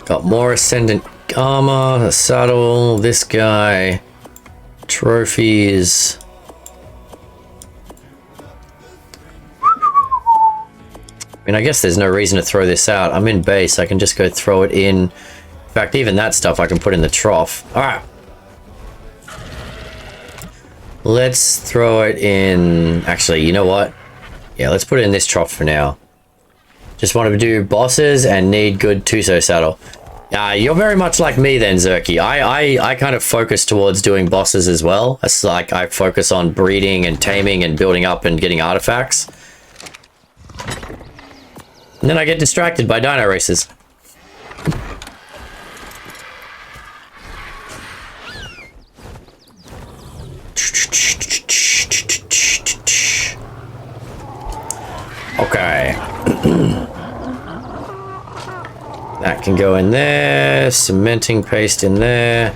Got more Ascendant armor, a saddle, this guy, trophies. I mean, I guess there's no reason to throw this out. I'm in base. I can just go throw it in. In fact, even that stuff I can put in the trough. All right. Let's throw it in. Actually, you know what? Yeah, let's put it in this trough for now. Just want to do bosses and need good Tuso saddle. You're very much like me then, Zerky. I kind of focus towards doing bosses as well. It's like I focus on breeding and taming and building up and getting artifacts. And then I get distracted by dino races. Okay. That can go in there. Cementing paste in there.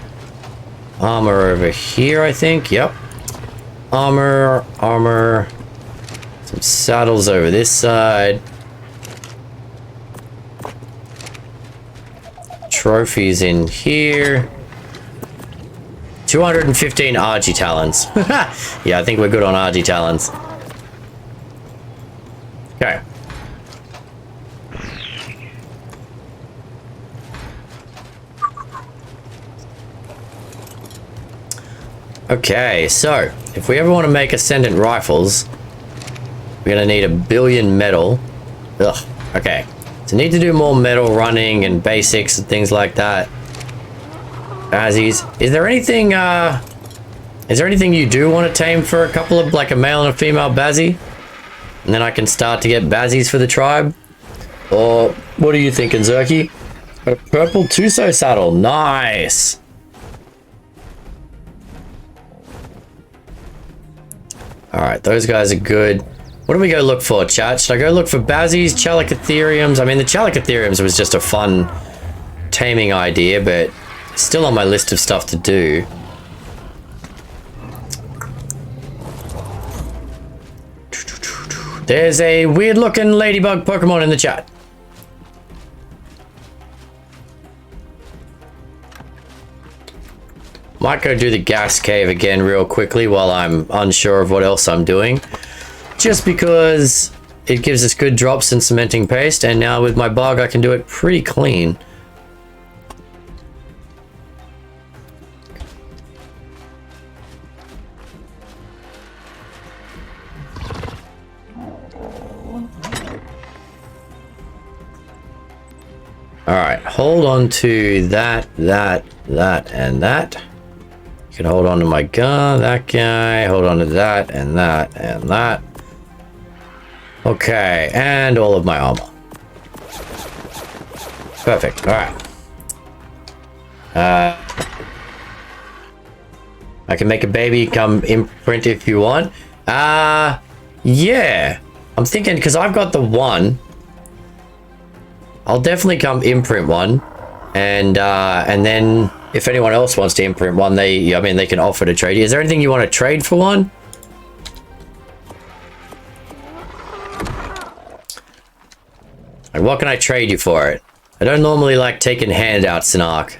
Armor over here, I think. Yep. Armor. Some saddles over this side. Trophies in here. 215 Argy talons. Yeah, I think we're good on Argy talons. Okay. Okay, so if we ever want to make Ascendant rifles, we're gonna need 1 billion metal. Ugh. Okay. So need to do more metal running and basics and things like that. Bazzies. Is there anything you do want to tame for a couple of, like a male and a female bazzie? And then I can start to get bazzies for the tribe? Or what are you thinking, Zerky? A purple Tuso saddle. Nice. Alright, those guys are good. What do we go look for, chat? Should I go look for bazzies, Chalicotheriums? I mean, the Chalicotheriums was just a fun taming idea, but still on my list of stuff to do. There's a weird looking ladybug Pokemon in the chat. Might go do the gas cave again real quickly while I'm unsure of what else I'm doing. Just because it gives us good drops in cementing paste, and now with my bug I can do it pretty clean. Alright, hold on to that, and that. You can hold on to my gun, that guy, hold on to that, and that, and that. Okay, and all of my armor. Perfect, alright. I can make a baby come imprint if you want. Yeah. I'm thinking, because I've got the one. I'll definitely come imprint one, and then if anyone else wants to imprint one, they can offer to trade you. Is there anything you want to trade for one? Like, what can I trade you for it? I don't normally like taking handouts in Ark,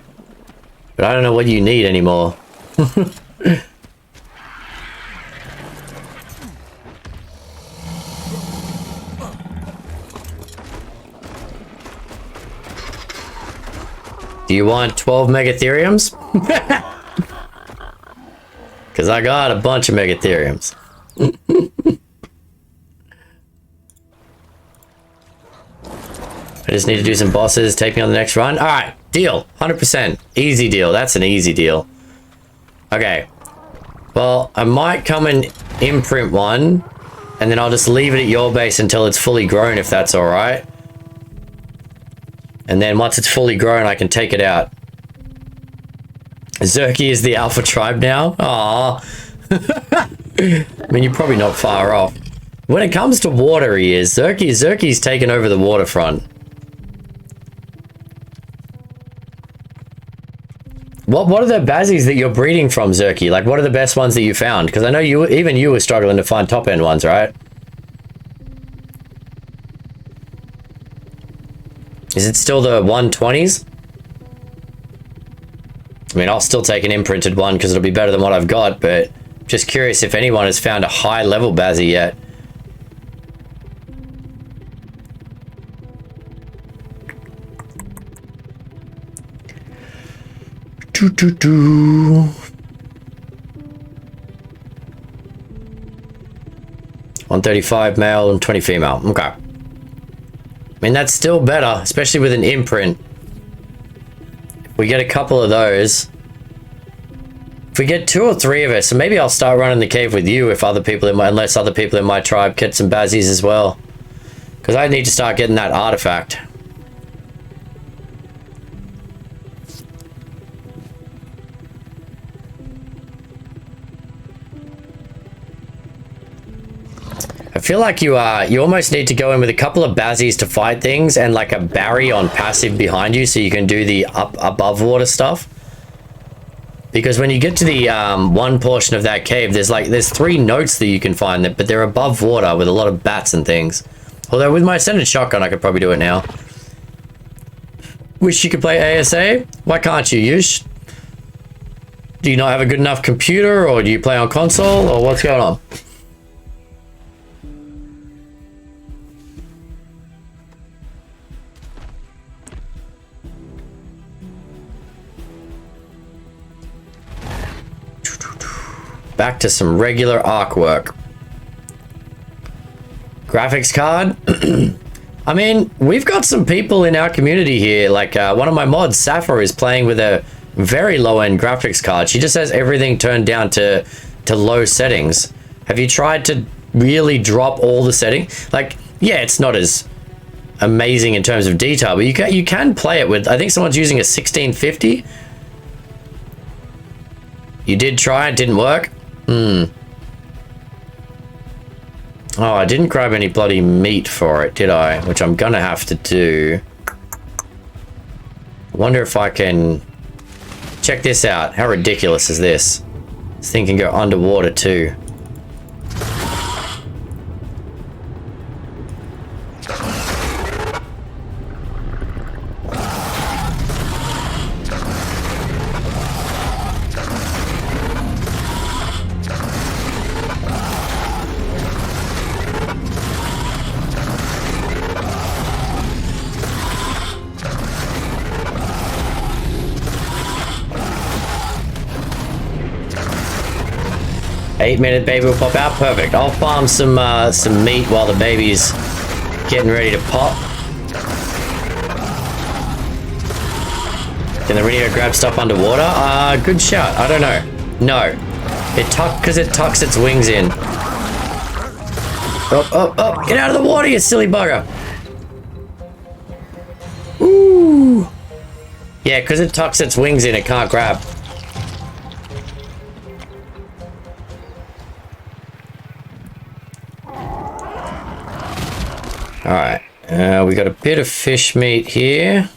but I don't know what you need anymore. Do you want 12 Megatheriums? Because I got a bunch of Megatheriums. I just need to do some bosses, take me on the next run. Alright, deal. 100%. Easy deal. That's an easy deal. Okay. Well, I might come and imprint one, and then I'll just leave it at your base until it's fully grown, if that's alright. And then once it's fully grown, I can take it out. Zerky is the alpha tribe now? Aww. I mean, you're probably not far off. When it comes to water, he is. Zerky's taken over the waterfront. What are the bazzies that you're breeding from, Zerky? Like, what are the best ones that you found? Because I know even you were struggling to find top-end ones, right? Is it still the 120s? I mean, I'll still take an imprinted one because it'll be better than what I've got, but just curious if anyone has found a high-level bazzy yet. Doo-doo-doo. 135 male and 20 female. Okay. I mean, that's still better, especially with an imprint. If we get a couple of those. If we get 2 or 3 of us, so maybe I'll start running the cave with you if other people in my, unless other people in my tribe get some bazzies as well. Because I need to start getting that artifact. I feel like you almost need to go in with a couple of bazzies to fight things and like a Barry on passive behind you so you can do the above water stuff. Because when you get to the one portion of that cave, there's 3 notes that you can find, but they're above water with a lot of bats and things. Although with my ascended shotgun, I could probably do it now. Wish you could play ASA? Why can't you, Yush? Do you not have a good enough computer, or do you play on console, or what's going on? Back to some regular artwork. Graphics card. I mean, we've got some people in our community here. Like one of my mods, Sappho, is playing with a very low-end graphics card. She just has everything turned down to low settings. Have you tried to really drop all the settings? Like, yeah, it's not as amazing in terms of detail, but you can play it with. I think someone's using a 1650. You did try, it didn't work. Oh, I didn't grab any bloody meat for it, did I? Which I'm gonna have to do. I wonder if I can... Check this out. How ridiculous is this? This thing can go underwater too. 8-minute baby will pop out. Perfect. I'll farm some meat while the baby's getting ready to pop. Can the Rhino grab stuff underwater? Good shout. I don't know. No. Because it tucks its wings in. Oh, get out of the water, you silly bugger. Ooh. Yeah, because it tucks its wings in, it can't grab. Alright, we got a bit of fish meat here.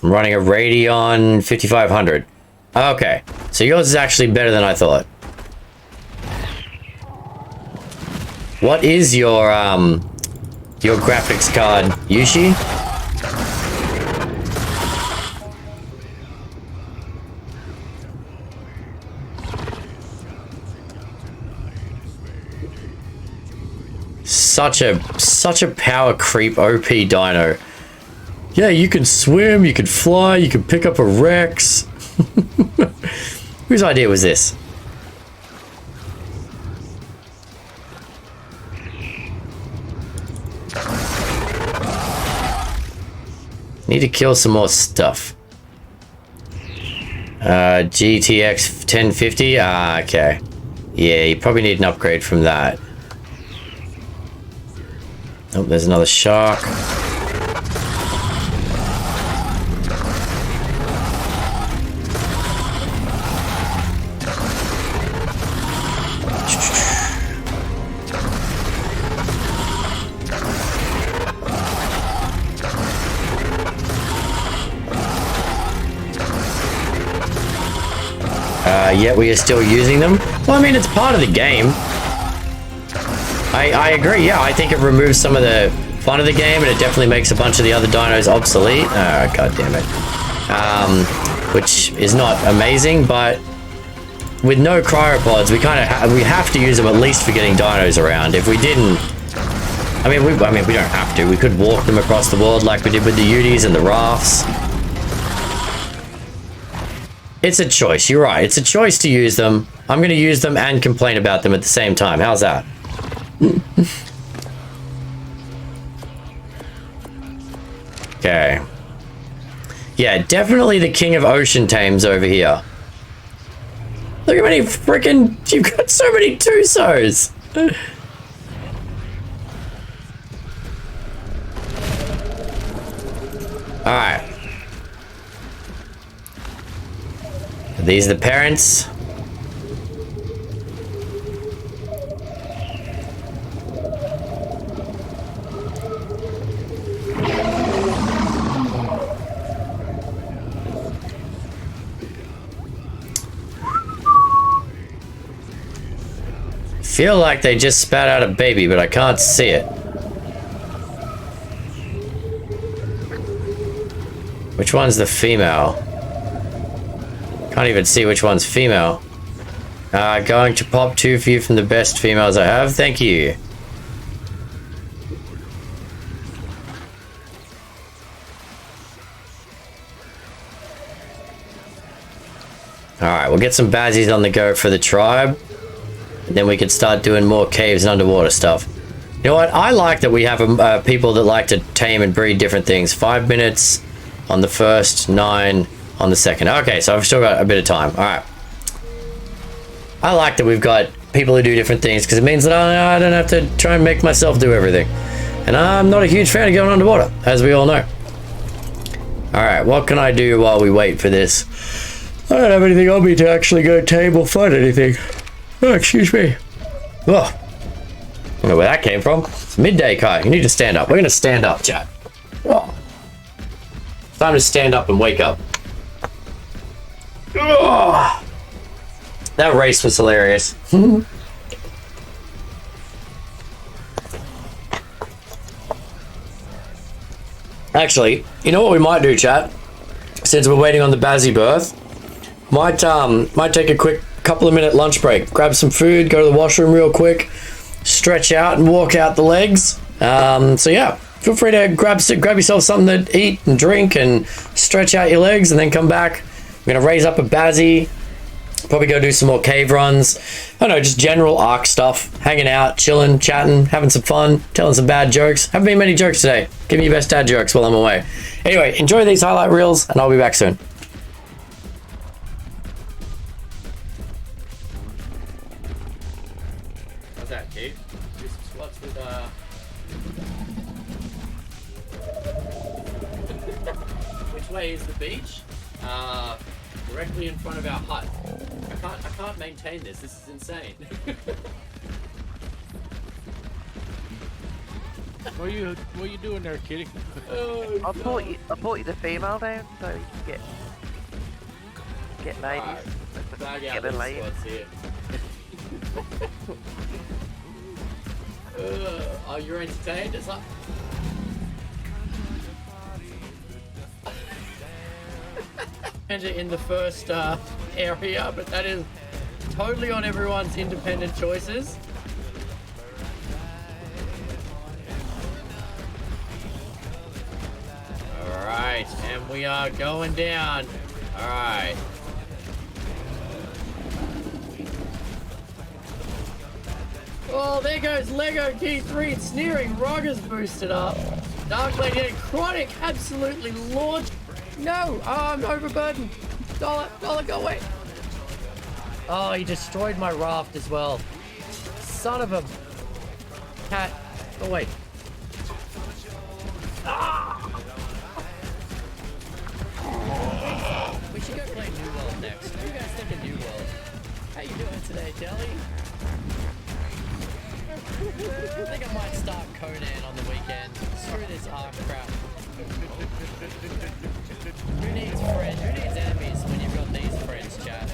I'm running a Radeon 5500. Okay, so yours is actually better than I thought. What is your graphics card, Yushi? Such a power creep OP dino. Yeah, you can swim, you can fly, you can pick up a Rex. Whose idea was this? Need to kill some more stuff. GTX 1050? Okay. Yeah, you probably need an upgrade from that. Oh, there's another shark. Yet we are still using them. Well, I mean, it's part of the game. I agree, yeah, I think it removes some of the fun of the game, and it definitely makes a bunch of the other dinos obsolete. Oh, god damn it. Which is not amazing, but with no cryopods, we have to use them at least for getting dinos around. If we didn't, I mean, we don't have to. We could walk them across the world like we did with the Utis and the rafts. It's a choice, you're right. It's a choice to use them. I'm going to use them and complain about them at the same time. How's that? Okay. Yeah, definitely the king of ocean tames over here. Look how many freaking... You've got so many Tusos! Alright. Are these the parents? Feel like they just spat out a baby, but I can't see it. Which one's the female? Can't even see which one's female. Going to pop 2 for you from the best females I have. Thank you. Alright, we'll get some bazzies on the go for the tribe. And then we can start doing more caves and underwater stuff. You know what? I like that we have people that like to tame and breed different things. 5 minutes on the first, 9 on the second. Okay, so I've still got a bit of time. All right. I like that we've got people who do different things because it means that I don't have to try and make myself do everything. And I'm not a huge fan of going underwater, as we all know. All right, what can I do while we wait for this? I don't have anything on me to actually go tame or find anything. Oh, excuse me. Oh, I don't know where that came from. It's midday, Kai. You need to stand up. We're going to stand up, chat. Oh. It's time to stand up and wake up. Oh. That race was hilarious. Actually, you know what we might do, chat? Since we're waiting on the Bazzy birth, might take a quick couple of minute lunch break, grab some food, go to the washroom real quick, stretch out and walk out the legs. So yeah, feel free to grab yourself something to eat and drink and stretch out your legs, and then come back, We're gonna raise up a Bazzy. Probably go do some more cave runs. I don't know, just general Ark stuff. Hanging out, chilling, chatting, having some fun, telling some bad jokes. Haven't been many jokes today. Give me your best dad jokes while I'm away. Anyway, enjoy these highlight reels, and I'll be back soon. How's that, Kate? Do some squats with, Which way is the beach? Directly in front of our hut. I can't maintain this. This is insane. What are you doing there, kitty? I brought you the female down so you can get ladies. Flag Get out a these lady. squats here. Oh, you're entertained? It's like... in the first area, but that is totally on everyone's independent choices. Alright, and we are going down. Alright. Oh, there goes Lego Key 3 sneering. Rogers boosted up. Dark Lady and Chronic absolutely launched. No! Oh, I'm overburdened. Dollar, go away. Oh, he destroyed my raft as well. Son of a cat. Go away. Ah! We should go play New World next. What do you guys think of New World? How you doing today, Jelly? I think I might start Conan on the weekend. Screw this Ark crap. Who needs friends? Who needs enemies when you've got these friends, chat?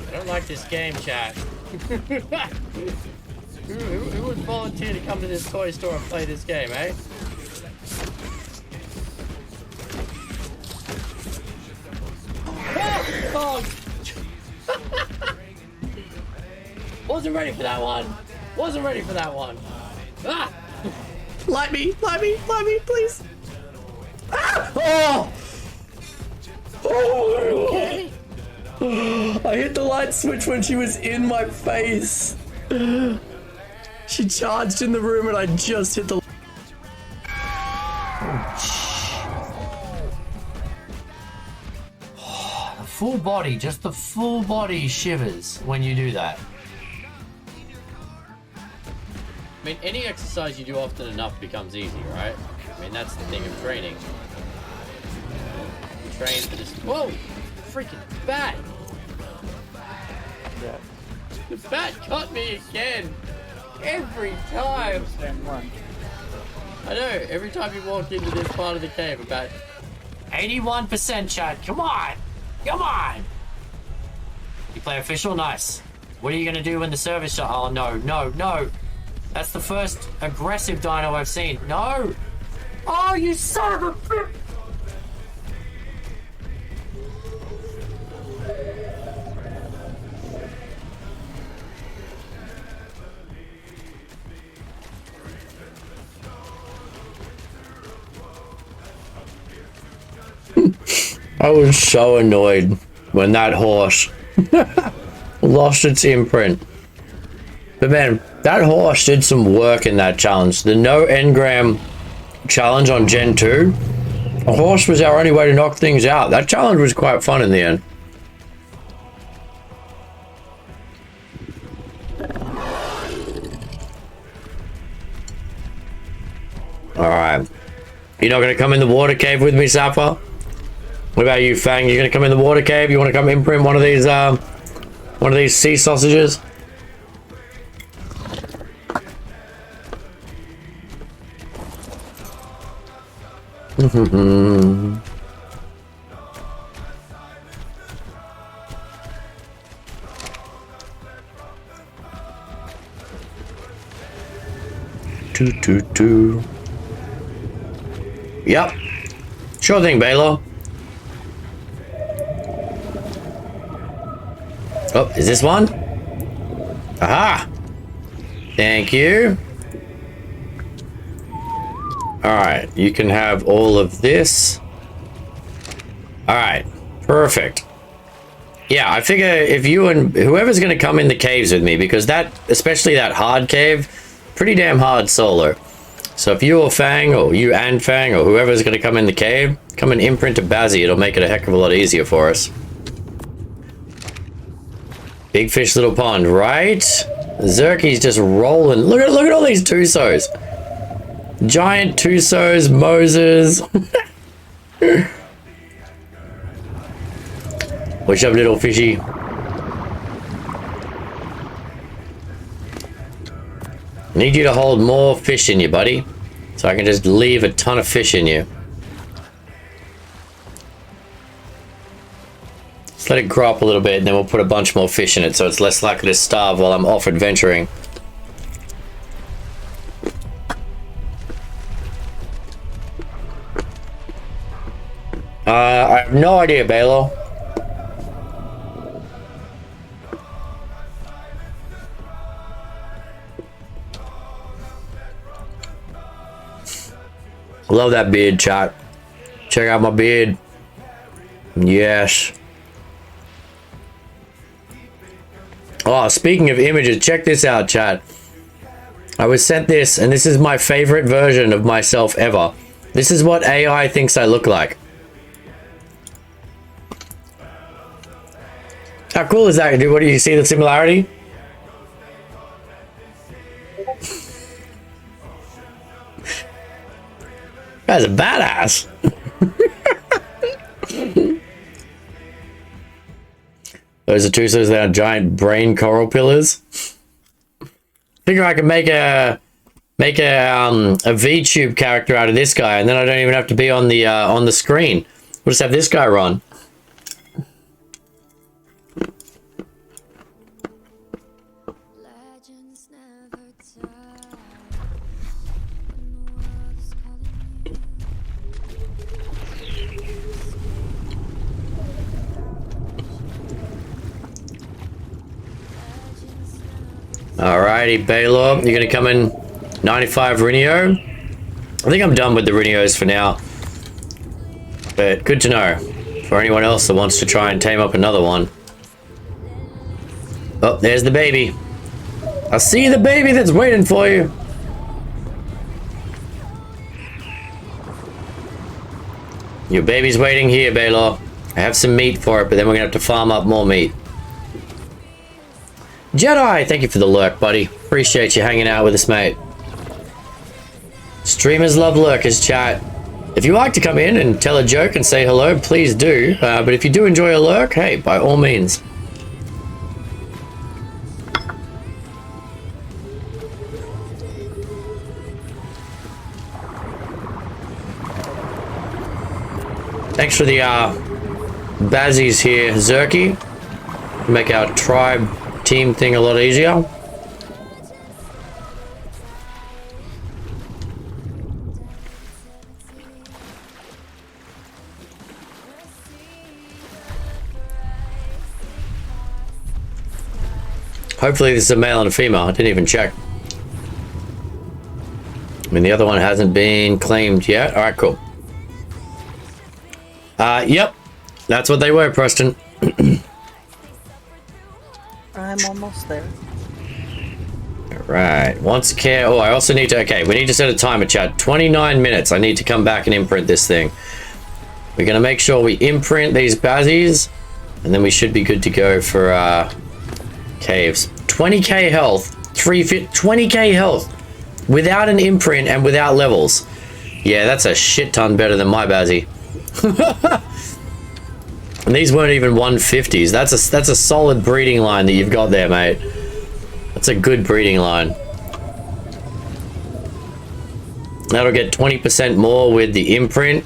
I don't like this game, chat. Who would volunteer to come to this toy store and play this game, eh? Oh! Wasn't ready for that one. Wasn't ready for that one. Ah! Light me, please. Ah! Oh! Oh! Okay. I hit the light switch when she was in my face. She charged in the room and I just hit the... The full body, just the full body shivers when you do that. I mean, any exercise you do often enough becomes easy, right? I mean, that's the thing of training. You train for this... Whoa! Freaking bat! Yeah. The bat cut me again! Every time! I know, every time you walk into this part of the cave, a bat... 81% chat, come on! Come on! You play official? Nice. What are you gonna do when the service shot? Oh no. That's the first aggressive dino I've seen. No! Oh, you son of a bitch! I was so annoyed when that horse lost its imprint. But man, that horse did some work in that challenge. The no engram challenge on Gen 2. A horse was our only way to knock things out. That challenge was quite fun in the end. Alright. You're not gonna come in the water cave with me, Sapphire? What about you, Fang? You gonna come in the water cave? You wanna come imprint one of these sea sausages? Two. Yep. Sure thing, Baylor. Oh, is this one? Aha! Thank you. Alright, you can have all of this. Alright, perfect. Yeah, I figure if you and whoever's going to come in the caves with me, because that, especially that hard cave, pretty damn hard solo. So if you or Fang, or you and Fang, or whoever's going to come in the cave, come and imprint a Bazzy, it'll make it a heck of a lot easier for us. Big fish, little pond, right? Zerky's just rolling. Look at all these Tusos. Giant Tusos, Moses. What's up, little fishy? I need you to hold more fish in you, buddy. So I can just leave a ton of fish in you. Just let it grow up a little bit, and then we'll put a bunch more fish in it so it's less likely to starve while I'm off adventuring. I have no idea, Baylor. Love that beard, chat. Check out my beard. Yes. Oh, speaking of images, check this out, chat. I was sent this, and this is my favorite version of myself ever. This is what AI thinks I look like. How cool is that, dude? What do you see the similarity? Guy's a badass. Those are Tusos, they are giant brain coral pillars. Figure I can make a VTube character out of this guy, and then I don't even have to be on the screen. We'll just have this guy run. Alrighty, Baylor, you're gonna come in 95 Rhino. I think I'm done with the Rhinos for now. But good to know for anyone else that wants to try and tame up another one. Oh, there's the baby. I see the baby that's waiting for you. Your baby's waiting here, Baylor. I have some meat for it, but then we're gonna have to farm up more meat. Jedi, thank you for the lurk, buddy. Appreciate you hanging out with us, mate. Streamers love lurkers, chat. If you like to come in and tell a joke and say hello, please do. But if you do enjoy a lurk, hey, by all means. Thanks for the Bazzies here, Zerky. Make our tribe team thing a lot easier. Hopefully this is a male and a female. I didn't even check. I mean, the other one hasn't been claimed yet. All right, cool. Yep, that's what they were, Preston. I'm almost there. Right, once care. Oh, I also need to. Okay, we need to set a timer, chat. 29 minutes. I need to come back and imprint this thing. We're gonna make sure we imprint these Bazzies, and then we should be good to go for caves. 20k health, 20k health without an imprint and without levels. Yeah, that's a shit ton better than my Bazzy. And these weren't even 150s. That's a solid breeding line that you've got there, mate. That's a good breeding line. That'll get 20% more with the imprint.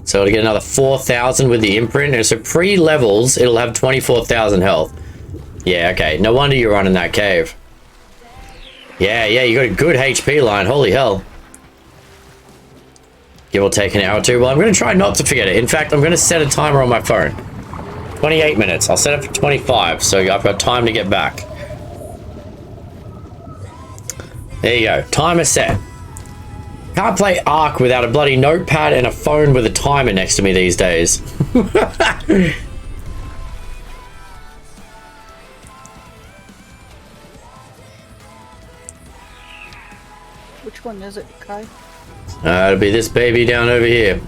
So it'll get another 4,000 with the imprint. And so pre-levels, it'll have 24,000 health. Yeah, okay. No wonder you're running that cave. Yeah, you got a good HP line. Holy hell. Give or take an hour or two. Well, I'm going to try not to forget it. In fact, I'm going to set a timer on my phone. 28 minutes. I'll set it for 25, so I've got time to get back. There you go. Timer set. Can't play Ark without a bloody notepad and a phone with a timer next to me these days. Which one is it, Kai? It'll be this baby down over here.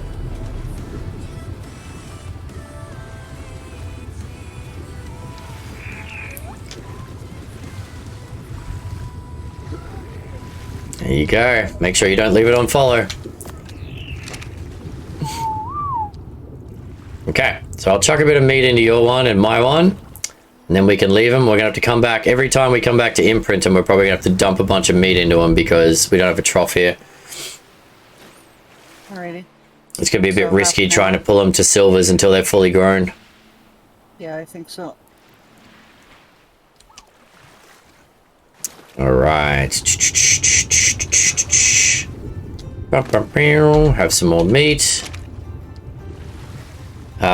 There you go. Make sure you don't leave it on follow. Okay, so I'll chuck a bit of meat into your one and my one, and then we can leave them. We're gonna have to come back every time we come back to imprint them. We're probably gonna have to dump a bunch of meat into them because we don't have a trough here. Alrighty. It's gonna be a bit risky trying to pull them to silvers until they're fully grown. Yeah, I think so. All right. Have some more meat.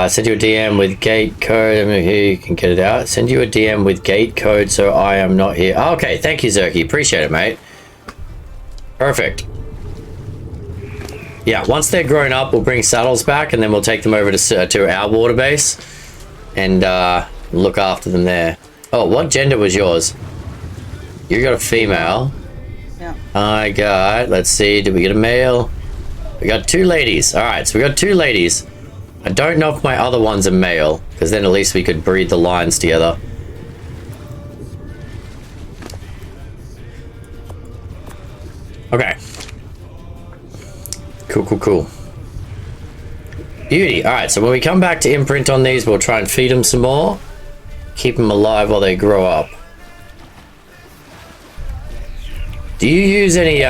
Send you a DM with gate code. I'm here. You can get it out. Send you a DM with gate code so I am not here. Oh, okay, thank you, Zerky. Appreciate it, mate. Perfect. Yeah, once they're grown up, we'll bring saddles back and then we'll take them over to our water base and look after them there. Oh, what gender was yours? You got a female. Yeah. I got, let's see, did we get a male? We got 2 ladies. All right, so we got 2 ladies. I don't know if my other one's a male, because then at least we could breed the lines together. Okay. Cool. Beauty. All right, so when we come back to imprint on these, we'll try and feed them some more. Keep them alive while they grow up. Do you use any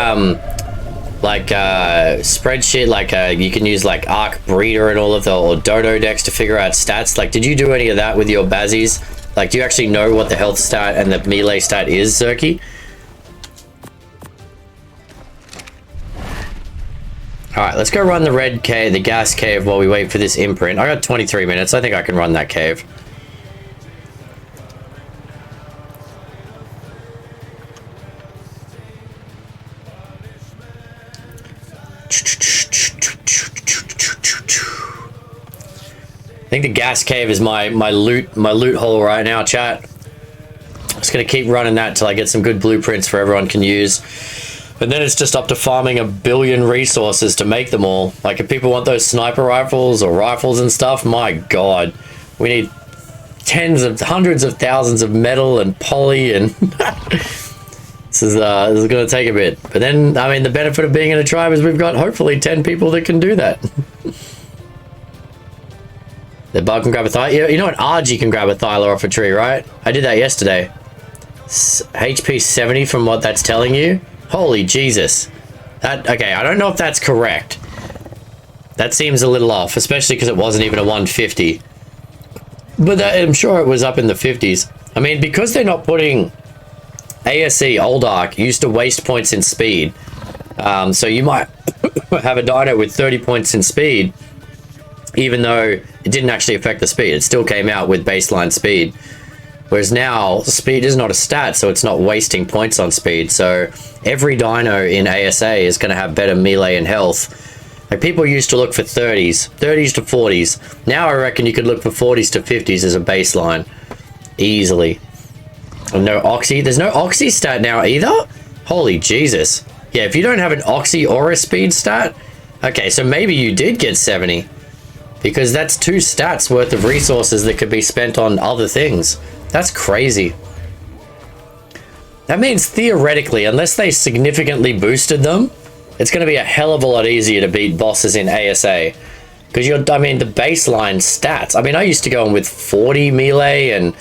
spreadsheet, like you can use like Arc Breeder and all of the, or Dodo decks to figure out stats? Like, did you do any of that with your Bazzies? Like, do you actually know what the health stat and the melee stat is, Zerky? All right, let's go run the red cave, the gas cave, while we wait for this imprint. I got 23 minutes. I think I can run that cave. I think the gas cave is my loot hole right now, chat. I'm just gonna keep running that till I get some good blueprints for everyone can use. And then it's just up to farming 1 billion resources to make them all. Like, if people want those sniper rifles or rifles and stuff, my god. We need hundreds of thousands of metal and poly and this is gonna take a bit. But then, I mean, the benefit of being in a tribe is we've got hopefully 10 people that can do that. The bug can grab a Thyla. You know, an RG can grab a Thyla off a tree, right? I did that yesterday. HP 70 from what that's telling you. Holy Jesus. Okay, I don't know if that's correct. That seems a little off, especially because it wasn't even a 150. But I'm sure it was up in the 50s. I mean, because they're not putting... ASA, Old Ark, used to waste points in speed. So you might have a dino with 30 points in speed, even though it didn't actually affect the speed. It still came out with baseline speed. Whereas now, speed is not a stat, so it's not wasting points on speed. So every dino in ASA is going to have better melee and health. Like, people used to look for 30s to 40s. Now I reckon you could look for 40s to 50s as a baseline. Easily. And no Oxy. There's no Oxy stat now either? Holy Jesus. Yeah, if you don't have an Oxy or a speed stat... Okay, so maybe you did get 70. Because that's 2 stats worth of resources that could be spent on other things. That's crazy. That means theoretically, unless they significantly boosted them, it's going to be a hell of a lot easier to beat bosses in ASA. Because I mean, the baseline stats. I mean, I used to go in with 40 melee and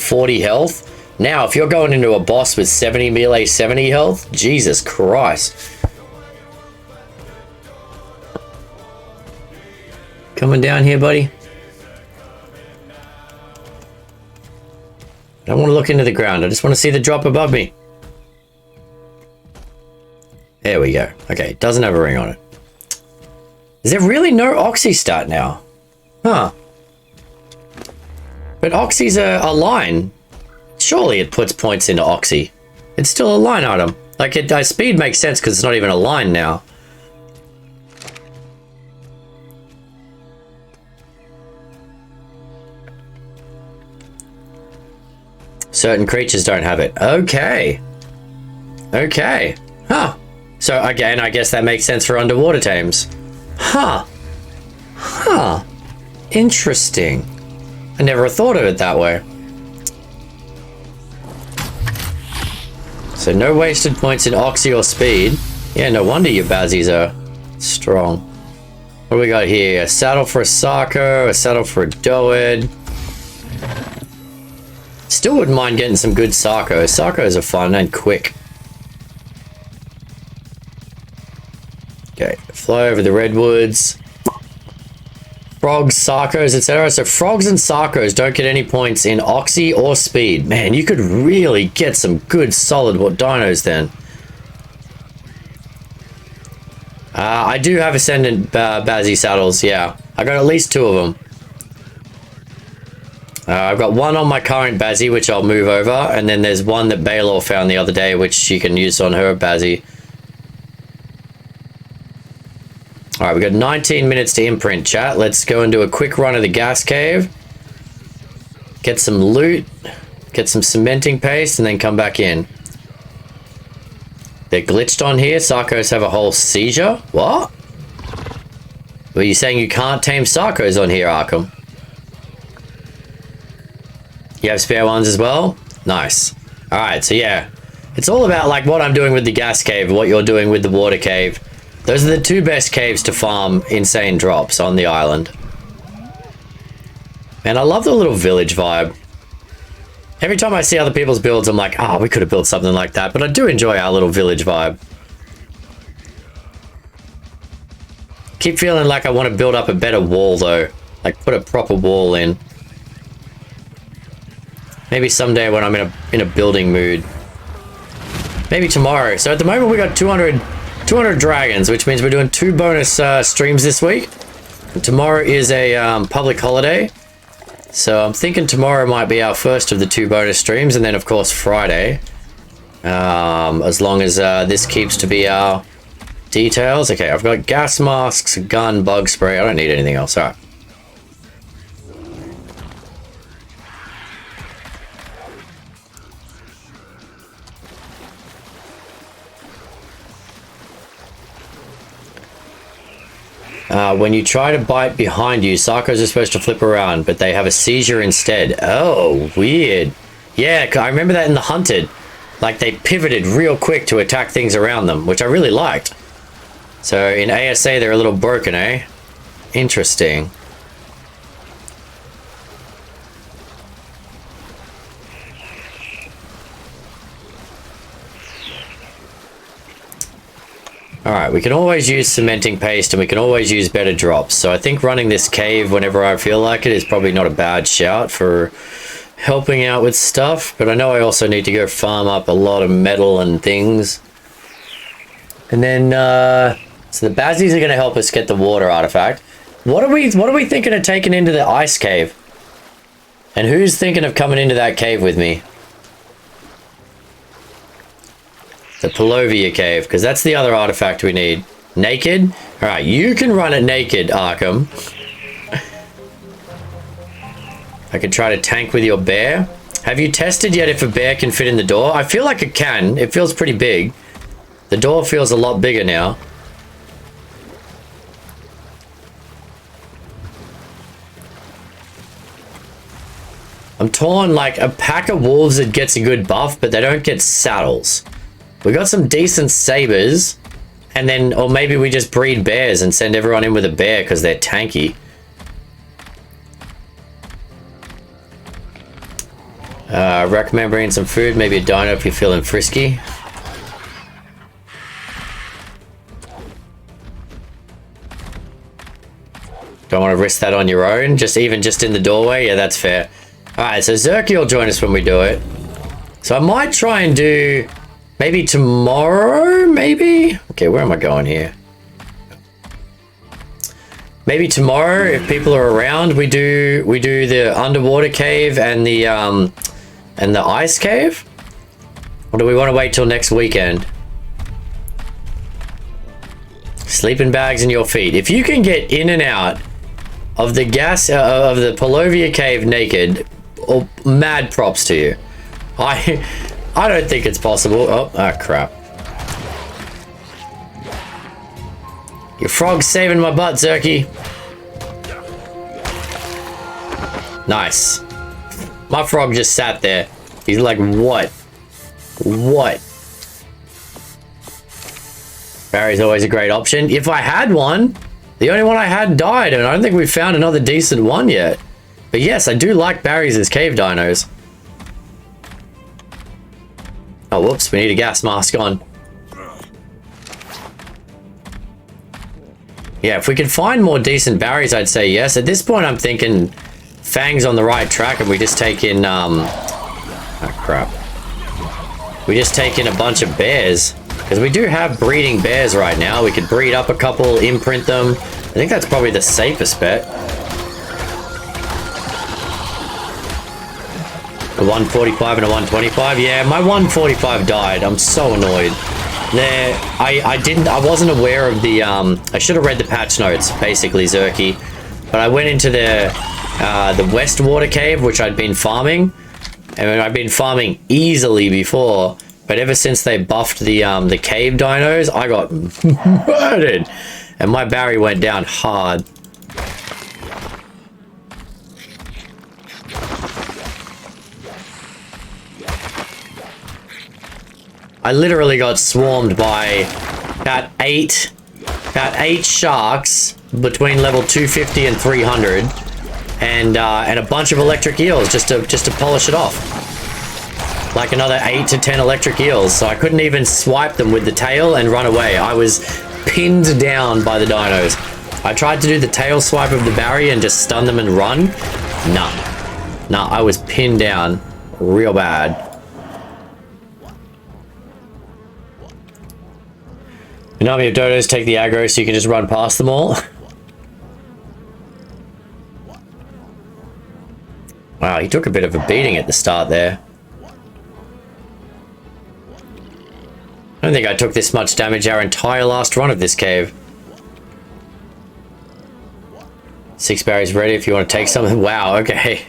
40 health. Now, if you're going into a boss with 70 melee, 70 health, Jesus Christ. Coming down here, buddy. I don't want to look into the ground. I just want to see the drop above me. There we go. Okay, it doesn't have a ring on it. Is there really no Oxy stat now? Huh. But Oxy's a line. Surely it puts points into Oxy. It's still a line item. Like, speed makes sense because it's not even a line now. Certain creatures don't have it. Okay. Okay. Huh. So, again, I guess that makes sense for underwater tames. Huh. Huh. Interesting. I never thought of it that way. So no wasted points in Oxy or Speed. Yeah, no wonder your Bazzies are strong. What do we got here? A saddle for a Sarko, a saddle for a Doed. Still wouldn't mind getting some good Sarkos. Sarkos are fun and quick. Okay, fly over the redwoods. Frogs, Sarkos, etc. So frogs and Sarkos don't get any points in Oxy or Speed. Man, you could really get some good solid dinos then. I do have Ascendant Bazzy saddles, yeah. I got at least 2 of them. I've got one on my current Bazzy, which I'll move over, and then there's one that Baylor found the other day, which she can use on her Bazzy. Alright, we've got 19 minutes to imprint, chat. Let's go and do a quick run of the gas cave. Get some loot, get some cementing paste, and then come back in. They're glitched on here. Sarkos have a whole seizure. What? Were you saying you can't tame Sarkos on here, Arkham? You have spare ones as well? Nice. Alright, so yeah. It's all about like what I'm doing with the gas cave, what you're doing with the water cave. Those are the 2 best caves to farm insane drops on the island. And I love the little village vibe. Every time I see other people's builds, I'm like, oh, we could have built something like that. But I do enjoy our little village vibe. Keep feeling like I want to build up a better wall though. Like put a proper wall in. Maybe someday when I'm in a building mood. Maybe tomorrow. So at the moment we got 200 dragons, which means we're doing 2 bonus streams this week. And tomorrow is a public holiday. So I'm thinking tomorrow might be our first of the 2 bonus streams, and then of course Friday. As long as this keeps to be our details. Okay, I've got gas masks, gun, bug spray. I don't need anything else. All right. When you try to bite behind you, Sarkos are supposed to flip around, but they have a seizure instead. Oh, weird. Yeah, I remember that in The Hunted. Like, they pivoted real quick to attack things around them, which I really liked. So, in ASA, they're a little broken, eh? Interesting. Alright, we can always use cementing paste and we can always use better drops. So I think running this cave whenever I feel like it is probably not a bad shout for helping out with stuff. But I know I also need to go farm up a lot of metal and things. And then, so the Bazzies are going to help us get the water artifact. What are we thinking of taking into the ice cave? And who's thinking of coming into that cave with me? The Palovia cave, because that's the other artifact we need. Naked? Alright, you can run it naked, Arkham. I could try to tank with your bear. Have you tested yet if a bear can fit in the door? I feel like it can. It feels pretty big. The door feels a lot bigger now. I'm torn, like a pack of wolves that gets a good buff, but they don't get saddles. We got some decent sabers, and then, or maybe we just breed bears and send everyone in with a bear because they're tanky. Recommend bringing some food, maybe a dino if you're feeling frisky. Don't want to risk that on your own, even just in the doorway. Yeah, that's fair. All right, so Zerky will join us when we do it. So I might try and do maybe tomorrow, maybe? Okay, where am I going here? Maybe tomorrow, if people are around, we do the underwater cave and the ice cave? Or do we want to wait till next weekend? Sleeping bags in your feet. If you can get in and out of the of the Polovia cave naked, oh, mad props to you. I don't think it's possible. Oh, crap. Your frog's saving my butt, Zerky. Nice. My frog just sat there. He's like, what? What? Barry's always a great option. If I had one, the only one I had died, and I don't think we've found another decent one yet. But yes, I do like Barry's as cave dinos. Oh, whoops, we need a gas mask on. Yeah, if we could find more decent Barrys, I'd say yes. At this point, I'm thinking Fang's on the right track, and we just take in, oh, crap. We just take in a bunch of bears. Because we do have breeding bears right now. We could breed up a couple, imprint them. I think that's probably the safest bet. A 145 and a 125. Yeah, my 145 died. I'm so annoyed. There, I wasn't aware of the, I should have read the patch notes, basically, Zerky. But I went into the West Water Cave, which I'd been farming. And I've been farming easily before. But ever since they buffed the cave dinos, I got murdered. And my Barry went down hard. I literally got swarmed by about eight sharks between level 250 and 300, and a bunch of electric eels just to polish it off. Like another 8 to 10 electric eels, so I couldn't even swipe them with the tail and run away. I was pinned down by the dinos. I tried to do the tail swipe of the Barry and just stun them and run. Nah, I was pinned down real bad. An army of dodos take the aggro so you can just run past them all. Wow, he took a bit of a beating at the start there. I don't think I took this much damage our entire last run of this cave. 6 Barrys ready if you want to take something. Wow, okay.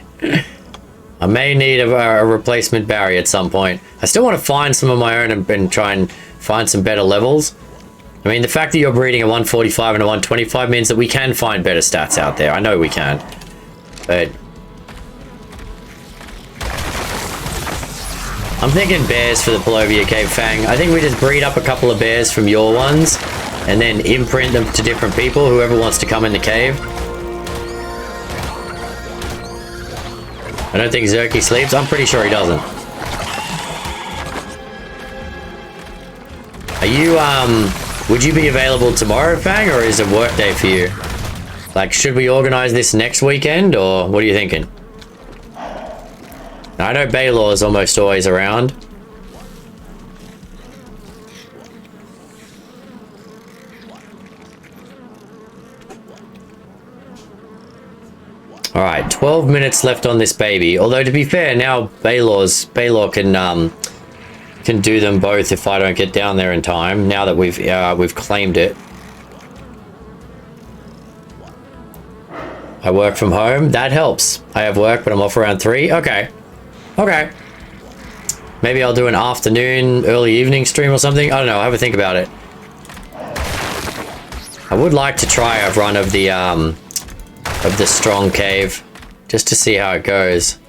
I may need a replacement Barry at some point. I still want to find some of my own and try and find some better levels. I mean, the fact that you're breeding a 145 and a 125 means that we can find better stats out there. I know we can. But I'm thinking bears for the Polovia Cave, Fang. I think we just breed up a couple of bears from your ones and then imprint them to different people, whoever wants to come in the cave. I don't think Zerky sleeps. I'm pretty sure he doesn't. Are you, would you be available tomorrow, Fang, or is it work day for you? Like, should we organize this next weekend, or what are you thinking? I know Baylor is almost always around. All right, 12 minutes left on this baby. Although to be fair, now Baylor can do them both if I don't get down there in time. Now that we've claimed it. I work from home. That helps. I have work, but I'm off around 3. Okay. Okay. Maybe I'll do an afternoon, early evening stream or something. I don't know. I'll have a think about it. I would like to try a run of the strong cave just to see how it goes.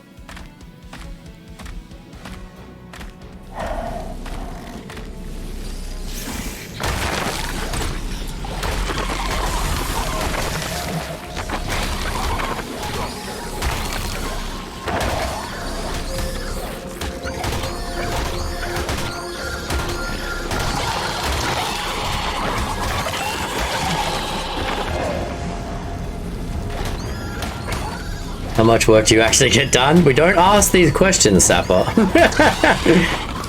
How much work do you actually get done? We don't ask these questions, Sapper.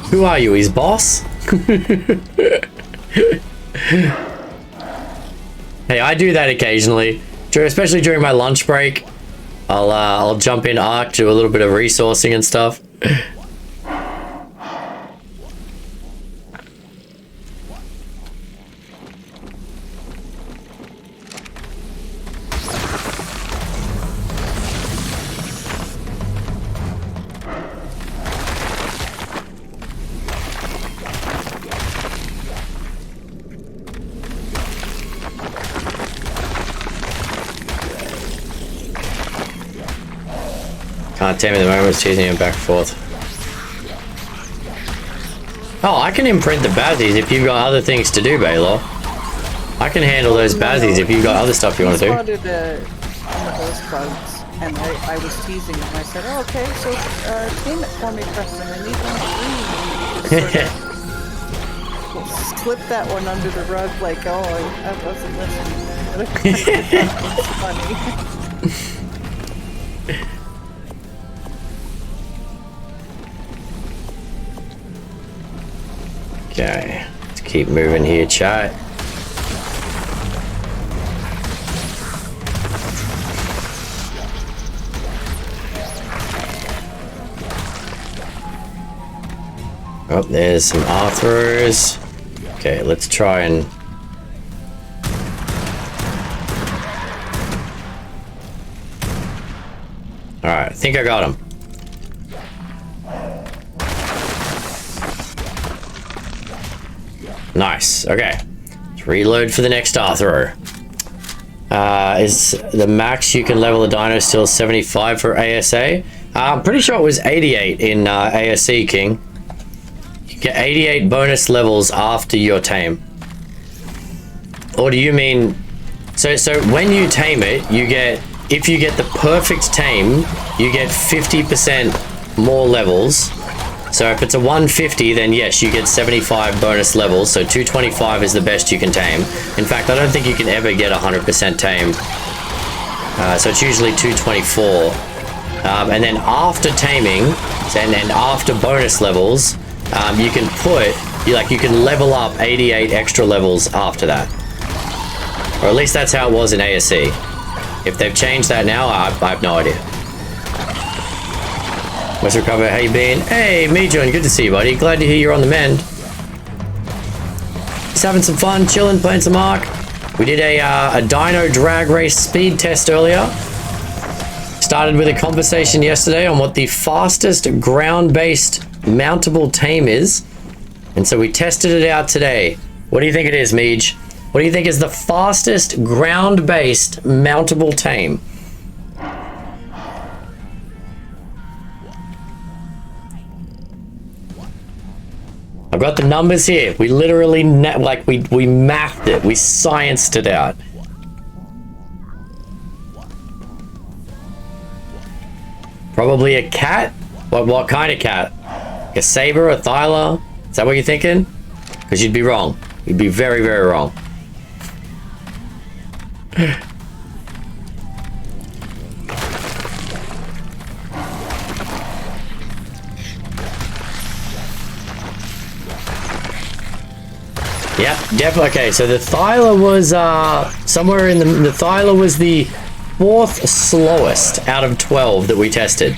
Who are you, his boss? Hey, I do that occasionally, especially during my lunch break. I'll jump in Ark, do a little bit of resourcing and stuff. can't tame at the moment. It's teasing him back and forth. Oh, I can imprint the bazzies if you've got other things to do, Baylor. I can handle those bazzies if you've got other stuff you want to do. I spotted one of those bugs, and I was teasing him. I said, oh, okay, so tame it for me, Preston. I need one free. Sort of slip that one under the rug like, oh, I wasn't listening. It's funny. Okay, let's keep moving here, chat. Oh, there's some Arthros. Okay, let's try and... Alright, I think I got him. Nice, okay. Let's reload for the next Arthro. Is the max you can level the dino still 75 for ASA? I'm pretty sure it was 88 in ASC, King. Get 88 bonus levels after your tame. Or do you mean... So when you tame it, you get... If you get the perfect tame, you get 50% more levels. So if it's a 150, then yes, you get 75 bonus levels. So 225 is the best you can tame. In fact, I don't think you can ever get 100% tamed. So it's usually 224. And then after taming, and then after bonus levels... you can put, you can level up 88 extra levels after that. Or at least that's how it was in ASC. If they've changed that now, I have no idea. What's recover? How you been? Hey, me, John. Good to see you, buddy. Glad to hear you're on the mend. Just having some fun, chilling, playing some Ark. We did a dino drag race speed test earlier. Started with a conversation yesterday on what the fastest ground-based mountable tame is, and so we tested it out today. What do you think it is, Meej? What do you think is the fastest ground-based mountable tame? I've got the numbers here. We literally we mathed it. We scienced it out. Probably a cat. What kind of cat? A saber, a Thyla? Is that what you're thinking? Because you'd be wrong. You'd be very, very wrong. Yeah, definitely. Okay, so the Thyla was somewhere in the Thyla was the 4th slowest out of 12 that we tested.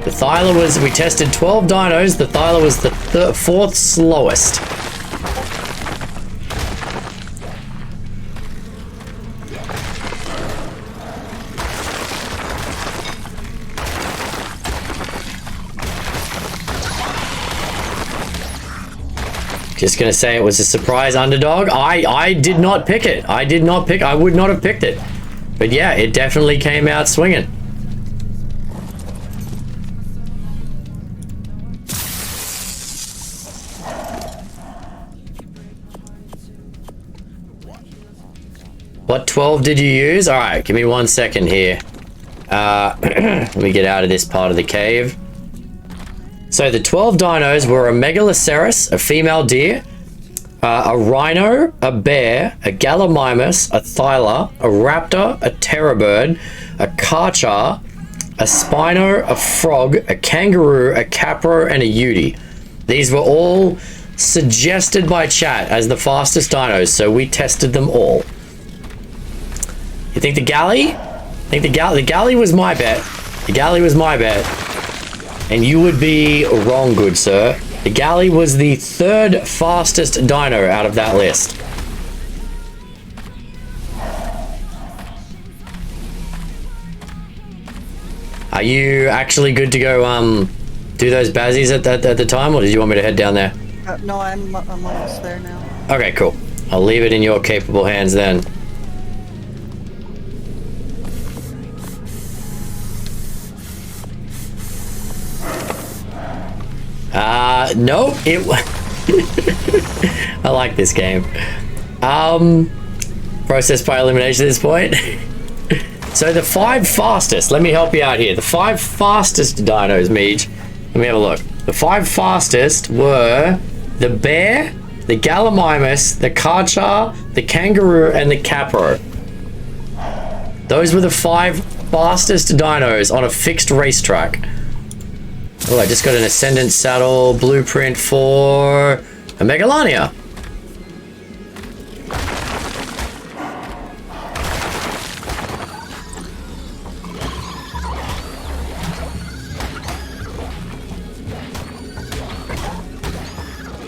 The Thyla was, we tested 12 dinos, the Thyla was the 4th slowest. Just gonna say it was a surprise underdog. I did not pick it. I would not have picked it. But yeah, it definitely came out swinging. What 12 did you use? All right, give me 1 second here. Let me get out of this part of the cave. So the 12 dinos were a Megaleceros, a female deer, a Rhino, a bear, a Gallimimus, a Thyla, a Raptor, a Terrorbird, a Carchar, a Spino, a frog, a kangaroo, a Kapro, and a Yuti. These were all suggested by chat as the fastest dinos, so we tested them all. You think the Galli? I think the Galli was my bet. The Galli was my bet. And you would be wrong, good sir. The Galli was the 3rd fastest dino out of that list. Are you actually good to go do those bazzies at the time, or did you want me to head down there? No, I'm almost there now. Okay, cool. I'll leave it in your capable hands then. Nope. I like this game. Process by elimination at this point. So the 5 fastest, let me help you out here. The 5 fastest dinos, Meej. Let me have a look. The 5 fastest were the bear, the Gallimimus, the Carchar, the kangaroo, and the Kapro. Those were the 5 fastest dinos on a fixed racetrack. Oh, I just got an Ascendant Saddle blueprint for a Megalania.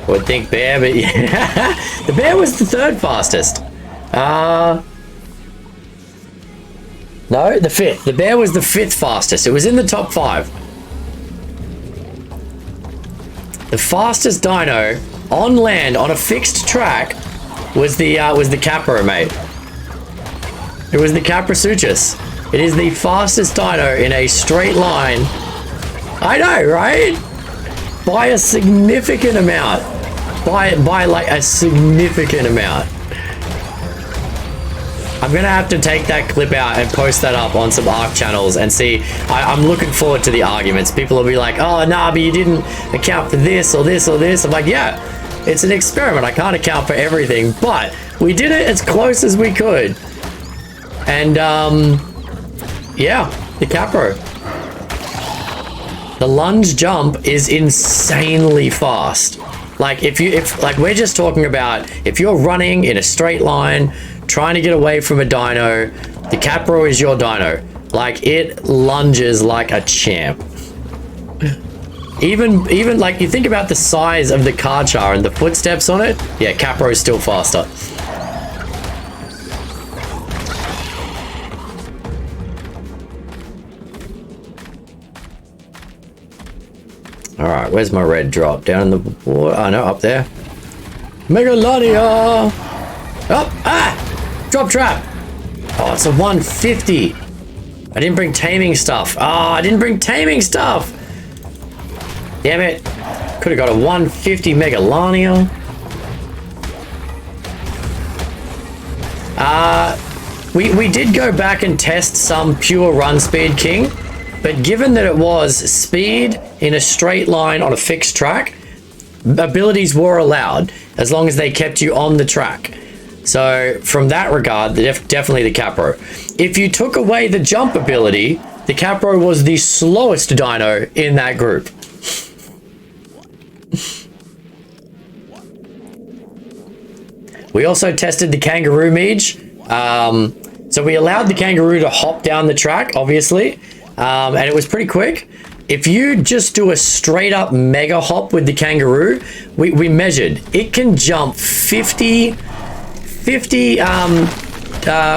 Would think bear, but yeah. The bear was the 3rd fastest. No, the 5th. The bear was the 5th fastest. It was in the top 5. The fastest dino on land on a fixed track was the Kapro, mate. It was the Kaprosuchus. It is the fastest dino in a straight line. I know, right? By a significant amount. By like a significant amount. I'm gonna have to take that clip out and post that up on some ARC channels and see. I'm looking forward to the arguments. People will be like, oh, nah, but you didn't account for this or this or this. I'm like, yeah, it's an experiment. I can't account for everything, but we did it as close as we could. And, yeah, the Kapro. The lunge jump is insanely fast. Like, like we're just talking about, if you're running in a straight line, trying to get away from a dino, the Kapro is your dino. Like, it lunges like a champ. Even like, you think about the size of the Carchar and the footsteps on it, yeah, Kapro is still faster. Alright, where's my red drop? Down in the water? Oh no, up there. Megalania! Oh, ah! Drop trap! Oh, it's a 150. I didn't bring taming stuff. Oh, I didn't bring taming stuff! Damn it. Could have got a 150 Megalania. We did go back and test some pure run speed king, but given that it was speed in a straight line on a fixed track, abilities were allowed as long as they kept you on the track. So from that regard, definitely the Kapro. If you took away the jump ability, the Kapro was the slowest dino in that group. We also tested the kangaroo, Meej. So we allowed the kangaroo to hop down the track, obviously, and it was pretty quick. If you just do a straight up mega hop with the kangaroo, we measured. It can jump 50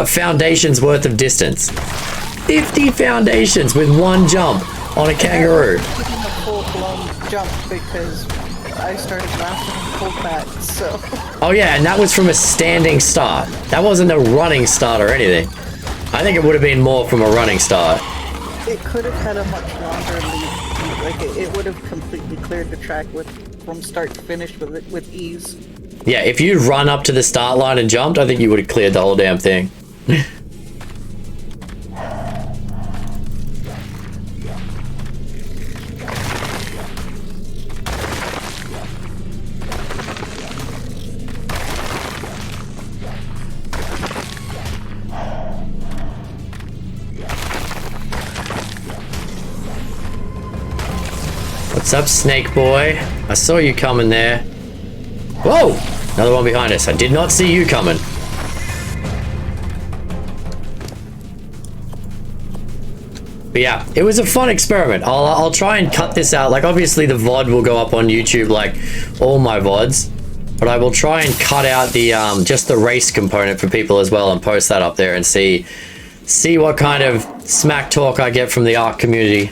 foundations worth of distance. 50 foundations with one jump on a kangaroo. I was a full-blown jump because I started laughing and pulled back, so... Oh yeah, and that was from a standing start. That wasn't a running start or anything. I think it would have been more from a running start. It could have had a much longer lead. Like, it would have completely cleared the track from start to finish with ease. Yeah, if you'd run up to the start line and jumped, I think you would have cleared the whole damn thing. What's up, Snake Boy? I saw you coming there. Whoa! Another one behind us. I did not see you coming. But yeah, it was a fun experiment. I'll try and cut this out. Like, obviously the VOD will go up on YouTube like all my VODs. But I will try and cut out the just the race component for people as well and post that up there and see what kind of smack talk I get from the ARC community.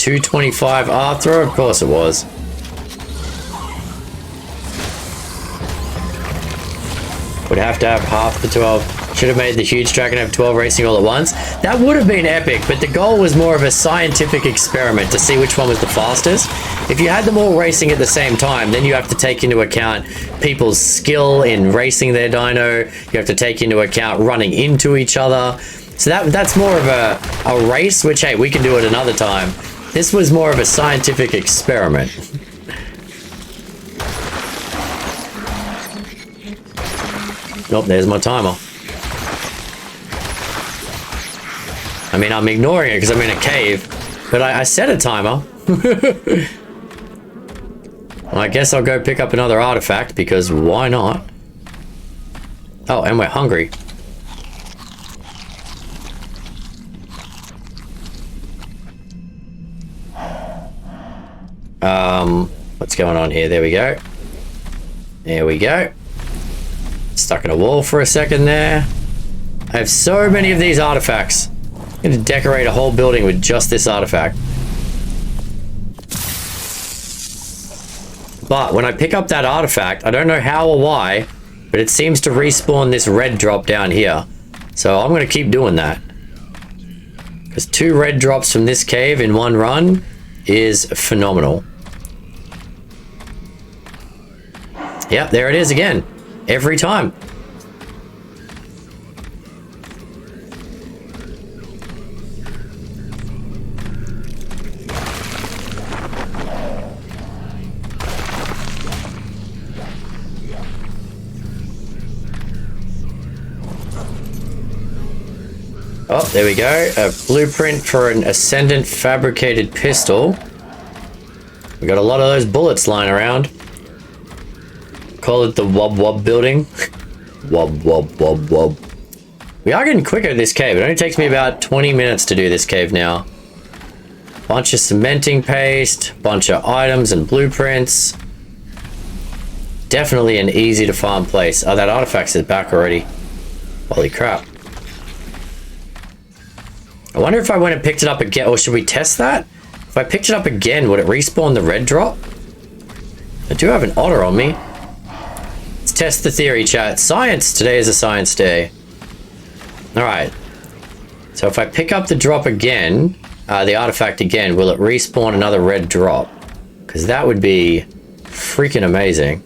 225 Arthur? Of course it was. Would have to have half the 12. Should have made the huge track and have 12 racing all at once. That would have been epic, but the goal was more of a scientific experiment to see which one was the fastest. If you had them all racing at the same time, then you have to take into account people's skill in racing their dino. You have to take into account running into each other. So that's more of a race, which, hey, we can do it another time. This was more of a scientific experiment. Nope, there's my timer. I mean, I'm ignoring it because I'm in a cave, but I set a timer. Well, I guess I'll go pick up another artifact because why not? Oh, and we're hungry. What's going on here? There we go. There we go. Stuck in a wall for a second there. I have so many of these artifacts. I'm going to decorate a whole building with just this artifact. But when I pick up that artifact, I don't know how or why, but it seems to respawn this red drop down here. So I'm going to keep doing that. Because 2 red drops from this cave in one run is phenomenal. Yep, there it is again. Every time. Oh, there we go. A blueprint for an Ascendant fabricated pistol. We got a lot of those bullets lying around. Call it the Wob Wob building. Wob Wob Wob Wob. We are getting quicker at this cave. It only takes me about 20 minutes to do this cave now. Bunch of cementing paste, bunch of items and blueprints. Definitely an easy to farm place. Oh, that artifact is back already. Holy crap. I wonder if I went and picked it up again, or should we test that? If I picked it up again, would it respawn the red drop? I do have an otter on me. Let's test the theory, chat. Science! Today is a science day. Alright. So if I pick up the drop again, the artifact again, will it respawn another red drop? Because that would be freaking amazing.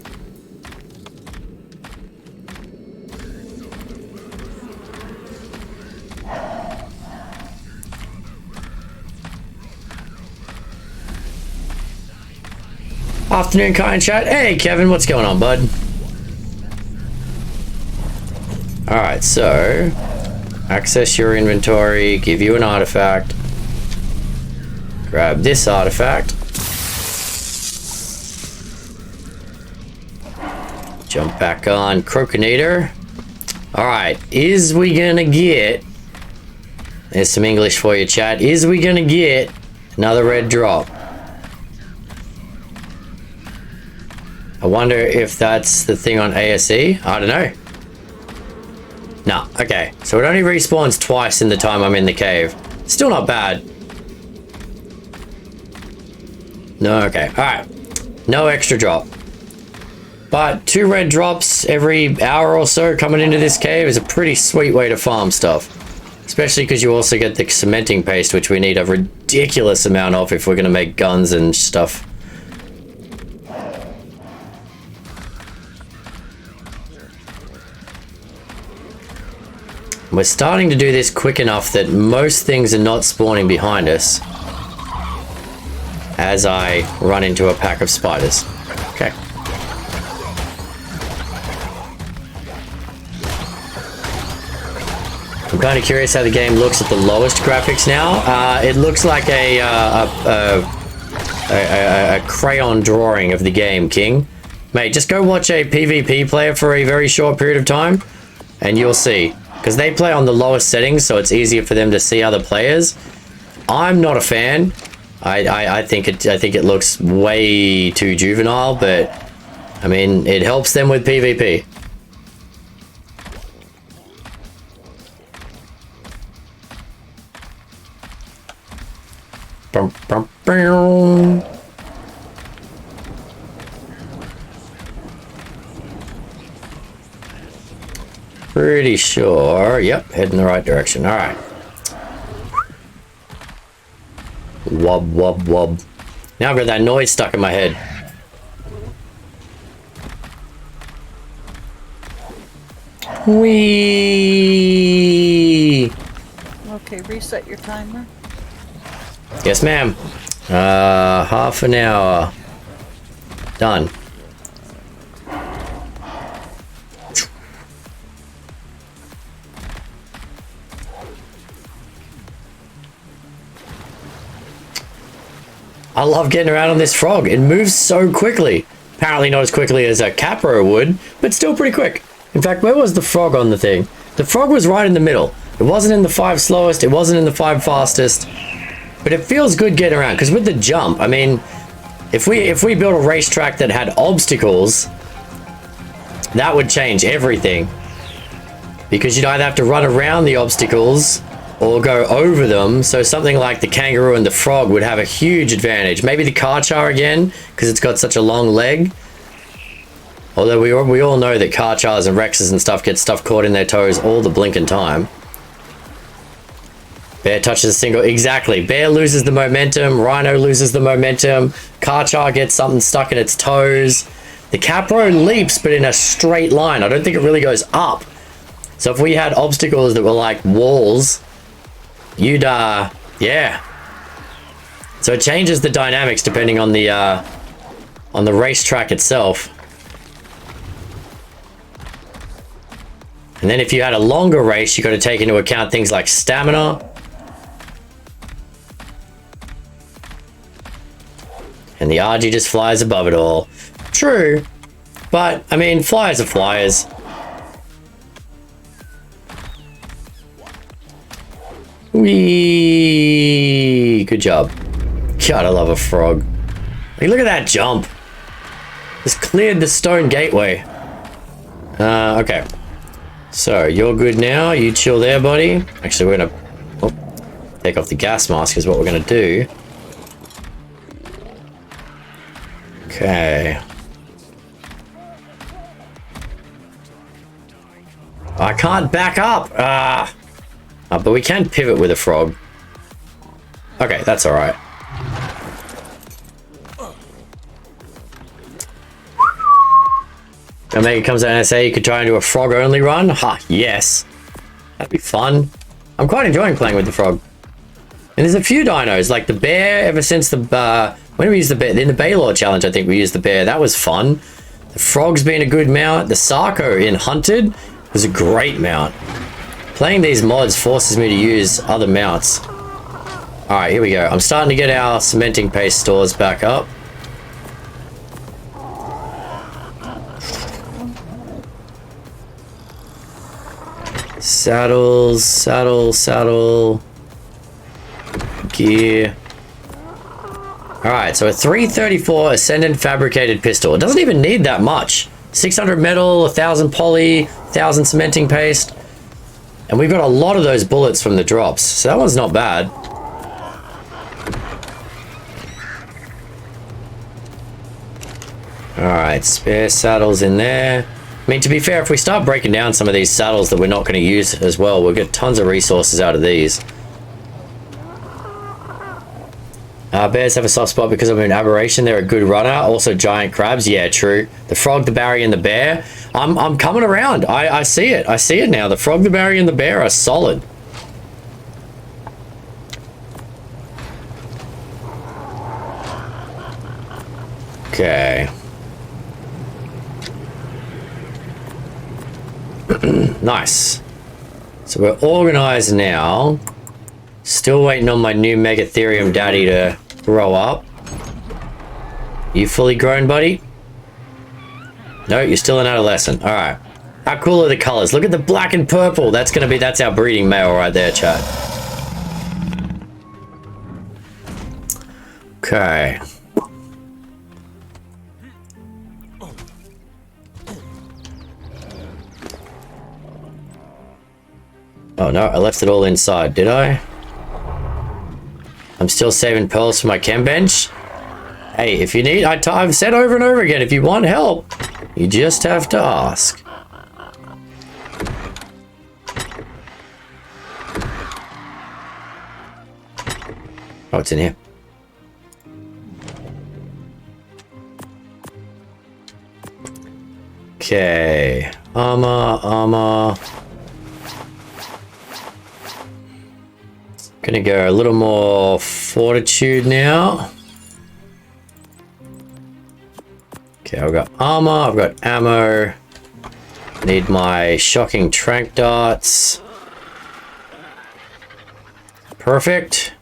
Afternoon, kind chat. Hey, Kevin, what's going on, bud? Alright, so access your inventory, give you an artifact, grab this artifact, jump back on Croconator. Alright, is we gonna get, there's some English for you, chat, is we gonna get another red drop? I wonder if that's the thing on ASA. I don't know. No, okay. So it only respawns twice in the time I'm in the cave. Still not bad. No, okay. Alright. No extra drop. But 2 red drops every hour or so coming into this cave is a pretty sweet way to farm stuff. Especially because you also get the cementing paste, which we need a ridiculous amount of if we're going to make guns and stuff. We're starting to do this quick enough that most things are not spawning behind us as I run into a pack of spiders. Okay. I'm kind of curious how the game looks at the lowest graphics now. It looks like a crayon drawing of the game, King. Mate, just go watch a PvP player for a very short period of time and you'll see. Because they play on the lowest settings, so it's easier for them to see other players. I'm not a fan. I think it looks way too juvenile, but I mean it helps them with PvP. Brum, brum. Boom. Pretty sure. Yep, heading the right direction. All right. Wub, wub, wub. Now I've got that noise stuck in my head. Whee! Okay, reset your timer. Yes, ma'am. Half an hour. Done. I love getting around on this frog. It moves so quickly. Apparently not as quickly as a Kapro would, but still pretty quick. In fact, where was the frog on the thing? The frog was right in the middle. It wasn't in the 5 slowest, it wasn't in the 5 fastest. But it feels good getting around, because with the jump, I mean, if we built a racetrack that had obstacles, that would change everything. Because you'd either have to run around the obstacles or go over them, so something like the kangaroo and the frog would have a huge advantage. Maybe the Carchar again, because it's got such a long leg. Although we all know that Carchars and Rexes and stuff get stuff caught in their toes all the blinking time. Bear touches a single, exactly. Bear loses the momentum, Rhino loses the momentum, Carchar gets something stuck in its toes. The Kapro leaps, but in a straight line. I don't think it really goes up. So if we had obstacles that were like walls, you'd, yeah. So it changes the dynamics depending on the racetrack itself. And then if you had a longer race, you got to take into account things like stamina. And the RG just flies above it all. True. But, I mean, flyers are flyers. Whee! Good job. God, I love a frog. Like, look at that jump. Just cleared the stone gateway. Okay. So, you're good now. You chill there, buddy. Actually, we're gonna take off the gas mask is what we're gonna do. Okay. I can't back up. But we can pivot with a frog. Okay, that's all right. Omega comes out and ASA, you could try and do a frog only run. Ha, yes. That'd be fun. I'm quite enjoying playing with the frog. And there's a few dinos, like the bear, ever since the, when did we use the bear? In the Baylor challenge, I think we used the bear. That was fun. The frog's been a good mount. The Sarco in Hunted was a great mount. Playing these mods forces me to use other mounts. All right, here we go. I'm starting to get our cementing paste stores back up. Saddles, saddle, saddle, gear. All right, so a 334 Ascendant fabricated pistol. It doesn't even need that much. 600 metal, 1000 poly, 1000 cementing paste. And we've got a lot of those bullets from the drops. So that one's not bad. All right, spare saddles in there. I mean, to be fair, if we start breaking down some of these saddles that we're not going to use as well, we'll get tons of resources out of these. Bears have a soft spot because of an aberration. They're a good runner. Also, giant crabs. Yeah, true. The frog, the Barry, and the bear. I'm coming around. I see it. I see it now. The frog, the Barry, and the bear are solid. Okay. Nice. So we're organized now. Still waiting on my new Megatherium daddy to grow up. You fully grown, buddy? No, you're still an adolescent. All right. How cool are the colors? Look at the black and purple. That's our breeding male right there, chat. Okay. Oh no, I left it all inside, did I? I'm still saving pearls for my chem bench. Hey, if you need, I've said over and over again, if you want help, you just have to ask. Oh, it's in here. Okay. Armor. Gonna go a little more fortitude now. Okay, I've got armor, I've got ammo. Need my shocking trank darts. Perfect.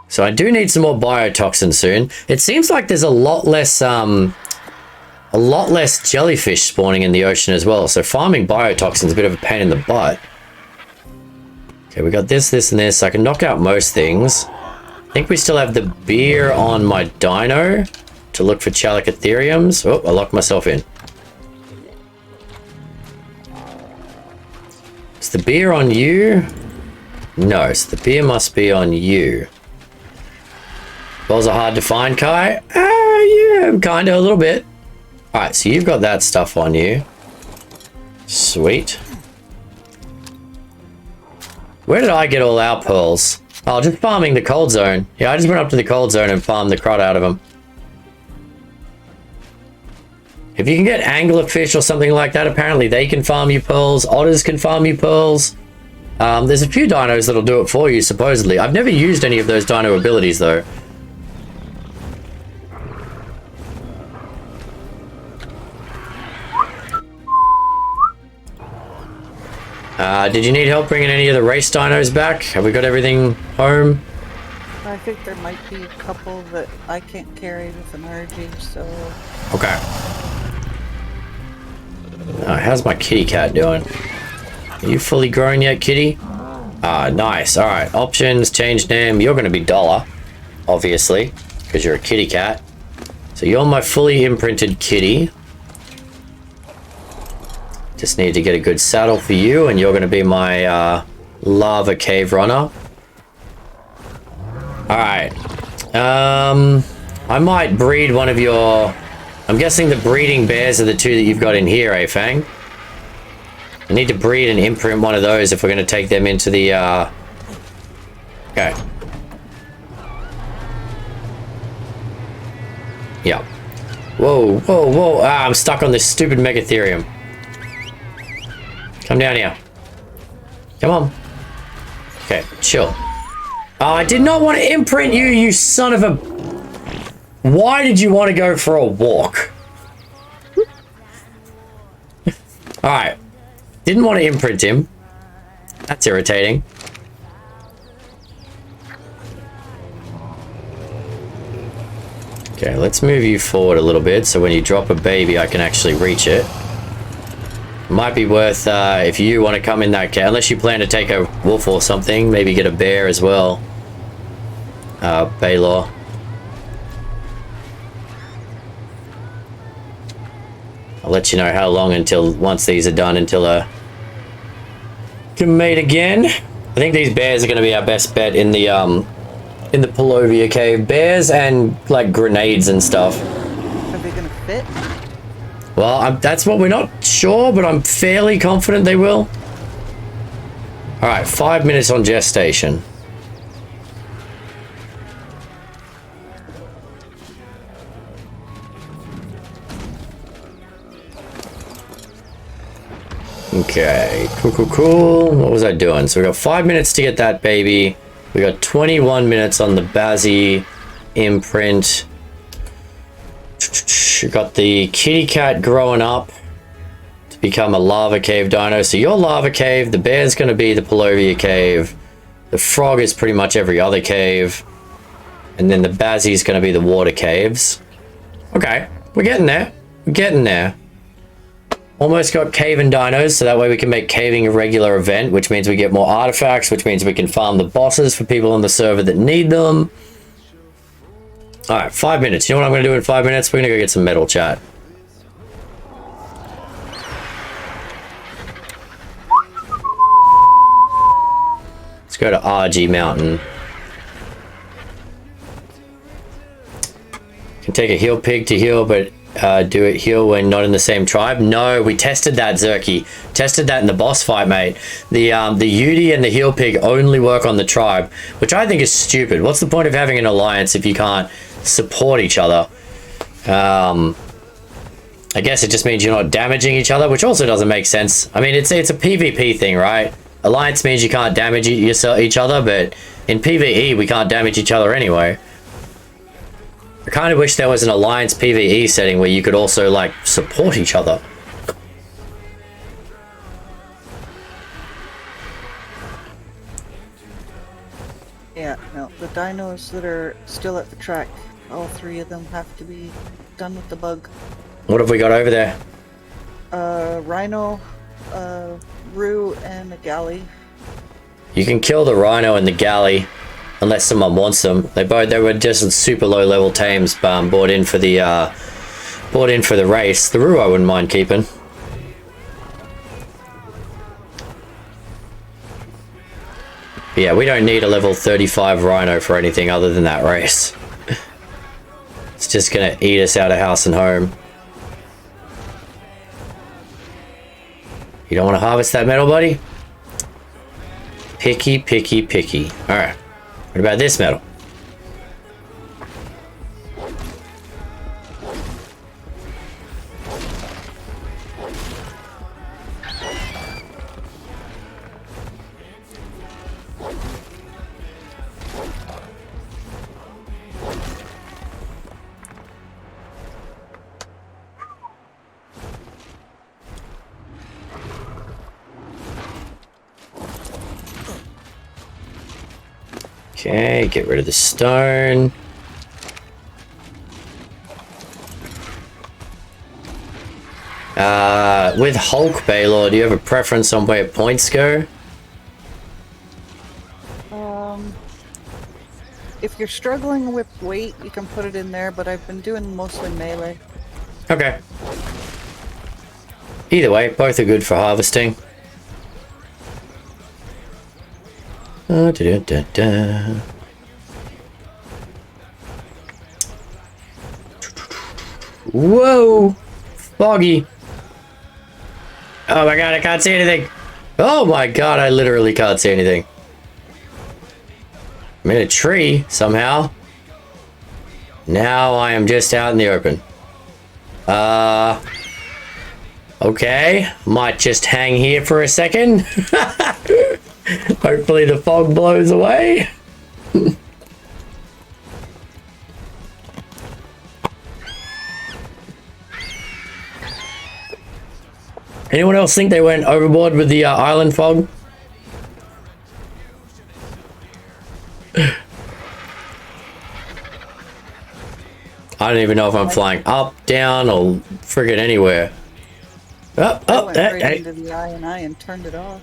So I do need some more biotoxin soon. It seems like there's a lot less jellyfish spawning in the ocean as well. So farming biotoxin is a bit of a pain in the butt. Okay, we got this, and this. I can knock out most things. I think we still have the beer on my dino to look for Chalicotheriums. Oh, I locked myself in. Is the beer on you? No, so the beer must be on you. Balls are hard to find, Kai? Yeah, kinda, a little bit. Alright, so you've got that stuff on you. Sweet. Where did I get all our pearls? Oh, just farming the cold zone. Yeah, I just went up to the cold zone and farmed the crud out of them. If you can get anglerfish or something like that, apparently they can farm you pearls. Otters can farm you pearls. There's a few dinos that'll do it for you, supposedly. I've never used any of those dino abilities, though. Did you need help bringing any of the race dinos back? Have we got everything home? I think there might be a couple that I can't carry with an RG, so... Okay. How's my kitty cat doing? Are you fully grown yet, kitty? Nice. Alright, options, change name. You're going to be Dollar, obviously, because you're a kitty cat. So you're my fully imprinted kitty. Just need to get a good saddle for you, and you're going to be my lava cave runner. Alright. I might breed one of your... I'm guessing the breeding bears are the two that you've got in here, eh, Fang? I need to breed and imprint one of those if we're going to take them into the... Okay. Yeah. Whoa, whoa, whoa. I'm stuck on this stupid Megatherium. Come down here. Come on. Okay, chill. Oh, I did not want to imprint you, you son of a... Why did you want to go for a walk? Alright. Didn't want to imprint him. That's irritating. Okay, let's move you forward a little bit so when you drop a baby I can actually reach it. Might be worth, if you want to come in that cave, unless you plan to take a wolf or something, maybe get a bear as well. Baylor. I'll let you know how long until, once these are done, until I can mate again. I think these bears are going to be our best bet in the Polovia cave. Bears and, like, grenades and stuff. Are they gonna fit? Well, that's what we're not sure, but I'm fairly confident they will. Alright, 5 minutes on gestation. Okay, cool. What was I doing? So we got 5 minutes to get that baby. We got 21 minutes on the Bazzy imprint. We got the kitty cat growing up to become a lava cave dino. So your lava cave, the bear's going to be the Polovia cave. The frog is pretty much every other cave. And then the Bazzy's going to be the water caves. Okay, we're getting there. We're getting there. Almost got caving dinos, so that way we can make caving a regular event, which means we get more artifacts, which means we can farm the bosses for people on the server that need them. Alright, 5 minutes. You know what I'm going to do in 5 minutes? We're going to go get some metal, chat. Let's Go to RG Mountain. Can take a heal pig to heal, but do it heal when not in the same tribe? No, we tested that, Zerky. Tested that in the boss fight, mate. The Yuti and the heal pig only work on the tribe, which I think is stupid. What's the point of having an alliance if you can't support each other? I guess it just means you're not damaging each other, which also doesn't make sense. I mean, it's a PvP thing, right? Alliance means you can't damage each other, but in PvE, we can't damage each other anyway. I kind of wish there was an alliance PvE setting where you could also, like, support each other. Yeah, no, the dinos that are still at the track, all 3 of them have to be done with the bug. What have we got over there? Rhino, Roo, and a Galli. You can kill the Rhino and the Galli, unless someone wants them. They were just super low level tames, bought in for the race. The Roo I wouldn't mind keeping. But yeah, we don't need a level 35 Rhino for anything other than that race. It's just gonna eat us out of house and home. You don't want to harvest that metal, buddy? Picky, picky, picky. Alright. What about this metal? Okay, get rid of the stone. With Hulk Baylor, do you have a preference on where points go? If you're struggling with weight, you can put it in there, but I've been doing mostly melee. Okay. Either way, both are good for harvesting. Da, da, da, da. Whoa! Foggy. Oh my god, I can't see anything. Oh my god, I literally can't see anything. I'm in a tree somehow. Now I am just out in the open. Okay. Might just hang here for a second. Hopefully the fog blows away. Anyone else think they went overboard with the island fog? I don't even know if I'm flying up, down, or friggin' anywhere. Oh, I oh, went right hey. into the I and turned it off.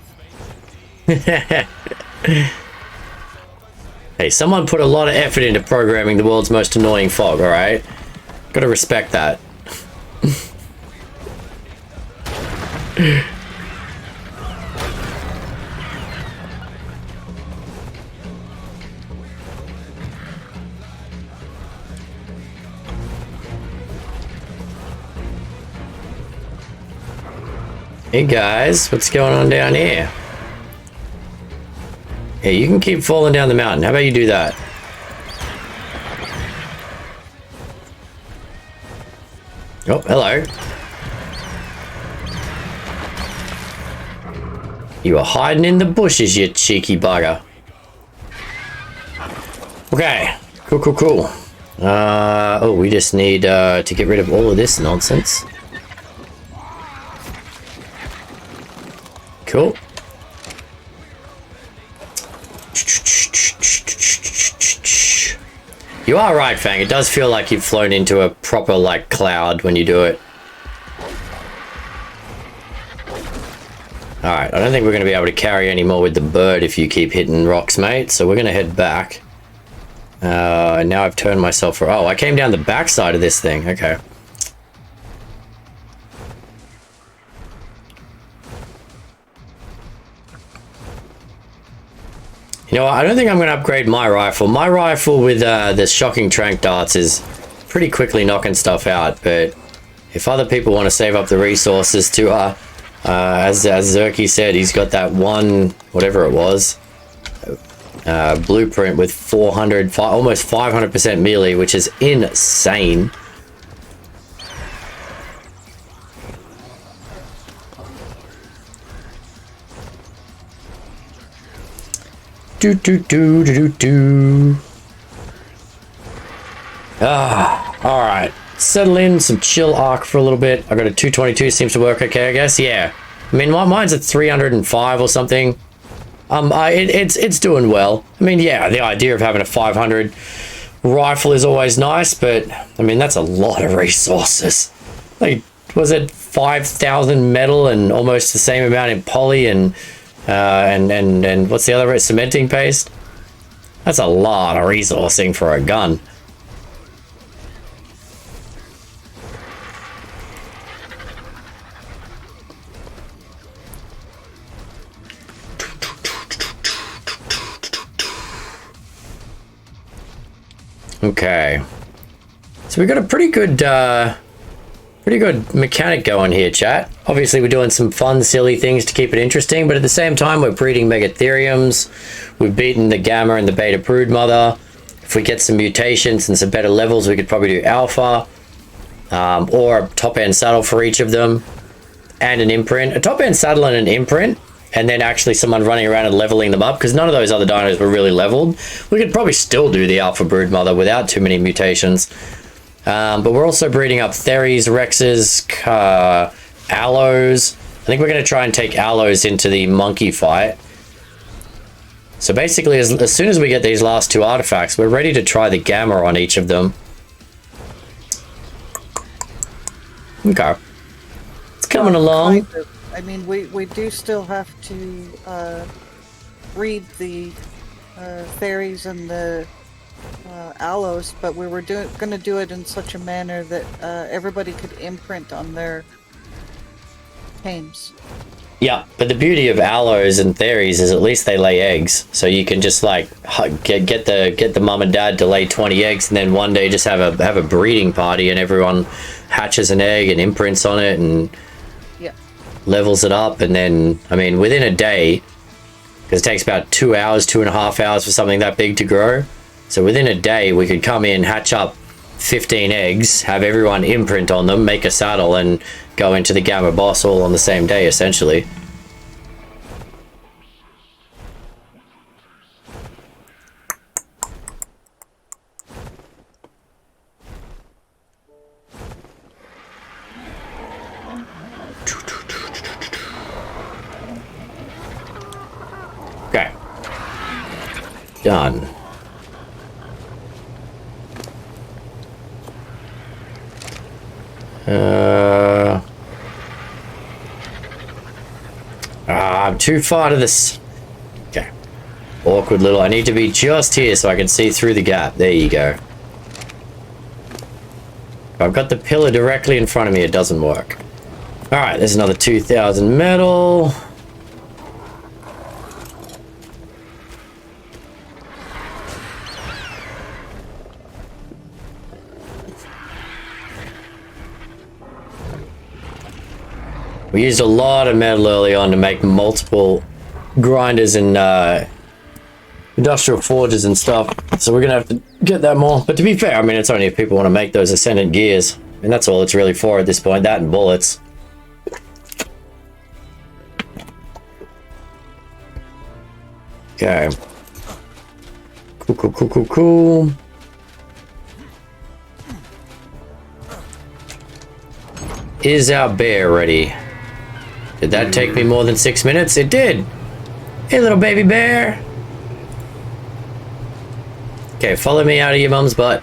Hey, someone put a lot of effort into programming the world's most annoying fog, alright? Gotta respect that. Hey guys, what's going on down here? Hey, you can keep falling down the mountain. How about you do that? Oh, hello. You are hiding in the bushes, you cheeky bugger. Okay, cool. Oh, we just need to get rid of all of this nonsense. Cool. You are right, Fang. It does feel like you've flown into a proper, like, cloud when you do it. Alright, I don't think we're going to be able to carry any more with the bird if you keep hitting rocks, mate. So we're going to head back. Now I've turned myself for... Oh, I came down the backside of this thing. Okay. You know what? I don't think I'm going to upgrade my rifle. My rifle with the shocking trank darts is pretty quickly knocking stuff out. But if other people want to save up the resources to, as Zerky said, he's got that one, whatever it was, blueprint with 400, almost 500% melee, which is insane. Do do do do do do. All right. Settle in, some chill arc for a little bit. I got a 222, seems to work okay, I guess. Yeah. I mean, mine's at 305 or something. It's doing well. I mean, yeah, the idea of having a 500 rifle is always nice, but I mean, that's a lot of resources. Like, was it 5,000 metal and almost the same amount in poly and what's the other, cementing paste? That's a lot of resourcing for a gun. Okay, so we got a pretty good mechanic going here, chat. Obviously, we're doing some fun, silly things to keep it interesting, but at the same time, we're breeding Megatheriums. We've beaten the Gamma and the Beta Broodmother. If we get some mutations and some better levels, we could probably do Alpha, or a top-end saddle for each of them, and an imprint. A top-end saddle and an imprint, and then actually someone running around and leveling them up, because none of those other dinos were really leveled. We could probably still do the Alpha Broodmother without too many mutations. But we're also breeding up Theres, Rexes, Allos. I think we're going to try and take Allos into the monkey fight. So basically, as soon as we get these last two artifacts, we're ready to try the Gamma on each of them. Okay. It's coming along. Kind of. I mean, we do still have to breed the Theres and the Allos, but we were going to do it in such a manner that everybody could imprint on their tames. Yeah, but the beauty of Allos and Theres is at least they lay eggs, so you can just like get the mum and dad to lay 20 eggs, and then one day just have a breeding party, and everyone hatches an egg and imprints on it and levels it up, and then I mean within a day, because it takes about 2 hours, 2.5 hours for something that big to grow. So within a day, we could come in, hatch up 15 eggs, have everyone imprint on them, make a saddle, and go into the Gamma boss all on the same day, essentially. Okay. Done. I'm too far to this. Okay. Awkward little. I need to be just here so I can see through the gap. There you go. If I've got the pillar directly in front of me, it doesn't work. Alright, there's another 2,000 metal. We used a lot of metal early on to make multiple grinders and industrial forges and stuff. So we're going to have to get that more. But to be fair, I mean, it's only if people want to make those Ascendant gears. And that's all it's really for at this point. That and bullets. Okay. Cool, cool, cool, cool, cool. Is our bear ready? Did that take me more than 6 minutes? It did. Hey, little baby bear. Okay, follow me out of your mum's butt.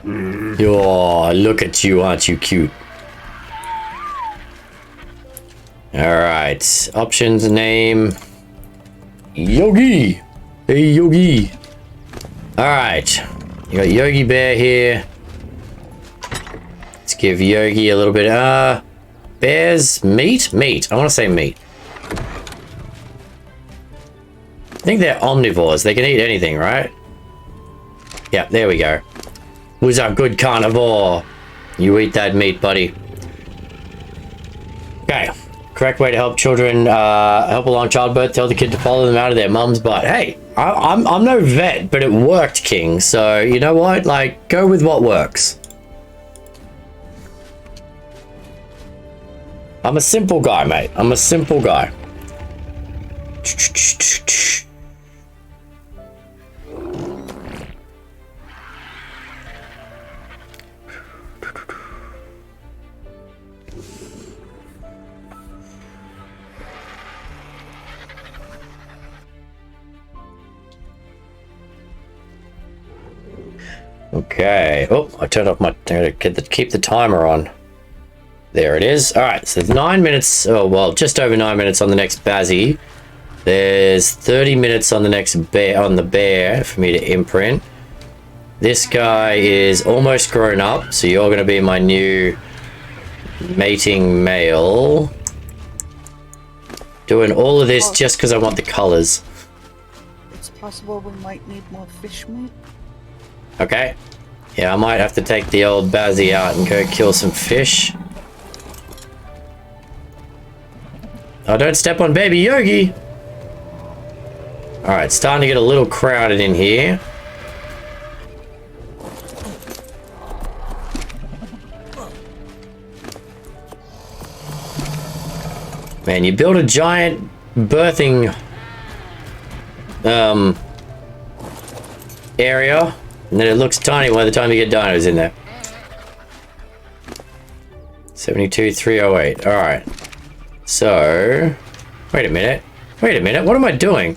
Oh, look at you, aren't you cute? Alright, options, name. Yogi. Hey, Yogi. Alright, you got Yogi Bear here. Let's give Yogi a little bit. bears meat? Meat. I want to say meat. I think they're omnivores. They can eat anything, right? Yeah, there we go. Who's a good carnivore? You eat that meat, buddy. Okay. Correct way to help children help along childbirth. Tell the kid to follow them out of their mum's butt. Hey, I'm no vet, but it worked, King. So you know what? Like, go with what works. I'm a simple guy, mate. I'm a simple guy. Okay. Oh, I turned off my. Keep the timer on. There it is. All right. So 9 minutes. Oh well, just over 9 minutes on the next Bazzy. There's 30 minutes on the next bear. On the bear for me to imprint. This guy is almost grown up, so you're going to be my new mating male. Doing all of this just because I want the colors. It's possible we might need more fish meat. Okay. Yeah, I might have to take the old Bazzy out and go kill some fish. Oh, don't step on baby Yogi. Alright, starting to get a little crowded in here. Man, you build a giant birthing area, and then it looks tiny by the time you get dinos in there. 72,308. All right. So, wait a minute. Wait a minute. What am I doing?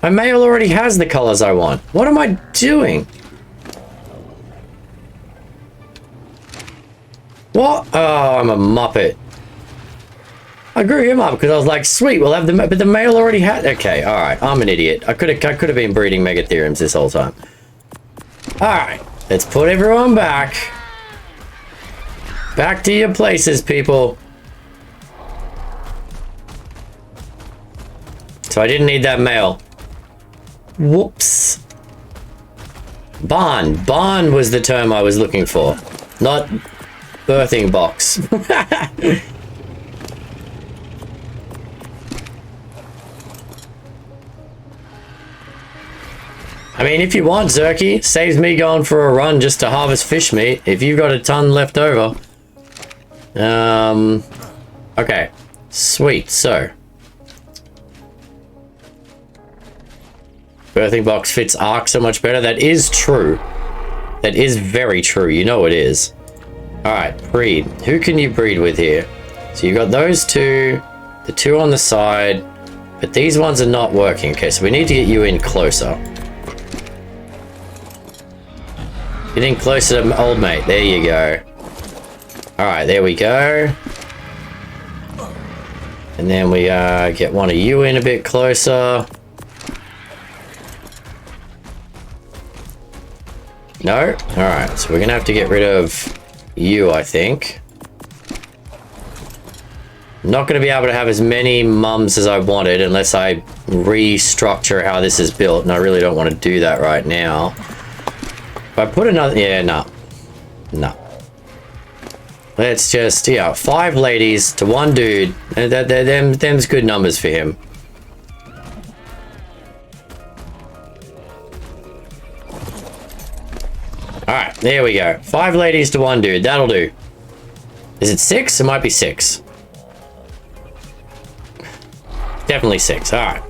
My male already has the colors I want. What am I doing? What? Oh, I'm a muppet. I grew him up because I was like, sweet, we'll have the, but the male already had. Okay, all right, I'm an idiot. I could have been breeding Megatheriums this whole time. All right, let's put everyone back. Back to your places, people. So I didn't need that male. Whoops. Barn. Barn was the term I was looking for, not birthing box. I mean, if you want, Zerky, saves me going for a run just to harvest fish meat. If you've got a ton left over. Okay. Sweet. So. Birthing box fits Ark so much better. That is true. That is very true. You know it is. Alright, breed. Who can you breed with here? So you got those two. The two on the side. But these ones are not working. Okay, so we need to get you in closer. Getting closer to old mate. There you go. Alright, there we go. And then we get one of you in a bit closer. No? Alright, so we're gonna have to get rid of you, I think. Not gonna be able to have as many mums as I wanted unless I restructure how this is built, and I really don't want to do that right now. If I put another... Yeah, no. No. Let's just... Yeah, 5 ladies to 1 dude. Them's good numbers for him. Alright, there we go. 5 ladies to 1 dude. That'll do. Is it 6? It might be 6. Definitely 6. Alright.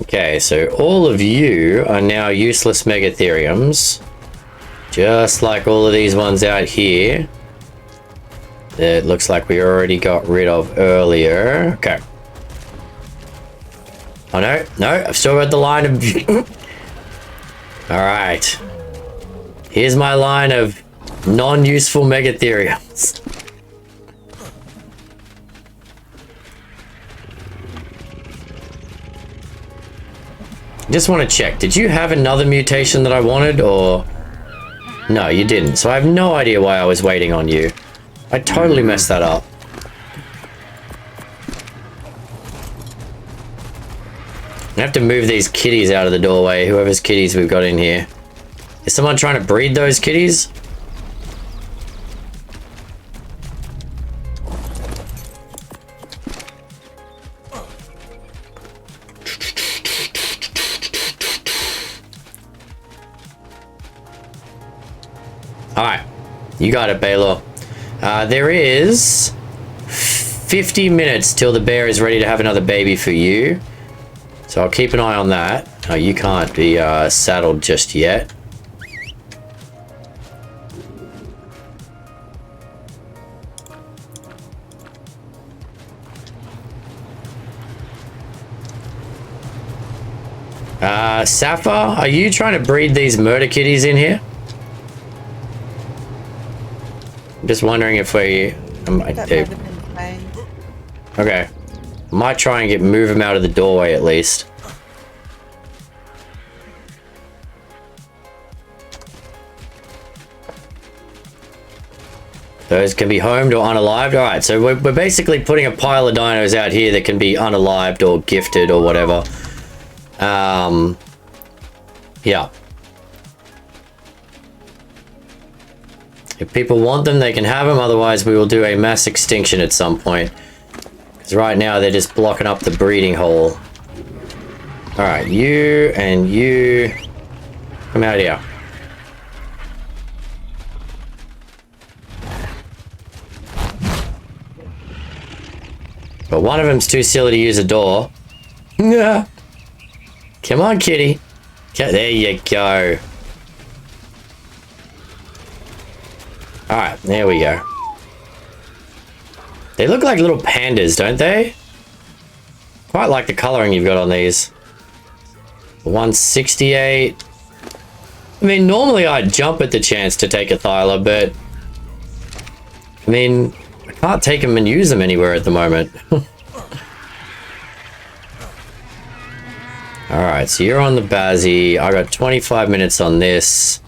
Okay, so all of you are now useless Megatheriums. Just like all of these ones out here. That looks like we already got rid of earlier. Okay. Oh no, no, I've still got the line of... Alright. Here's my line of non-useful Megatheriums. Just want to check. Did you have another mutation that I wanted, or... No, you didn't. So I have no idea why I was waiting on you. I totally messed that up. I have to move these kitties out of the doorway, whoever's kitties we've got in here. Is someone trying to breed those kitties? Alright, you got it, Baylor. There is 50 minutes till the bear is ready to have another baby for you. So I'll keep an eye on that. Oh, you can't be saddled just yet. Sapphire, are you trying to breed these murder kitties in here? I'm just wondering if we... Okay. Might try and move them out of the doorway at least. Those can be homed or unalived. Alright, so we're basically putting a pile of dinos out here that can be unalived or gifted or whatever. Yeah. If people want them, they can have them. Otherwise, we will do a mass extinction at some point. Because right now, they're just blocking up the breeding hole. Alright, you and you... Come out here. But one of them's too silly to use a door. Yeah. Come on, kitty. There you go. Alright, there we go. They look like little pandas, don't they? Quite like the coloring you've got on these. 168. I mean, normally I'd jump at the chance to take a Thyla, but... I mean, I can't take them and use them anywhere at the moment. Alright, so you're on the Bazzy. I got 25 minutes on this.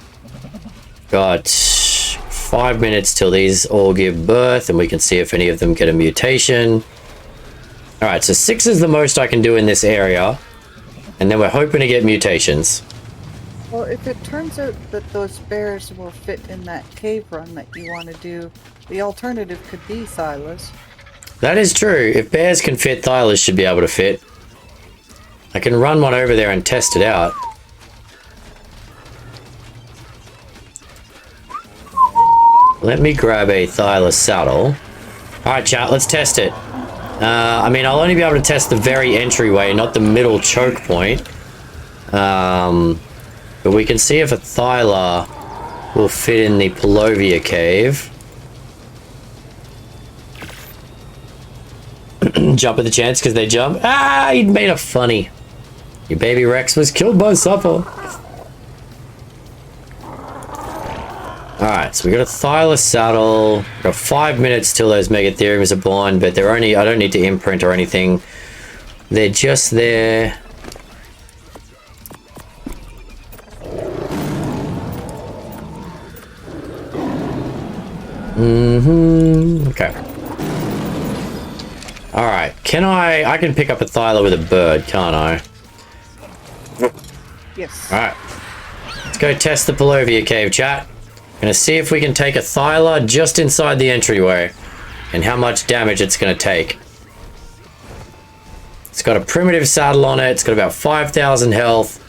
Got 5 minutes till these all give birth, and we can see if any of them get a mutation. Alright, so 6 is the most I can do in this area. And then we're hoping to get mutations. Well, if it turns out that those bears will fit in that cave run that you want to do, the alternative could be Thylas. That is true. If bears can fit, Thylas should be able to fit. I can run one over there and test it out. Let me grab a Thyla saddle. Alright, chat, let's test it. I mean, I'll only be able to test the very entryway, not the middle choke point. But we can see if a Thyla will fit in the Polovia cave. Jump at the chance because they jump. Ah, he made a funny. Your baby Rex was killed by Supper. Alright, so we got a Thyla saddle. Got 5 minutes till those Megatheriums are born, but they're only, I don't need to imprint or anything. They're just there. Okay. Alright, I can pick up a Thyla with a bird, can't I? Yes. Alright. Let's go test the Polovia cave, chat. Gonna see if we can take a Thyla just inside the entryway. And how much damage it's gonna take. It's got a primitive saddle on it. It's got about 5,000 health.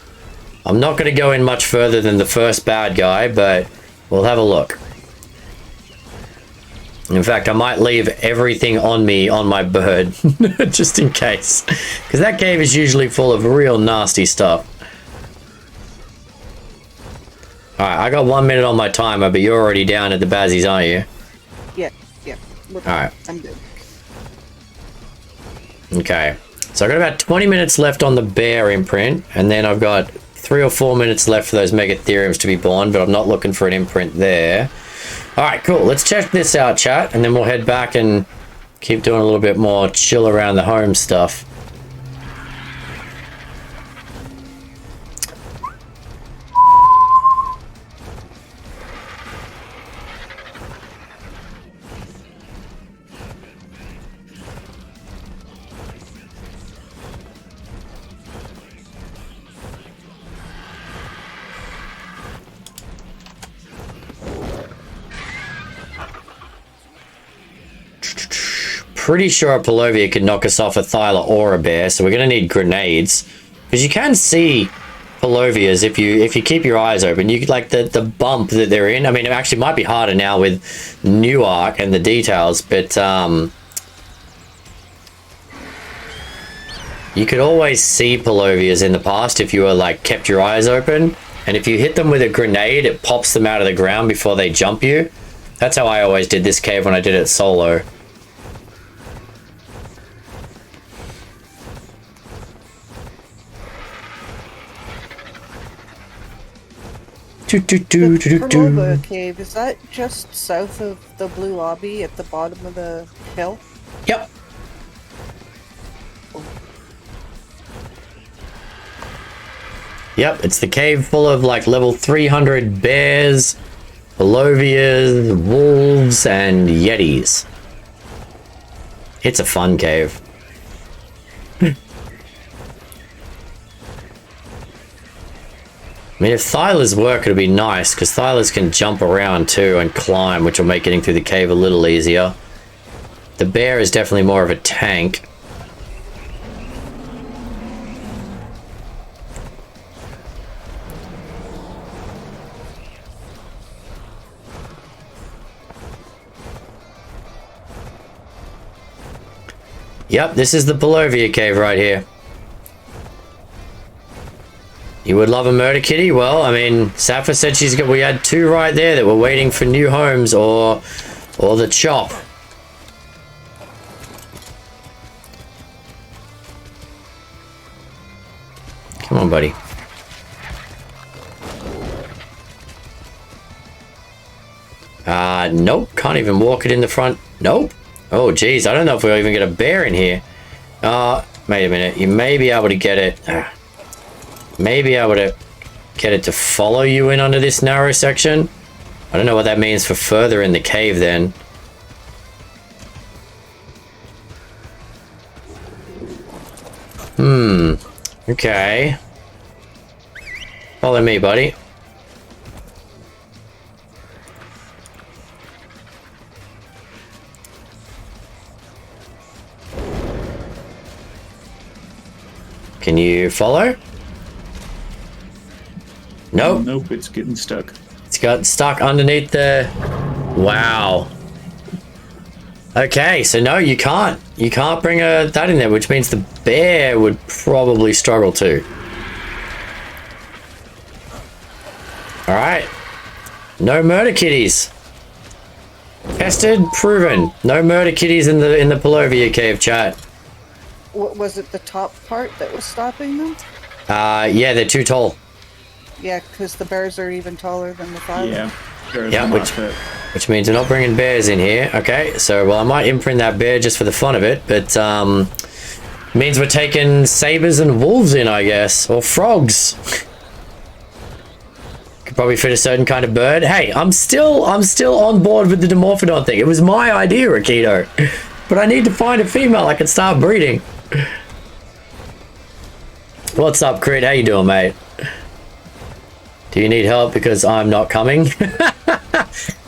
I'm not gonna go in much further than the first bad guy, but we'll have a look. In fact, I might leave everything on me on my bird, just in case. Because that cave is usually full of real nasty stuff. Alright, I got 1 minute on my timer, but you're already down at the Bazzies, aren't you? Yeah. Alright. I'm good. Okay. So I've got about 20 minutes left on the bear imprint, and then I've got 3 or 4 minutes left for those Megatheriums to be born, but I'm not looking for an imprint there. Alright, cool. Let's check this out, chat, and then we'll head back and keep doing a little bit more chill around the home stuff. pretty sure a Palovia could knock us off a Thyla or a bear, so we're going to need grenades. Because you can see Palovias if you keep your eyes open. You like the bump that they're in. I mean, it actually might be harder now with new arc and the details, but you could always see Palovias in the past if you were like kept your eyes open. And if you hit them with a grenade, it pops them out of the ground before they jump you. That's how I always did this cave when I did it solo. The Pernova cave, is that just south of the blue lobby at the bottom of the hill? Yep. Yep, it's the cave full of like level 300 bears, Palovias, wolves, and yetis. It's a fun cave. I mean, if Thylas work, it'll be nice, because Thylas can jump around too and climb, which will make getting through the cave a little easier. The bear is definitely more of a tank. Yep, this is the Palovia cave right here. You would love a murder kitty? Well, I mean, Sappha said we had 2 right there that were waiting for new homes or the chop. Come on, buddy. Nope, can't even walk it in the front. Nope. Oh, geez, I don't know if we'll even get a bear in here. Wait a minute. You may be able to get it. Maybe able to get it to follow you in under this narrow section. I don't know what that means for further in the cave then. Okay. Follow me, buddy. Can you follow? Nope. Nope, it's getting stuck. It's got stuck underneath the... Wow. Okay, so no, you can't. You can't bring that in there, which means the bear would probably struggle too. Alright. No murder kitties. Tested, proven. No murder kitties in the Palovia cave, chat. What was it, the top part that was stopping them? Yeah, they're too tall. Yeah, because the bears are even taller than the Thyla. Yeah. Yeah, which means we're not bringing bears in here. Okay, so well, I might imprint that bear just for the fun of it, but means we're taking sabers and wolves in, I guess, or frogs. Could probably fit a certain kind of bird. Hey, I'm still on board with the Dimorphodon thing. It was my idea, Rakito, but I need to find a female I can start breeding. What's up, Crit? How you doing, mate? Do you need help because I'm not coming?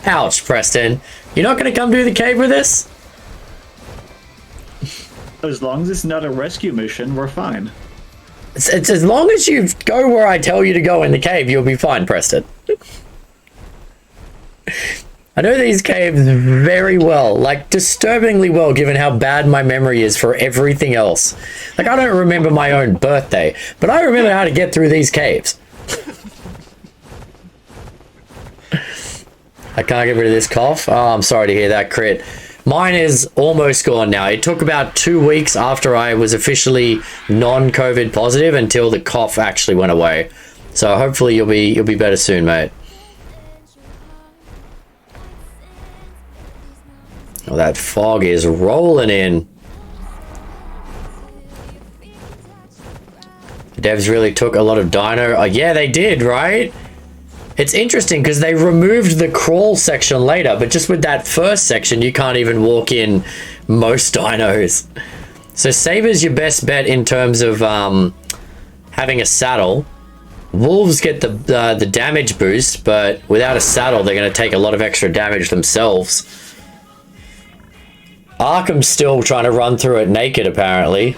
Ouch, Preston. You're not going to come do the cave with us? As long as it's not a rescue mission, we're fine. It's as long as you go where I tell you to go in the cave, you'll be fine, Preston. I know these caves very well, like disturbingly well, given how bad my memory is for everything else. Like, I don't remember my own birthday, but I remember how to get through these caves. I can't get rid of this cough. Oh, I'm sorry to hear that, Crit. Mine is almost gone now. It took about 2 weeks after I was officially non-COVID positive until the cough actually went away. So hopefully you'll be better soon, mate. Oh, that fog is rolling in. The devs really took a lot of dino. Oh, yeah, they did, right? It's interesting because they removed the crawl section later, but just with that first section, you can't even walk in most dinos. So Saber's your best bet in terms of having a saddle. Wolves get the damage boost, but without a saddle, they're going to take a lot of extra damage themselves. Arkham's still trying to run through it naked, apparently.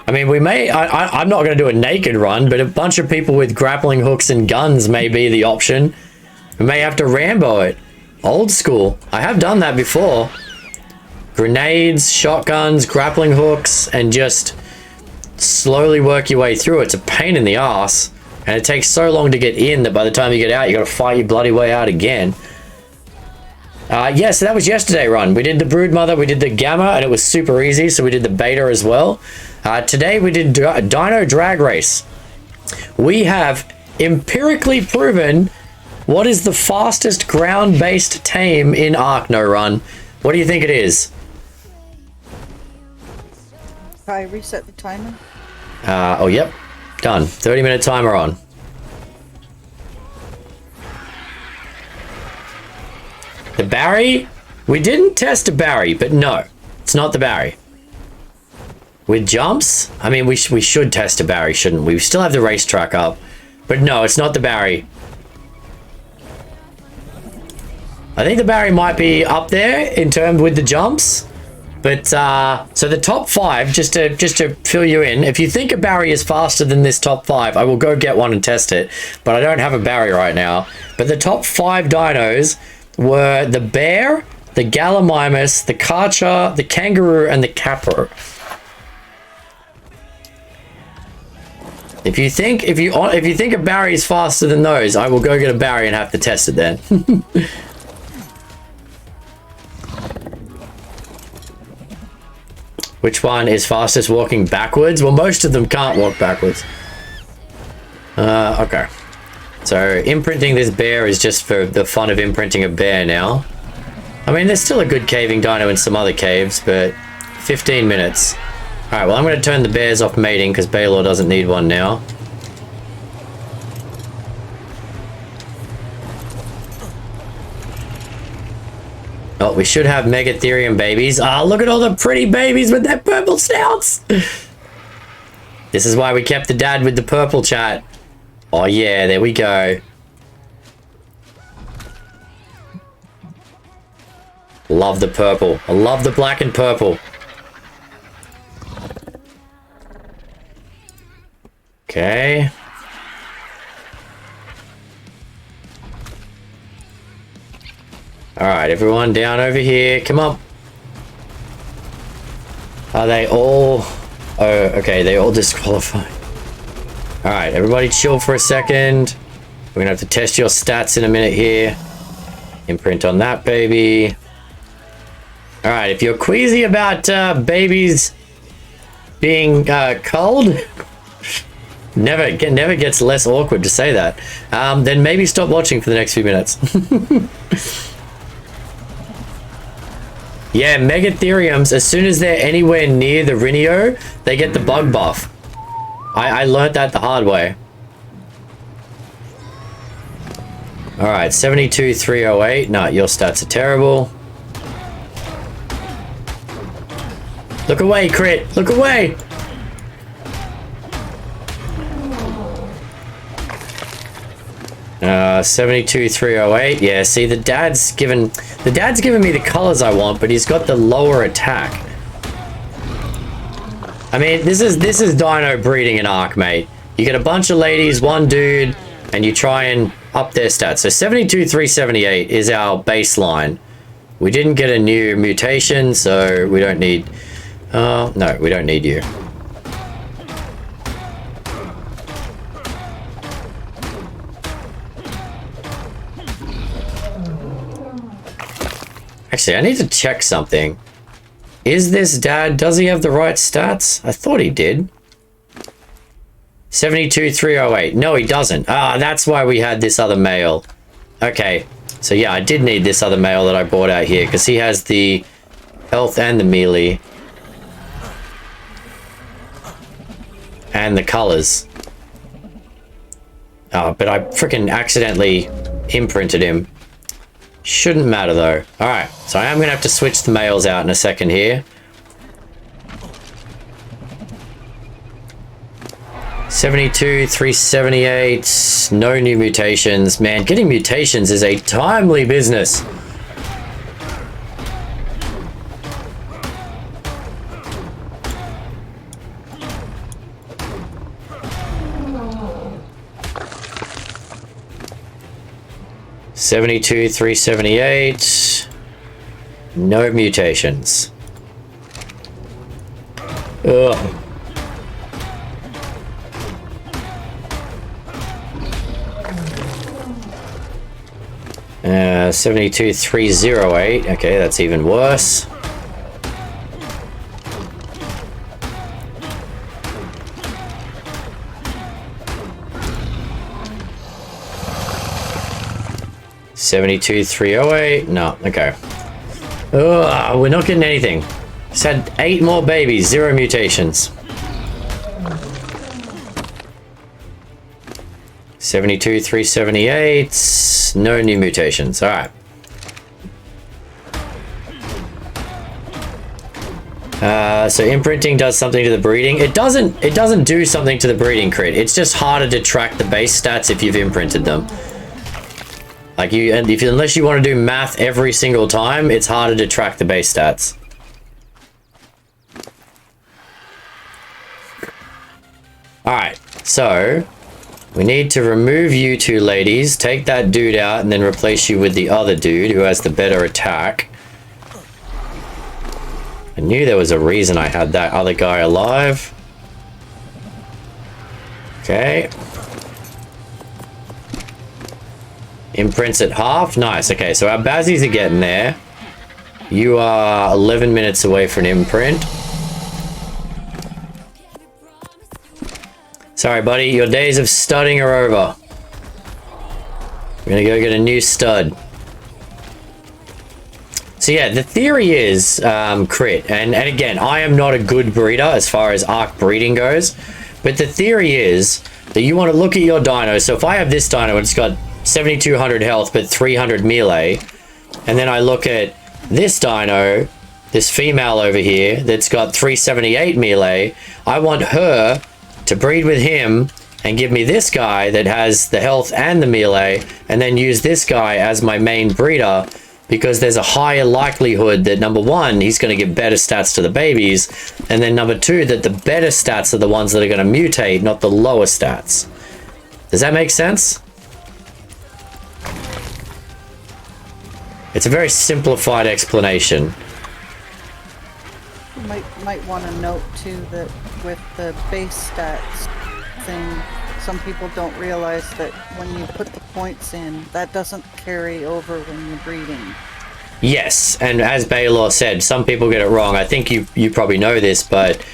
I mean, we may... I'm not going to do a naked run, but a bunch of people with grappling hooks and guns may be the option. We may have to Rambo it. Old school. I have done that before. Grenades, shotguns, grappling hooks, and just slowly work your way through. It's a pain in the ass, and it takes so long to get in that by the time you get out, you got to fight your bloody way out again. Yeah, so that was yesterday run. We did the Broodmother, we did the Gamma, and it was super easy, so we did the Beta as well. Today we did Dino Drag Race. We have empirically proven what is the fastest ground-based tame in Ark No Run. What do you think it is? I reset the timer. Oh, yep. Done. 30-minute timer on. The Barry? We didn't test a Barry, but no. It's not the Barry. With jumps? I mean, we should test a Barry, shouldn't we? We still have the racetrack up. But no, it's not the Barry. I think the Barry might be up there in terms with the jumps. But, so the top 5, just to fill you in, if you think a Barry is faster than this top 5, I will go get one and test it. But I don't have a Barry right now. But the top 5 dinos were the bear, the Gallimimus, the Carchar, the kangaroo, and the Kapro. If you think a Barry is faster than those, I will go get a Barry and have to test it then. Which one is fastest walking backwards? Well, most of them can't walk backwards. Okay. So imprinting this bear is just for the fun of imprinting a bear now. I mean, there's still a good caving dino in some other caves, but 15 minutes. Alright, well, I'm going to turn the bears off mating because Baylor doesn't need one now. Oh, we should have Megatherium babies. Ah, look at all the pretty babies with their purple snouts. This is why we kept the dad with the purple, chat. Oh, yeah, there we go. Love the purple. I love the black and purple. Okay. All right, everyone down over here. Come on. Are they all... Oh, okay, they all disqualified. All right, everybody chill for a second. We're gonna have to test your stats in a minute here. Imprint on that baby. All right, if you're queasy about babies being culled... Never gets less awkward to say that. Then maybe stop watching for the next few minutes. Yeah, Megatheriums, as soon as they're anywhere near the Rhino, they get the bug buff. I learned that the hard way. Alright, 72,308. No, your stats are terrible. Look away, crit! Look away! 72,308. Yeah, see, the dad's given me the colors I want, but he's got the lower attack. I mean, this is dino breeding in Ark, mate. You get a bunch of ladies, one dude, and you try and up their stats. So 72,378 is our baseline. We didn't get a new mutation, so we don't need... no, we don't need you. Actually, I need to check something. Is this dad, does he have the right stats? I thought he did. 72,308. No, he doesn't. Ah, that's why we had this other male. Okay. So yeah, I did need this other male that I brought out here because he has the health and the melee. And the colors. Oh, but I freaking accidentally imprinted him. Shouldn't matter though. Alright, so I am going to have to switch the males out in a second here. 72,378. No new mutations. Man, getting mutations is a timely business. 72, 378. No mutations. Ugh. 72, 308. Okay, that's even worse. $72, 308. No, okay. Ugh, we're not getting anything. Just had 8 more babies, 0 mutations. 72, 378. No new mutations. All right. So imprinting does something to the breeding. It doesn't do something to the breeding crit. It's just harder to track the base stats if you've imprinted them. Like unless you want to do math every single time, it's harder to track the base stats. All right, so we need to remove you two ladies, take that dude out, and then replace you with the other dude who has the better attack. I knew there was a reason I had that other guy alive. Okay. Imprints at half. Nice. Okay, so our Bazzies are getting there. You are 11 minutes away from an imprint. Sorry, buddy. Your days of studding are over. We're gonna go get a new stud. So yeah, the theory is crit. And again, I am not a good breeder as far as arc breeding goes. But the theory is that you want to look at your dino. So if I have this dino and it's got 7,200 health but 300 melee, and then I look at this dino, this female over here that's got 378 melee, I want her to breed with him and give me this guy that has the health and the melee, and then use this guy as my main breeder, because there's a higher likelihood that number one, he's going to give better stats to the babies, and then number two, that the better stats are the ones that are going to mutate, not the lower stats. Does that make sense? It's a very simplified explanation. You might want to note too that with the base stats thing, some people don't realize that when you put the points in, that doesn't carry over when you're breeding. Yes, and as Baylor said, some people get it wrong. I think you probably know this, but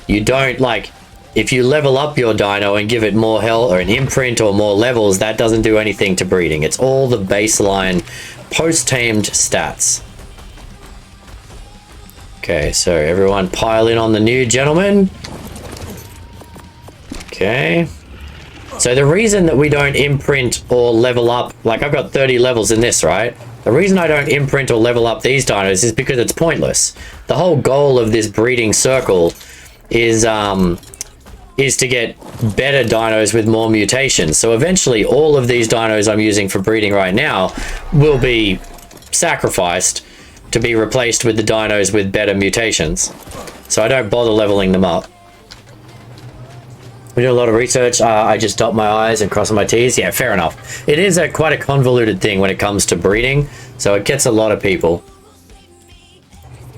you don't, like, if you level up your dino and give it more health or an imprint or more levels, that doesn't do anything to breeding. It's all the baseline post-tamed stats. Okay, so everyone pile in on the new gentleman. Okay. So the reason that we don't imprint or level up, like I've got 30 levels in this, right? The reason I don't imprint or level up these dinos is because it's pointless. The whole goal of this breeding circle is to get better dinos with more mutations. So eventually all of these dinos I'm using for breeding right now will be sacrificed to be replaced with the dinos with better mutations. So I don't bother leveling them up. We do a lot of research. I just dot my I's and cross my T's. Yeah, fair enough. It is quite a convoluted thing when it comes to breeding, so it gets a lot of people.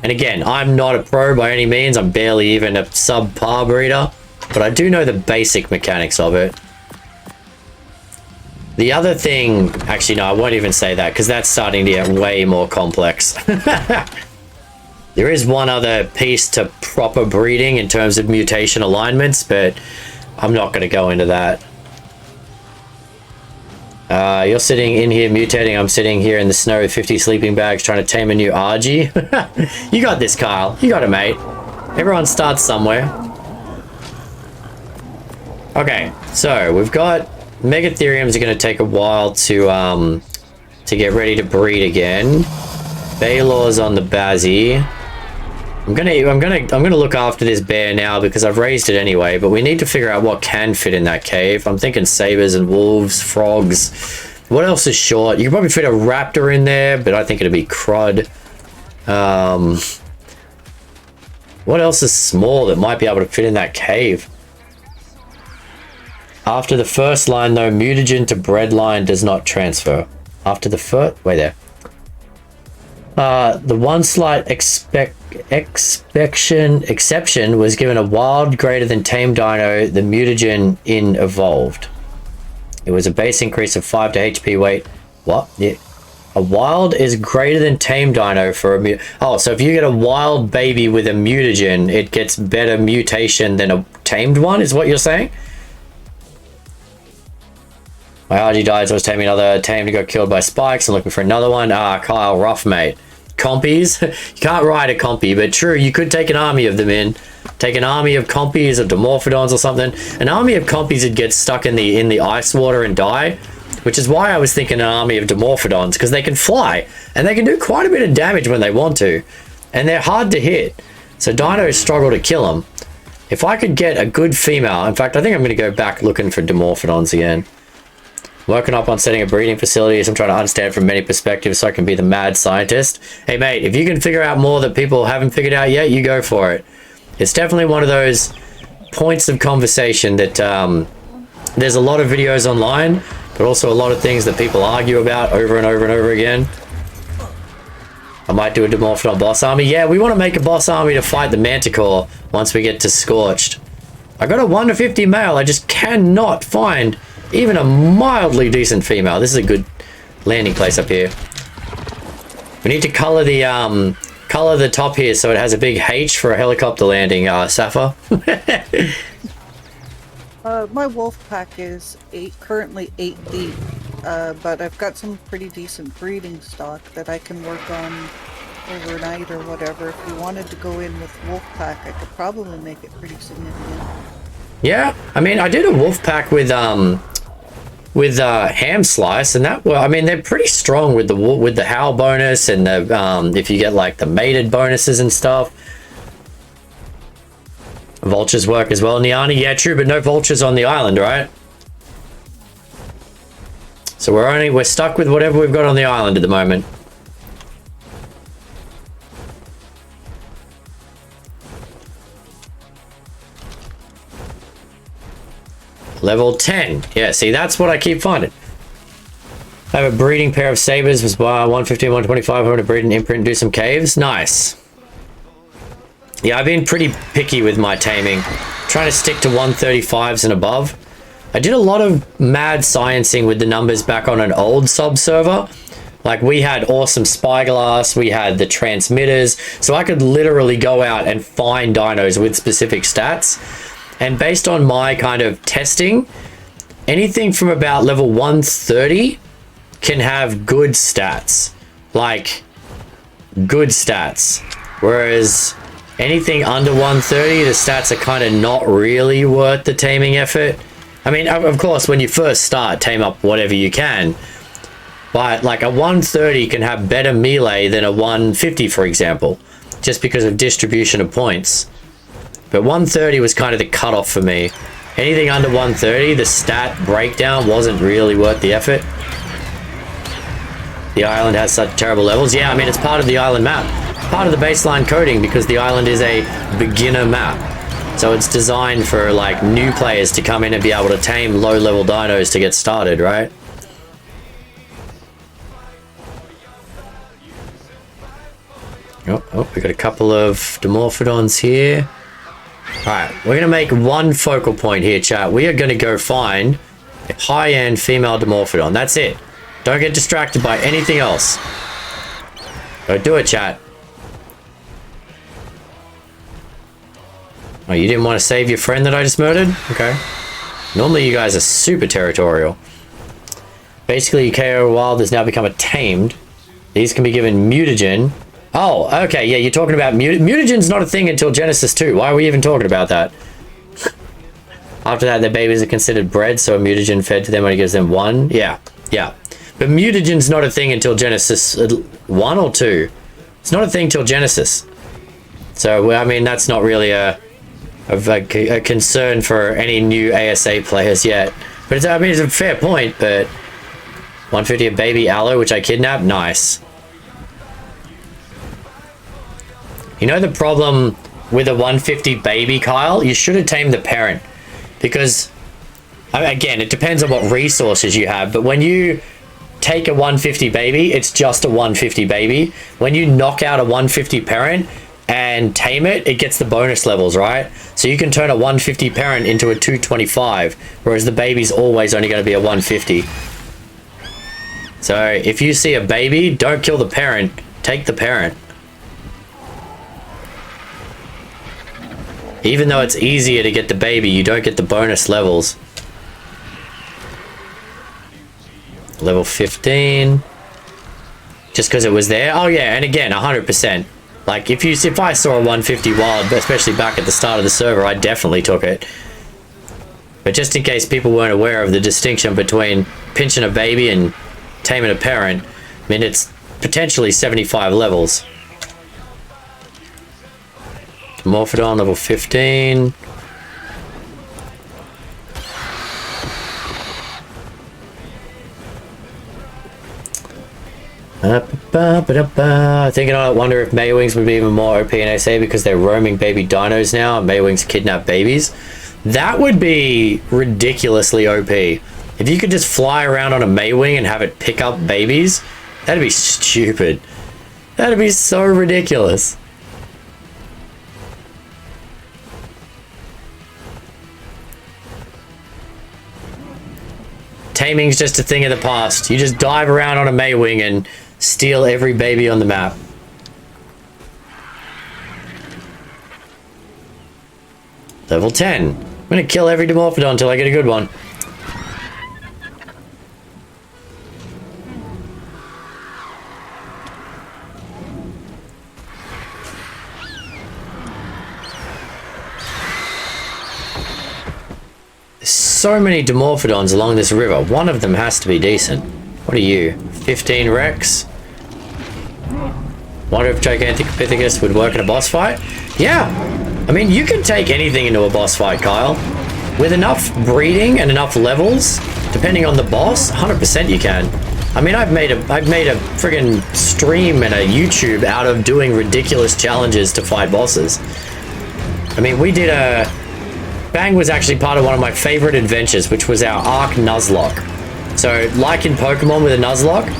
And again, I'm not a pro by any means. I'm barely even a subpar breeder, but I do know the basic mechanics of it. The other thing, actually no, I won't even say that because that's starting to get way more complex. There is one other piece to proper breeding in terms of mutation alignments, but I'm not going to go into that. You're sitting in here mutating. I'm sitting here in the snow with 50 sleeping bags trying to tame a new RG. You got this, Kyle. You got it, mate. Everyone starts somewhere. Okay, so we've got Megatheriums are going to take a while to get ready to breed again. Baylor's on the Bazzy. I'm gonna look after this bear now because I've raised it anyway, but we need to figure out what can fit in that cave. I'm thinking sabers and wolves, frogs. What else is short? You can probably fit a raptor in there, but I think it'd be crud. What else is small that might be able to fit in that cave? After the first line though, mutagen to bred line does not transfer. After the first... Wait there. The one slight exception was given a wild greater than tame dino, the mutagen in evolved. It was a base increase of 5 to HP weight. What? Yeah. A wild is greater than tame dino for a oh, so if you get a wild baby with a mutagen, it gets better mutation than a tamed one, is what you're saying? My RG died, so I was taming another tamed, got killed by spikes. I'm looking for another one. Ah, Kyle, rough, mate. Compies? You can't ride a compy, but true, you could take an army of them in. Take an army of compies or dimorphodons or something. An army of compies would get stuck in the ice water and die, which is why I was thinking an army of dimorphodons, because they can fly and they can do quite a bit of damage when they want to, and they're hard to hit, so dinos struggle to kill them. If I could get a good female, in fact I think I'm going to go back looking for dimorphodons again. Working up on setting a breeding facility, so I'm trying to understand from many perspectives so I can be the mad scientist. Hey mate, if you can figure out more that people haven't figured out yet, you go for it. It's definitely one of those points of conversation that there's a lot of videos online, but also a lot of things that people argue about over and over and over again. I might do a Dimorphodon boss army. Yeah, we want to make a boss army to fight the Manticore once we get to Scorched. I got a 1 to 50 male. I just cannot find even a mildly decent female. This is a good landing place up here. We need to color the top here so it has a big H for a helicopter landing, Safa. My wolf pack is currently 8 deep, but I've got some pretty decent breeding stock that I can work on overnight or whatever. If you wanted to go in with wolf pack, I could probably make it pretty significant. Yeah, I mean, I did a wolf pack with ham slice, and that, well, I mean, they're pretty strong with the howl bonus and the if you get like the mated bonuses and stuff. Vultures work as well, Niani. Yeah, true, but no vultures on the island, right? So we're stuck with whatever we've got on the island at the moment. Level 10. Yeah, see, that's what I keep finding. I have a breeding pair of sabers. Was 115, 125. I want to breed an imprint and do some caves. Nice. Yeah, I've been pretty picky with my taming. Trying to stick to 135s and above. I did a lot of mad sciencing with the numbers back on an old sub server. Like, we had awesome spyglass, we had the transmitters, so I could literally go out and find dinos with specific stats. And based on my kind of testing, anything from about level 130 can have good stats. Like, good stats. Whereas anything under 130, the stats are kind of not really worth the taming effort. I mean, of course, when you first start, tame up whatever you can. But like a 130 can have better melee than a 150, for example, just because of distribution of points. But 130 was kind of the cutoff for me. Anything under 130, the stat breakdown wasn't really worth the effort. The island has such terrible levels. Yeah, I mean, it's part of the island map. Part of the baseline coding, because the island is a beginner map. So it's designed for like new players to come in and be able to tame low-level dinos to get started, right? Oh, we got a couple of Dimorphodons here. Alright, we're going to make one focal point here, chat. We are going to go find a high-end female Dimorphodon. That's it. Don't get distracted by anything else. Go do it, chat. Oh, you didn't want to save your friend that I just murdered? Okay. Normally you guys are super territorial. Basically, KO Wild has now become a tamed. These can be given mutagen. Oh, okay, yeah, you're talking about mutagen's not a thing until Genesis 2. Why are we even talking about that? After that, their babies are considered bred, so a mutagen fed to them only gives them 1. Yeah, yeah. But mutagen's not a thing until Genesis 1 or 2. It's not a thing till Genesis. So, I mean, that's not really a concern for any new ASA players yet. But it's, I mean, it's a fair point, but 150 a baby aloe, which I kidnapped? Nice. You know the problem with a 150 baby, Kyle? You should have tamed the parent. Because, I mean, again, it depends on what resources you have, but when you take a 150 baby, it's just a 150 baby. When you knock out a 150 parent and tame it, it gets the bonus levels, right? So you can turn a 150 parent into a 225, whereas the baby's always only going to be a 150. So if you see a baby, don't kill the parent, take the parent. Even though it's easier to get the baby, you don't get the bonus levels. Level 15. Just because it was there. Oh yeah, and again, 100%. Like if I saw a 150 wild, especially back at the start of the server, I definitely took it. But just in case people weren't aware of the distinction between pinching a baby and taming a parent, I mean, it's potentially 75 levels. Morphodon level 15. Thinking I wonder if Maywings would be even more OP in ASA because they're roaming baby dinos now and Maywings kidnap babies. That would be ridiculously OP. If you could just fly around on a Maywing and have it pick up babies, that'd be stupid. That'd be so ridiculous. Taming's just a thing of the past. You just dive around on a Maywing and steal every baby on the map. Level 10. I'm gonna kill every Dimorphodon until I get a good one. So many Dimorphodons along this river. One of them has to be decent. What are you? 15 Rex? Wonder if Gigantopithecus would work in a boss fight? Yeah. I mean, you can take anything into a boss fight, Kyle. With enough breeding and enough levels, depending on the boss, 100% you can. I mean, I've made a friggin' stream and a YouTube out of doing ridiculous challenges to fight bosses. I mean, we did a... Bang was actually part of one of my favorite adventures, which was our Arc Nuzlocke. So, like in Pokemon with a Nuzlocke,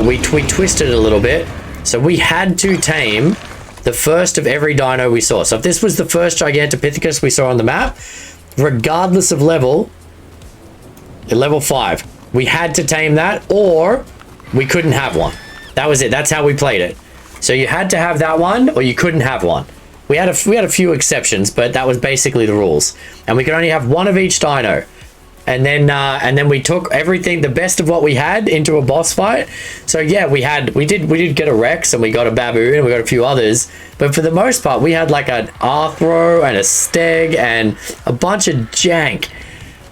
we twisted it a little bit. So we had to tame the first of every dino we saw. So if this was the first Gigantopithecus we saw on the map, regardless of level, at level 5, we had to tame that or we couldn't have one. That was it. That's how we played it. So you had to have that one or you couldn't have one. We had a few exceptions, but that was basically the rules. And we could only have one of each dino. And then we took everything, the best of what we had, into a boss fight. So yeah, we did get a Rex and we got a Baboon and we got a few others. But for the most part, we had like an Arthro and a Steg and a bunch of jank.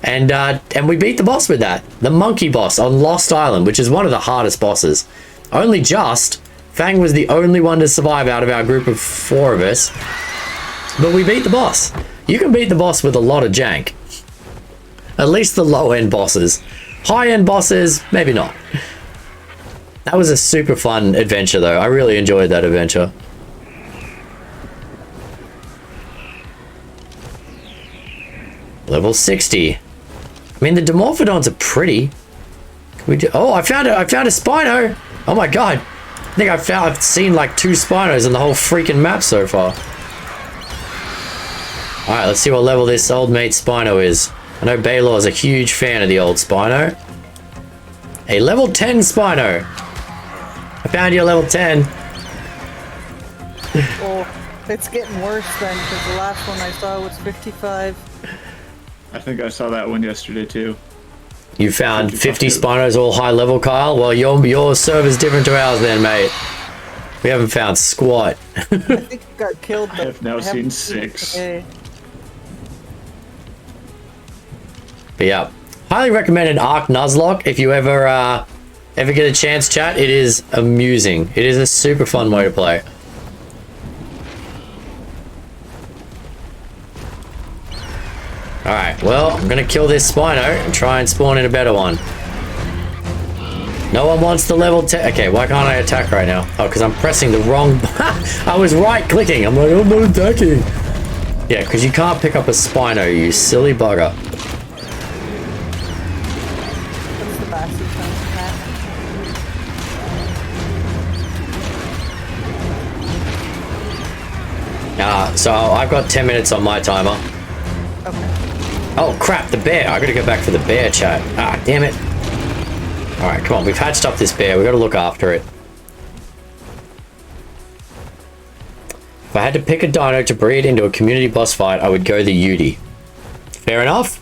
And we beat the boss with that. The monkey boss on Lost Island, which is one of the hardest bosses. Only just. Fang was the only one to survive out of our group of 4 of us. But we beat the boss. You can beat the boss with a lot of jank. At least the low-end bosses. High-end bosses, maybe not. That was a super fun adventure, though. I really enjoyed that adventure. Level 60. I mean, the Dimorphodons are pretty. Can we do... Oh, I found a Spino. Oh my god. I think I've seen like 2 Spinos in the whole freaking map so far. Alright, let's see what level this old mate Spino is. I know Baylor is a huge fan of the old Spino. A level 10 Spino. I found you a level 10. Oh, it's getting worse then, because the last one I saw was 55. I think I saw that one yesterday too. You found 50 Spinos all high level, Kyle? Well, your server's different to ours then, mate. We haven't found squat. I think it got killed. I have now seen 6. But yeah, highly recommended Arc Nuzlocke if you ever get a chance, chat. It is amusing. It is a super fun way to play. Alright, well, I'm gonna kill this Spino and try and spawn in a better one. No one wants the level 10. Okay, why can't I attack right now? Oh, because I'm pressing the wrong... I was right-clicking. I'm like, I'm not attacking. Yeah, because you can't pick up a Spino, you silly bugger. So I've got 10 minutes on my timer. Okay. Oh crap, the bear. I gotta go back for the bear, chat. Ah, damn it. Alright, come on. We've hatched up this bear. We gotta look after it. If I had to pick a dino to breed into a community boss fight, I would go the Yuti. Fair enough.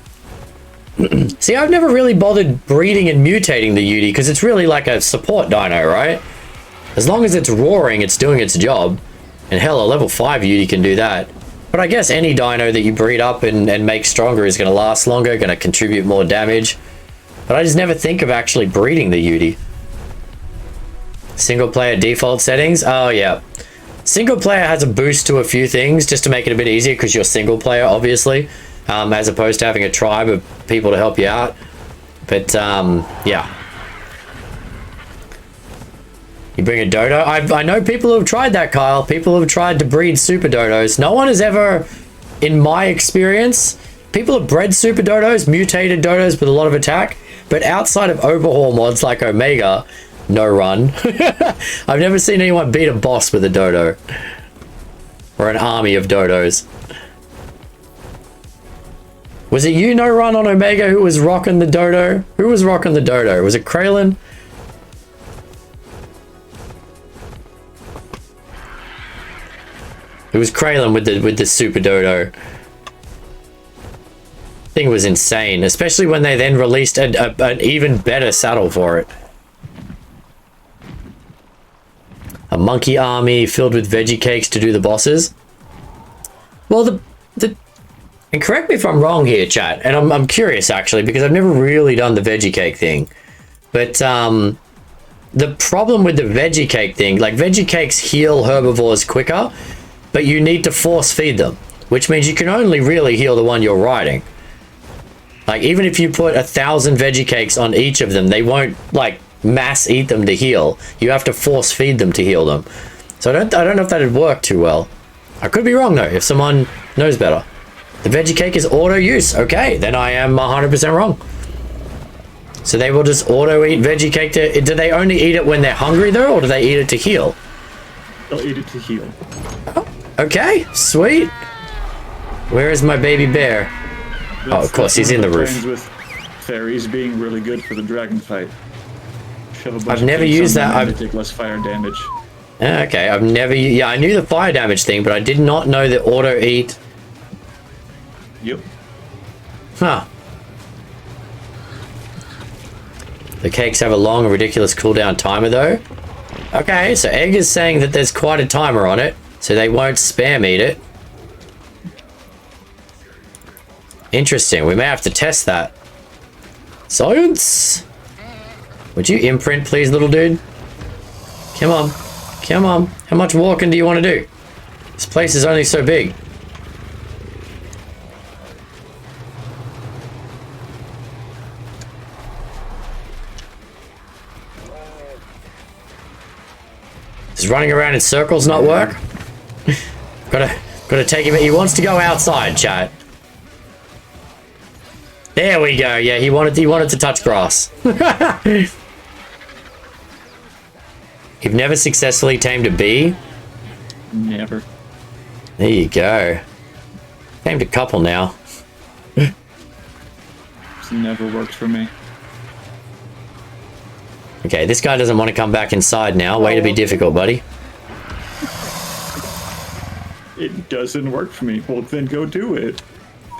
See, I've never really bothered breeding and mutating the Yuti because it's really like a support dino, right? As long as it's roaring, it's doing its job. And hell, a level 5 Yuti can do that. But I guess any dino that you breed up and make stronger is going to last longer, going to contribute more damage. But I just never think of actually breeding the Yuti. Single player default settings? Oh, yeah. Single player has a boost to a few things just to make it a bit easier because you're single player, obviously. As opposed to having a tribe of people to help you out. But, yeah. You bring a dodo? I know people who have tried that, Kyle. People who have tried to breed super dodos. No one has ever, in my experience, people have bred super dodos, mutated dodos with a lot of attack. But outside of overhaul mods like Omega, no run. I've never seen anyone beat a boss with a dodo. Or an army of dodos. Was it you, no run on Omega, who was rocking the dodo? Who was rocking the dodo? Was it Kraylin? It was Kraylin with the super dodo. Thing was insane, especially when they then released an even better saddle for it. A monkey army filled with veggie cakes to do the bosses. Well, and correct me if I'm wrong here, chat, and I'm curious actually because I've never really done the veggie cake thing. But the problem with the veggie cake thing, like veggie cakes heal herbivores quicker, but you need to force feed them, which means you can only really heal the one you're riding. Like even if you put 1,000 veggie cakes on each of them, they won't like mass eat them to heal. You have to force feed them to heal them. So I don't know if that'd work too well. I could be wrong though, if someone knows better. The veggie cake is auto use. Okay, then I am 100% wrong. So they will just auto eat veggie cake to... Do they only eat it when they're hungry though, or do they eat it to heal? They'll eat it to heal. Oh, okay, sweet. Where is my baby bear? Oh, of course, he's in the roof. With fairies being really good for the dragon fight. I've never used that. They take less fire damage. Okay, I've never... Yeah, I knew the fire damage thing, but I did not know the auto eat... Yep. Huh. The cakes have a long and ridiculous cooldown timer though. Okay, so Egg is saying that there's quite a timer on it, so they won't spam eat it. Interesting, we may have to test that. Science! Would you imprint please, little dude? Come on. Come on. How much walking do you want to do? This place is only so big. Does running around in circles not work? gotta take him. He wants to go outside, chat. There we go. Yeah, he wanted to touch grass. You've never successfully tamed a bee? Never. There you go. Tamed a couple now. It's never worked for me. Okay, this guy doesn't want to come back inside now. Way to be difficult, buddy. It doesn't work for me. Well, then go do it.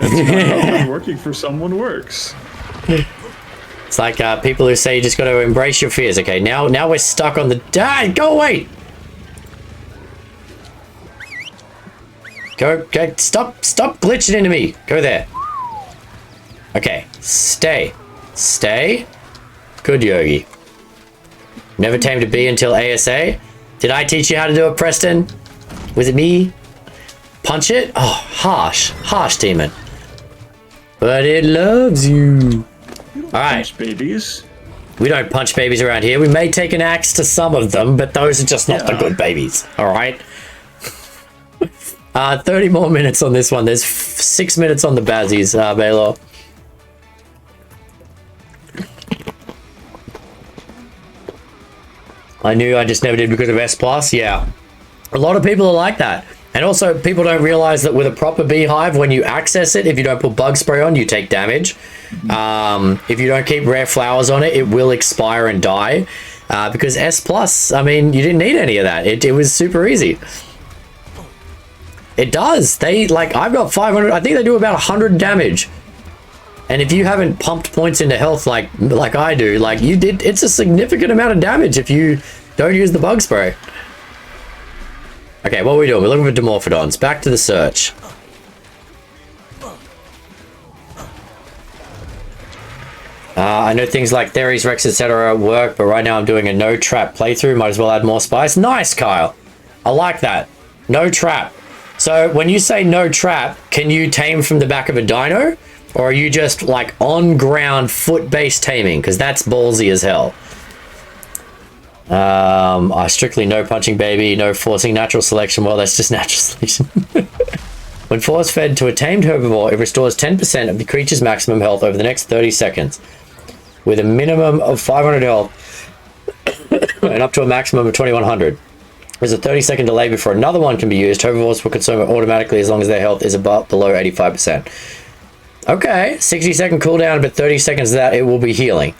That's not how working for someone works. It's like people who say you just got to embrace your fears. Okay, now we're stuck on the... Dad, go away! Go, stop glitching into me. Go there. Okay, stay. Good, Yogi. Never tamed a bee until ASA. Did I teach you how to do it, Preston? Was it me? Punch it? Oh, harsh demon. But it loves you. All right. Punch babies. We don't punch babies around here. We may take an axe to some of them, but those are just not the good babies. All right. 30 more minutes on this one. There's 6 minutes on the Bazzies, Baylor. I knew I just never did because of S+. Yeah. A lot of people are like that. And also, people don't realize that with a proper beehive, when you access it, if you don't put bug spray on, you take damage. If you don't keep rare flowers on it, it will expire and die. Because S+, I mean, you didn't need any of that. It was super easy. It does. Like, I've got 500, I think they do about 100 damage. And if you haven't pumped points into health like I do, like you did, it's a significant amount of damage if you don't use the bug spray. Okay, what are we doing? We're looking for Dimorphodons. Back to the search. I know things like Theories, Rex, etc. work, but right now I'm doing a no trap playthrough. Might as well add more spice. Nice, Kyle. I like that. No trap. So when you say no trap, can you tame from the back of a dino? Or are you just like on ground foot-based taming? Because that's ballsy as hell. I strictly no punching baby, no forcing natural selection. Well, that's just natural selection. When force fed to a tamed herbivore, it restores 10% of the creature's maximum health over the next 30 seconds. With a minimum of 500 health and up to a maximum of 2100. There's a 30-second delay before another one can be used. Herbivores will consume it automatically as long as their health is below 85%. Okay, 60-second cooldown, but 30 seconds of that, it will be healing.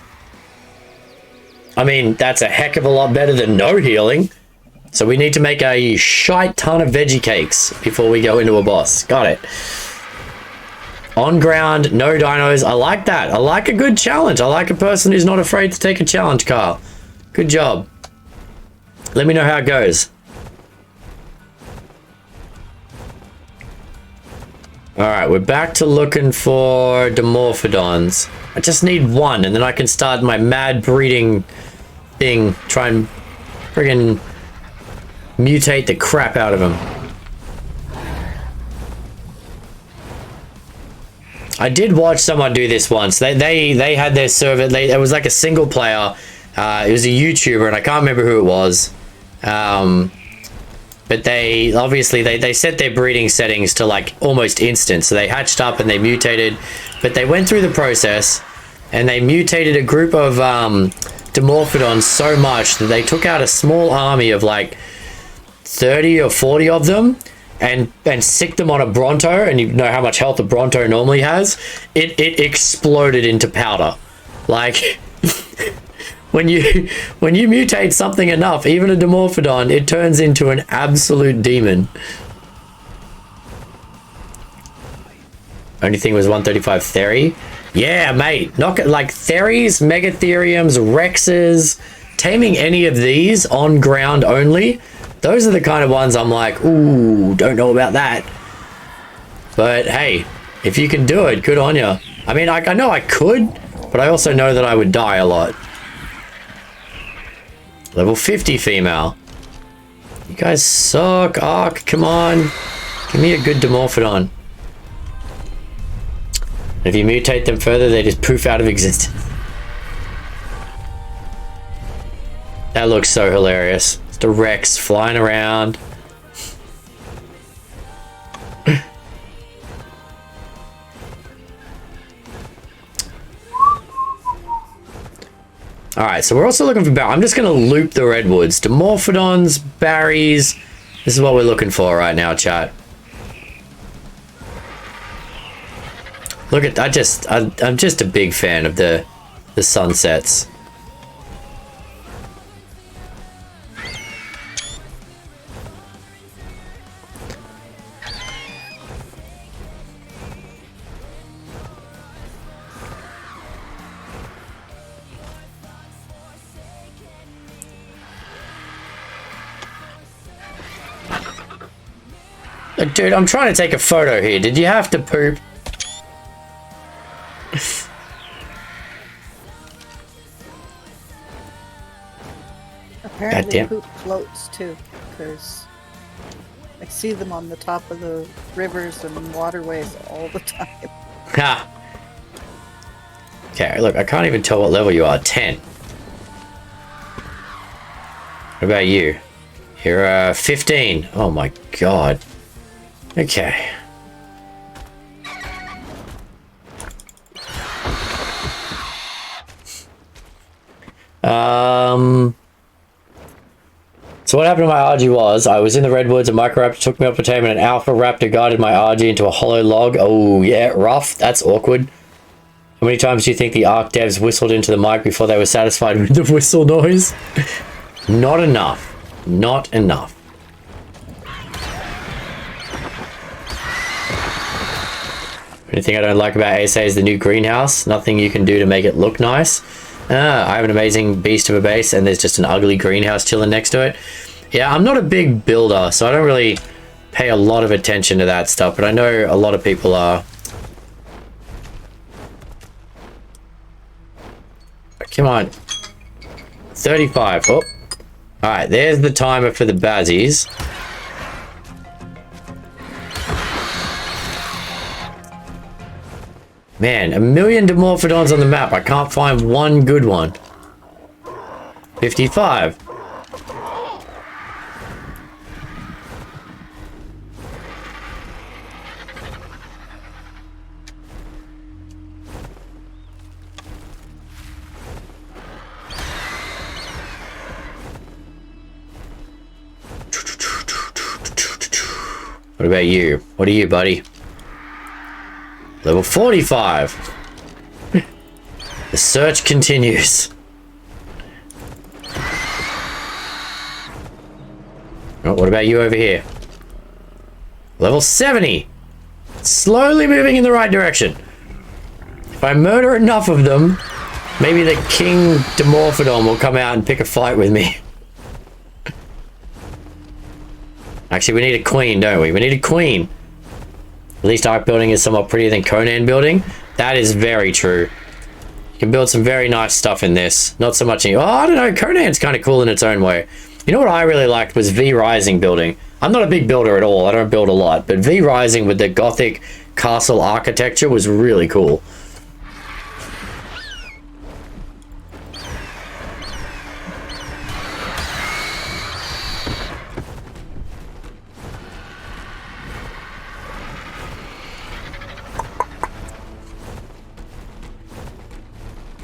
I mean, that's a heck of a lot better than no healing. So we need to make a shite ton of veggie cakes before we go into a boss. Got it. On ground, no dinos. I like that. I like a good challenge. I like a person who's not afraid to take a challenge, Carl. Good job. Let me know how it goes. Alright, we're back to looking for Dimorphodons. I just need one, and then I can start my mad breeding thing. Try and friggin' mutate the crap out of them. I did watch someone do this once. They had their server. It was like a single player. It was a YouTuber, and I can't remember who it was. But they obviously they set their breeding settings to like almost instant. So they hatched up and they mutated, but they went through the process and they mutated a group of Dimorphodons so much that they took out a small army of like 30 or 40 of them and sicked them on a Bronto, and you know how much health a Bronto normally has. It exploded into powder. Like when you mutate something enough, even a Dimorphodon, it turns into an absolute demon. Only thing was 135 Theri. Yeah, mate. Not like Theris, Megatheriums, Rexes, taming any of these on ground only. Those are the kind of ones I'm like, ooh, don't know about that. But hey, if you can do it, good on you. I mean, I know I could, but I also know that I would die a lot. Level 50 female. You guys suck. Ark, come on. Give me a good Dimorphodon. If you mutate them further, they just poof out of existence. That looks so hilarious. It's the Rex flying around. Alright, so we're also looking for I'm just going to loop the redwoods. Dimorphodons, Barrys. This is what we're looking for right now, chat. Look at, I'm just a big fan of the sunsets. Look, dude, I'm trying to take a photo here. Did you have to poop? Apparently poop floats too, because I see them on the top of the rivers and waterways all the time. Ha! Okay, look, I can't even tell what level you are. 10. What about you? You're 15. Oh my god. Okay. So what happened to my RG was, I was in the redwoods, a Microraptor took me off for tame, and an Alpha Raptor guided my RG into a hollow log. Oh, yeah, rough. That's awkward. How many times do you think the ARC devs whistled into the mic before they were satisfied with the whistle noise? Not enough. Not enough. Anything I don't like about ASA is the new greenhouse. Nothing you can do to make it look nice. I have an amazing beast of a base, and there's just an ugly greenhouse chilling next to it. Yeah, I'm not a big builder, so I don't really pay a lot of attention to that stuff, but I know a lot of people are. Come on. 35. Oh. Alright, there's the timer for the bazzies. Man, 1,000,000 Dimorphodons on the map. I can't find one good one. 55. What about you? What are you, buddy? Level 45. The search continues. Oh, what about you over here? Level 70. Slowly moving in the right direction. If I murder enough of them, maybe the King Dimorphodon will come out and pick a fight with me. Actually, we need a queen, don't we? We need a queen. At least Arc building is somewhat prettier than Conan building. That is very true. You can build some very nice stuff in this. Not so much in... Oh, I don't know. Conan's kind of cool in its own way. You know what I really liked was V Rising building. I'm not a big builder at all. I don't build a lot. But V Rising with the Gothic castle architecture was really cool.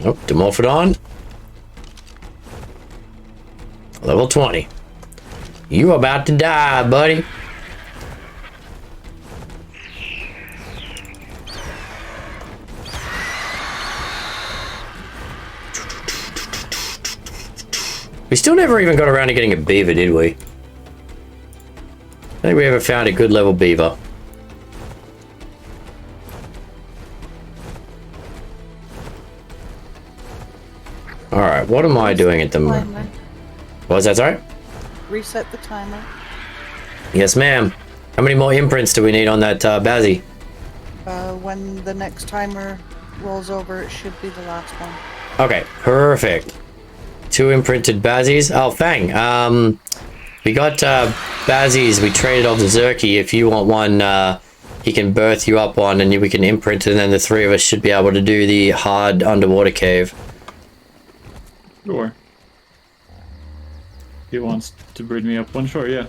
Oh, Dimorphodon. Level 20. You about to die, buddy. We still never even got around to getting a beaver, did we? I don't think we ever found a good level beaver. Alright, what am I doing at the moment? What was that, sorry? Reset the timer. Yes, ma'am. How many more imprints do we need on that Bazzy? When the next timer rolls over, it should be the last one. Okay, perfect. 2 imprinted Bazzies. Oh, Fang. We got Bazzies. We traded off Zerky. If you want one, he can birth you up one, and we can imprint, and then the 3 of us should be able to do the hard underwater cave. Sure. He wants to breed me up one, sure, yeah.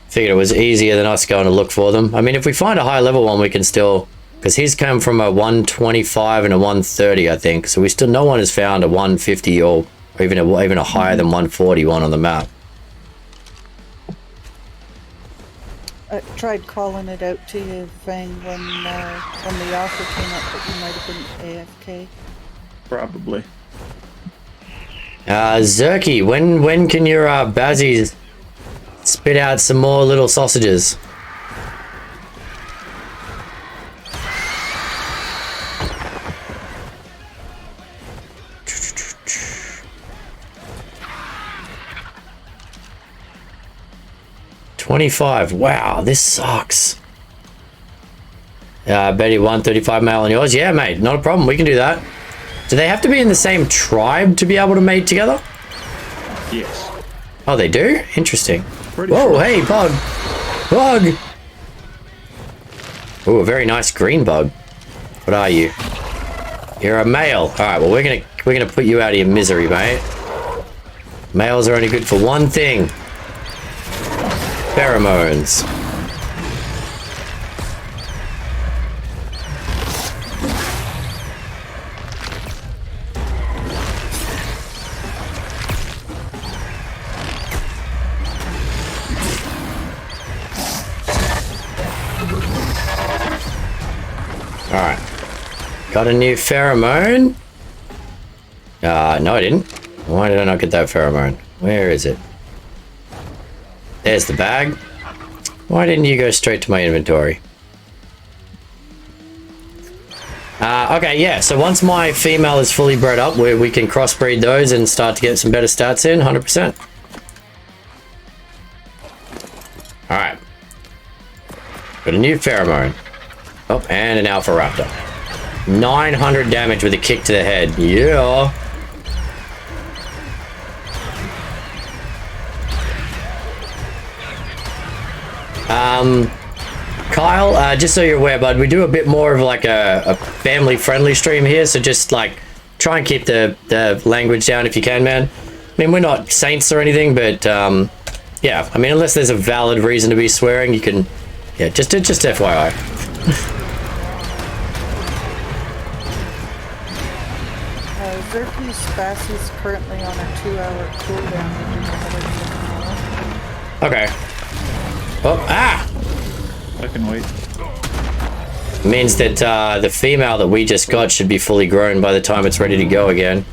Figured it was easier than us going to look for them. I mean, if we find a high level one, we can still... Because he's come from a 125 and a 130, I think. So we still... No one has found a 150 or even a higher than 140 one on the map. I tried calling it out to you, Fang, when the offer came up, but you might have been AFK. Probably. Zerky, when can your Bazzies spit out some more little sausages? $25. Wow, this sucks. Betty, 135 mail on yours. Yeah, mate, not a problem. We can do that. Do they have to be in the same tribe to be able to mate together? Yes. Oh, they do? Interesting. Pretty Whoa, sure. hey, bug. Bug. Ooh, a very nice green bug. What are you? You're a male. All right, well, we're gonna put you out of your misery, mate. Males are only good for one thing. Pheromones. Alright. Got a new pheromone. No I didn't. Why did I not get that pheromone? Where is it? There's the bag. Why didn't you go straight to my inventory? Okay, yeah, so once my female is fully bred up, we can crossbreed those and start to get some better stats in, 100%. Alright. Got a new pheromone. Oh, and an alpha raptor. 900 damage with a kick to the head. Yeah. Kyle, just so you're aware, bud, we do a bit more of like a family-friendly stream here, so just like try and keep the language down if you can, man. I mean, we're not saints or anything, but yeah, I mean, unless there's a valid reason to be swearing, you can, yeah, just FYI. Zerky's Spassy is currently on a 2-hour cooldown. Okay. Oh, ah! I can wait. Means that the female that we just got should be fully grown by the time it's ready to go again.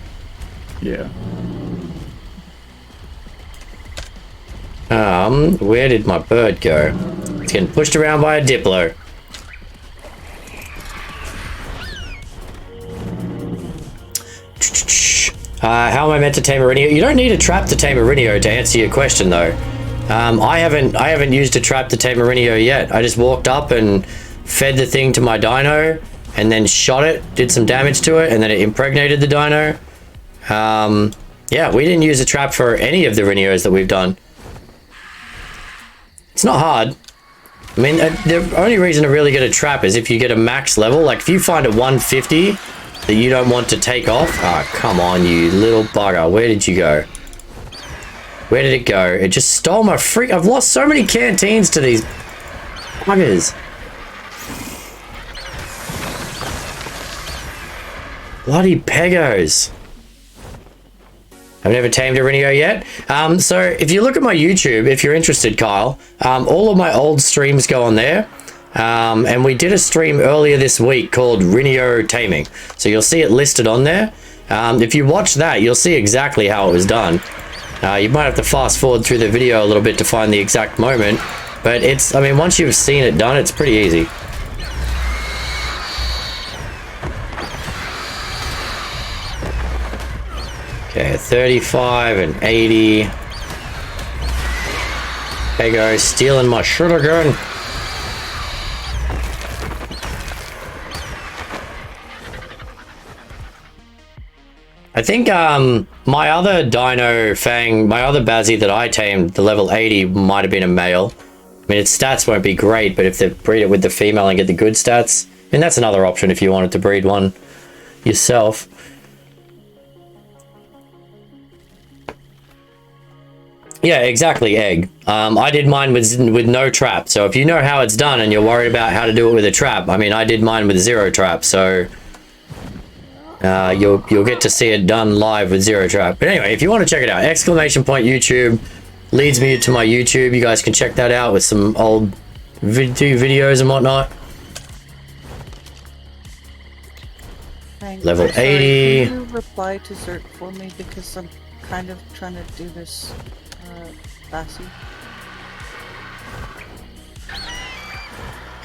Yeah. Where did my bird go? It's getting pushed around by a Diplo. How am I meant to tame a Rhino? You don't need a trap to tame a Rhino, to answer your question, though. I haven't used a trap to tame a Rhino yet. I just walked up and fed the thing to my dino, and then shot it, did some damage to it, and then it impregnated the dino. Yeah, we didn't use a trap for any of the Rhinos that we've done. It's not hard. I mean, the only reason to really get a trap is if you get a max level. Like, if you find a 150 that you don't want to take off. Ah, oh, come on, you little bugger. Where did you go? Where did it go? It just stole my freak. I've lost so many canteens to these buggers. Bloody pegos. I've never tamed a Rhino yet. So if you look at my YouTube, if you're interested, Kyle, all of my old streams go on there. And we did a stream earlier this week called Rhino Taming. So you'll see it listed on there. If you watch that, you'll see exactly how it was done. You might have to fast forward through the video a little bit to find the exact moment. But it's, I mean, once you've seen it done, it's pretty easy. Okay, 35 and 80. Hey guys, stealing my sugar gun. I think my other dino fang, my other Bazzy that I tamed, the level 80, might have been a male. I mean, its stats won't be great, but if they breed it with the female and get the good stats, I mean, that's another option if you wanted to breed one yourself. Yeah, exactly, Egg. I did mine with no trap, so if you know how it's done and you're worried about how to do it with a trap, I mean, I did mine with 0 trap, so you'll get to see it done live with 0 trap. But anyway, if you want to check it out, exclamation point YouTube leads me to my YouTube. You guys can check that out with some old videos and whatnot. Thanks. Level Sorry, 80. Can you reply to Zerk for me, because I'm kind of trying to do this Bassy.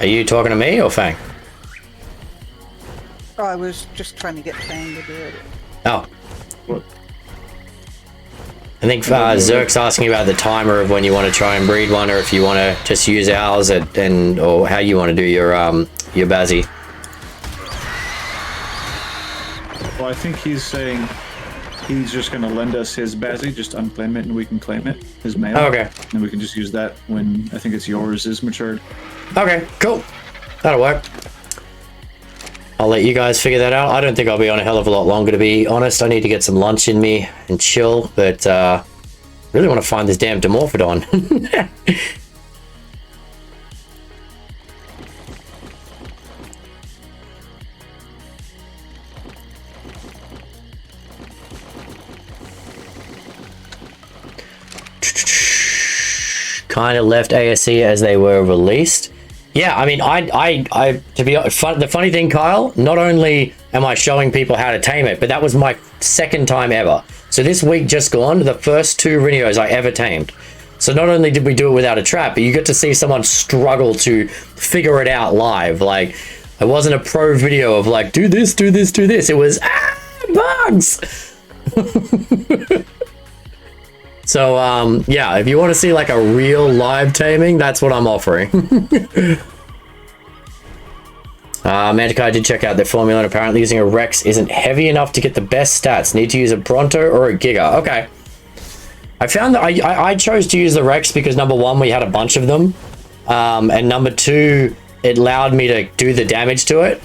Are you talking to me or Fang? Oh, I was just trying to get Fang to do it. Oh. What? I think Zerk's asking about the timer of when you want to try and breed one, or if you want to just use ours or how you want to do your Bazzy. Well, I think he's saying he's just going to lend us his Bazzy, just unclaim it, and we can claim it, his male. Oh, okay. And we can just use that when I think it's yours is matured. Okay, cool. That'll work. I'll let you guys figure that out. I don't think I'll be on a hell of a lot longer, to be honest. I need to get some lunch in me and chill, but really want to find this damn Dimorphodon. Kind of left ASA as they were released. Yeah, I mean, to be honest, the funny thing, Kyle, not only am I showing people how to tame it, but that was my second time ever. So this week just gone, the first 2 Rhinos I ever tamed. So not only did we do it without a trap, but you get to see someone struggle to figure it out live. Like, it wasn't a pro video of like, do this, do this, do this. It was, bugs! So, yeah, if you want to see like a real live taming, that's what I'm offering. Mantikai did check out their formula, and apparently using a Rex isn't heavy enough to get the best stats. Need to use a Bronto or a Giga. Okay. I found that I chose to use the Rex because number 1, we had a bunch of them. And number 2, it allowed me to do the damage to it.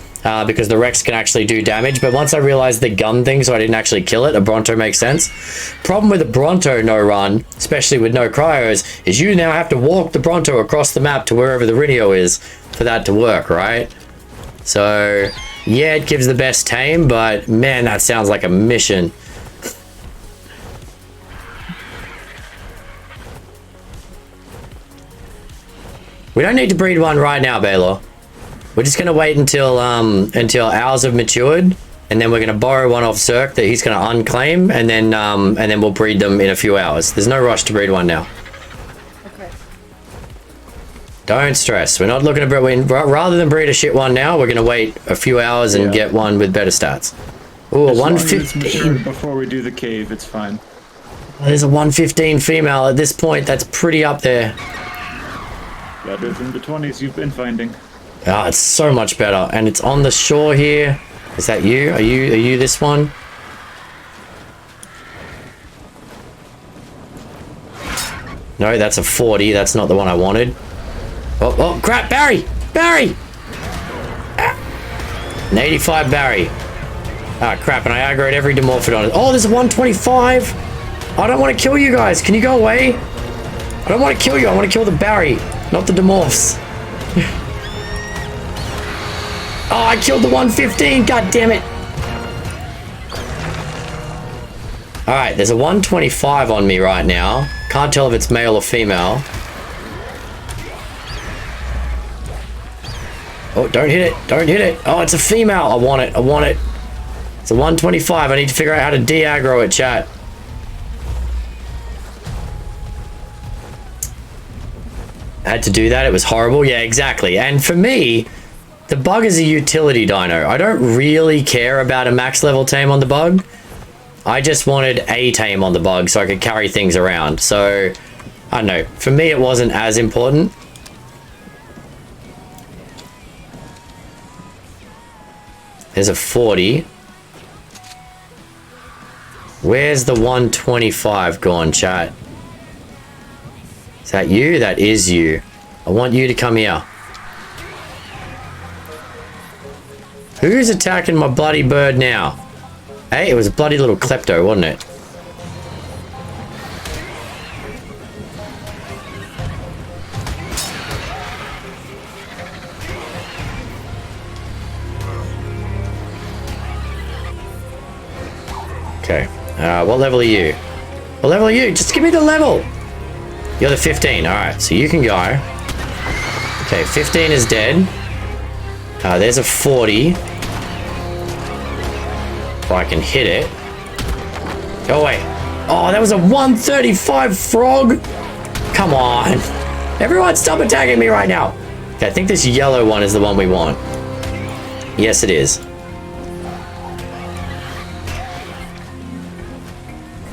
Because the Rex can actually do damage, but once I realized the gun thing, so I didn't actually kill it, a Bronto makes sense. Problem with a Bronto no run, especially with no cryos, is you now have to walk the Bronto across the map to wherever the Rhino is for that to work, right? So, yeah, it gives the best tame, but man, that sounds like a mission. We don't need to breed one right now, Baylor. We're just gonna wait until ours have matured, and then we're gonna borrow one off Cirque that he's gonna unclaim, and then we'll breed them in a few hours. There's no rush to breed one now. Okay. Don't stress. We're not looking to breed. Rather than breed a shit one now, we're gonna wait a few hours and get one with better stats. Ooh, a 115. Before we do the cave, it's fine. There's a 115 female at this point. That's pretty up there. Better than the 20s you've been finding. Ah, it's so much better, and it's on the shore here. Is that you? Are you this one? No, that's a 40. That's not the one I wanted. Oh crap, Barry! Barry! Ah. An 85 Barry. Ah, crap, and I aggroed every Dimorphodon. Oh, there's a 125! I don't want to kill you guys. Can you go away? I don't want to kill you. I want to kill the Barry, not the Dimorphs. Oh, I killed the 115. God damn it. All right, there's a 125 on me right now. Can't tell if it's male or female. Oh, don't hit it. Don't hit it. Oh, it's a female. I want it. I want it. It's a 125. I need to figure out how to de-aggro it, chat. I had to do that. It was horrible. Yeah, exactly. And for me, the bug is a utility dino. I don't really care about a max level tame on the bug. I just wanted a tame on the bug so I could carry things around. So, I don't know. For me, it wasn't as important. There's a 40. Where's the 125 gone, chat? Is that you? That is you. I want you to come here. Who's attacking my bloody bird now? Hey, it was a bloody little klepto, wasn't it? Okay. What level are you? What level are you? Just give me the level. You're the 15. Alright, so you can go. Okay, 15 is dead. There's a 40. If I can hit it. Go away. Oh, that was a 135 frog. Come on. Everyone stop attacking me right now. Okay, I think this yellow one is the one we want. Yes, it is.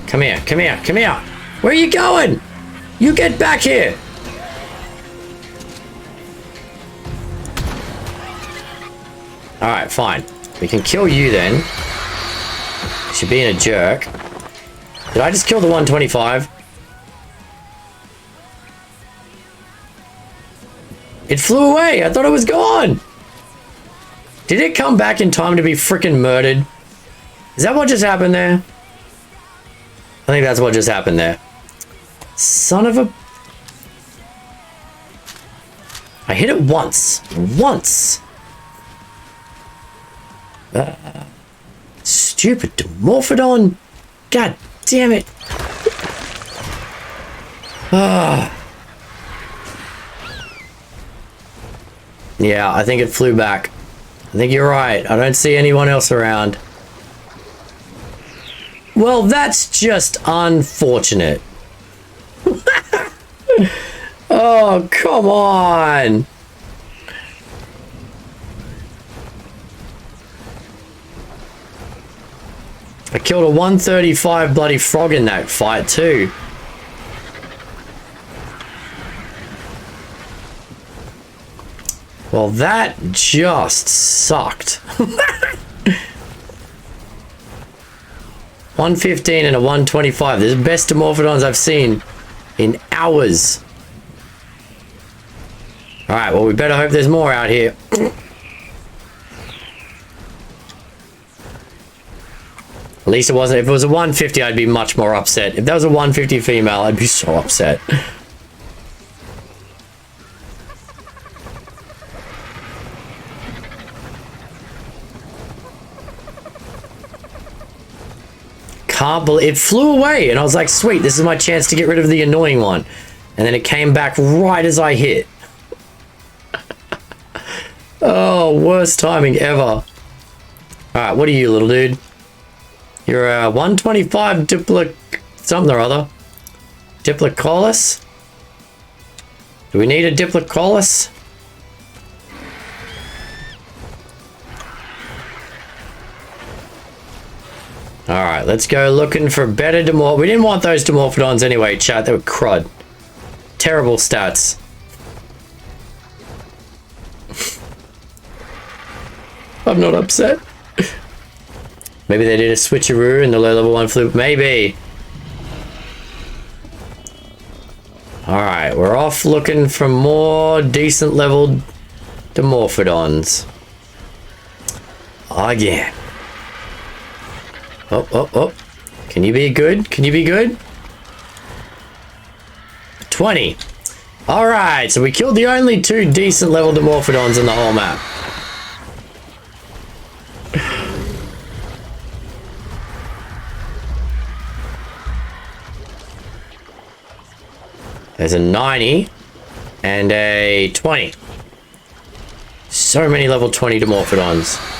Come here, come here, come here. Where are you going? You get back here. All right, fine. We can kill you then. You're being a jerk. Did I just kill the 125? It flew away. I thought it was gone. Did it come back in time to be freaking murdered? Is that what just happened there? I think that's what just happened there. Son of a... I hit it once. Once. Stupid Dimorphodon. God damn it. Yeah, I think it flew back. I think you're right. I don't see anyone else around. Well, that's just unfortunate. Oh, come on. I killed a 135 bloody frog in that fight too. Well, that just sucked. 115 and a 125. This is the best Dimorphodons I've seen in hours. Alright, well, we better hope there's more out here. At least it wasn't. If it was a 150, I'd be much more upset. If that was a 150 female, I'd be so upset. Can't believe it flew away, and I was like, sweet, this is my chance to get rid of the annoying one. And then it came back right as I hit. Oh, worst timing ever. Alright, what are you, little dude? You're a 125 something or other. Diplicolus? Do we need a Diplicolus? Alright, let's go looking for better Dimorphodons. We didn't want those Dimorphodons anyway, chat. They were crud. Terrible stats. I'm not upset. Maybe they did a switcheroo and the low level one flew. Maybe. Alright, we're off looking for more decent leveled Dimorphodons. Again. Oh, oh, oh. Can you be good? Can you be good? 20. Alright, so we killed the only 2 decent level Dimorphodons in the whole map. There's a 90 and a 20. So many level 20 Dimorphodons.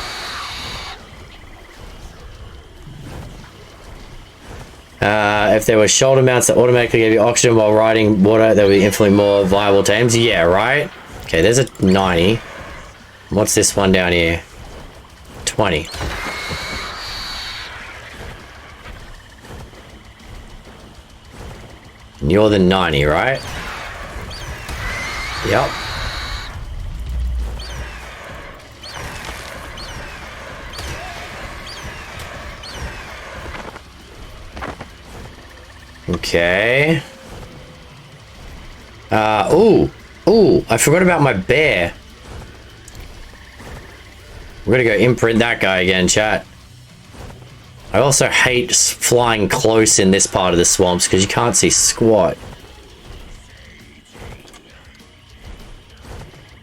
If there were shoulder mounts that automatically gave you oxygen while riding water, there would be infinitely more viable tames. Yeah, right? Okay, there's a 90. What's this one down here? 20. And you're the 90, right? Yep. Okay. Ooh, I forgot about my bear. We're gonna go imprint that guy again, chat. I also hate flying close in this part of the swamps because you can't see squat.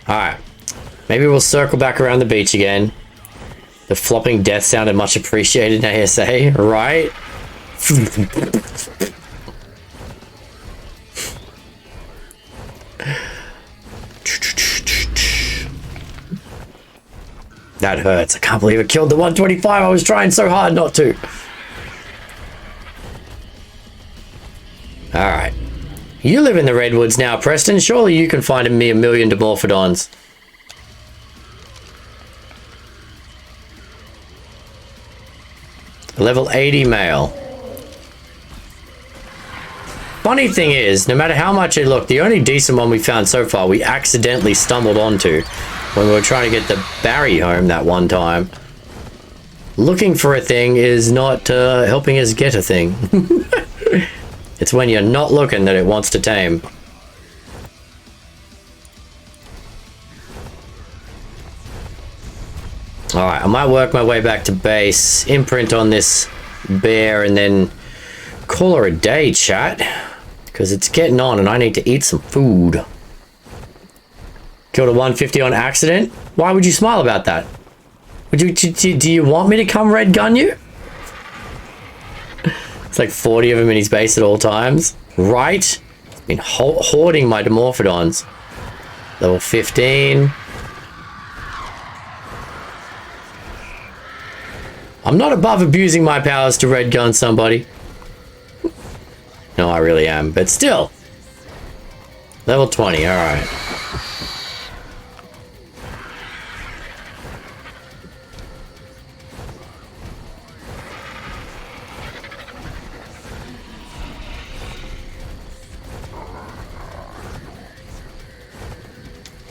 Alright. Maybe we'll circle back around the beach again. The flopping death sounded much appreciated in ASA, right? That hurts. I can't believe it killed the 125. I was trying so hard not to. Alright. You live in the Redwoods now, Preston. Surely you can find me a million Dimorphodons. Level 80 male. Funny thing is, no matter how much it looked, the only decent one we found so far, we accidentally stumbled onto when we were trying to get the Barry home that one time. Looking for a thing is not helping us get a thing. It's when you're not looking that it wants to tame. Alright, I might work my way back to base, imprint on this bear, and then call her a day, chat. Because it's getting on and I need to eat some food. Killed a 150 on accident? Why would you smile about that? Would you, do you want me to come red gun you? It's like 40 of them in his base at all times. Right? Been hoarding my Dimorphodons. Level 15. I'm not above abusing my powers to red gun somebody. No, I really am, but still. Level 20, alright.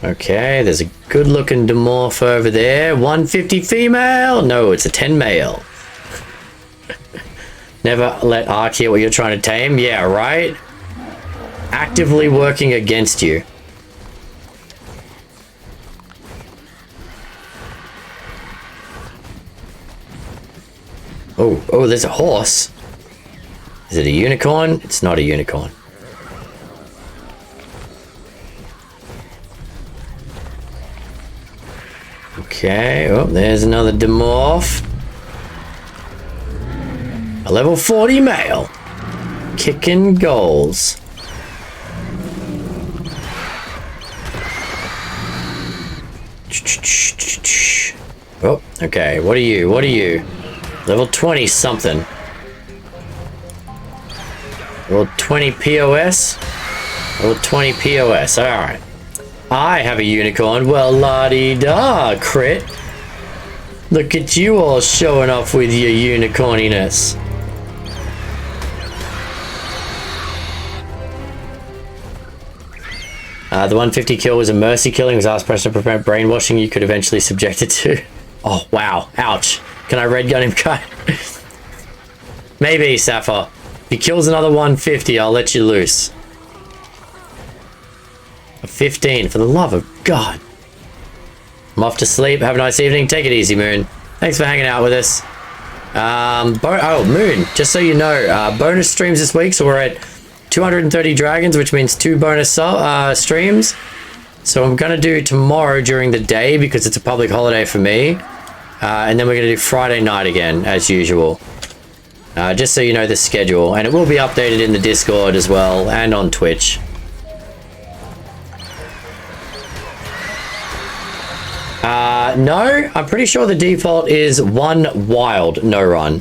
Okay, there's a good looking Dimorph over there. 150 female? No, it's a 10 male. Never let Ark hear what you're trying to tame. Yeah, right? Actively working against you. Oh, there's a horse. Is it a unicorn? It's not a unicorn. Okay, oh, there's another Dimorph. A level 40 male. Kicking goals. Oh, okay, what are you? What are you? Level 20 something. Level 20 POS? Level 20 POS, alright. I have a unicorn. Well, la-di-da, crit. Look at you all showing off with your unicorniness. The 150 kill was a mercy killing. Was asked pressure to prevent brainwashing you could eventually subject it to. Oh, wow. Ouch. Can I red gun him, guy? Maybe, Sapphire. If he kills another 150, I'll let you loose. A 15, for the love of God. I'm off to sleep. Have a nice evening. Take it easy, Moon. Thanks for hanging out with us. Oh, Moon, just so you know, bonus streams this week. So we're at 230 dragons, which means 2 bonus streams. So I'm going to do tomorrow during the day because it's a public holiday for me. And then we're going to do Friday night again, as usual. Just so you know the schedule. And it will be updated in the Discord as well, and on Twitch. No, I'm pretty sure the default is 1 wild no run.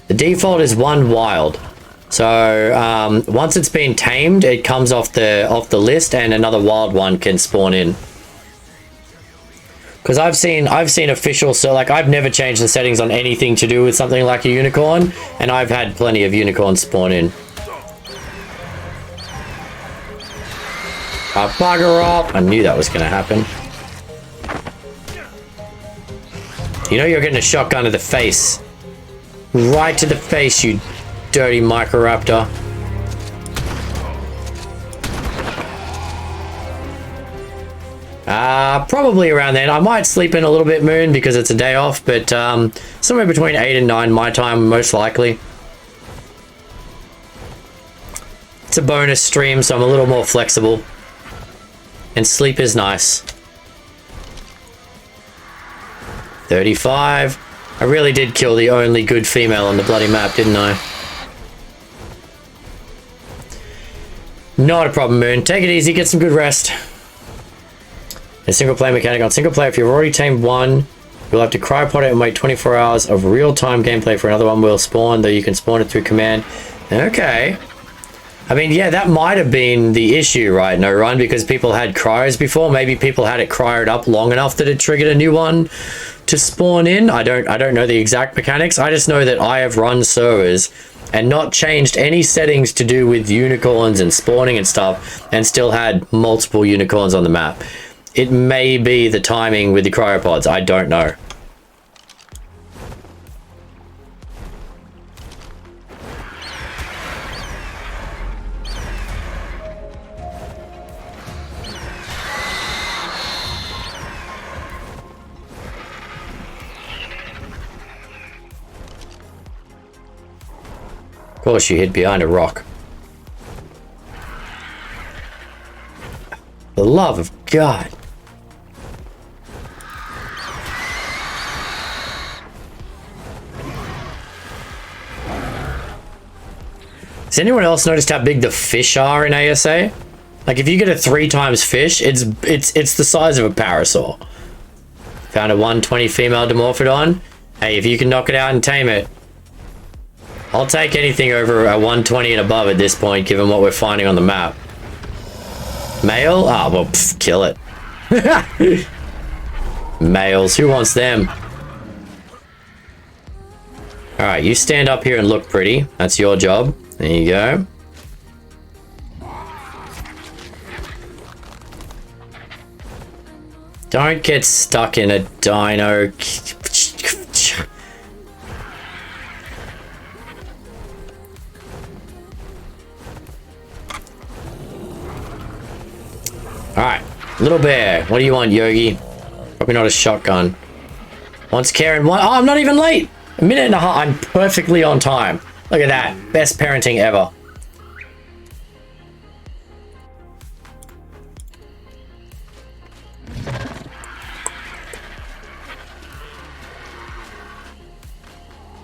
The default is 1 wild. So once it's been tamed, it comes off the list, and another wild one can spawn in. Because I've seen official, so like I've never changed the settings on anything to do with something like a unicorn, and I've had plenty of unicorns spawn in. Bugger off! I knew that was going to happen. You know you're getting a shotgun to the face. Right to the face, you dirty Microraptor. Probably around then. I might sleep in a little bit, Moon, because it's a day off, but somewhere between 8 and 9 my time, most likely. It's a bonus stream, so I'm a little more flexible. And sleep is nice. 35. I really did kill the only good female on the bloody map, didn't I? Not a problem, Moon. Take it easy, get some good rest. A single player mechanic on single player. If you've already tamed one, you'll have to cryopod it and wait 24 hours of real-time gameplay for another one will spawn, though you can spawn it through command. Okay. I mean, yeah, that might have been the issue, right? No run, because people had cryos before. Maybe people had it cryoed up long enough that it triggered a new one to spawn in. I don't know the exact mechanics. I just know that I have run servers and not changed any settings to do with unicorns and spawning and stuff, and still had multiple unicorns on the map. It may be the timing with the cryopods. I don't know. Of course, you hid behind a rock. For the love of God. Has anyone else noticed how big the fish are in ASA? Like if you get a 3 times fish, it's the size of a parasaur. Found a 120 female Dimorphodon. Hey, if you can knock it out and tame it, I'll take anything over a 120 and above at this point, given what we're finding on the map. Male? Ah, well, pff, kill it. Males, who wants them? Alright, you stand up here and look pretty. That's your job. There you go. Don't get stuck in a dino. Alright, little bear. What do you want, Yogi? Probably not a shotgun. Wants Karen. Oh, I'm not even late. A minute and a half. I'm perfectly on time. Look at that. Best parenting ever.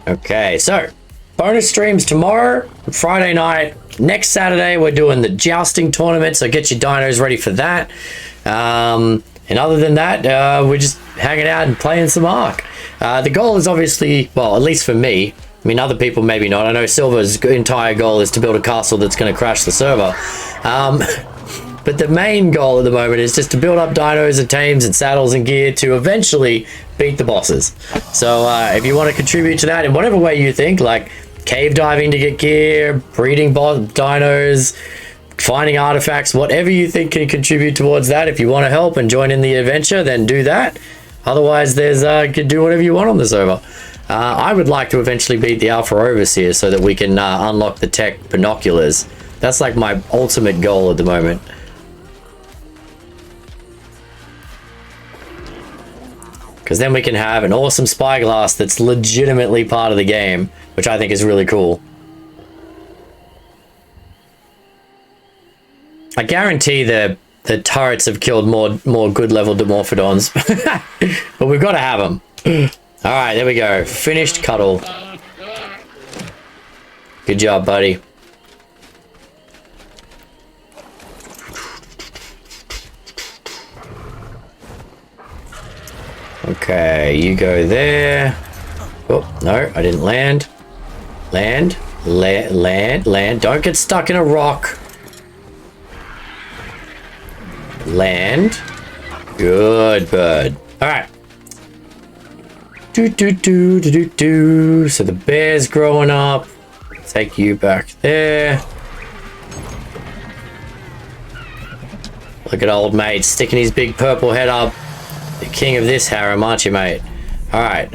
Okay, so bonus streams tomorrow, Friday night. Next Saturday, we're doing the jousting tournament, so get your dinos ready for that. And other than that, we're just hanging out and playing some Ark. The goal is obviously, well, at least for me, I mean, other people maybe not. I know Silver's entire goal is to build a castle that's going to crash the server. But the main goal at the moment is just to build up dinos and tames and saddles and gear to eventually beat the bosses. So if you want to contribute to that in whatever way you think, like cave diving to get gear, breeding dinos, finding artifacts, whatever you think can contribute towards that. If you want to help and join in the adventure, then do that. Otherwise, there's you can do whatever you want on the server. I would like to eventually beat the Alpha Overseer so that we can unlock the tech binoculars. That's like my ultimate goal at the moment. Because then we can have an awesome spyglass that's legitimately part of the game, which I think is really cool. I guarantee the turrets have killed more good level Dimorphodons, but we've got to have them. All right, there we go. Finished cuddle. Good job, buddy. Okay, you go there. Oh, no, I didn't land. Land. Don't get stuck in a rock. Land. Good bird. All right. So the bear's growing up. Take you back there. Look at old mate sticking his big purple head up. The king of this harem, aren't you, mate? All right.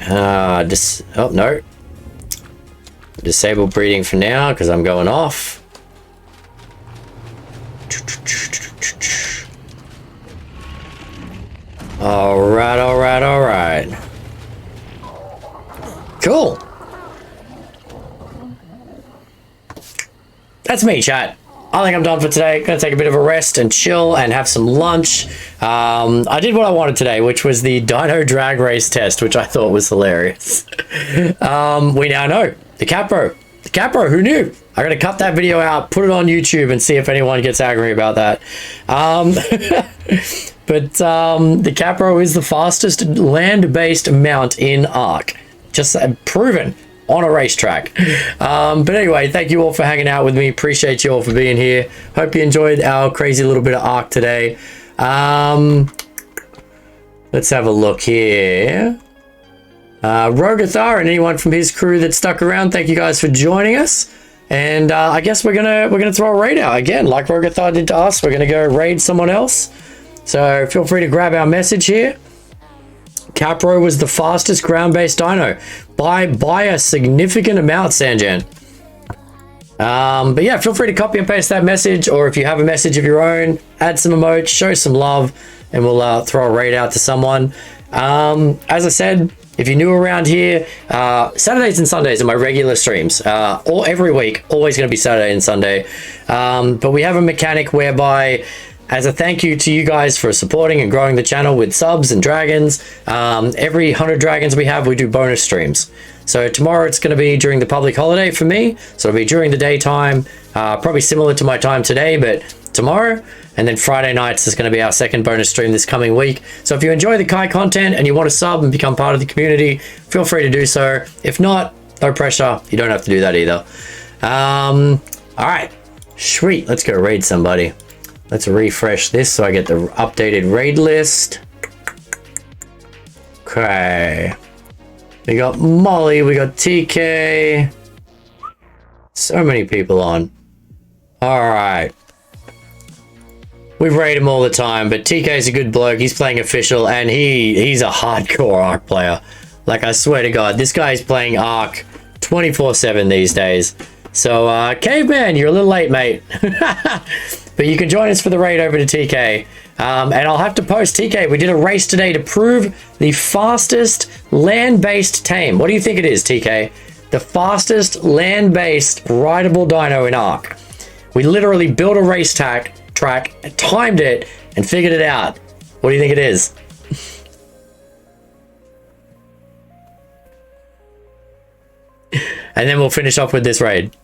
Oh no. Disable breeding for now because I'm going off. All right. Cool. That's me, chat. I think I'm done for today. Gonna take a bit of a rest and chill and have some lunch. I did what I wanted today, which was the Dino drag race test, which I thought was hilarious. We now know the Kapro. The Kapro, who knew? I'm gonna cut that video out, put it on YouTube, and see if anyone gets angry about that. But the Kapro is the fastest land-based mount in Ark. Just proven on a racetrack. But anyway, thank you all for hanging out with me. Appreciate you all for being here. Hope you enjoyed our crazy little bit of Ark today. Let's have a look here. Rogathar and anyone from his crew that stuck around, thank you guys for joining us. And I guess we're gonna throw a raid out again, like Rogathar did to us. We're gonna go raid someone else. So feel free to grab our message here. Kapro was the fastest ground-based dino by a significant amount, Sanjan. But yeah, feel free to copy and paste that message, or if you have a message of your own, add some emotes, show some love, and we'll throw a raid out to someone. As I said, if you're new around here, Saturdays and Sundays are my regular streams. Or every week, always going to be Saturday and Sunday. But we have a mechanic whereby, as a thank you to you guys for supporting and growing the channel with subs and dragons, every 100 dragons we have, we do bonus streams. So tomorrow it's going to be during the public holiday for me. So it'll be during the daytime, probably similar to my time today, but tomorrow. And then Friday nights is going to be our second bonus stream this coming week. So if you enjoy the Kai content and you want to sub and become part of the community, feel free to do so. If not, no pressure. You don't have to do that either. All right. Sweet. Let's go raid somebody. Let's refresh this so I get the updated raid list. Okay. We got Molly. We got TK. So many people on. All right. We raid him all the time, but TK's a good bloke. He's playing official, and he's a hardcore Ark player. Like, I swear to God, this guy's playing Ark 24/7 these days. So, Caveman, you're a little late, mate. But you can join us for the raid over to TK. And I'll have to post, TK, we did a race today to prove the fastest land-based tame. What do you think it is, TK? The fastest land-based rideable dino in Ark. We literally built a racetrack, timed it, and figured it out. What do you think it is? And then we'll finish off with this raid.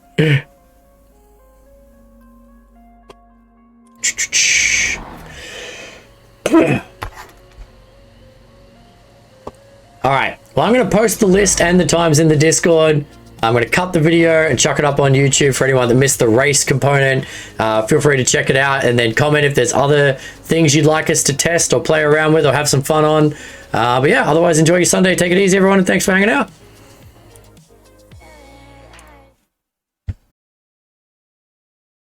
Alright, well, I'm going to post the list and the times in the Discord. I'm going to cut the video and chuck it up on YouTube for anyone that missed the race component. Feel free to check it out and then comment if there's other things you'd like us to test or play around with or have some fun on. But yeah, otherwise enjoy your Sunday. Take it easy, everyone, and thanks for hanging out.